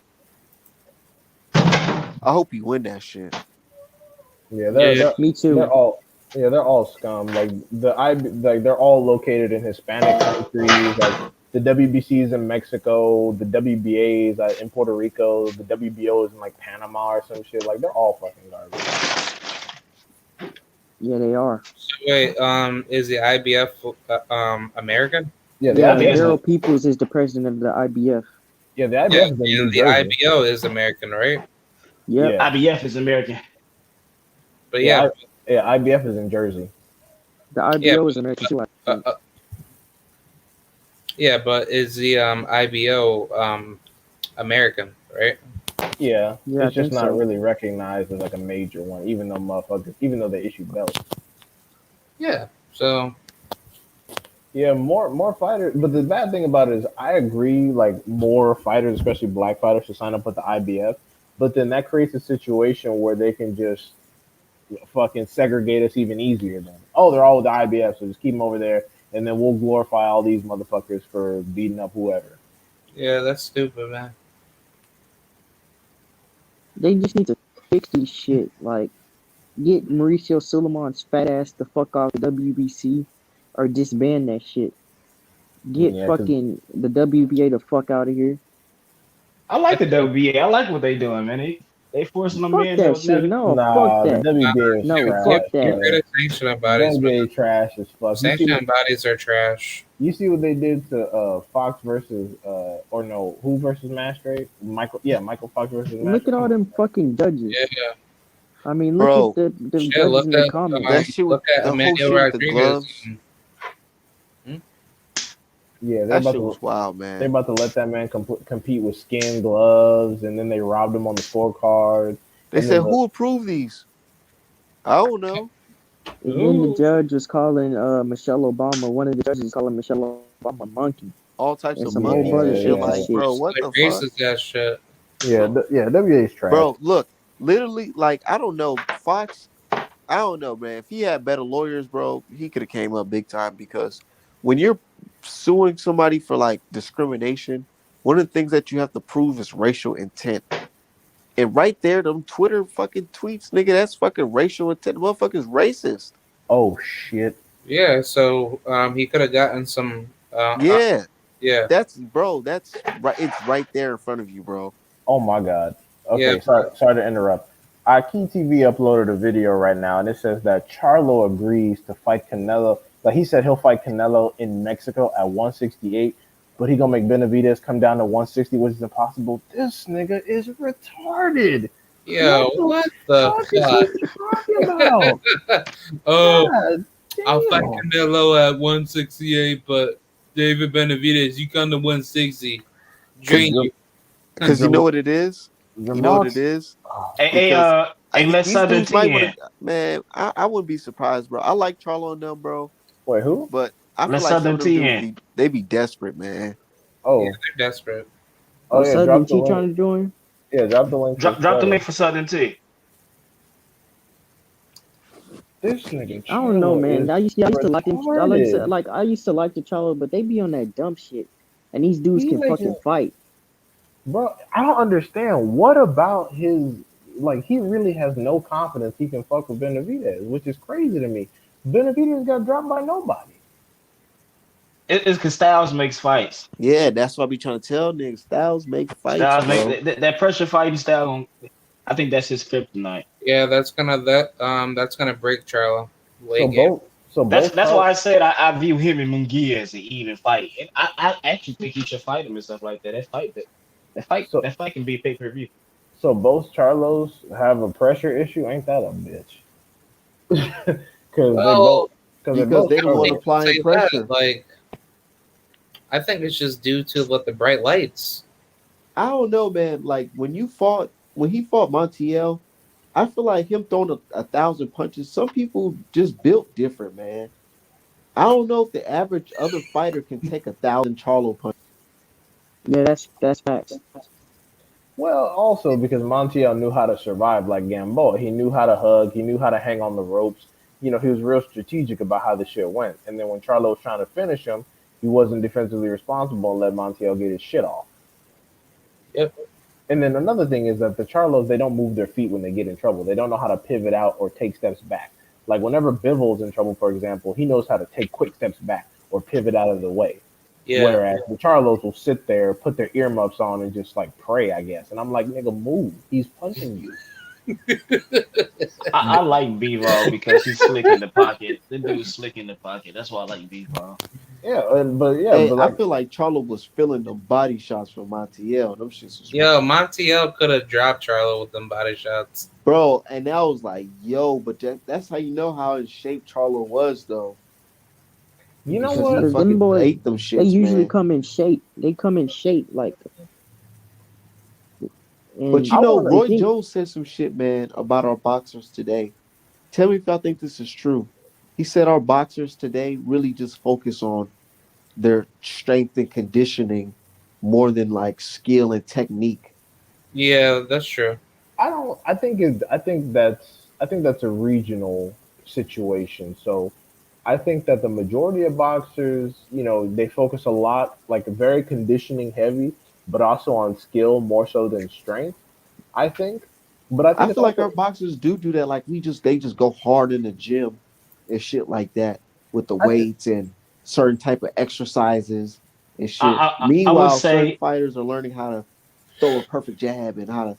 I hope he win that shit. yeah, Yeah. Me they're too. all they're all scum. Like they're all located in Hispanic countries. Like the WBC is in Mexico, the WBA is in Puerto Rico, the WBO is in like Panama or some shit. Like they're all fucking garbage. Yeah, they are. So wait, is the IBF American? Yeah, the Yeah, IBF, Daryl Peoples is the president of the IBF. yeah, the Yeah, IBF is in and New the Jersey. IBO is American, right? Yep. Yeah, IBF is American. But yeah, yeah, IBF is in Jersey. The yeah, IBO is American too. I uh, think. uh, yeah, but is the IBO American, right? Yeah, Yeah, I it's just think not so. really recognized as like a major one, even though they issue belts. Yeah. So Yeah, more fighters. But the bad thing about it is, I agree. Like more fighters, especially black fighters, should sign up with the IBF. But then that creates a situation where they can just fucking segregate us even easier. Then, oh, they're all with the IBF, so just keep them over there, and then we'll glorify all these motherfuckers for beating up whoever. yeah, that's stupid, man. They just need to fix this shit. Like, get Mauricio Suleiman's fat ass the fuck off the WBC, or disband that shit. Get Yeah, because fucking the WBA the fuck out of here. I like the WBA. I like what they doing, man. They forcing them Fuck in that that was shit. never. No, fuck nah, the that. WBA is No, trash. fuck that. Get rid Man. of sanctioning The bodies, man. WBA trash as fuck. Sanctioning bodies are trash. You see what they did to Fox versus or no, who versus Mastrate? Michael Fox versus Look at all Mastrate. them fucking judges. Yeah. I mean, look Bro, at the Shit, judges in the comments. that shit with look at the whole Emmanuel shit with the Rodriguez. gloves. Yeah, That shit was wild, they're man. about to let that man compete with skin gloves, and then they robbed him on the scorecard. They And then said, "Who approved these?" I don't know. And then the Ooh. judge was calling Michelle Obama. One of the judges calling Michelle Obama a monkey All types and of some whole monkeys and other shit. extra Like, yeah, shit. bro, what Like the fuck, racist ass shit. WBA is trash. bro? Look, literally, like, I don't know, Fox. I don't know, man. If he had better lawyers, bro, he could have came up big time because when you're suing somebody for like discrimination, one of the things that you have to prove is racial intent. And right there, them Twitter fucking tweets, nigga, that's fucking racial intent. The motherfucker's racist. Oh shit! Yeah, so he could have gotten some. Yeah, Yeah, that's right. It's right there in front of you, bro. Oh my god. yeah, Okay, sorry to interrupt. Key TV uploaded a video right now, and it says that Charlo agrees to fight Canelo. Like he said, he'll fight Canelo in Mexico at 168 but he gonna make Benavidez come down to 160, which is impossible. This nigga is retarded. Yo, What the what the fuck is fuck? he talking about? Oh, God I'll fight damn. Canelo at 168, but David Benavidez, you come to 160. Cause, Dream. cause you know what it is. You know what Jamal, it is. oh, Hey, Because let these Southern dudes might T want in. to. Man, I wouldn't be surprised, bro. I like Charlo and them, bro. wait, who? But I Let feel like some Southern of them T dudes in. be desperate, man. Yeah, Oh, they're desperate. oh Oh, yeah, Southern drop the T link. trying to join. Yeah, drop the link for Drop the link Southern. for Southern T. This nigga I don't know, Charlo man. is I used to like them. retarded. I used to like the Charlo, but they be on that dumb shit. And these dudes He can making fucking fight. bro. I don't understand what about his like. He really has no confidence he can fuck with Benavidez, which is crazy to me. Benavidez got dropped by nobody. It's because Styles makes fights. Yeah, that's what I be trying to tell niggas. Styles make fights, Styles make bro. that pressure fighting style. I think that's his kryptonite. Yeah, that's gonna break Charlo So late game. both, so That's both that's Charlo. why I said I view him and Munguia as an even fight. And I actually think he should fight him and stuff like that. So That fight can be pay per view. so both Charlos have a pressure issue. Ain't that a bitch? Because they both Well, because they Because both they the I don't one think struggle. you applying say that. pressure. Like, I think it's just due to what the bright lights. I don't know, man. Like when he fought Montiel, I feel like him throwing a thousand punches. Some people just built different, man. I don't know if the average other fighter can take 1,000 Charlo punches. Yeah, that's facts. Well, also because Montiel knew how to survive like Gamboa. He knew how to hug. He knew how to hang on the ropes. You know, he was real strategic about how the shit went. And then when Charlo was trying to finish him, he wasn't defensively responsible and let Montiel get his shit off. Yep. And then another thing is that the Charlos, they don't move their feet when they get in trouble. They don't know how to pivot out or take steps back. Like whenever Bivol's in trouble, for example, he knows how to take quick steps back or pivot out of the way. Yeah. Whereas the Charlos will sit there, put their earmuffs on, and just like pray, I guess. And I'm like, nigga, move. He's punching you. I like B-Raw because he's slick in the pocket. The dude's slick in the pocket. That's why I like B-Raw. Yeah, Hey, but I like, feel like Charlo was feeling them body shots from Montiel. Them shits was Yo, Montiel could have dropped Charlo with them body shots. bro, and I was like, yo, but that's how you know how in shape Charlo was though. you know Because he what? Cause them fucking boys, ate them they shits, usually man. come in shape. They come in shape like, But and you I know, want they Roy think Jones said some shit, man, about our boxers today. Tell me if y'all think this is true. He said our boxers today really just focus on their strength and conditioning more than like skill and technique. Yeah, that's true. I don't. I think that's a regional situation. So I think that the majority of boxers, they focus a lot, like very conditioning heavy, but also on skill more so than strength. I think, but I I think it's feel like also our boxers do that. Like they just go hard in the gym and shit like that with the I think weights and certain type of exercises and shit. I would Meanwhile, certain say fighters are learning how to throw a perfect jab and how to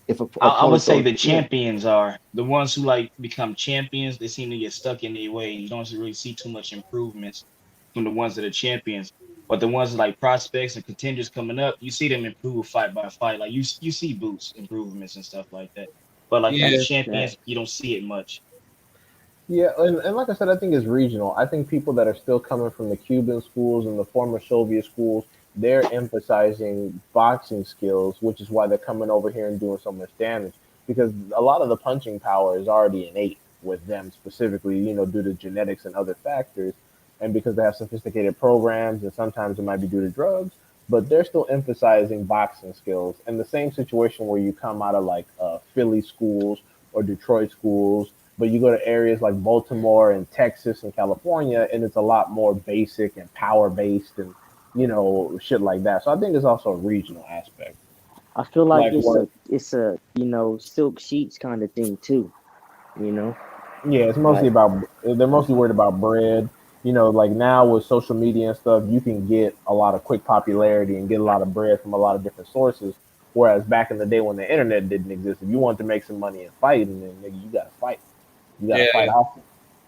if a I would opponent say throws the yeah. champions are the ones who like become champions. They seem to get stuck in their way. You don't really see too much improvements from the ones that are champions. But the ones that like prospects and contenders coming up, you see them improve fight by fight. Like you see boots improvements and stuff like that. But like from the Yeah. that's champions, facts. you don't see it much. Yeah, and like I said, I think it's regional. I think people that are still coming from the Cuban schools and the former Soviet schools, they're emphasizing boxing skills, which is why they're coming over here and doing so much damage. Because a lot of the punching power is already innate with them specifically, due to genetics and other factors, and because they have sophisticated programs, and sometimes it might be due to drugs, but they're still emphasizing boxing skills. And the same situation where you come out of like Philly schools or Detroit schools, but you go to areas like Baltimore and Texas and California, and it's a lot more basic and power based and shit like that. So I think it's also a regional aspect. I feel like Like what? it's a silk sheets kind of thing too. You know, Yeah, it's mostly like about they're mostly worried about bread. Like now with social media and stuff, you can get a lot of quick popularity and get a lot of bread from a lot of different sources. Whereas back in the day when the internet didn't exist, if you wanted to make some money and fight, and then nigga, you gotta fight. You gotta Yeah. fight often.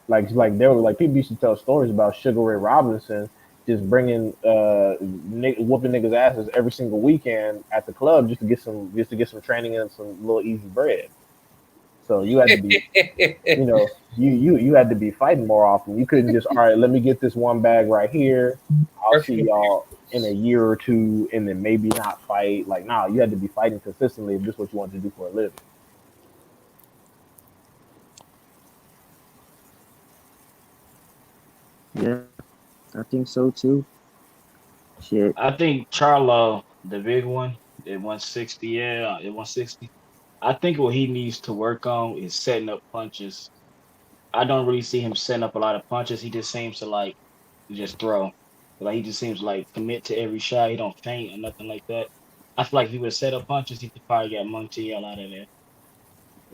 Like there were like people used to tell stories about Sugar Ray Robinson. just bringing whooping niggas asses every single weekend at the club just to get some training and some little easy bread. So you had to be, you had to be fighting more often. You couldn't just, all right, let me get this one bag right here. I'll see y'all in a year or two, and then maybe not fight. Like, nah, you had to be fighting consistently if this is what you wanted to do for a living. Yeah, I think so too. Shit. I think Charlo, the big one, at 160, at 160. I think what he needs to work on is setting up punches. I don't really see him setting up a lot of punches. He just seems to like just throw. Like he just seems like commit to every shot. He don't faint or nothing like that. I feel like if he would set up punches, he could probably get Monk TL out of there.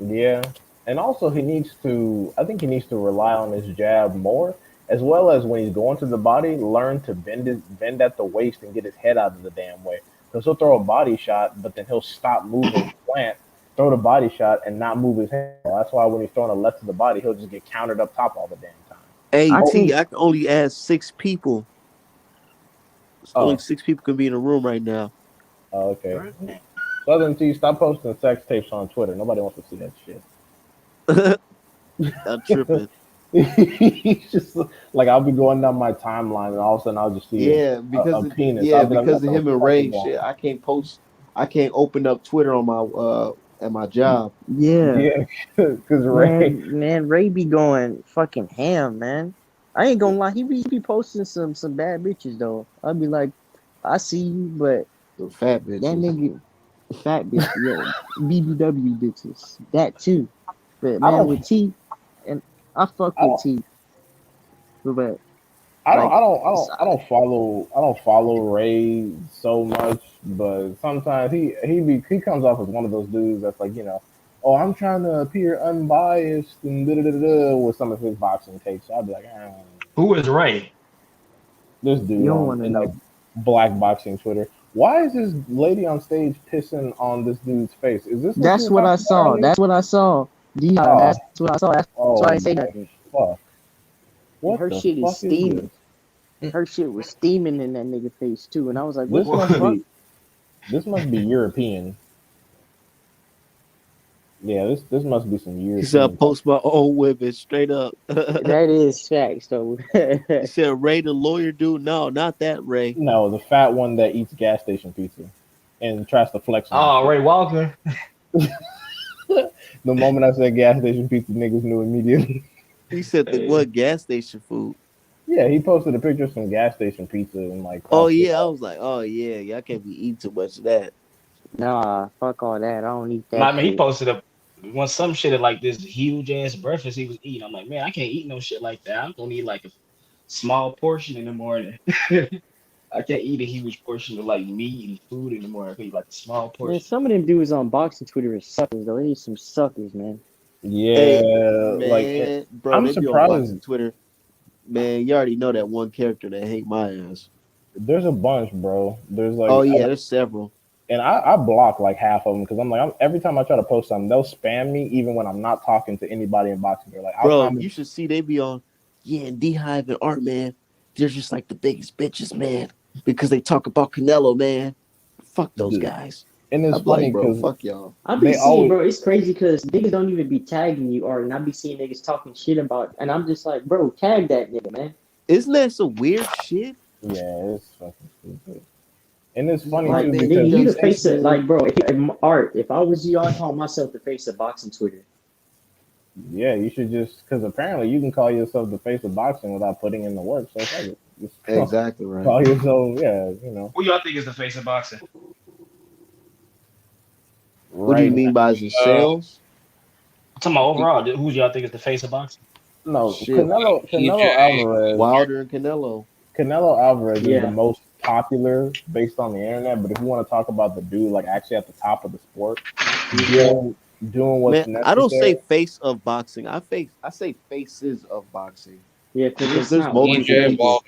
Yeah, and also he needs to. I think he needs to rely on his jab more, as well as when he's going to the body, learn to bend at the waist and get his head out of the damn way. Because he'll throw a body shot, but then he'll stop moving plant, throw the body shot, and not move his head. That's why when he's throwing a left to the body, he'll just get countered up top all the damn time. Hey I T, think I can only add 6 people. Only Oh, 6 people can be in the room right now. okay. Southern T, stop posting sex tapes on Twitter. Nobody wants to see that I'm tripping. shit. Just like I'll be going down my timeline, and all of a sudden I'll just see Yeah, a penis. I'll be like, because what of the him and fuck is Ray going shit. on? I can't open up Twitter on my at my job. yeah, Yeah, because Ray. man, Ray be going fucking ham, man. I ain't gonna lie, he be posting some bad bitches though. I'll be like, I see you, but The fat that bitches. nigga, fat bitch, yeah, BBW bitches, that too. But I man, don't, with T, and I fuck I with don't, T, but I don't, like, I don't, I it's, don't, I don't follow, I don't follow Ray so much, but sometimes he comes off as one of those dudes that's like, oh, I'm trying to appear unbiased and da da da da with some of his boxing takes. So I'd be like, Who is Ray? this you dude don't on want to in like know. black boxing Twitter. Why is this lady on stage pissing on this dude's face? Is this what you That's were what I talking about saw. earlier? That's what I saw. Oh, That's what I saw. That's why I oh ain't say my nothing. fuck! And What her the shit is fuck is steaming. this? Her shit was steaming in that nigga face too. And I was like, what This the must What? fuck? be this must be European. Yeah, this must be some He said I European. post my own women straight up. That is facts though. He said Ray the lawyer dude. No, not that Ray. No, the fat one that eats gas station pizza and tries to flex on Oh, shit. Ray Walker. The moment I said gas station pizza, niggas knew immediately. He said the Hey. what gas station food. Yeah, he posted a picture of some gas station pizza and like Oh crossed it yeah, I out. was like, oh yeah, y'all can't be eating too much of that. Nah, fuck all that. I don't eat that I mean, he shit. posted up when some shit at like this huge ass breakfast he was eating. I'm like, man, I can't eat no shit like that. I'm gonna eat like a small portion in the morning. I can't eat a huge portion of like meat and food in the morning. I can eat like a small Man, portion. some of them dudes on boxing Twitter is suckers though. They need some suckers, man. Yeah, Hey like man, bro, I'm they be on surprised. boxing Twitter. Man, you already know that one character that hate my ass. There's a bunch, bro. There's Oh like, yeah, there's several. I block like half of them because every time I try to post something, they'll spam me even when I'm not talking to anybody in boxing. They're like, I'll Bro, comment. you should see they be on, yeah, and D Hive and Art, man. They're just like the biggest bitches, man. Because they talk about Canelo, man. Fuck those Dude. guys. And it's I'm like, funny bro, because fuck y'all. I be they seeing, always, bro, it's crazy because niggas don't even be tagging you, or and I be seeing niggas talking shit about, and I'm just like, bro, tag that nigga, man. Isn't that some weird shit? yeah, it's fucking stupid. And it's funny Art Like, too man, nigga, you because you done the so face of, good. like, bro, Art, if I was you, I'd call myself the face of boxing Twitter. yeah, you should just because apparently you can call yourself the face of boxing without putting in the work. So fuck it. Just Exactly right. call yourself, yeah, you know, Who y'all think is the face of boxing? What do you right now. mean by the Uh, sales? I'm talking about overall. Who y'all think is the face of boxing? No, Shit, Canelo PJ. Alvarez. Wilder and Canelo. Canelo Alvarez is the Yeah. most popular based on the internet, but if you want to talk about the dude like actually at the top of the sport, he's Yeah. doing Man, what's I don't say necessary. face of boxing. I say faces of boxing Yeah, because because it's there's not one multiple PJ people, face. Walker.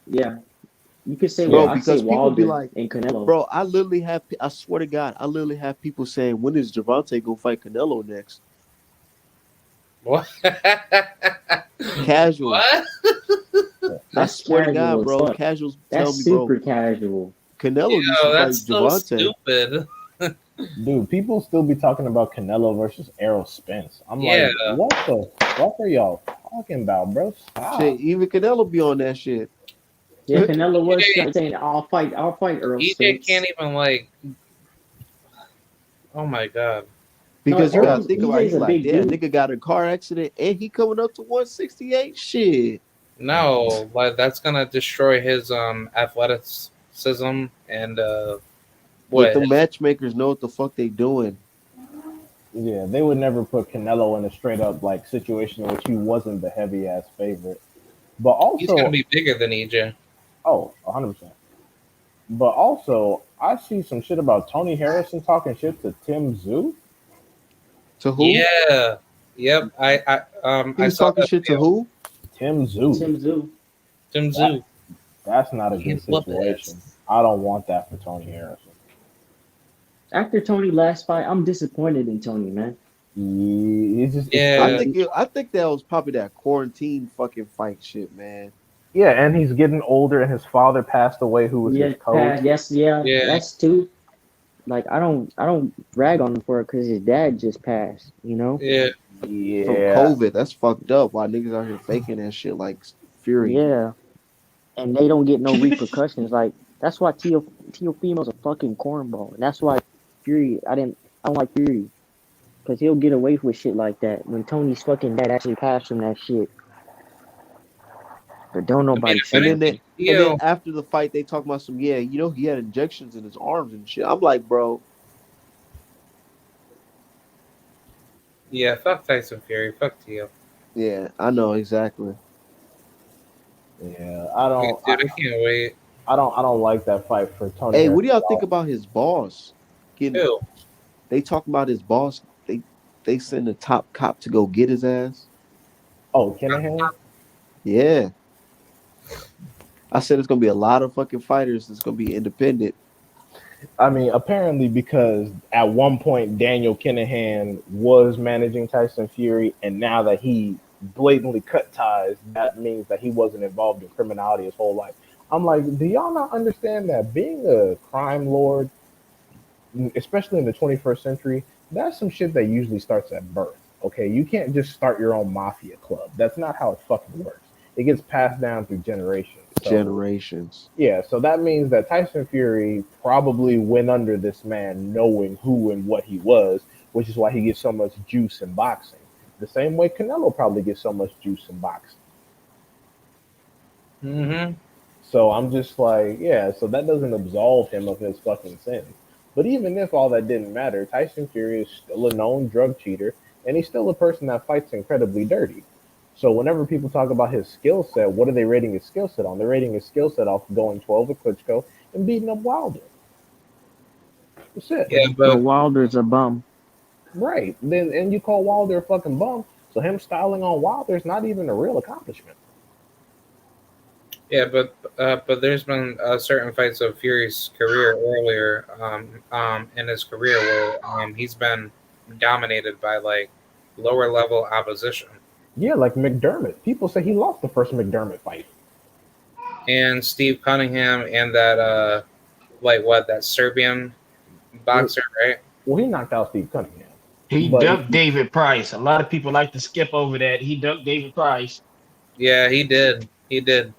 Yeah. You could say, bro. well, Yeah, I say Because people be Wilder like, and Canelo. bro, I swear to God, I literally have people saying, when is Javante gonna fight Canelo next? What? Casual. What? I That's swear to casual God, as bro. fuck. Casuals tell That's me, bro. super casual. Canelo used to Yo, that's fight so Javante. stupid. Dude, people still be talking about Canelo versus Errol Spence. I'm Yeah. like, what the fuck are y'all talking about, bro? Shit, Stop. even Canelo be on that shit. Yeah, Canelo was EJ, saying, I'll fight Earl EJ can't Spence." even like. Oh my god. No, Because you gotta Earl think about it, EJ's he a like, big damn, dude. nigga got a car accident and he coming up to 168. Shit. No, like that's gonna destroy his athleticism and But what the matchmakers know what the fuck they doing. Yeah, they would never put Canelo in a straight up like situation in which he wasn't the heavy ass favorite. But he's gonna also, be bigger than EJ. oh, 100%. But also, I see some shit about Tony Harrison talking shit to Tim Zoo. To who? Yeah. Yep. He I was saw talking that shit to video. who? Tim Zoo. Tim Zoo. Tim That Zoo. that's not a good He's whoop ass. situation. I don't want that for Tony Harrison. After Tony last fight, I'm disappointed in Tony, man. It's just it's I Yeah. think I think that was probably that quarantine fucking fight shit, man. yeah, and he's getting older, and his father passed away, who was his Yeah, coach. yes, yeah, Yeah. that's too. Like I don't rag on him for it because his dad just passed. You know. Yeah. From Yeah, COVID, that's fucked up. Why niggas out here faking that shit like Fury. Yeah, and they don't get no repercussions. Like that's why Teofimo's a fucking cornball, and that's why Fury. I don't like Fury because he'll get away with shit like that when Tony's fucking dad actually passed him that shit. But don't I mean, nobody if say And then nothing. they anything, and then Theo. after the fight, they talk about some he had injections in his arms and shit. I'm like, bro, Yeah. Fuck Tyson Fury. Fuck Theo. yeah, I know exactly. yeah. Dude, I can't wait. I don't like that fight for Tony Hey, what Harrison do y'all at think all. about his boss? Getting Ew. they talking about his boss. They send the top cop to go get his ass. Oh, Kinahan. Yeah, I said it's gonna be a lot of fucking fighters that's gonna be independent. I mean, apparently because at one point Daniel Kinahan was managing Tyson Fury, and now that he blatantly cut ties, that means that he wasn't involved in criminality his whole life. I'm like, do y'all not understand that being a crime lord, especially in the 21st century, that's some shit that usually starts at birth. Okay, you can't just start your own mafia club. That's not how it fucking works. It gets passed down through generations. So Generations. yeah, so that means that Tyson Fury probably went under this man knowing who and what he was, which is why he gets so much juice in boxing. The same way Canelo probably gets so much juice in boxing. Mm-hmm. So I'm just like, yeah, so that doesn't absolve him of his fucking sins. But even if all that didn't matter, Tyson Fury is still a known drug cheater, and he's still a person that fights incredibly dirty. So whenever people talk about his skill set, what are they rating his skill set on? They're rating his skill set off going 12 with Klitschko and beating up Wilder. That's it. Yeah, But but Wilder's a bum. Right. Then and you call Wilder a fucking bum. So him styling on Wilder is not even a real accomplishment. yeah, but there's been certain fights of Fury's career earlier in his career where he's been dominated by like lower level opposition. Yeah, like McDermott. People say he lost the first McDermott fight. And Steve Cunningham and that like what that Serbian Well, boxer, right? well, he knocked out Steve Cunningham. He But ducked David Price. A lot of people like to skip over that. He ducked David Price. Yeah, he did. He did.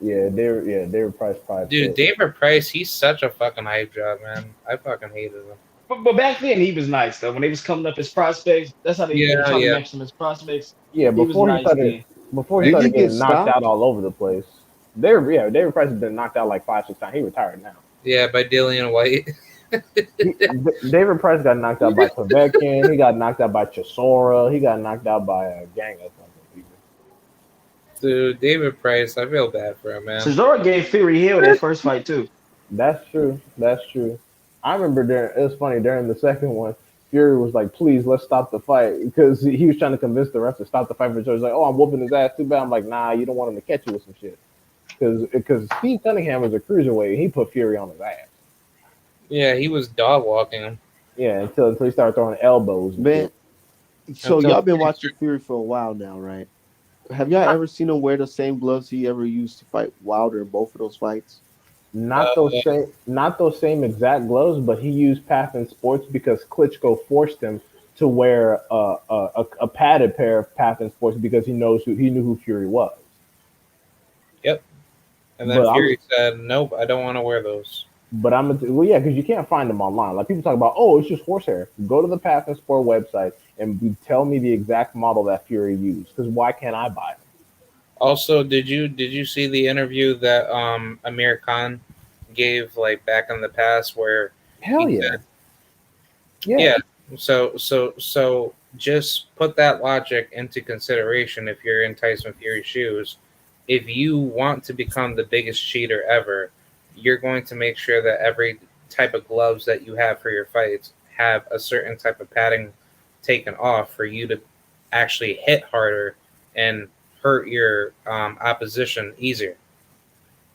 they were probably Dude, pissed. David Price, he's such a fucking hype job, man. I fucking hated him. But back then he was nice though. When they was coming up as prospects, that's how they Yeah, try to yeah. match them as prospects. Yeah, He was nice then. before he Didn't he started get getting knocked out stopped? all over the place. David Price has been knocked out like 5, 6 times. He retired now. Yeah, by Dillian White. David Price got knocked out by Povetkin. He got knocked out by Chisora. He got knocked out by a gang of fucking people. Dude, David Price, I feel bad for him, man. Cesaro gave Fury Hill that first fight too. That's true. That's true. I remember it was funny during the second one. Fury was like, "Please, let's stop the fight," because he was trying to convince the ref to stop the fight for each other. He's like, "Oh, I'm whooping his ass too bad." I'm like, "Nah, you don't want him to catch you with some shit." Because Steve Cunningham was a cruiserweight. He put Fury on his ass. Yeah, he was dog walking him. Yeah, until he started throwing elbows. And Man, shit. So until y'all been watching Fury for a while now, right? Have y'all ever seen him wear the same gloves he ever used to fight Wilder in both of those fights? Not those same exact gloves, but he used Path Sports because Klitschko forced him to wear a padded pair of Path Sports because he knew who Fury was. yep. And then But I'm Fury said, "Nope, I don't want to wear those." But well, yeah, because you can't find them online. Like people talk about, oh, it's just horsehair. Go to the Path and Sport website and tell me the exact model that Fury used. Because why can't I buy them? Also, did you see the interview that Amir Khan gave like back in the past where Hell he yeah, said, yeah, yeah, so just put that logic into consideration if you're in Tyson Fury's shoes. If you want to become the biggest cheater ever, you're going to make sure that every type of gloves that you have for your fights have a certain type of padding taken off for you to actually hit harder and hurt your opposition easier.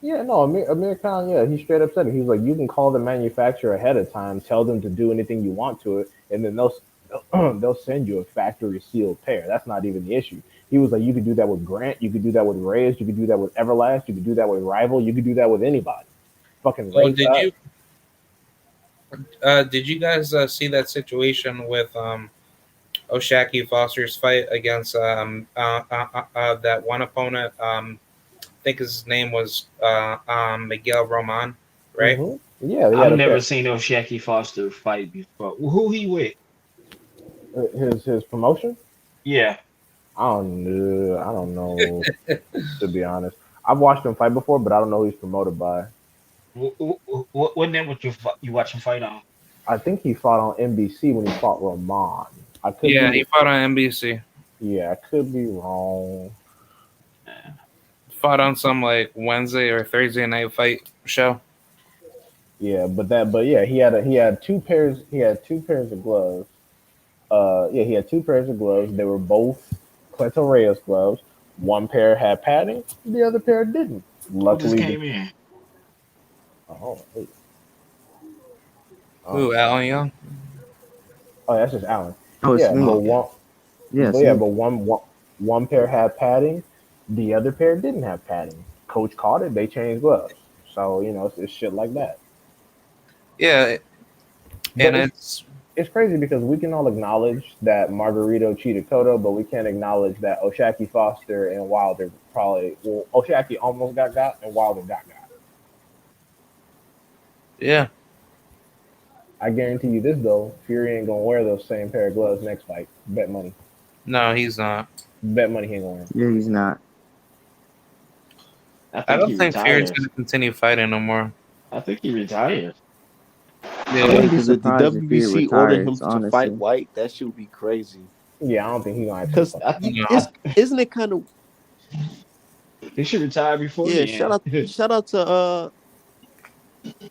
yeah. No, Amir Khan, yeah, he straight up said it. He was like, you can call the manufacturer ahead of time, tell them to do anything you want to it, and then they'll send you a factory sealed pair. That's not even the issue. He was like, you could do that with Grant, you could do that with Reyes, you could do that with Everlast, you could do that with Rival, you could do that with anybody. Fucking So ringside. did you guys see that situation with Oshaki Foster's fight against that one opponent? I think his name was Miguel Roman, right? Yeah, they I've had a never pair. seen Oshaki Foster fight before. Who he with? His promotion. Yeah. I don't know. To be honest, I've watched him fight before, but I don't know who he's promoted by. What network you watch him fight on? I think he fought on NBC when he fought Roman. I could Yeah, be, he fought on NBC. yeah, I could be wrong. Fought on some like Wednesday or Thursday night fight show. Yeah, but yeah, he had two pairs of gloves. Yeah, he had two pairs of gloves. They were both Cleto Reyes gloves. One pair had padding, the other pair didn't. Who just Luckily, came in? oh, wait. Ooh, Sorry. Alan Young. Oh, that's just Allen. Oh, it's Yeah, me. but Oh, okay. one, Yeah, but it's yeah, me. but one pair had padding, the other pair didn't have padding. Coach caught it. They changed gloves. So it's shit like that. Yeah, But and it's it's it's crazy because we can all acknowledge that Margarito cheated Cotto, but we can't acknowledge that Oshaki Foster and Wilder Oshaki almost got and Wilder got. yeah. I guarantee you this though, Fury ain't gonna wear those same pair of gloves next fight. Bet money. No, he's not. Bet money he ain't gonna wear 'em. Yeah, he's not. I I think don't he think Fury's retires. going to continue fighting no more. I think he retires. I I Yeah, wouldn't be wonder did the surprised if he WBC order him retires, to fight honestly. White? That should be crazy. Yeah, I don't think he gonna actually Cause fucking I, fight. no. I, it's isn't it kind of he should retire before yeah? then. Shout out to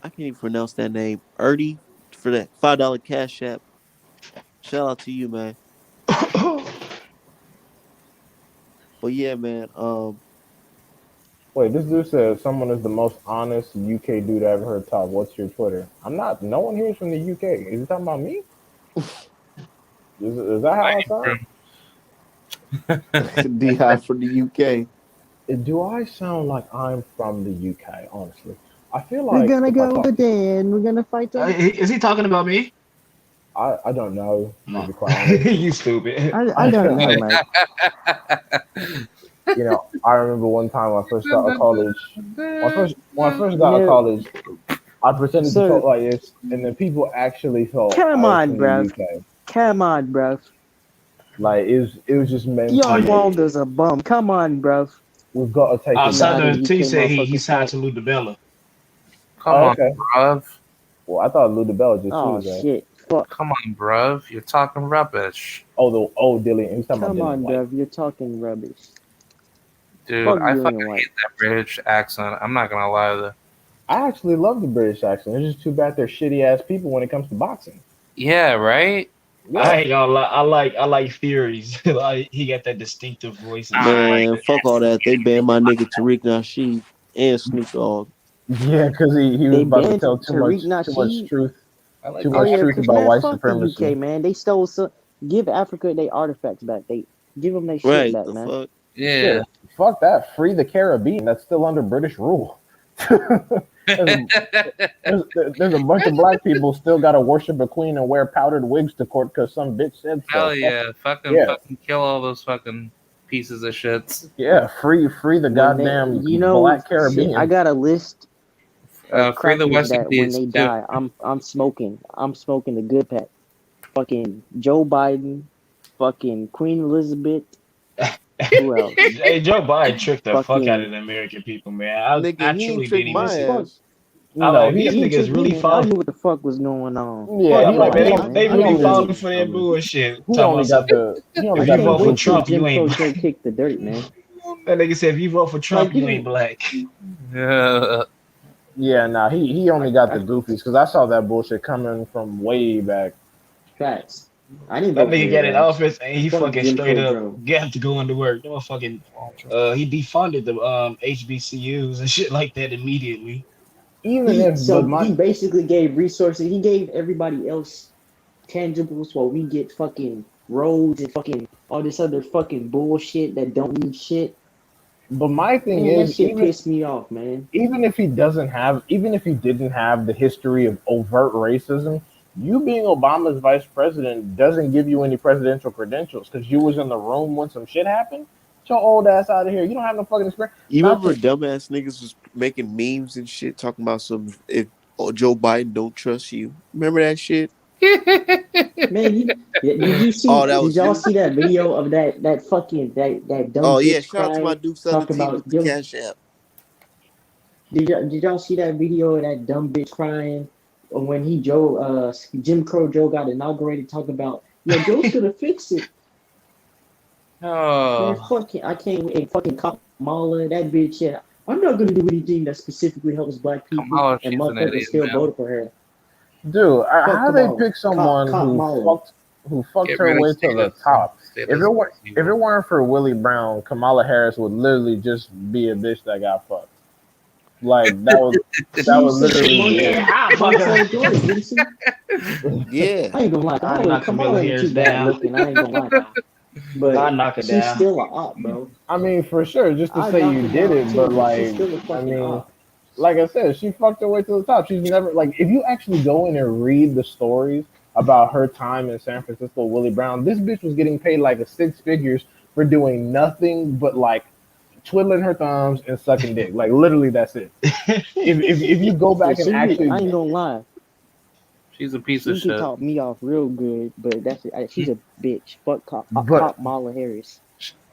I can't even pronounce that name. Erdy for that $5 cash app. Shout out to you, man. But yeah, man. Wait, this dude says someone is the most honest UK dude I ever heard talk. What's your Twitter? I'm not. No one here is from the UK. Is he talking about me? Is that how I sound? D-High from the UK. Do I sound like I'm from the UK? Honestly, I feel We're like gonna if I go over talk, there and we're gonna fight them. Is he talking about me? I don't know. To No. be quite honest, You stupid. I don't know, Mike. I remember one time when I first got to college. When I first You got to know, college, I pretended to so talk like this, and then people actually thought come I was on, from the bruv. UK. Come on, bruv. Like it was just meant Oh Young yeah, to. yeah. Waldo's a bum. Come on, bruv. We've got to take him Now down. the Southern T UK said he motherfuckers signed talk. to Lou DiBella. Come Oh, on, okay. bruv. Well, I thought Lou DeBell just Oh sued that. shit. Fuck. Come on, bruv. You're talking rubbish. Oh, Dillian. He's talking about Come Dillian on, White. bruv. You're talking rubbish. Dude, Fuck I Julian fucking White. hate that British accent. I'm not gonna lie though. I actually love the British accent. It's just too bad they're shitty ass people when it comes to boxing. Yeah, right? I Yeah. ain't gonna lie. I like Furies. Like he got that distinctive voice and shit like Man, that. fuck all that. They banned my nigga Tariq Nasheed and Snoop Dogg. Yeah, because he was They about to banned tell Tariq too much Nasheed. truth, I like too Oh much yeah, truth cause about man, white fuck the UK, supremacy. man. They stole some. Give Africa their artifacts back. They give them their shit Right. back, The man. fuck. Yeah. Shit, fuck that. Free the Caribbean. That's still under British rule. there's, a, there's a bunch of black people still got to worship a queen and wear powdered wigs to court because some bitch said so. Hell yeah. Fucking Yeah, kill all those fucking pieces of shits. yeah. Free the When they, goddamn you know, black shit, I Caribbean. got a list of Free the crackers West that when Indies they too. die, I'm smoking. I'm smoking the good pack. Fucking Joe Biden, fucking Queen Elizabeth. Who else? Hey, Joe Biden tricked the fuck out of Fucking the American people, man. Nigga, I he ain't truly tricked didn't even man, my see. fuck. ass. I No, like he these He ain't niggas trick me, really man. I fall. knew what the fuck was going on. yeah, Fuck Yeah, he like all he that, only man. they I he really can't only wait. falling for that bullshit. he Talking only about some, got the he only I if got you the can't vote for wait till goofies. Trump, Jim you ain't. Crow Joe kick the dirt, man. That nigga said if you vote for Like Trump, you ain't he, black. Yeah. Yeah, nah, he only got the I, goofies because I saw that bullshit coming from way back. facts. I didn't That vote for nigga his got in ass. office and he Fuck fucking Jim straight Crow up Joe. got to go into work. That motherfucking he defunded the HBCUs and shit like that immediately. Even He if, but so my he basically gave resources. He gave everybody else tangibles while we get fucking roads and fucking all this other fucking bullshit that don't mean shit. but my thing Man, that is shit pissed me off, man. even if he didn't have the history of overt racism, you being Obama's vice president doesn't give you any presidential credentials because you was in the room when some shit happened. Get your old ass out of here. You don't have no fucking experience. You Not remember to dumbass niggas was making memes and shit talking about some if Joe Biden don't trust you. Remember that shit? Man, did you Oh, see? that Did was y'all you? see that video of that fucking that dumb Oh yeah, bitch shout out to my crying, dude talking 17 about with the yo? cash app. Did y'all see that video of that dumb bitch crying when Jim Crow Joe got inaugurated, talking about yo Joe should have fixed it. Man, Oh, fucking I can't wait. And fucking Kamala, that bitch. Yeah, I'm not gonna do anything that specifically helps black people, Kamala, and she's an motherfuckers idiot, still man. voted for her. dude, Fuck how they Kamala, pick someone Kamala. who fucked Get her rid of way to the status. top? If Status is if it evil. weren't for Willie Brown, Kamala Harris would literally just be a bitch that got fucked. Like that She would said she literally be Yeah, it. I Montell fucking Jordan, didn't she? Yeah. I ain't gonna lie, I knock Camilla Kamala ain't Harris too bad down. looking. I ain't gonna lie now, I but knock it she's down. still a op, bro. I mean, for sure, just to I say knock you her did down it, but too, but she's like, still a I fucking mean, op. like I said, she fucked her way to the top. She's never like if you actually go in and read the stories about her time in San Francisco, Willie Brown, this bitch was getting paid like a six figures for doing nothing but like twiddling her thumbs and sucking dick. Like literally, that's it. If you go Yeah, back and I actually ain't gonna lie. She's a piece of She could shit. talk me off real good, but she's a bitch. Fuck but Mala Harris.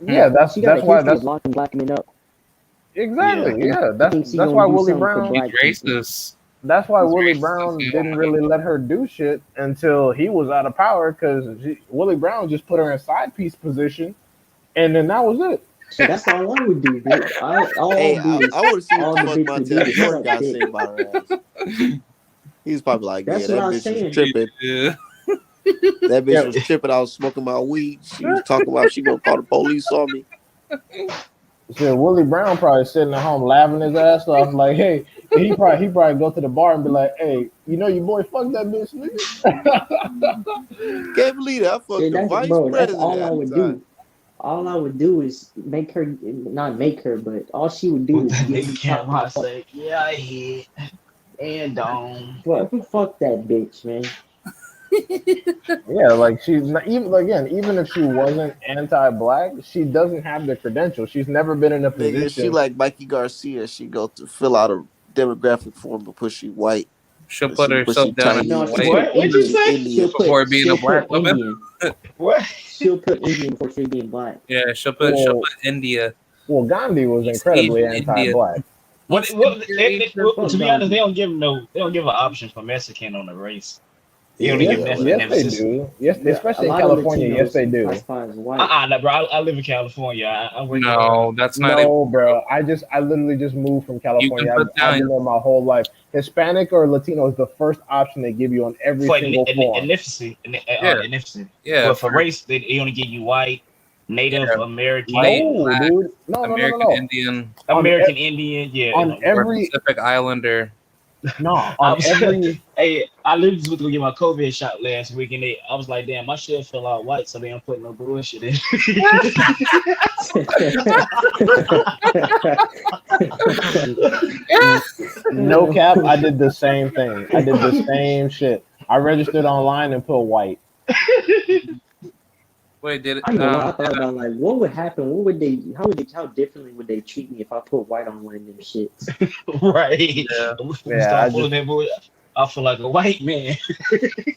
yeah, She got a that's why history of that's locking black men up, Yeah. exactly and yeah she thinks she that's gonna why do Willie something for Brown He's black people. racist. that's why He's Willie racist as Brown hell, didn't man. really let her do shit until he was out of power because Willie Brown just put her in side piece position, and then that was it. Shit, that's all I would do, bitch. All Hey, I do I is want to see what all the the fuck bitch would do Montel is Jordan suck got to dick. say about her ass. He was probably like, yeah, That's what that I was bitch was saying. tripping. Yeah. That bitch Yeah, was tripping. I was smoking my weed. She was talking about she gonna call the police on me. so Willie Brown probably sitting at home laughing his ass off, like, hey, he probably go to the bar and be like, hey, you know your boy fucked that bitch, nigga. Can't believe that. I fucked Shit, the that's vice bro. That's president all I at would the time. do. All I would do is make her, not make her, but all she would do With is that get nigga me top. Cameron say, yeah, I hit. And Fuck that bitch, man. Yeah, like she's not, even again, even if she wasn't anti-black, she doesn't have the credentials. She's never been in a Nigga, she position. like Mikey Garcia. She go to fill out a demographic form and put she white. She'll And put she put she herself down as No, tiny she'll white put what? What'd you Indian. say? Indian. before being a She'll black put woman. Indian. What? She'll put Indian before she being black. Yeah, she'll Well, put India. Gandhi was East incredibly Asian India. anti-black. What? East What? Asian. Well, Fuck to be honest, Gandhi. they don't give an option for Mexican on the race. They only give Yes, Yeah, ethnic yes, whatever. they emphasis. do. Yes, A especially in lot of California. Yes, Latinos they do. classify as white. No, bro. I live in California. I work at No, that's not even No, true. bro. I literally just moved from You can California. put I've down been there my whole life. Hispanic or Latino is the first option they give you on every for single form. yeah, ethnicity. yeah, But for for race, they only give you white, Native yeah, white, American, No, black, dude. No, no, no, no, American no. Indian, On American Indian. Yeah, on or every Pacific Islander. No, I on was, every hey, I literally just went to go get my COVID shot last week, and I was like, damn, my shit fell out white, so they don't put no bullshit in. no cap, I did the same thing. I did the same shit. I registered online and put white. Wait, did it? I know what I thought about, like, what would happen? What would they? How differently would they treat me if I put white on one of them shits? Right. Yeah. We Yeah, I start just pulling that boy. I feel like a white man.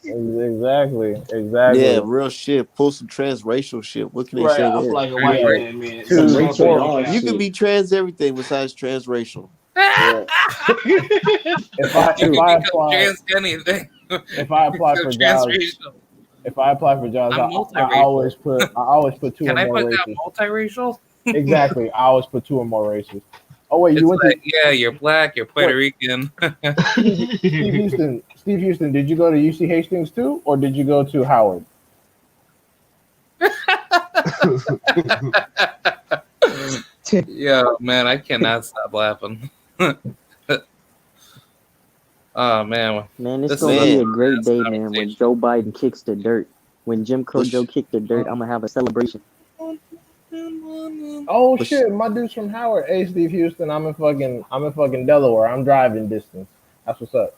Yeah, exactly. real shit. Pull some transracial shit. What can they Right. say I feel there? like a white Yeah, man, man. Some two, Rachel four. Dawes You can shit. be trans everything besides transracial. Yeah. If I You if can I become apply trans anything. if I apply So for jobs transracial. if I apply for jobs, I'm I multiracial. always put two or Can I more put that races. multiracial? Exactly, I always put two or more races. Oh wait, you It's went to like, yeah, you're black, you're Puerto what? Rican. Steve Houston. Steve Houston, did you go to UC Hastings too, or did you go to Howard? Yeah, man, I cannot stop laughing. Oh man, Man, it's this is gonna a be Man, a great fast day, man. When conversation. Joe Biden kicks the dirt, when Jim Crow but Joe sh- kicked the dirt, I'm gonna have a celebration. Oh but sh- shit, my dude's from Howard. Hey, Steve Houston, I'm in fucking Delaware. I'm driving distance. That's what's up.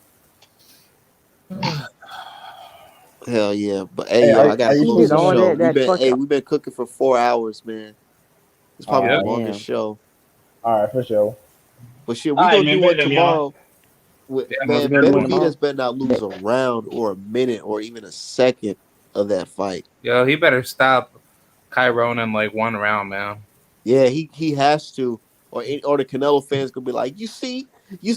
hell yeah. But hey, Hey, yo, I gotta are you He close did the sleeping all in? show. that. That fucking We've been cooking for 4 hours, man. It's probably the All right, longest damn. show. all right, for sure. But shit, All we right, gonna do man. one Bet them, y'all. tomorrow. Yeah, let's We Man, gonna get do one one. Benavidez tomorrow. better not lose Bet. a round or a minute or even a second of that fight. Yo, he better stop Chiron in like one round, man. Yeah, he has to, or the Canelo fans gonna be like, you see,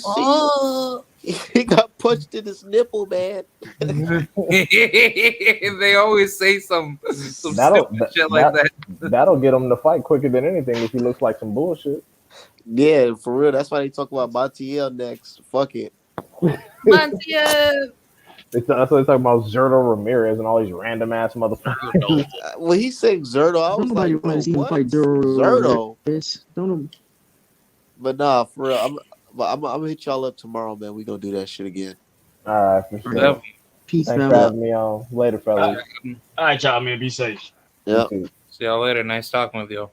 Oh. he got punched in his nipple, man. They always say some That'll stupid that, shit like that that. that'll get him to fight quicker than anything if he looks like some bullshit. Yeah, for real. That's why they talk about Montiel next. Fuck it. Montiel. That's what they talk about Zerto Ramirez and all these random ass motherfuckers. When he said Zerto, I Don't was nobody like, want to bro, see him what? fight Daryl Zerto? Ramirez. Don't. But nah, for real. I'm gonna hit y'all up tomorrow, man. We gonna do that shit again. All right, for All right. sure. Peace, Thanks for family. Yeah, having me on. Later, All fellas. right, all right, y'all, man. Be safe. You yeah. too. See y'all later. Nice talking with you.